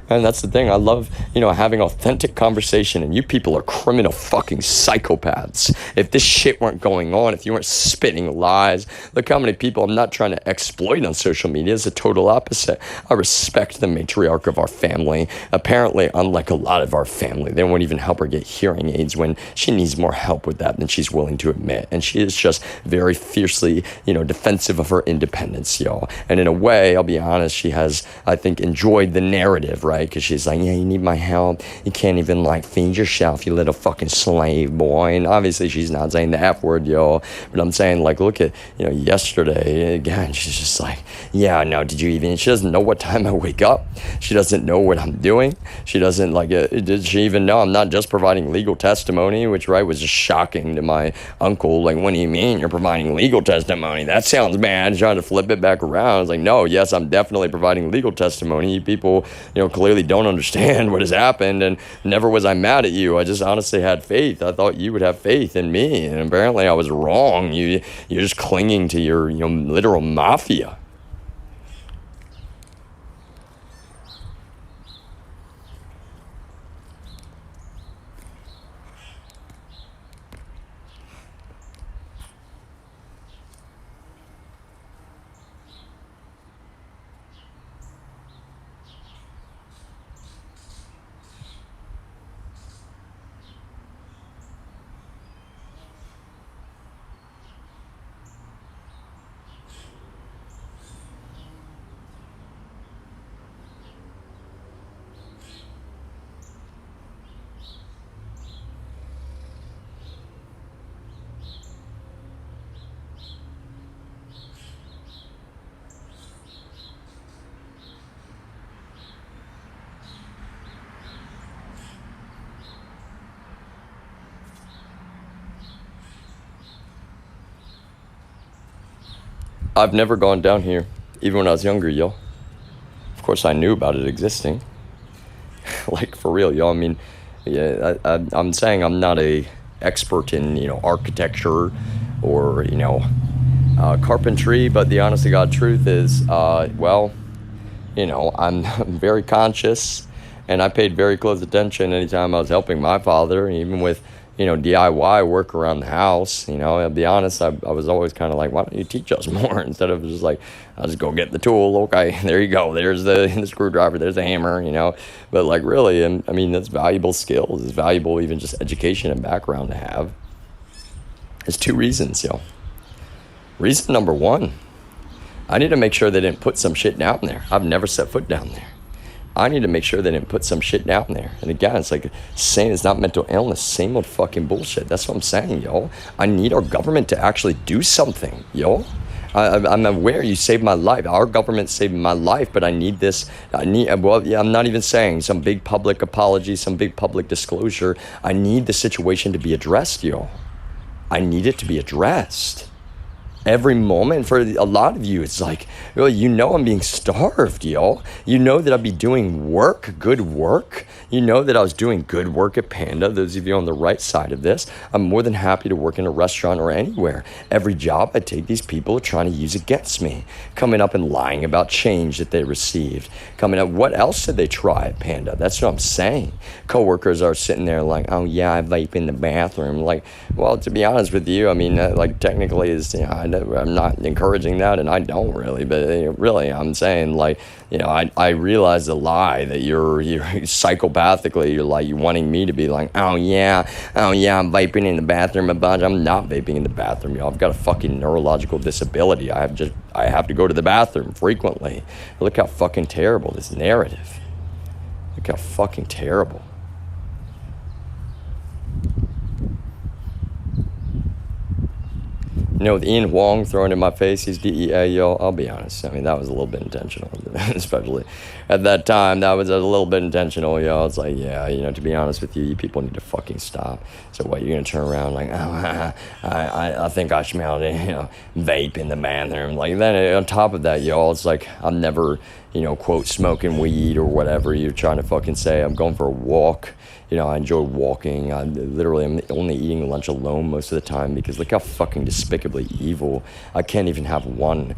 And that's the thing. I love, having authentic conversation, and you people are criminal fucking psychopaths. If this shit weren't going on, if you weren't spitting lies, look how many people I'm not trying to exploit on social media. It's the total opposite. I respect the matriarch of our family. Apparently, unlike a lot of our family, they won't even help her get hearing aids when she needs more help with that than she's willing to admit. And she is just very fiercely, defensive of her independence, y'all. And in a way, I'll be honest, she has, I think, enjoyed the narrative, right? Because she's like, yeah, you need my help. You can't even feed yourself, you little fucking slave boy. And obviously she's not saying the F word, yo. But I'm saying, look at, yesterday again, she's just like, yeah, no, did you even? She doesn't know what time I wake up. She doesn't know what I'm doing. She doesn't did she even know I'm not just providing legal testimony, which was just shocking to my uncle. Like, what do you mean you're providing legal testimony? That sounds bad. Trying to flip it back around. I was like, no, yes, I'm definitely providing legal testimony. You people, clearly don't understand what has happened, and never was I mad at you. I just honestly had faith. I thought you would have faith in me, and apparently I was wrong. You're just clinging to your literal mafia. I've never gone down here, even when I was younger, yo. Of course, I knew about it existing. For real, yo. I mean, yeah, I'm saying I'm not a expert in, architecture or, carpentry, but the honest to God truth is, I'm very conscious, and I paid very close attention anytime I was helping my father, even with, DIY work around the house. I'll be honest, I was always kind of like, why don't you teach us more? Instead of just like, I'll just go get the tool. Okay, there you go. There's the screwdriver. There's the hammer, But really, I mean, that's valuable skills. It's valuable even just education and background to have. There's two reasons, yo. Reason number one, I need to make sure they didn't put some shit down there. I've never set foot down there. I need to make sure they didn't put some shit down there. And again, it's like saying it's not mental illness, same old fucking bullshit. That's what I'm saying, yo. I need our government to actually do something, yo. I'm aware you saved my life. Our government saved my life, but I need this. I'm not even saying some big public apology, some big public disclosure. I need the situation to be addressed, yo. I need it to be addressed. Every moment for a lot of you, it's like, well, I'm being starved, yo. You know that I'd be doing work, good work. You know that I was doing good work at Panda. Those of you on the right side of this, I'm more than happy to work in a restaurant or anywhere. Every job I take, these people are trying to use against me. Coming up and lying about change that they received. Coming up, what else did they try at Panda? That's what I'm saying. Coworkers are sitting there like, oh yeah, I vape in the bathroom. Like, well, to be honest with you, I mean, technically is, I'm not encouraging that, and I don't really, but really, I'm saying I realize the lie that you're psychopathically, you're wanting me to be like, oh yeah, I'm vaping in the bathroom a bunch. I'm not vaping in the bathroom, I've got a fucking neurological disability. I have to go to the bathroom frequently. Look how fucking terrible this narrative. Look how fucking terrible. You know, with Ian Huang throwing in my face, he's DEA, y'all. I'll be honest. I mean, that was a little bit intentional, especially at that time. That was a little bit intentional, y'all. It's like, yeah, you know, to be honest with you, you people need to fucking stop. So what, you're gonna turn around like, oh, I think I smelled it, you know, vape in the bathroom. Like, then on top of that, y'all, it's like, I'm never, you know, quote, smoking weed or whatever you're trying to fucking say. I'm going for a walk. You know, I enjoy walking. I literally am only eating lunch alone most of the time because look how fucking despicably evil. I can't even have one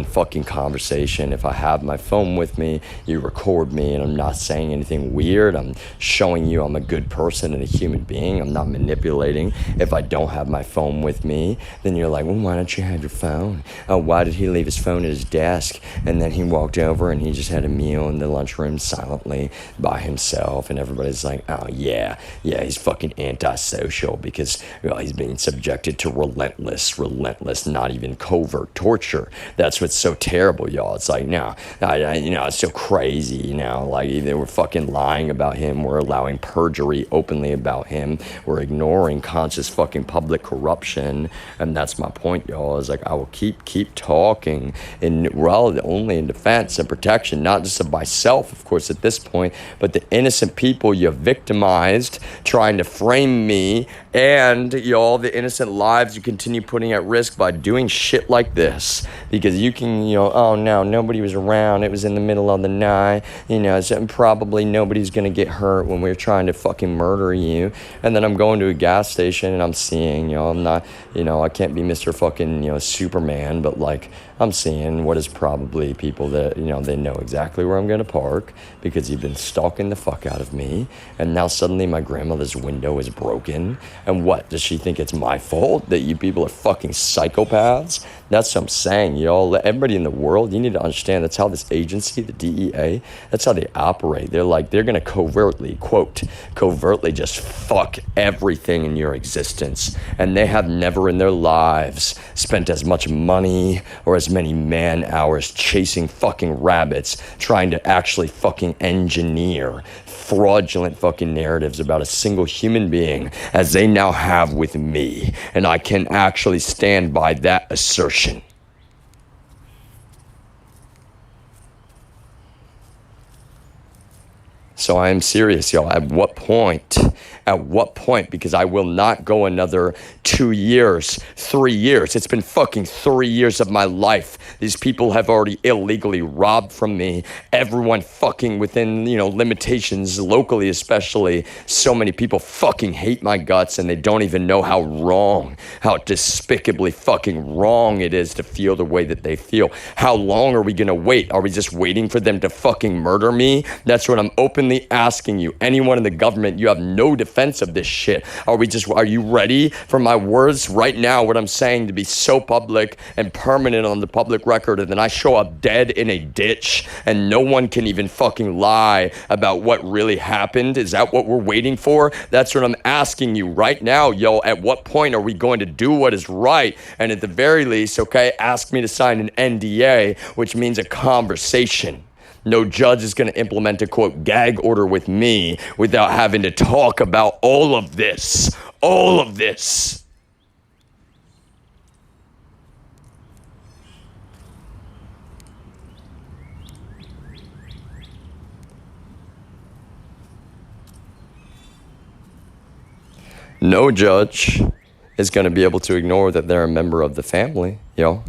fucking conversation. If I have my phone with me, you record me and I'm not saying anything weird. I'm showing you I'm a good person and a human being. I'm not manipulating. If I don't have my phone with me, then you're like, well, why don't you have your phone? Oh, why did he leave his phone at his desk? And then he walked over and he just had a meal in the lunchroom silently by himself. And everybody's like, oh, yeah, he's fucking antisocial because, well, he's being subjected to relentless, not even covert torture. That's what's so terrible, y'all. It's like, no, you know, it's so crazy, you know, like they were fucking lying about him. We're allowing perjury openly about him. We're ignoring conscious fucking public corruption. And that's my point, y'all, is like, I will keep talking in, well, only in defense and protection, not just of myself, of course, at this point, but the innocent people you victimized, trying to frame me, and y'all, the innocent lives you continue putting at risk by doing shit like this, because you can, you know, oh no, nobody was around, it was in the middle of the night, you know, so probably nobody's gonna get hurt when we're trying to fucking murder you. And then I'm going to a gas station and I'm seeing, you know, I'm not, you know, I can't be Mr. fucking, you know, Superman, but like, I'm seeing what is probably people that, you know, they know exactly where I'm going to park because you've been stalking the fuck out of me. And now suddenly my grandmother's window is broken. And what, does she think it's my fault that you people are fucking psychopaths? That's what I'm saying, y'all. Everybody in the world, you need to understand that's how this agency, the DEA, that's how they operate. They're like, they're going to covertly, quote, covertly just fuck everything in your existence. And they have never in their lives spent as much money or as many man hours chasing fucking rabbits, trying to actually fucking engineer fraudulent fucking narratives about a single human being as they now have with me. And I can actually stand by that assertion. So I am serious, y'all. At what point? Because I will not go another 2 years, 3 years. It's been fucking 3 years of my life. These people have already illegally robbed from me. Everyone fucking within, you know, limitations, locally especially. So many people fucking hate my guts and they don't even know how wrong, how despicably fucking wrong it is to feel the way that they feel. How long are we gonna wait? Are we just waiting for them to fucking murder me? That's what I'm openly asking you. Anyone in the government, you have no defense of this shit. Are you ready for my words right now, what I'm saying, to be so public and permanent on the public record, and then I show up dead in a ditch and no one can even fucking lie about what really happened? Is that what we're waiting for? That's what I'm asking you right now, yo. At what point are we going to do what is right? And at the very least, okay, ask me to sign an NDA, which means a conversation. No judge is going to implement a, quote, gag order with me without having to talk about all of this. All of this. No judge is going to be able to ignore that they're a member of the family, yo.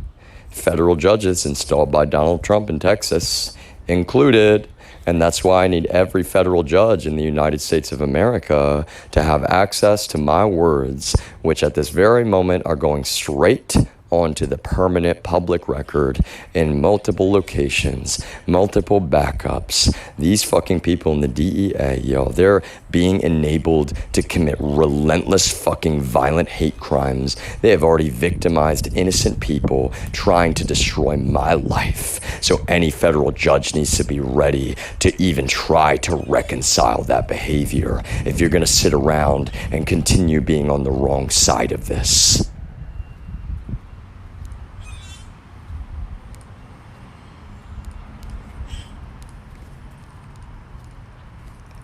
Federal judges installed by Donald Trump in Texas included. And that's why I need every federal judge in the United States of America to have access to my words, which at this very moment are going straight onto the permanent public record in multiple locations, multiple backups. These fucking people in the DEA, yo, they're being enabled to commit relentless fucking violent hate crimes. They have already victimized innocent people trying to destroy my life. So any federal judge needs to be ready to even try to reconcile that behavior if you're gonna sit around and continue being on the wrong side of this.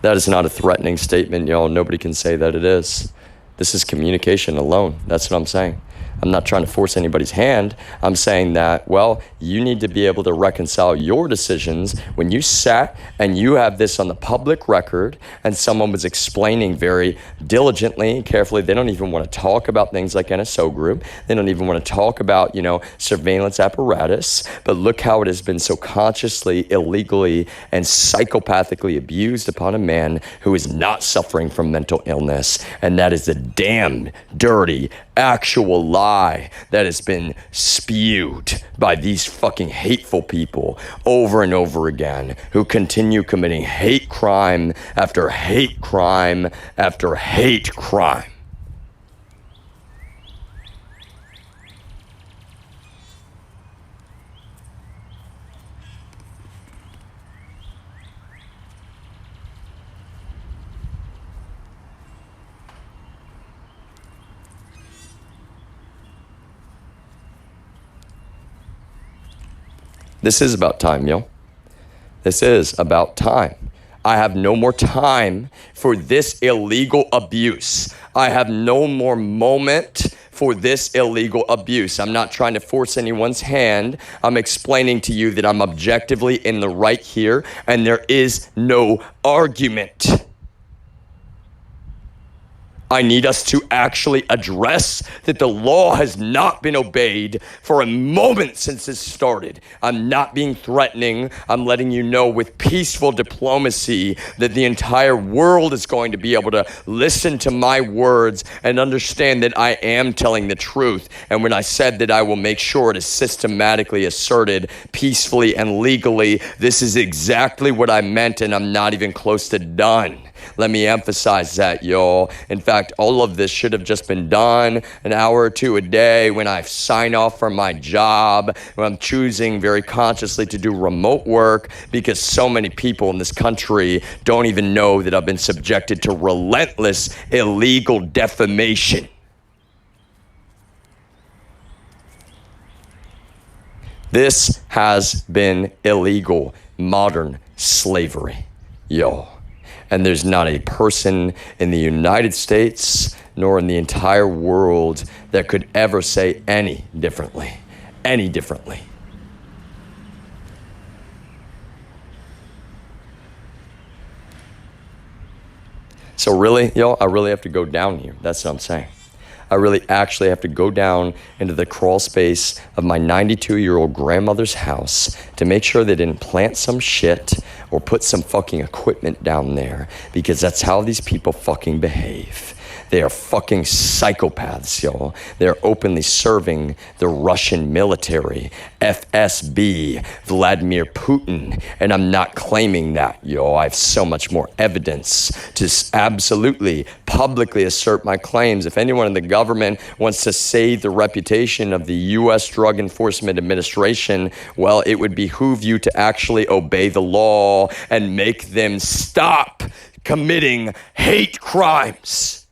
That is not a threatening statement, y'all. Nobody can say that it is. This is communication alone. That's what I'm saying. I'm not trying to force anybody's hand. I'm saying that, well, you need to be able to reconcile your decisions when you sat and you have this on the public record and someone was explaining very diligently, carefully. They don't even want to talk about things like NSO group. They don't even want to talk about, surveillance apparatus. But look how it has been so consciously, illegally, and psychopathically abused upon a man who is not suffering from mental illness. And that is the damn dirty, actual lie that has been spewed by these fucking hateful people over and over again, who continue committing hate crime after hate crime after hate crime. This is about time, yo. This is about time. I have no more time for this illegal abuse. I have no more moment for this illegal abuse. I'm not trying to force anyone's hand. I'm explaining to you that I'm objectively in the right here, and there is no argument. I need us to actually address that the law has not been obeyed for a moment since this started. I'm not being threatening. I'm letting you know with peaceful diplomacy that the entire world is going to be able to listen to my words and understand that I am telling the truth. And when I said that I will make sure it is systematically asserted peacefully and legally, this is exactly what I meant, and I'm not even close to done. Let me emphasize that, y'all. In fact, all of this should have just been done an hour or two a day when I sign off from my job, when I'm choosing very consciously to do remote work, because so many people in this country don't even know that I've been subjected to relentless illegal defamation. This has been illegal modern slavery, y'all. And there's not a person in the United States nor in the entire world that could ever say any differently. So really, y'all, I really have to go down here. That's what I'm saying. I really actually have to go down into the crawl space of my 92-year-old grandmother's house to make sure they didn't plant some shit or put some fucking equipment down there, because that's how these people fucking behave. They are fucking psychopaths, y'all. They're openly serving the Russian military, FSB, Vladimir Putin, and I'm not claiming that, y'all. I have so much more evidence to absolutely publicly assert my claims. If anyone in the government wants to save the reputation of the U.S. Drug Enforcement Administration, well, it would behoove you to actually obey the law and make them stop committing hate crimes.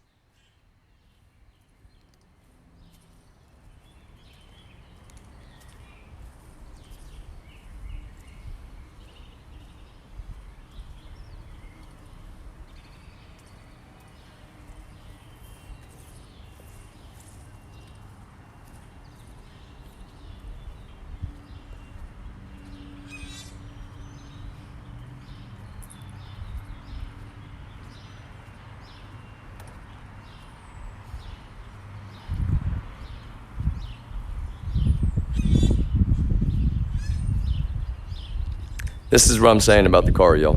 This is what I'm saying about the car, yo.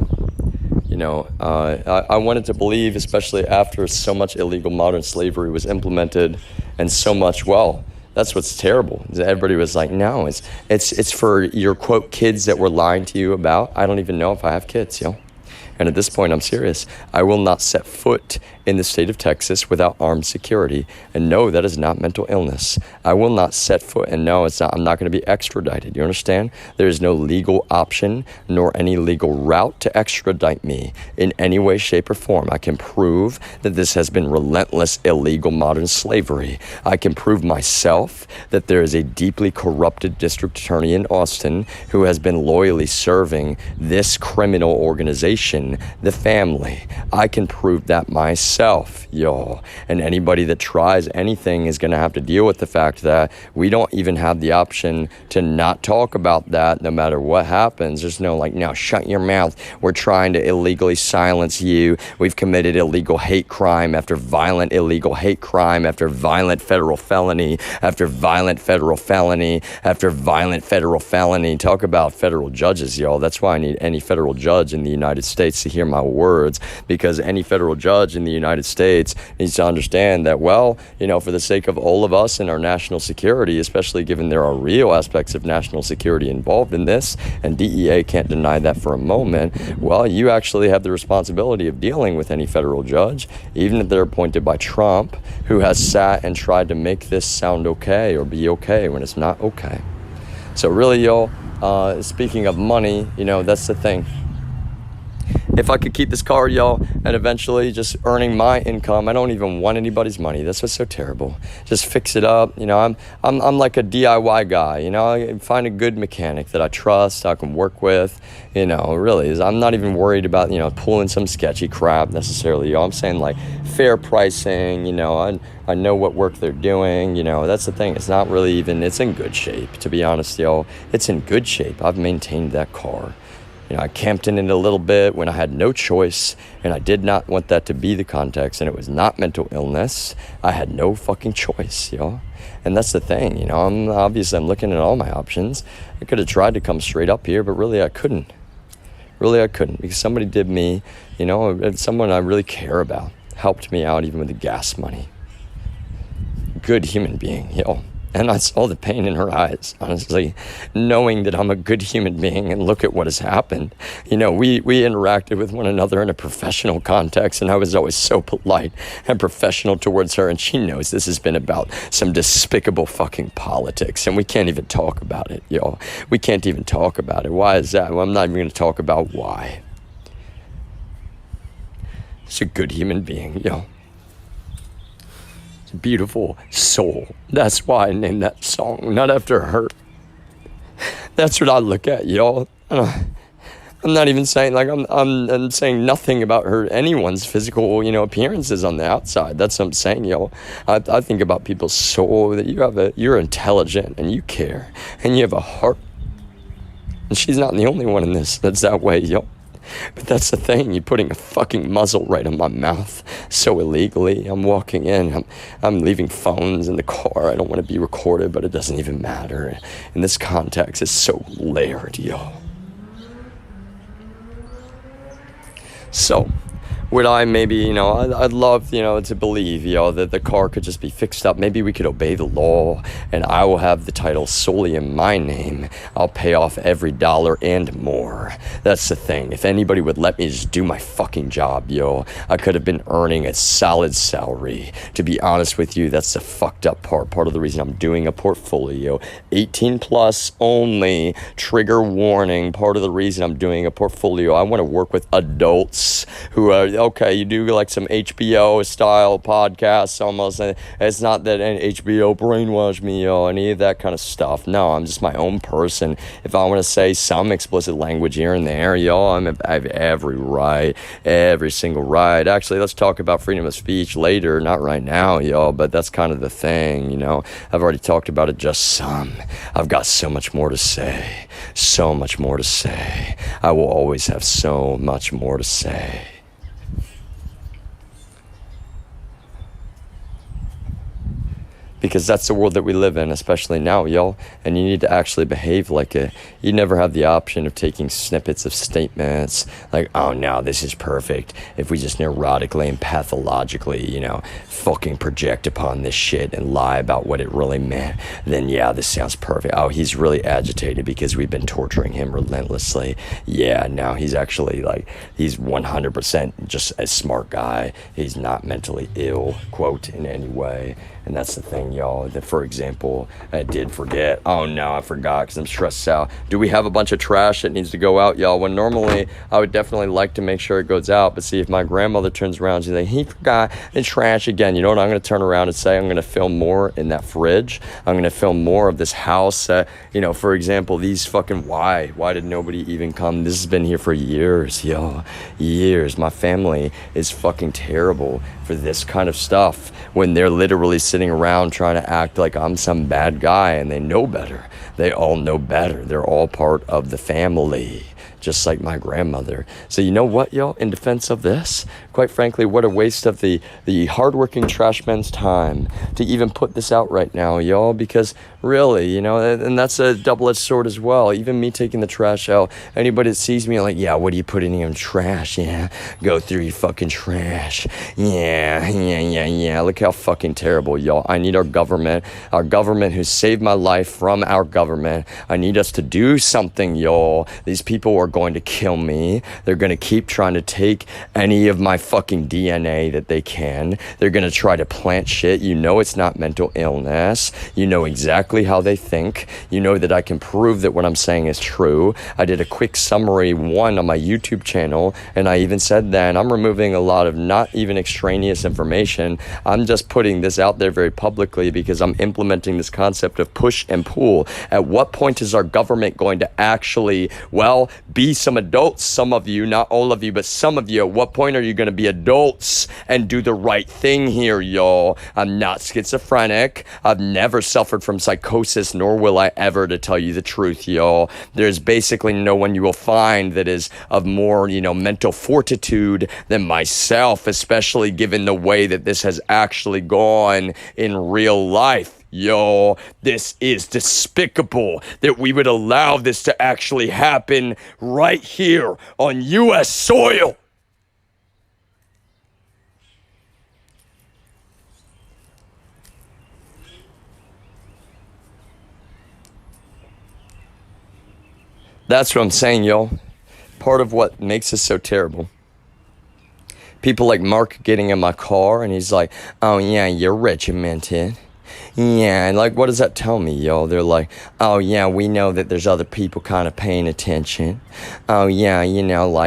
I wanted to believe, especially after so much illegal modern slavery was implemented and so much, well, that's what's terrible. Everybody was like, no, it's for your, quote, kids that we're lying to you about. I don't even know if I have kids, yo. And at this point, I'm serious. I will not set foot in the state of Texas without armed security. And no, that is not mental illness. I will not set foot, and no, it's not. I'm not going to be extradited. You understand? There is no legal option nor any legal route to extradite me in any way, shape, or form. I can prove that this has been relentless, illegal modern slavery. I can prove myself that there is a deeply corrupted district attorney in Austin who has been loyally serving this criminal organization within the family. I can prove that myself, y'all. And anybody that tries anything is going to have to deal with the fact that we don't even have the option to not talk about that no matter what happens. There's no like, now shut your mouth. We're trying to illegally silence you. We've committed illegal hate crime after violent illegal hate crime after violent federal felony after violent federal felony after violent federal felony. Talk about federal judges, y'all. That's why I need any federal judge in the United States to hear my words, because any federal judge in the United States needs to understand that, well, you know, for the sake of all of us and our national security, especially given there are real aspects of national security involved in this, and DEA can't deny that for a moment, well, you actually have the responsibility of dealing with any federal judge, even if they're appointed by Trump, who has sat and tried to make this sound okay or be okay when it's not okay. So really, y'all, speaking of money, you know, that's the thing. If I could keep this car, y'all, and eventually just earning my income, I don't even want anybody's money. That's what's so terrible. Just fix it up. You know, I'm like a DIY guy. You know, I find a good mechanic that I trust, I can work with. You know, really, I'm not even worried about, you know, pulling some sketchy crap necessarily. You know, I'm saying like fair pricing. You know, I know what work they're doing. You know, that's the thing. It's not really even. It's in good shape, to be honest, y'all. It's in good shape. I've maintained that car. You know, I camped in it a little bit when I had no choice, and I did not want that to be the context, and it was not mental illness. I had no fucking choice, y'all. And that's the thing, you know, I'm looking at all my options. I could have tried to come straight up here, but really I couldn't. Really I couldn't, because somebody did me, you know, someone I really care about helped me out even with the gas money. Good human being, y'all. And I saw the pain in her eyes, honestly, knowing that I'm a good human being, and look at what has happened. You know, we interacted with one another in a professional context, and I was always so polite and professional towards her, and she knows this has been about some despicable fucking politics, and we can't even talk about it, y'all. We can't even talk about it. Why is that? Well, I'm not even going to talk about why. She's a good human being, y'all. Beautiful soul. That's why I named that song, not after her. That's what I look at, y'all. I'm not even saying like I'm saying nothing about her, anyone's physical, you know, appearances on the outside. That's what I'm saying, y'all. I think about people's soul, that you're intelligent and you care and you have a heart. And she's not the only one in this that's that way, y'all. But that's the thing, you're putting a fucking muzzle right on my mouth so illegally. I'm walking in, I'm leaving phones in the car. I don't want to be recorded, but it doesn't even matter. In this context, it's so layered, yo. So, would I maybe, you know, I'd love, you know, to believe, you know, that the car could just be fixed up. Maybe we could obey the law, and I will have the title solely in my name. I'll pay off every dollar and more. That's the thing. If anybody would let me just do my fucking job, yo, I could have been earning a solid salary. To be honest with you, that's the fucked up part. Part of the reason I'm doing a portfolio. 18 plus only, trigger warning. Part of the reason I'm doing a portfolio. I want to work with adults who are, okay, you do like some HBO style podcasts almost. It's not that HBO brainwashed me or any of that kind of stuff. No, I'm just my own person. If I want to say some explicit language here and there, I have every right, every single right. Actually, let's talk about freedom of speech later, not right now, y'all, but that's kind of the thing, you know. I've already talked about it just some. I've got so much more to say, so much more to say. I will always have so much more to say. Because that's the world that we live in, especially now, y'all. And you need to actually behave like it. You never have the option of taking snippets of statements like, oh, no, this is perfect. If we just neurotically and pathologically, you know, fucking project upon this shit and lie about what it really meant, then yeah, this sounds perfect. Oh, he's really agitated because we've been torturing him relentlessly. Yeah, now he's actually like, he's 100% just a smart guy. He's not mentally ill, quote, in any way. And that's the thing, y'all, that, for example, I did forget. Oh, no, I forgot because I'm stressed out. Do we have a bunch of trash that needs to go out, y'all? When normally I would definitely like to make sure it goes out. But see, if my grandmother turns around, she's like, he forgot the trash again. You know what I'm going to turn around and say? I'm going to film more in that fridge. I'm going to film more of this house. For example, these fucking, why did nobody even come? This has been here for years, y'all. Years. My family is fucking terrible for this kind of stuff when they're literally sitting around trying to act like I'm some bad guy, and they know better. They all know better. They're all part of the family, just like my grandmother. So you know what, y'all, in defense of this, quite frankly, what a waste of the hardworking trash men's time to even put this out right now, y'all, because really, and that's a double-edged sword as well. Even me taking the trash out, anybody that sees me like, yeah, what are you putting in your trash? Yeah, go through your fucking trash. Yeah. Look how fucking terrible, y'all. I need our government who saved my life from our government. I need us to do something, y'all. These people are going to kill me. They're going to keep trying to take any of my fucking DNA that they can. They're going to try to plant shit. You know it's not mental illness. You know exactly how they think. You know that I can prove that what I'm saying is true. I did a quick summary on my YouTube channel, and I even said then I'm removing a lot of not even extraneous information. I'm just putting this out there very publicly because I'm implementing this concept of push and pull. At what point is our government going to actually, be some adults? Some of you, not all of you, but some of you. At what point are you going to be adults and do the right thing here, y'all? I'm not schizophrenic. I've never suffered from psychosis, nor will I ever, to tell you the truth, y'all. There's basically no one you will find that is of more, mental fortitude than myself, especially given the way that this has actually gone in real life. Yo, this is despicable that we would allow this to actually happen right here on U.S. soil. That's what I'm saying, y'all. Part of what makes this so terrible. People like Mark getting in my car and he's like, oh yeah, you're regimented. Yeah, and what does that tell me, y'all? They're like, oh yeah, we know that there's other people kind of paying attention. Oh yeah,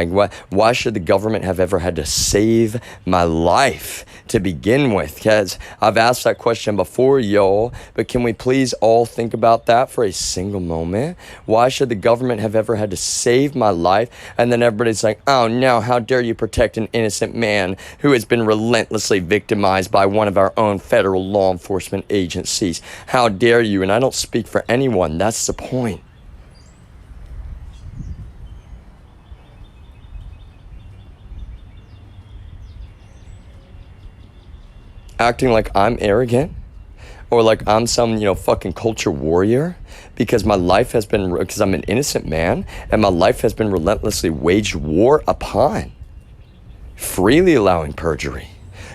what? Why should the government have ever had to save my life to begin with? Because I've asked that question before, y'all, but can we please all think about that for a single moment? Why should the government have ever had to save my life? And then everybody's like, oh no, how dare you protect an innocent man who has been relentlessly victimized by one of our own federal law enforcement agencies. How dare you? And I don't speak for anyone. That's the point. Acting like I'm arrogant or like I'm some, fucking culture warrior because because I'm an innocent man and my life has been relentlessly waged war upon. Freely allowing perjury.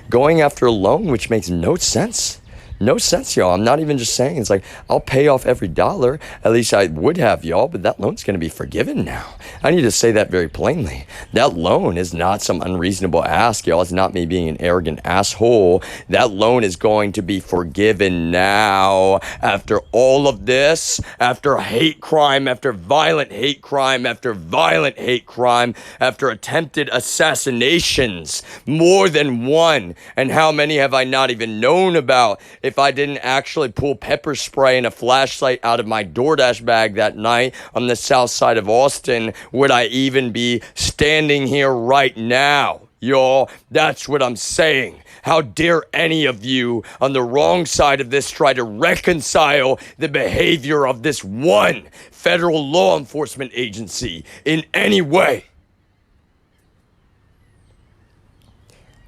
Going after a loan which makes no sense. No sense, y'all. I'm not even just saying. It's like, I'll pay off every dollar. At least I would have, y'all, but that loan's going to be forgiven now. I need to say that very plainly. That loan is not some unreasonable ask, y'all. It's not me being an arrogant asshole. That loan is going to be forgiven now. After all of this, after hate crime, after violent hate crime, after violent hate crime, after attempted assassinations, more than one. And how many have I not even known about? If I didn't actually pull pepper spray and a flashlight out of my DoorDash bag that night on the south side of Austin, would I even be standing here right now? Y'all, that's what I'm saying. How dare any of you on the wrong side of this try to reconcile the behavior of this one federal law enforcement agency in any way?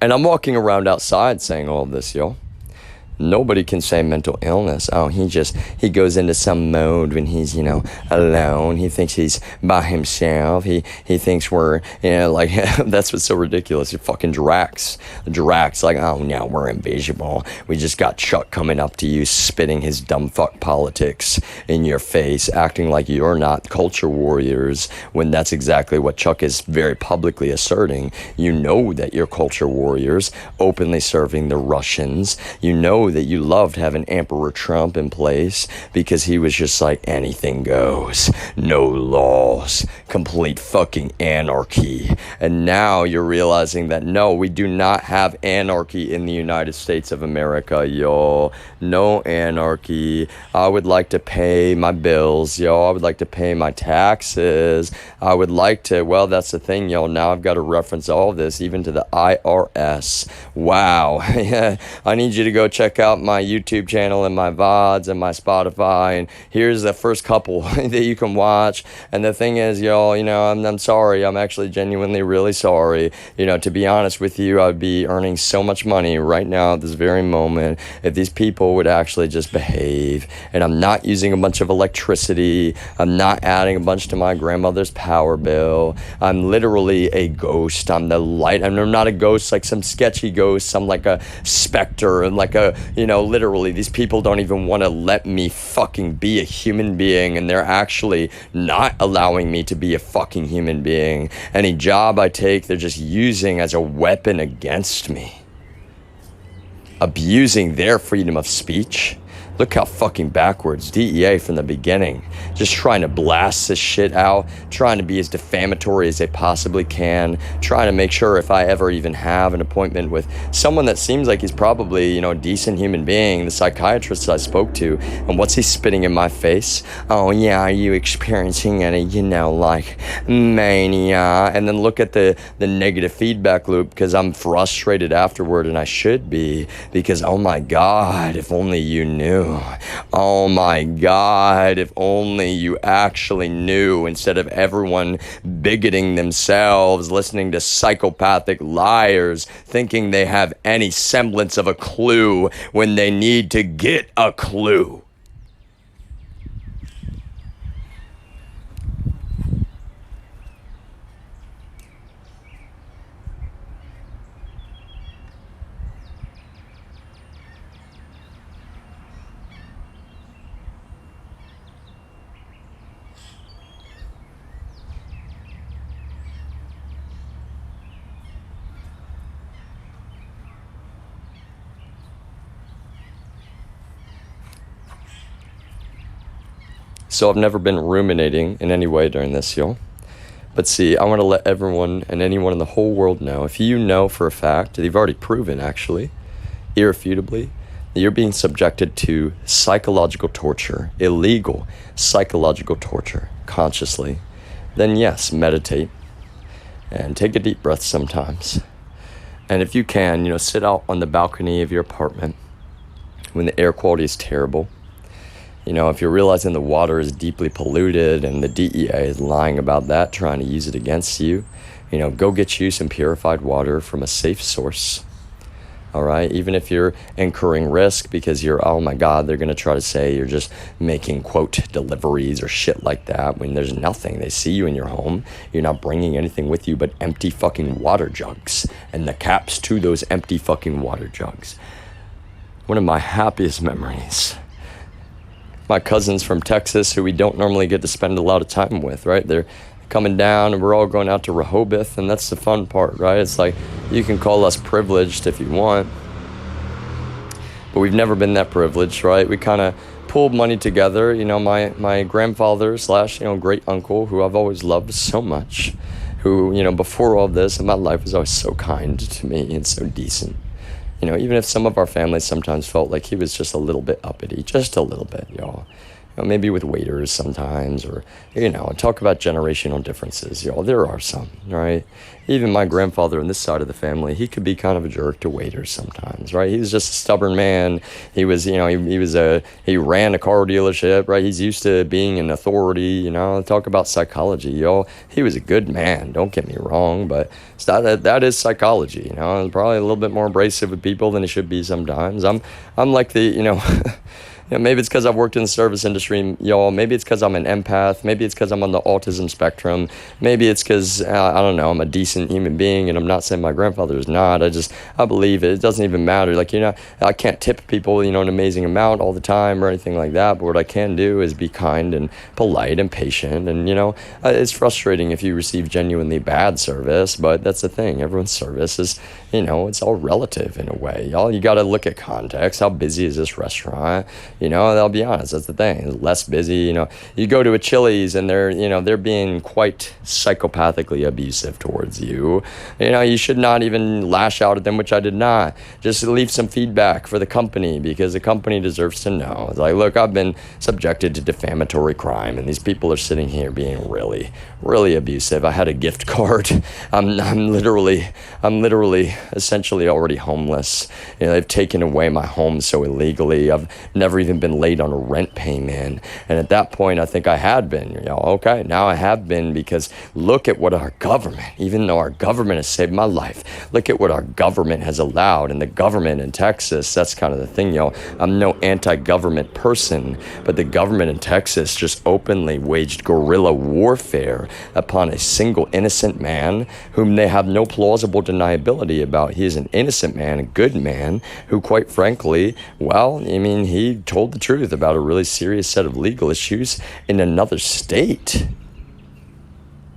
And I'm walking around outside saying all this, y'all. Nobody can say mental illness. Oh, he goes into some mode when he's, alone. He thinks he's by himself. He thinks we're, that's what's so ridiculous. You're fucking Drax. Drax, oh, now we're invisible. We just got Chuck coming up to you, spitting his dumb fuck politics in your face, acting like you're not culture warriors, when that's exactly what Chuck is very publicly asserting. You know that you're culture warriors, openly serving the Russians. You know know that you loved having Emperor Trump in place because he was just like anything goes, no laws, complete fucking anarchy. And now you're realizing that no, we do not have anarchy in the United States of America, yo. No anarchy. I would like to pay my bills, yo. I would like to pay my taxes. I would like to, well, that's the thing, yo. Now I've got to reference all of this, even to the IRS. Wow. I need you to go check out my YouTube channel and my VODs and my Spotify. And here's the first couple that you can watch. And the thing is, y'all, you know, I'm sorry. I'm actually genuinely really sorry. You know, to be honest with you, I'd be earning so much money right now at this very moment if these people would actually just behave. And I'm not using a bunch of electricity. I'm not adding a bunch to my grandmother's power bill. I'm literally a ghost. I'm the light. I'm not a ghost like some sketchy ghost. I'm like a specter and like a, you know, literally these people don't even want to let me fucking be a human being, and they're actually not allowing me to be a fucking human being. Any job I take, they're just using as a weapon against me, abusing their freedom of speech. Look how fucking backwards. DEA from the beginning. Just trying to blast this shit out. Trying to be as defamatory as they possibly can. Trying to make sure if I ever even have an appointment with someone that seems like he's probably, you know, a decent human being, the psychiatrist I spoke to, and what's he spitting in my face? Oh yeah, are you experiencing any, you know, like mania? And then look at the negative feedback loop, because I'm frustrated afterward, and I should be, because oh my God, if only you knew. Oh my God, if only you actually knew, instead of everyone bigoting themselves, listening to psychopathic liars, thinking they have any semblance of a clue when they need to get a clue. So I've never been ruminating in any way during this, y'all. But see, I want to let everyone and anyone in the whole world know, if you know for a fact, you've already proven actually, irrefutably, that you're being subjected to psychological torture, illegal psychological torture, consciously, then yes, meditate and take a deep breath sometimes. And if you can, you know, sit out on the balcony of your apartment when the air quality is terrible. You know, if you're realizing the water is deeply polluted and the DEA is lying about that, trying to use it against you, you know, go get you some purified water from a safe source. All right, even if you're incurring risk because you're, oh my God, they're going to try to say you're just making, quote, deliveries or shit like that, when there's nothing. They see you in your home. You're not bringing anything with you but empty fucking water jugs and the caps to those empty fucking water jugs. One of my happiest memories. My cousins from Texas, who we don't normally get to spend a lot of time with, right? They're coming down and we're all going out to Rehoboth, and that's the fun part, right? It's like, you can call us privileged if you want, but we've never been that privileged, right? We kind of pulled money together. You know, my grandfather slash, you know, great uncle, who I've always loved so much, who, you know, before all this in my life was always so kind to me and so decent. You know, even if some of our families sometimes felt like he was just a little bit uppity, just a little bit, y'all. You know, maybe with waiters sometimes, or, you know, talk about generational differences, y'all. There are some, right? Even my grandfather on this side of the family, he could be kind of a jerk to waiters sometimes, right? He was just a stubborn man. He was, you know, he ran a car dealership, right? He's used to being an authority, you know. Talk about psychology, y'all. He was a good man, don't get me wrong, but that is psychology, you know. Probably a little bit more abrasive with people than he should be sometimes. I'm like the, you know... You know, maybe it's because I've worked in the service industry, y'all. Maybe it's because I'm an empath. Maybe it's because I'm on the autism spectrum. Maybe it's because, I don't know, I'm a decent human being, and I'm not saying my grandfather is not. I believe it. It doesn't even matter. Like, you know, I can't tip people, you know, an amazing amount all the time or anything like that. But what I can do is be kind and polite and patient. And, you know, it's frustrating if you receive genuinely bad service, but that's the thing. Everyone's service is it's all relative in a way, y'all. You got to look at context. How busy is this restaurant? I'll be honest, that's the thing. It's less busy. You go to a Chili's and they're being quite psychopathically abusive towards you. You should not even lash out at them, which I did not. Just leave some feedback for the company, because the company deserves to know. It's like, look, I've been subjected to defamatory crime, and these people are sitting here being really, really abusive. I had a gift card. I'm literally essentially already homeless. They've taken away my home so illegally. I've never even been late on a rent payment. And at that point, I think I had been. Okay, now I have been, because look at what our government, even though our government has saved my life, look at what our government has allowed. And the government in Texas, that's kind of the thing, I'm no anti-government person, but the government in Texas just openly waged guerrilla warfare upon a single innocent man whom they have no plausible deniability about. He is an innocent man, a good man, who quite frankly, he told the truth about a really serious set of legal issues in another state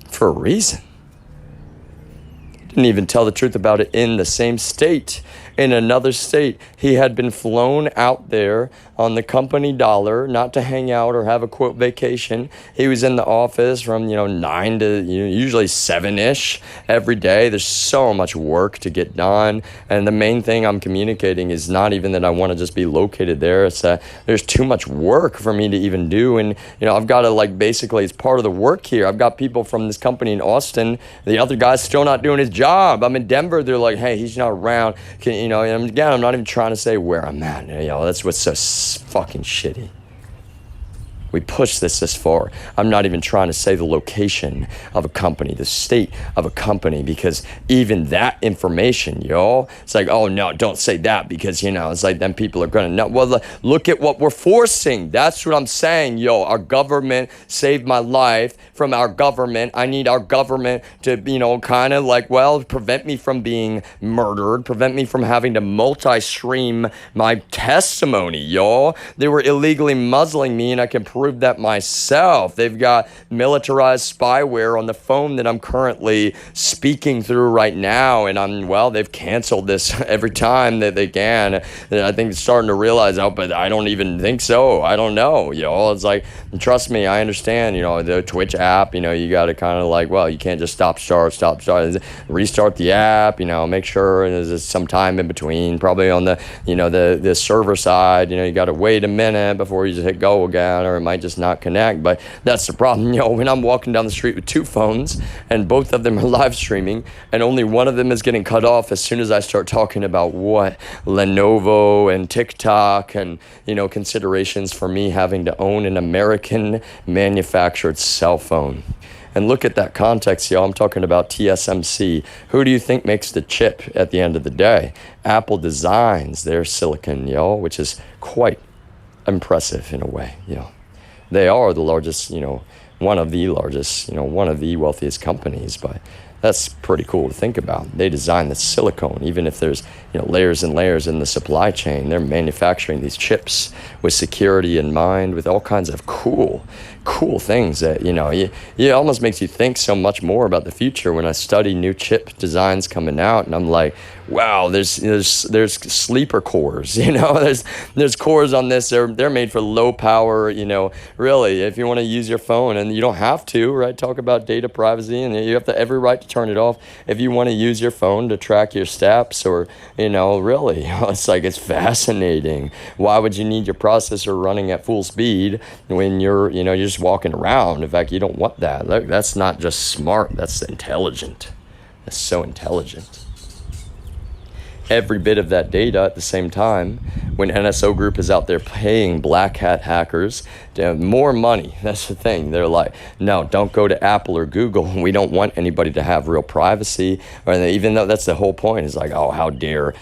for a reason. Didn't even tell the truth about it in the same state. In another state, he had been flown out there on the company dollar, not to hang out or have a quote vacation. He was in the office from 9 to usually 7-ish every day. There's so much work to get done, and the main thing I'm communicating is not even that I want to just be located there. It's that there's too much work for me to even do, and I've got to basically, it's part of the work here. I've got people from this company in Austin. The other guy's still not doing his job. I'm in Denver. They're like, hey, he's not around. And again, I'm not even trying to say where I'm at. That's what's so fucking shitty. We push this far. I'm not even trying to say the location of a company, the state of a company, because even that information, it's like, oh no, don't say that, because, it's like then people are going to know. Well, look at what we're forcing. That's what I'm saying, Our government saved my life. From our government, I need our government to, kind of prevent me from being murdered, prevent me from having to multi-stream my testimony, They were illegally muzzling me, and I can prove that myself. They've got militarized spyware on the phone that I'm currently speaking through right now, and they've canceled this every time that they can. And I think it's starting to realize, but I don't even think so. I don't know, It's like, trust me, I understand, the Twitch app, you got to kind of you can't just stop, start, restart the app, make sure there's some time in between, probably on the, the server side, you got to wait a minute before you just hit go again, or it might just not connect. But that's the problem, when I'm walking down the street with two phones and both of them are live streaming and only one of them is getting cut off as soon as I start talking about what Lenovo and TikTok and, considerations for me having to own an American manufactured cell phone. And look at that context, I'm talking about TSMC. Who do you think makes the chip at the end of the day? Apple designs their silicon, which is quite impressive in a way, They are the largest, one of the largest, one of the wealthiest companies, but that's pretty cool to think about. They design the silicone, even if there's, layers and layers in the supply chain. They're manufacturing these chips with security in mind, with all kinds of cool things that, it almost makes you think so much more about the future when I study new chip designs coming out, and I'm like, wow, there's sleeper cores, there's cores on this. They're made for low power, really, if you want to use your phone, and you don't have to, right? Talk about data privacy, and you have every right to turn it off if you want to use your phone to track your steps, or, really, it's fascinating. Why would you need your processor running at full speed when you're just walking around? In fact, you don't want that. Look, that's not just smart, that's intelligent. That's so intelligent. Every bit of that data at the same time, when NSO Group is out there paying black hat hackers to have more money. That's the thing. They're like, no, don't go to Apple or Google. We don't want anybody to have real privacy. Or even though that's the whole point, is like, oh, how dare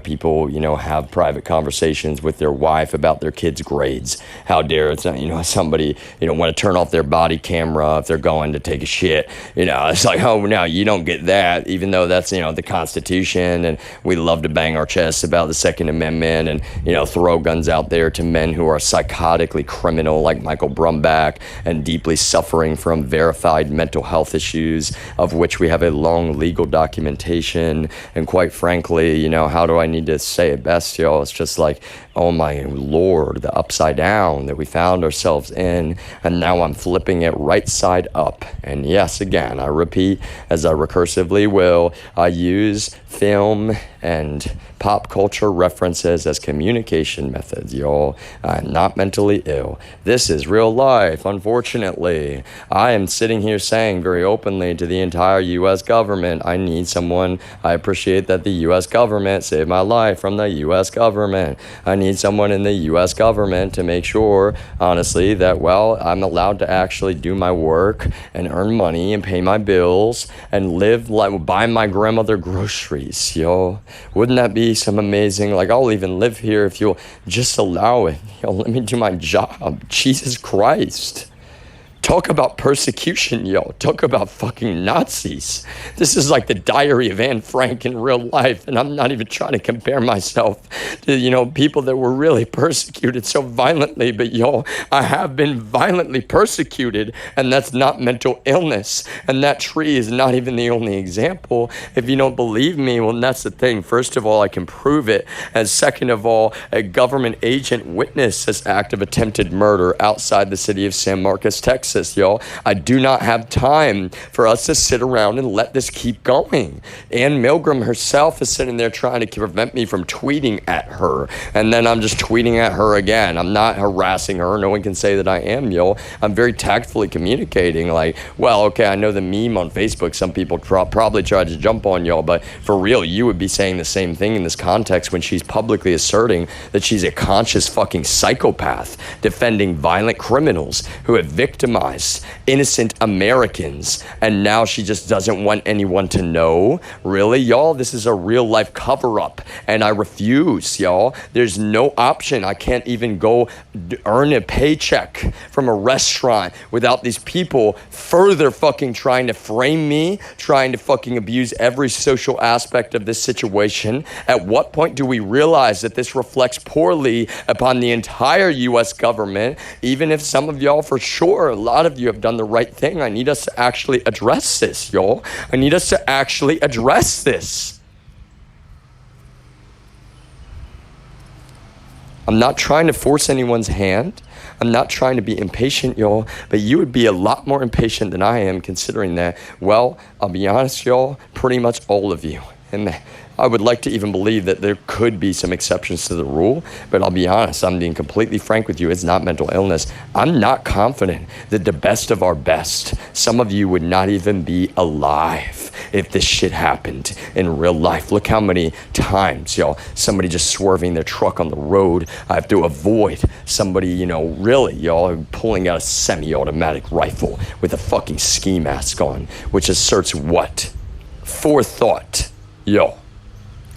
people, have private conversations with their wife about their kids' grades. How dare it's not, somebody, want to turn off their body camera if they're going to take a shit. It's like, oh, no, you don't get that, even though that's, the Constitution, and we love to bang our chests about the Second Amendment and, throw guns out there to men who are psychotically criminal like Michael Brumback and deeply suffering from verified mental health issues, of which we have a long legal documentation. And quite frankly, you know, how do I need to say it best, y'all? It's just like, oh my Lord, the upside down that we found ourselves in, and now I'm flipping it right side up. And yes, again, I repeat, as I recursively will, I use film and pop culture references as communication methods, y'all. I'm not mentally ill. This is real life, unfortunately. I am sitting here saying very openly to the entire U.S. government, I need someone. I appreciate that the U.S. government saved my life from the U.S. government. I need someone in the U.S. government to make sure, honestly, that, well, I'm allowed to actually do my work and earn money and pay my bills and live, like, buy my grandmother groceries, yo. Wouldn't that be some amazing, like, I'll even live here if you'll just allow it. Yo, let me do my job. Jesus Christ. Talk about persecution, yo. Talk about fucking Nazis. This is like the Diary of Anne Frank in real life, and I'm not even trying to compare myself to, you know, people that were really persecuted so violently, but yo, I have been violently persecuted, and that's not mental illness, and that tree is not even the only example. If you don't believe me, well, that's the thing. First of all, I can prove it, and second of all, a government agent witnessed this act of attempted murder outside the city of San Marcos, Texas. Y'all, I do not have time for us to sit around and let this keep going. Ann Milgram herself is sitting there trying to prevent me from tweeting at her, and then I'm just tweeting at her again. I'm not harassing her. No one can say that I am, y'all. I'm very tactfully communicating, like, well, okay, I know the meme on Facebook, some people probably tried to jump on y'all, but for real, you would be saying the same thing in this context when she's publicly asserting that she's a conscious fucking psychopath defending violent criminals who have victimized innocent Americans, and now she just doesn't want anyone to know. Really, y'all? This is a real life cover-up, and I refuse, y'all. There's no option. I can't even go earn a paycheck from a restaurant without these people further fucking trying to frame me, trying to fucking abuse every social aspect of this situation. At what point do we realize that this reflects poorly upon the entire U.S. government? Even if some of y'all, for sure, a lot of you have done the right thing. I need us to actually address this, y'all. I need us to actually address this. I'm not trying to force anyone's hand. I'm not trying to be impatient, y'all, but you would be a lot more impatient than I am, considering that, well, I'll be honest, y'all, pretty much all of you. And I would like to even believe that there could be some exceptions to the rule, but I'll be honest, I'm being completely frank with you, it's not mental illness. I'm not confident that the best of our best, some of you would not even be alive if this shit happened in real life. Look how many times, y'all, somebody just swerving their truck on the road, I have to avoid somebody, you know, really, y'all, pulling out a semi-automatic rifle with a fucking ski mask on, which asserts what? Forethought, yo.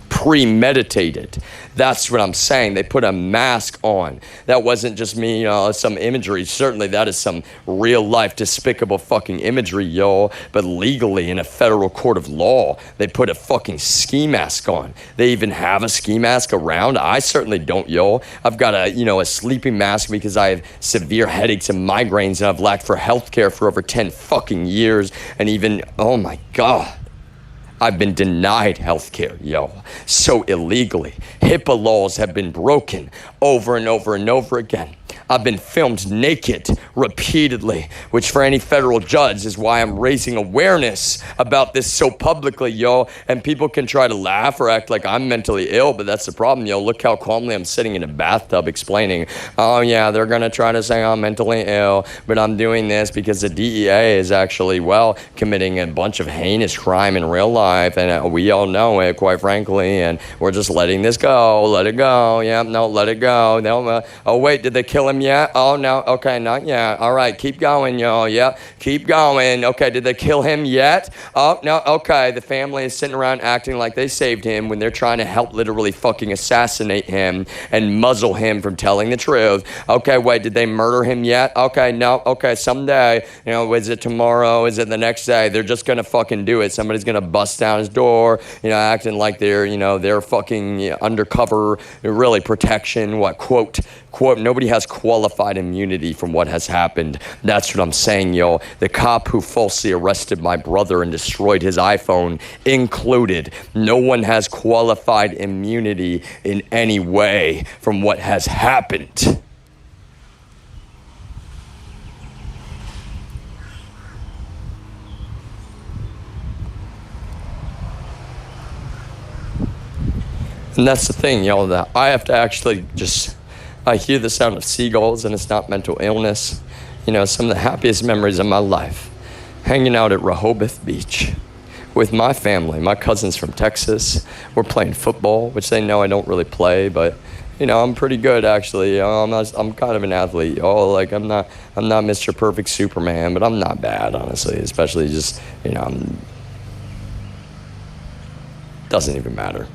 Premeditated. That's what I'm saying. They put a mask on. That wasn't just me, some imagery. Certainly that is some real life despicable fucking imagery, y'all. But legally in a federal court of law, they put a fucking ski mask on. They even have a ski mask around. I certainly don't, y'all. I've got a sleeping mask because I have severe headaches and migraines, and I've lacked for healthcare for over 10 fucking years. And even, oh my God, I've been denied healthcare, yo, so illegally. HIPAA laws have been broken over and over and over again. I've been filmed naked repeatedly, which for any federal judge is why I'm raising awareness about this so publicly, yo. And people can try to laugh or act like I'm mentally ill, but that's the problem, yo. Look how calmly I'm sitting in a bathtub explaining, oh yeah, they're gonna try to say I'm mentally ill, but I'm doing this because the DEA is actually, well, committing a bunch of heinous crime in real life, and we all know it, quite frankly, and we're just letting this go. Let it go. Yeah, no, let it go. No, oh wait, did they kill him yet? Oh no, okay, not yet. All right, keep going, y'all. Yeah, keep going. Okay, did they kill him yet? Oh no, okay. The family is sitting around acting like they saved him when they're trying to help literally fucking assassinate him and muzzle him from telling the truth. Okay, wait, did they murder him yet? Okay, no, okay, someday. Is it tomorrow? Is it the next day? They're just gonna fucking do it. Somebody's gonna bust down his door, acting like they're fucking undercover, really protection, quote Quote, nobody has qualified immunity from what has happened. That's what I'm saying, yo. The cop who falsely arrested my brother and destroyed his iPhone included. No one has qualified immunity in any way from what has happened. And that's the thing, y'all, that I have to actually I hear the sound of seagulls and it's not mental illness. You know, some of the happiest memories of my life, hanging out at Rehoboth Beach with my family. My cousin's from Texas. We're playing football, which they know I don't really play, but you know, I'm pretty good actually. I'm kind of an athlete, y'all. Like I'm not Mr. Perfect Superman, but I'm not bad, honestly, especially just, you know, doesn't even matter.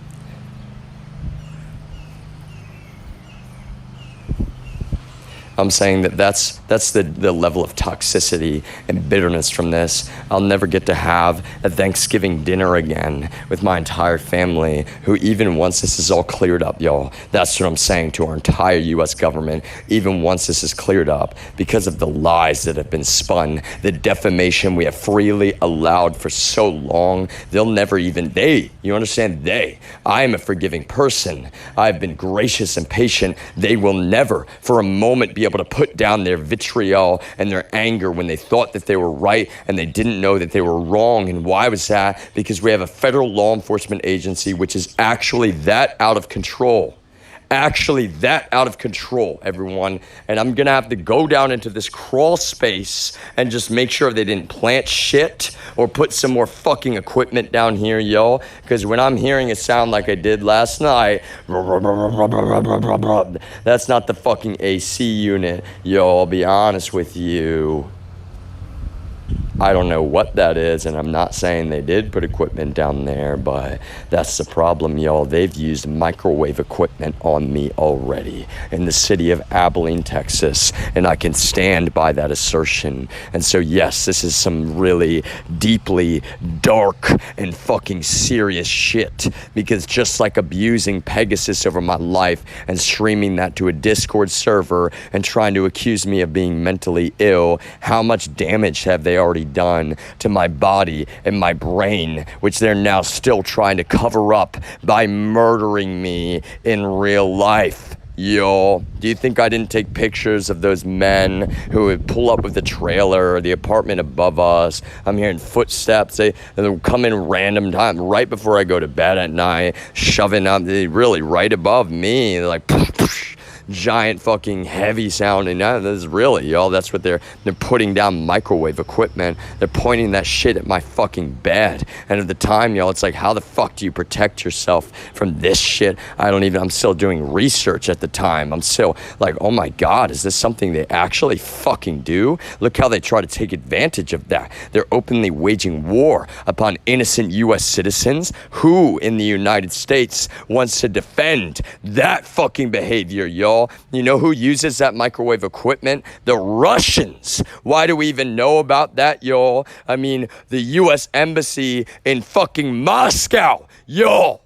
I'm saying that's the level of toxicity and bitterness from this. I'll never get to have a Thanksgiving dinner again with my entire family, who even once this is all cleared up, y'all, that's what I'm saying to our entire U.S. government, even once this is cleared up, because of the lies that have been spun, the defamation we have freely allowed for so long, they'll never even, you understand, I am a forgiving person. I've been gracious and patient. They will never for a moment be able to put down their vitriol and their anger when they thought that they were right and they didn't know that they were wrong. And why was that? Because we have a federal law enforcement agency which is actually that out of control. Everyone. And I'm gonna have to go down into this crawl space and just make sure they didn't plant shit or put some more fucking equipment down here, yo. Because when I'm hearing a sound like I did last night, that's not the fucking AC unit, yo. I'll be honest with you. I don't know what that is, and I'm not saying they did put equipment down there, but that's the problem, y'all. They've used microwave equipment on me already in the city of Abilene, Texas, and I can stand by that assertion. And so, yes, this is some really deeply dark and fucking serious shit, because just like abusing Pegasus over my life and streaming that to a Discord server and trying to accuse me of being mentally ill, how much damage have they already done to my body and my brain, which they're now still trying to cover up by murdering me in real life? Yo, do you think I didn't take pictures of those men who would pull up with the trailer or the apartment above us? I'm hearing footsteps. They come in random time right before I go to bed at night, shoving up, really right above me. They're like, giant fucking heavy sounding. This is really, y'all, that's what they're putting down microwave equipment. They're pointing that shit at my fucking bed. And at the time, y'all, it's like, how the fuck do you protect yourself from this shit? I'm still doing research at the time. I'm still like, oh my God, is this something they actually fucking do? Look how they try to take advantage of that. They're openly waging war upon innocent U.S. citizens. Who in the United States wants to defend that fucking behavior, y'all? You know who uses that microwave equipment? The Russians. Why do we even know about that, y'all? I mean, the U.S. Embassy in fucking Moscow, y'all.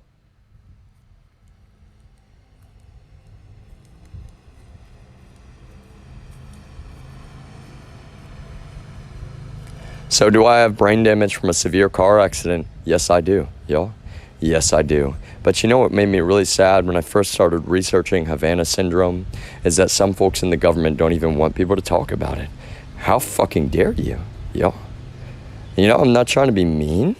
So do I have brain damage from a severe car accident? Yes, I do, y'all. Yes, I do. But you know what made me really sad when I first started researching Havana syndrome is that some folks in the government don't even want people to talk about it. How fucking dare you, yo? You know, I'm not trying to be mean,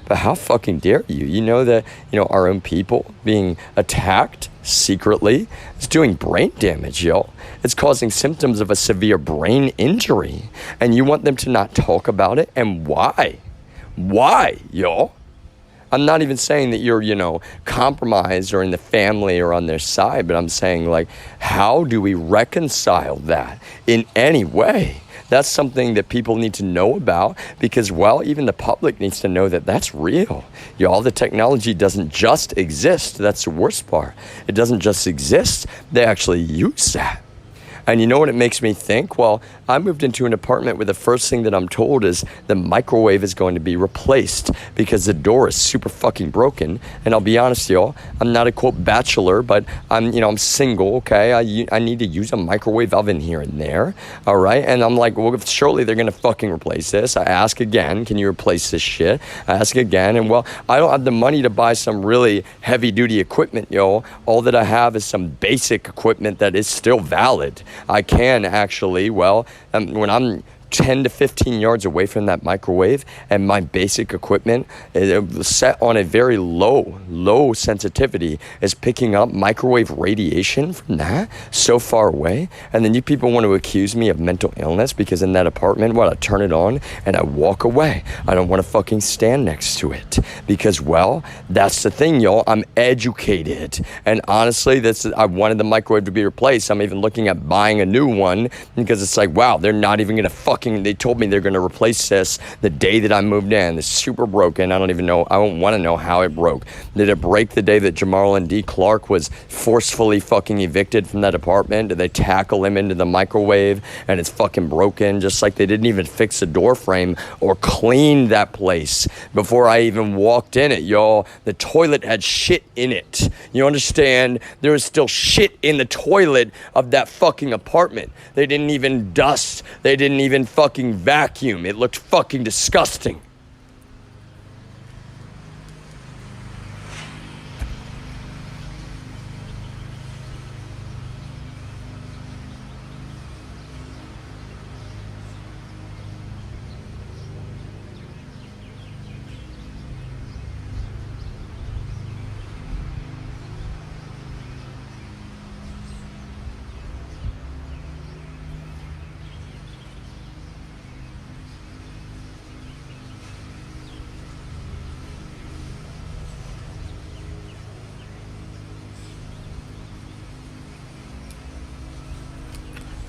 but how fucking dare you? You know that, our own people being attacked secretly is doing brain damage, yo. It's causing symptoms of a severe brain injury, and you want them to not talk about it? And why? Why, yo? I'm not even saying that you're, compromised or in the family or on their side, but I'm saying, like, how do we reconcile that in any way? That's something that people need to know about because, well, even the public needs to know that that's real. Y'all, the technology doesn't just exist. That's the worst part. It doesn't just exist. They actually use that. And you know what it makes me think? Well, I moved into an apartment where the first thing that I'm told is the microwave is going to be replaced because the door is super fucking broken. And I'll be honest, y'all, I'm not a quote bachelor, but I'm single, okay? I need to use a microwave oven here and there, all right? And I'm like, well, surely they're gonna fucking replace this. I ask again, can you replace this shit? I ask again, and well, I don't have the money to buy some really heavy duty equipment, y'all. All that I have is some basic equipment that is still valid. I can actually, when I'm 10 to 15 yards away from that microwave and my basic equipment is set on a very low sensitivity is picking up microwave radiation from that so far away. And then you people want to accuse me of mental illness because in that apartment, I turn it on and I walk away. I don't want to fucking stand next to it because, that's the thing, y'all. I'm educated. And honestly, I wanted the microwave to be replaced. I'm even looking at buying a new one because it's like, wow, they're not even going to they told me they're going to replace this the day that I moved in. It's super broken. I don't even know. I don't want to know how it broke. Did it break the day that Jamal and D. Clark was forcefully fucking evicted from that apartment? Did they tackle him into the microwave and it's fucking broken? Just like they didn't even fix the door frame or clean that place before I even walked in it, y'all. The toilet had shit in it. You understand? There was still shit in the toilet of that fucking apartment. They didn't even dust. They didn't even fucking vacuum. It looked fucking disgusting.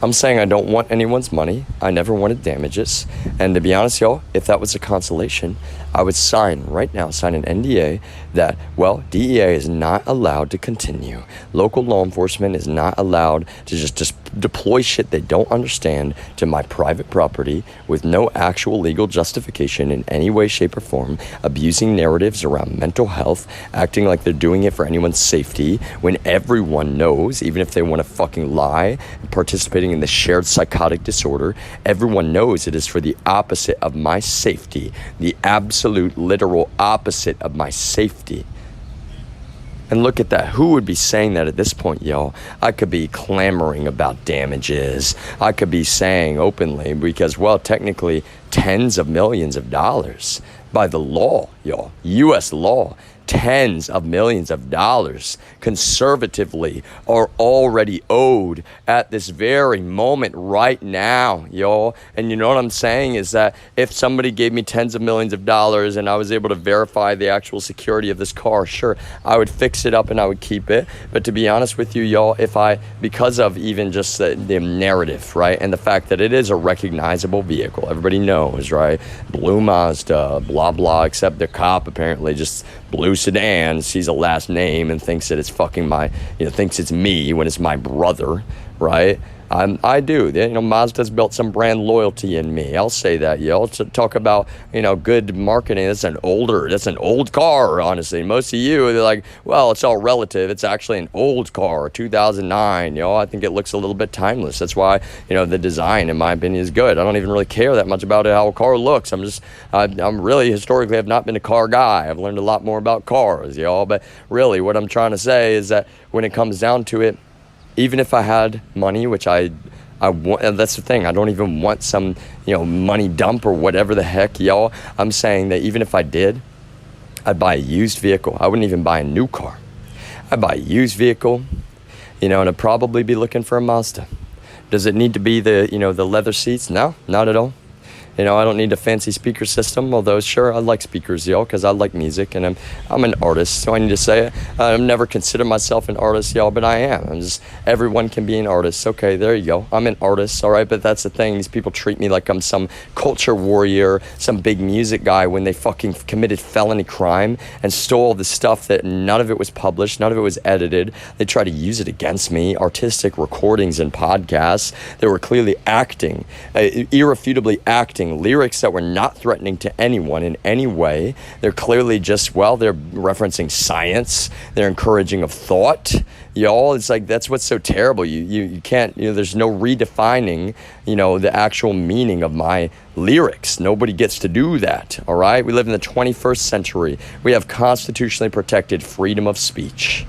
I'm saying I don't want anyone's money. I never wanted damages. And to be honest, y'all, if that was a consolation, I would sign an NDA that, DEA is not allowed to continue. Local law enforcement is not allowed to just deploy shit they don't understand to my private property with no actual legal justification in any way, shape, or form, abusing narratives around mental health, acting like they're doing it for anyone's safety when everyone knows, even if they want to fucking lie, participating in the shared psychotic disorder, everyone knows it is for the opposite of my safety, the absolute literal opposite of my safety. And look at that. Who would be saying that at this point, y'all? I could be clamoring about damages. I could be saying openly because, technically tens of millions of dollars by the law, y'all, U.S. law, tens of millions of dollars conservatively are already owed at this very moment right now, y'all. And you know what I'm saying is that if somebody gave me tens of millions of dollars and I was able to verify the actual security of this car, sure, I would fix it up and I would keep it. But to be honest with you, y'all, because of even just the narrative, right, and the fact that it is a recognizable vehicle, everybody knows, right, blue Mazda, blah, blah, except the cop apparently just blue sedan sees a last name and thinks that it's fucking thinks it's me when it's my brother, right? I do. Mazda's built some brand loyalty in me. I'll say that, y'all. To talk about, good marketing. That's an old car, honestly. Most of you, they're like, it's all relative. It's actually an old car, 2009, I think it looks a little bit timeless. That's why, the design, in my opinion, is good. I don't even really care that much about how a car looks. I'm really, historically, have not been a car guy. I've learned a lot more about cars, y'all. But really, what I'm trying to say is that when it comes down to it, even if I had money, which I want, and that's the thing, I don't even want some, money dump or whatever the heck, y'all. I'm saying that even if I did, I'd buy a used vehicle. I wouldn't even buy a new car. I'd buy a used vehicle, and I'd probably be looking for a Mazda. Does it need to be the leather seats? No, not at all. You know, I don't need a fancy speaker system, although sure, I like speakers, y'all, because I like music, and I'm an artist, so I need to say it. I've never considered myself an artist, y'all, but I am. Everyone can be an artist. Okay, there you go. I'm an artist, all right, but that's the thing. These people treat me like I'm some culture warrior, some big music guy, when they fucking committed felony crime and stole the stuff that none of it was published, none of it was edited. They try to use it against me, artistic recordings and podcasts that were clearly acting, irrefutably acting, lyrics that were not threatening to anyone in any way. They're clearly just, well, they're referencing science, they're encouraging of thought, y'all. It's like, that's what's so terrible. You can't, there's no redefining, the actual meaning of my lyrics. Nobody gets to do that, all right? We live in the 21st century. We have constitutionally protected freedom of speech.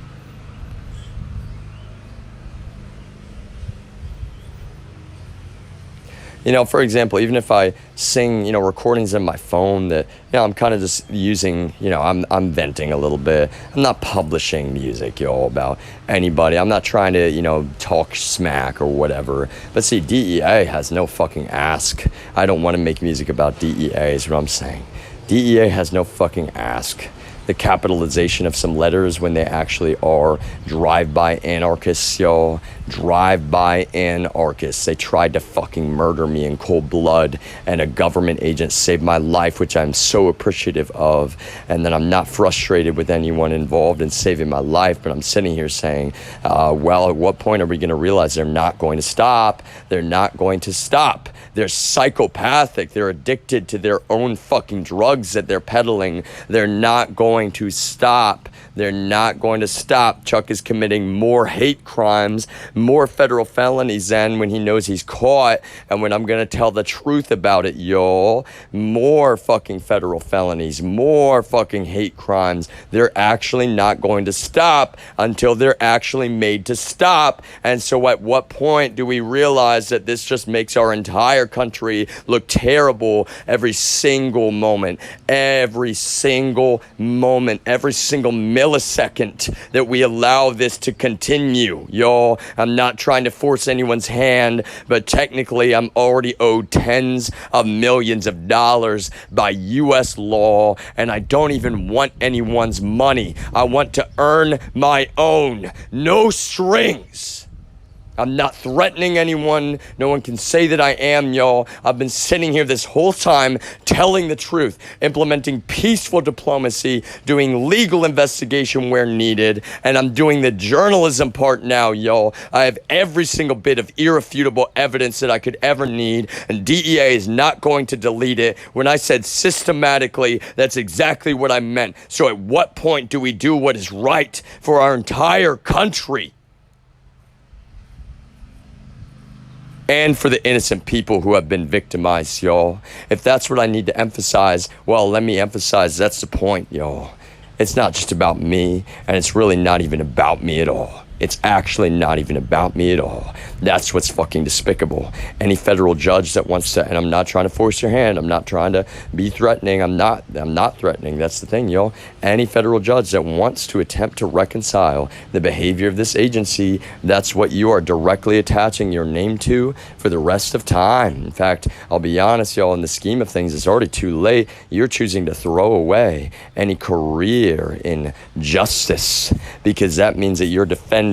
For example, even if I sing, recordings in my phone that, I'm kind of just using, I'm venting a little bit. I'm not publishing music, about anybody. I'm not trying to, talk smack or whatever. But see, DEA has no fucking ask. I don't want to make music about DEA is what I'm saying. DEA has no fucking ask. The capitalization of some letters when they actually are drive-by anarchists, y'all. Drive-by anarchists. They tried to fucking murder me in cold blood, and a government agent saved my life, which I'm so appreciative of. And then I'm not frustrated with anyone involved in saving my life, but I'm sitting here saying, well, at what point are we going to realize they're not going to stop? They're not going to stop. They're psychopathic. They're addicted to their own fucking drugs that they're peddling. They're not going to stop. They're not going to stop. Chuck is committing more hate crimes, more federal felonies than when he knows he's caught. And when I'm going to tell the truth about it, y'all, more fucking federal felonies, more fucking hate crimes. They're actually not going to stop until they're actually made to stop. And so at what point do we realize that this just makes our entire country look terrible every single moment, every single millisecond that we allow this to continue, y'all? I'm not trying to force anyone's hand, but technically I'm already owed tens of millions of dollars by U.S. law, and I don't even want anyone's money. I want to earn my own. No strings. I'm not threatening anyone. No one can say that I am, y'all. I've been sitting here this whole time telling the truth, implementing peaceful diplomacy, doing legal investigation where needed, and I'm doing the journalism part now, y'all. I have every single bit of irrefutable evidence that I could ever need, and DEA is not going to delete it. When I said systematically, that's exactly what I meant. So at what point do we do what is right for our entire country? And for the innocent people who have been victimized, y'all. If that's what I need to emphasize, well, let me emphasize that's the point, y'all. It's not just about me, and it's really not even about me at all. It's actually not even about me at all. That's what's fucking despicable. Any federal judge that wants to, and I'm not trying to force your hand, I'm not trying to be threatening, I'm not threatening, that's the thing, y'all. Any federal judge that wants to attempt to reconcile the behavior of this agency, that's what you are directly attaching your name to for the rest of time. In fact, I'll be honest, y'all, in the scheme of things, it's already too late. You're choosing to throw away any career in justice, because that means that you're defending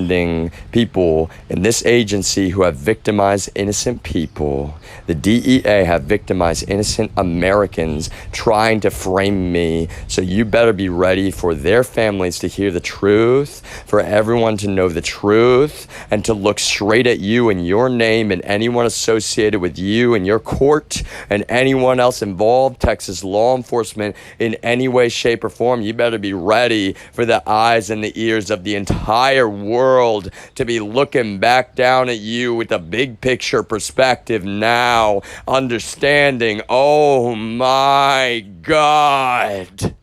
people in this agency who have victimized innocent people. The DEA have victimized innocent Americans trying to frame me. So you better be ready for their families to hear the truth, for everyone to know the truth, and to look straight at you and your name and anyone associated with you and your court and anyone else involved, Texas law enforcement, in any way, shape, or form. You better be ready for the eyes and the ears of the entire world to be looking back down at you with a big picture perspective now, understanding, oh my God.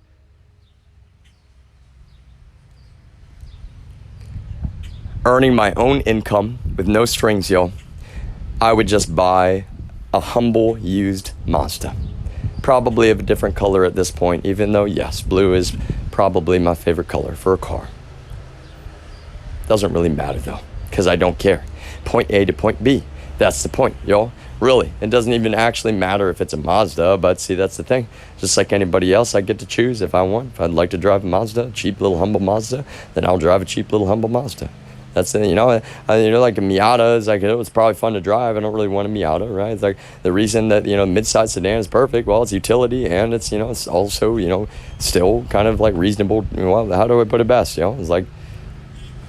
Earning my own income with no strings, y'all. I would just buy a humble used Mazda. Probably of a different color at this point, even though, yes, blue is probably my favorite color for a car. Doesn't really matter though, because I don't care. Point A to point B. That's the point, y'all. Really, it doesn't even actually matter if it's a Mazda, but see, that's the thing. Just like anybody else, I get to choose if I want. If I'd like to drive a Mazda, cheap little humble Mazda, then I'll drive a cheap little humble Mazda. That's it, like a Miata is like, it's probably fun to drive. I don't really want a Miata, right? It's like the reason that, mid-size sedan is perfect. Well, it's utility and it's, it's also, still kind of like reasonable. Well, how do I put it best? It's like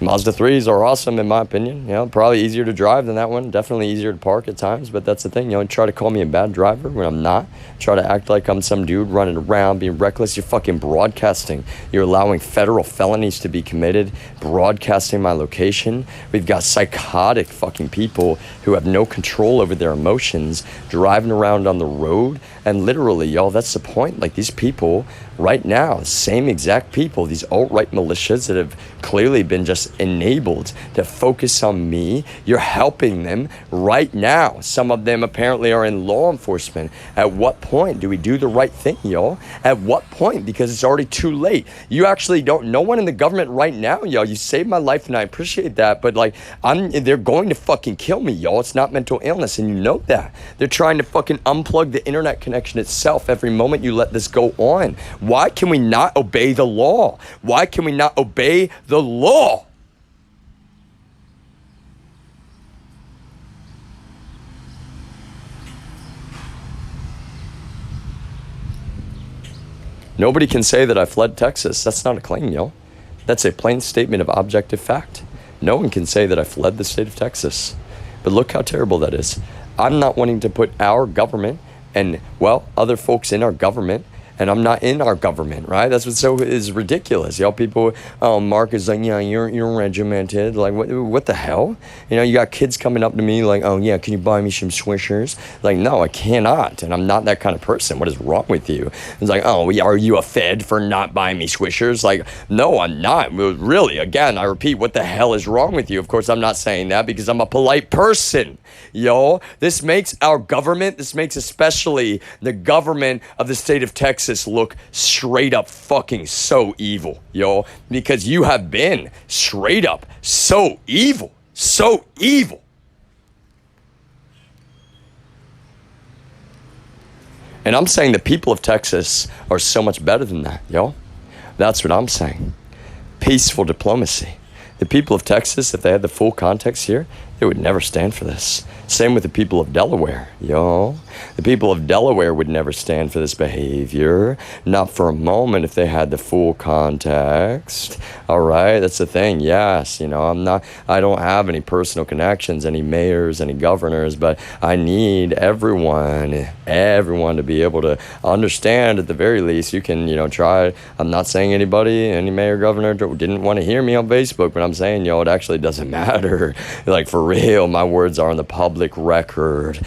Mazda 3s are awesome in my opinion. Probably easier to drive than that one. Definitely easier to park at times, but that's the thing. Try to call me a bad driver when I'm not. Try to act like I'm some dude running around being reckless. You're fucking broadcasting. You're allowing federal felonies to be committed. Broadcasting my location. We've got psychotic fucking people who have no control over their emotions driving around on the road. And literally, y'all, that's the point. Like these people right now, same exact people, these alt-right militias that have clearly been just enabled to focus on me. You're helping them right now. Some of them apparently are in law enforcement. At what point do we do the right thing, y'all? At what point? Because it's already too late. You actually don't, no one in the government right now, y'all, you saved my life and I appreciate that, but like, they're going to fucking kill me, y'all. It's not mental illness and you know that. They're trying to fucking unplug the internet connection itself every moment you let this go on. Why can we not obey the law? Why can we not obey the law? Nobody can say that I fled Texas. That's not a claim, yo. That's a plain statement of objective fact. No one can say that I fled the state of Texas. But look how terrible that is. I'm not wanting to put our government and, well, other folks in our government, and I'm not in our government, right? That's what so is ridiculous. Y'all people, Mark is like, yeah, you're regimented. Like, what the hell? You got kids coming up to me like, oh, yeah, can you buy me some Swishers? Like, no, I cannot. And I'm not that kind of person. What is wrong with you? It's like, oh, are you a fed for not buying me Swishers? Like, no, I'm not. Really, again, I repeat, what the hell is wrong with you? Of course, I'm not saying that because I'm a polite person. Yo, this makes our government, this makes especially the government of the state of Texas look straight up fucking so evil, yo, because you have been straight up so evil, so evil. And I'm saying the people of Texas are so much better than that, yo. That's what I'm saying. Peaceful diplomacy. The people of Texas, if they had the full context here, they would never stand for this. Same with the people of Delaware, yo. The people of Delaware would never stand for this behavior. Not for a moment if they had the full context. All right, that's the thing. Yes, I don't have any personal connections, any mayors, any governors, but I need everyone to be able to understand at the very least. You can, try. I'm not saying any mayor, governor didn't want to hear me on Facebook, but I'm saying, it actually doesn't matter. Like, for real, my words are on the public record,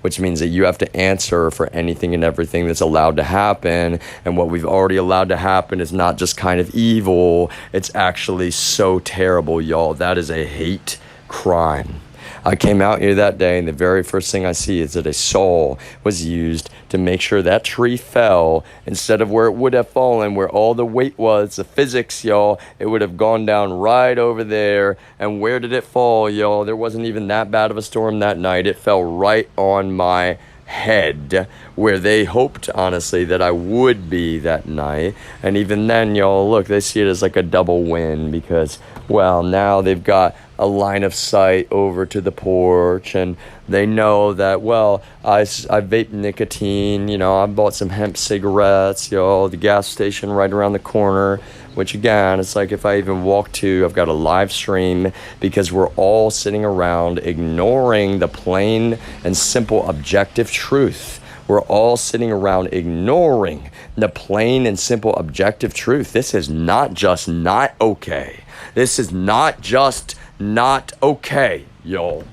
which means that you have to answer for anything and everything that's allowed to happen. And what we've already allowed to happen is not just kind of evil, it's actually so terrible, y'all. That is a hate crime. I came out here that day, and the very first thing I see is that a saw was used to make sure that tree fell instead of where it would have fallen, where all the weight was, the physics, y'all. It would have gone down right over there. And where did it fall, y'all? There wasn't even that bad of a storm that night. It fell right on my head, where they hoped, honestly, that I would be that night. And even then, y'all, look, they see it as like a double win because, well, now they've got a line of sight over to the porch, and they know that, well, I vape nicotine, I bought some hemp cigarettes, the gas station right around the corner, which again, it's like if I even walk to, I've got a live stream because we're all sitting around ignoring the plain and simple objective truth. We're all sitting around ignoring the plain and simple objective truth. This is not just not okay. This is not just not okay, y'all.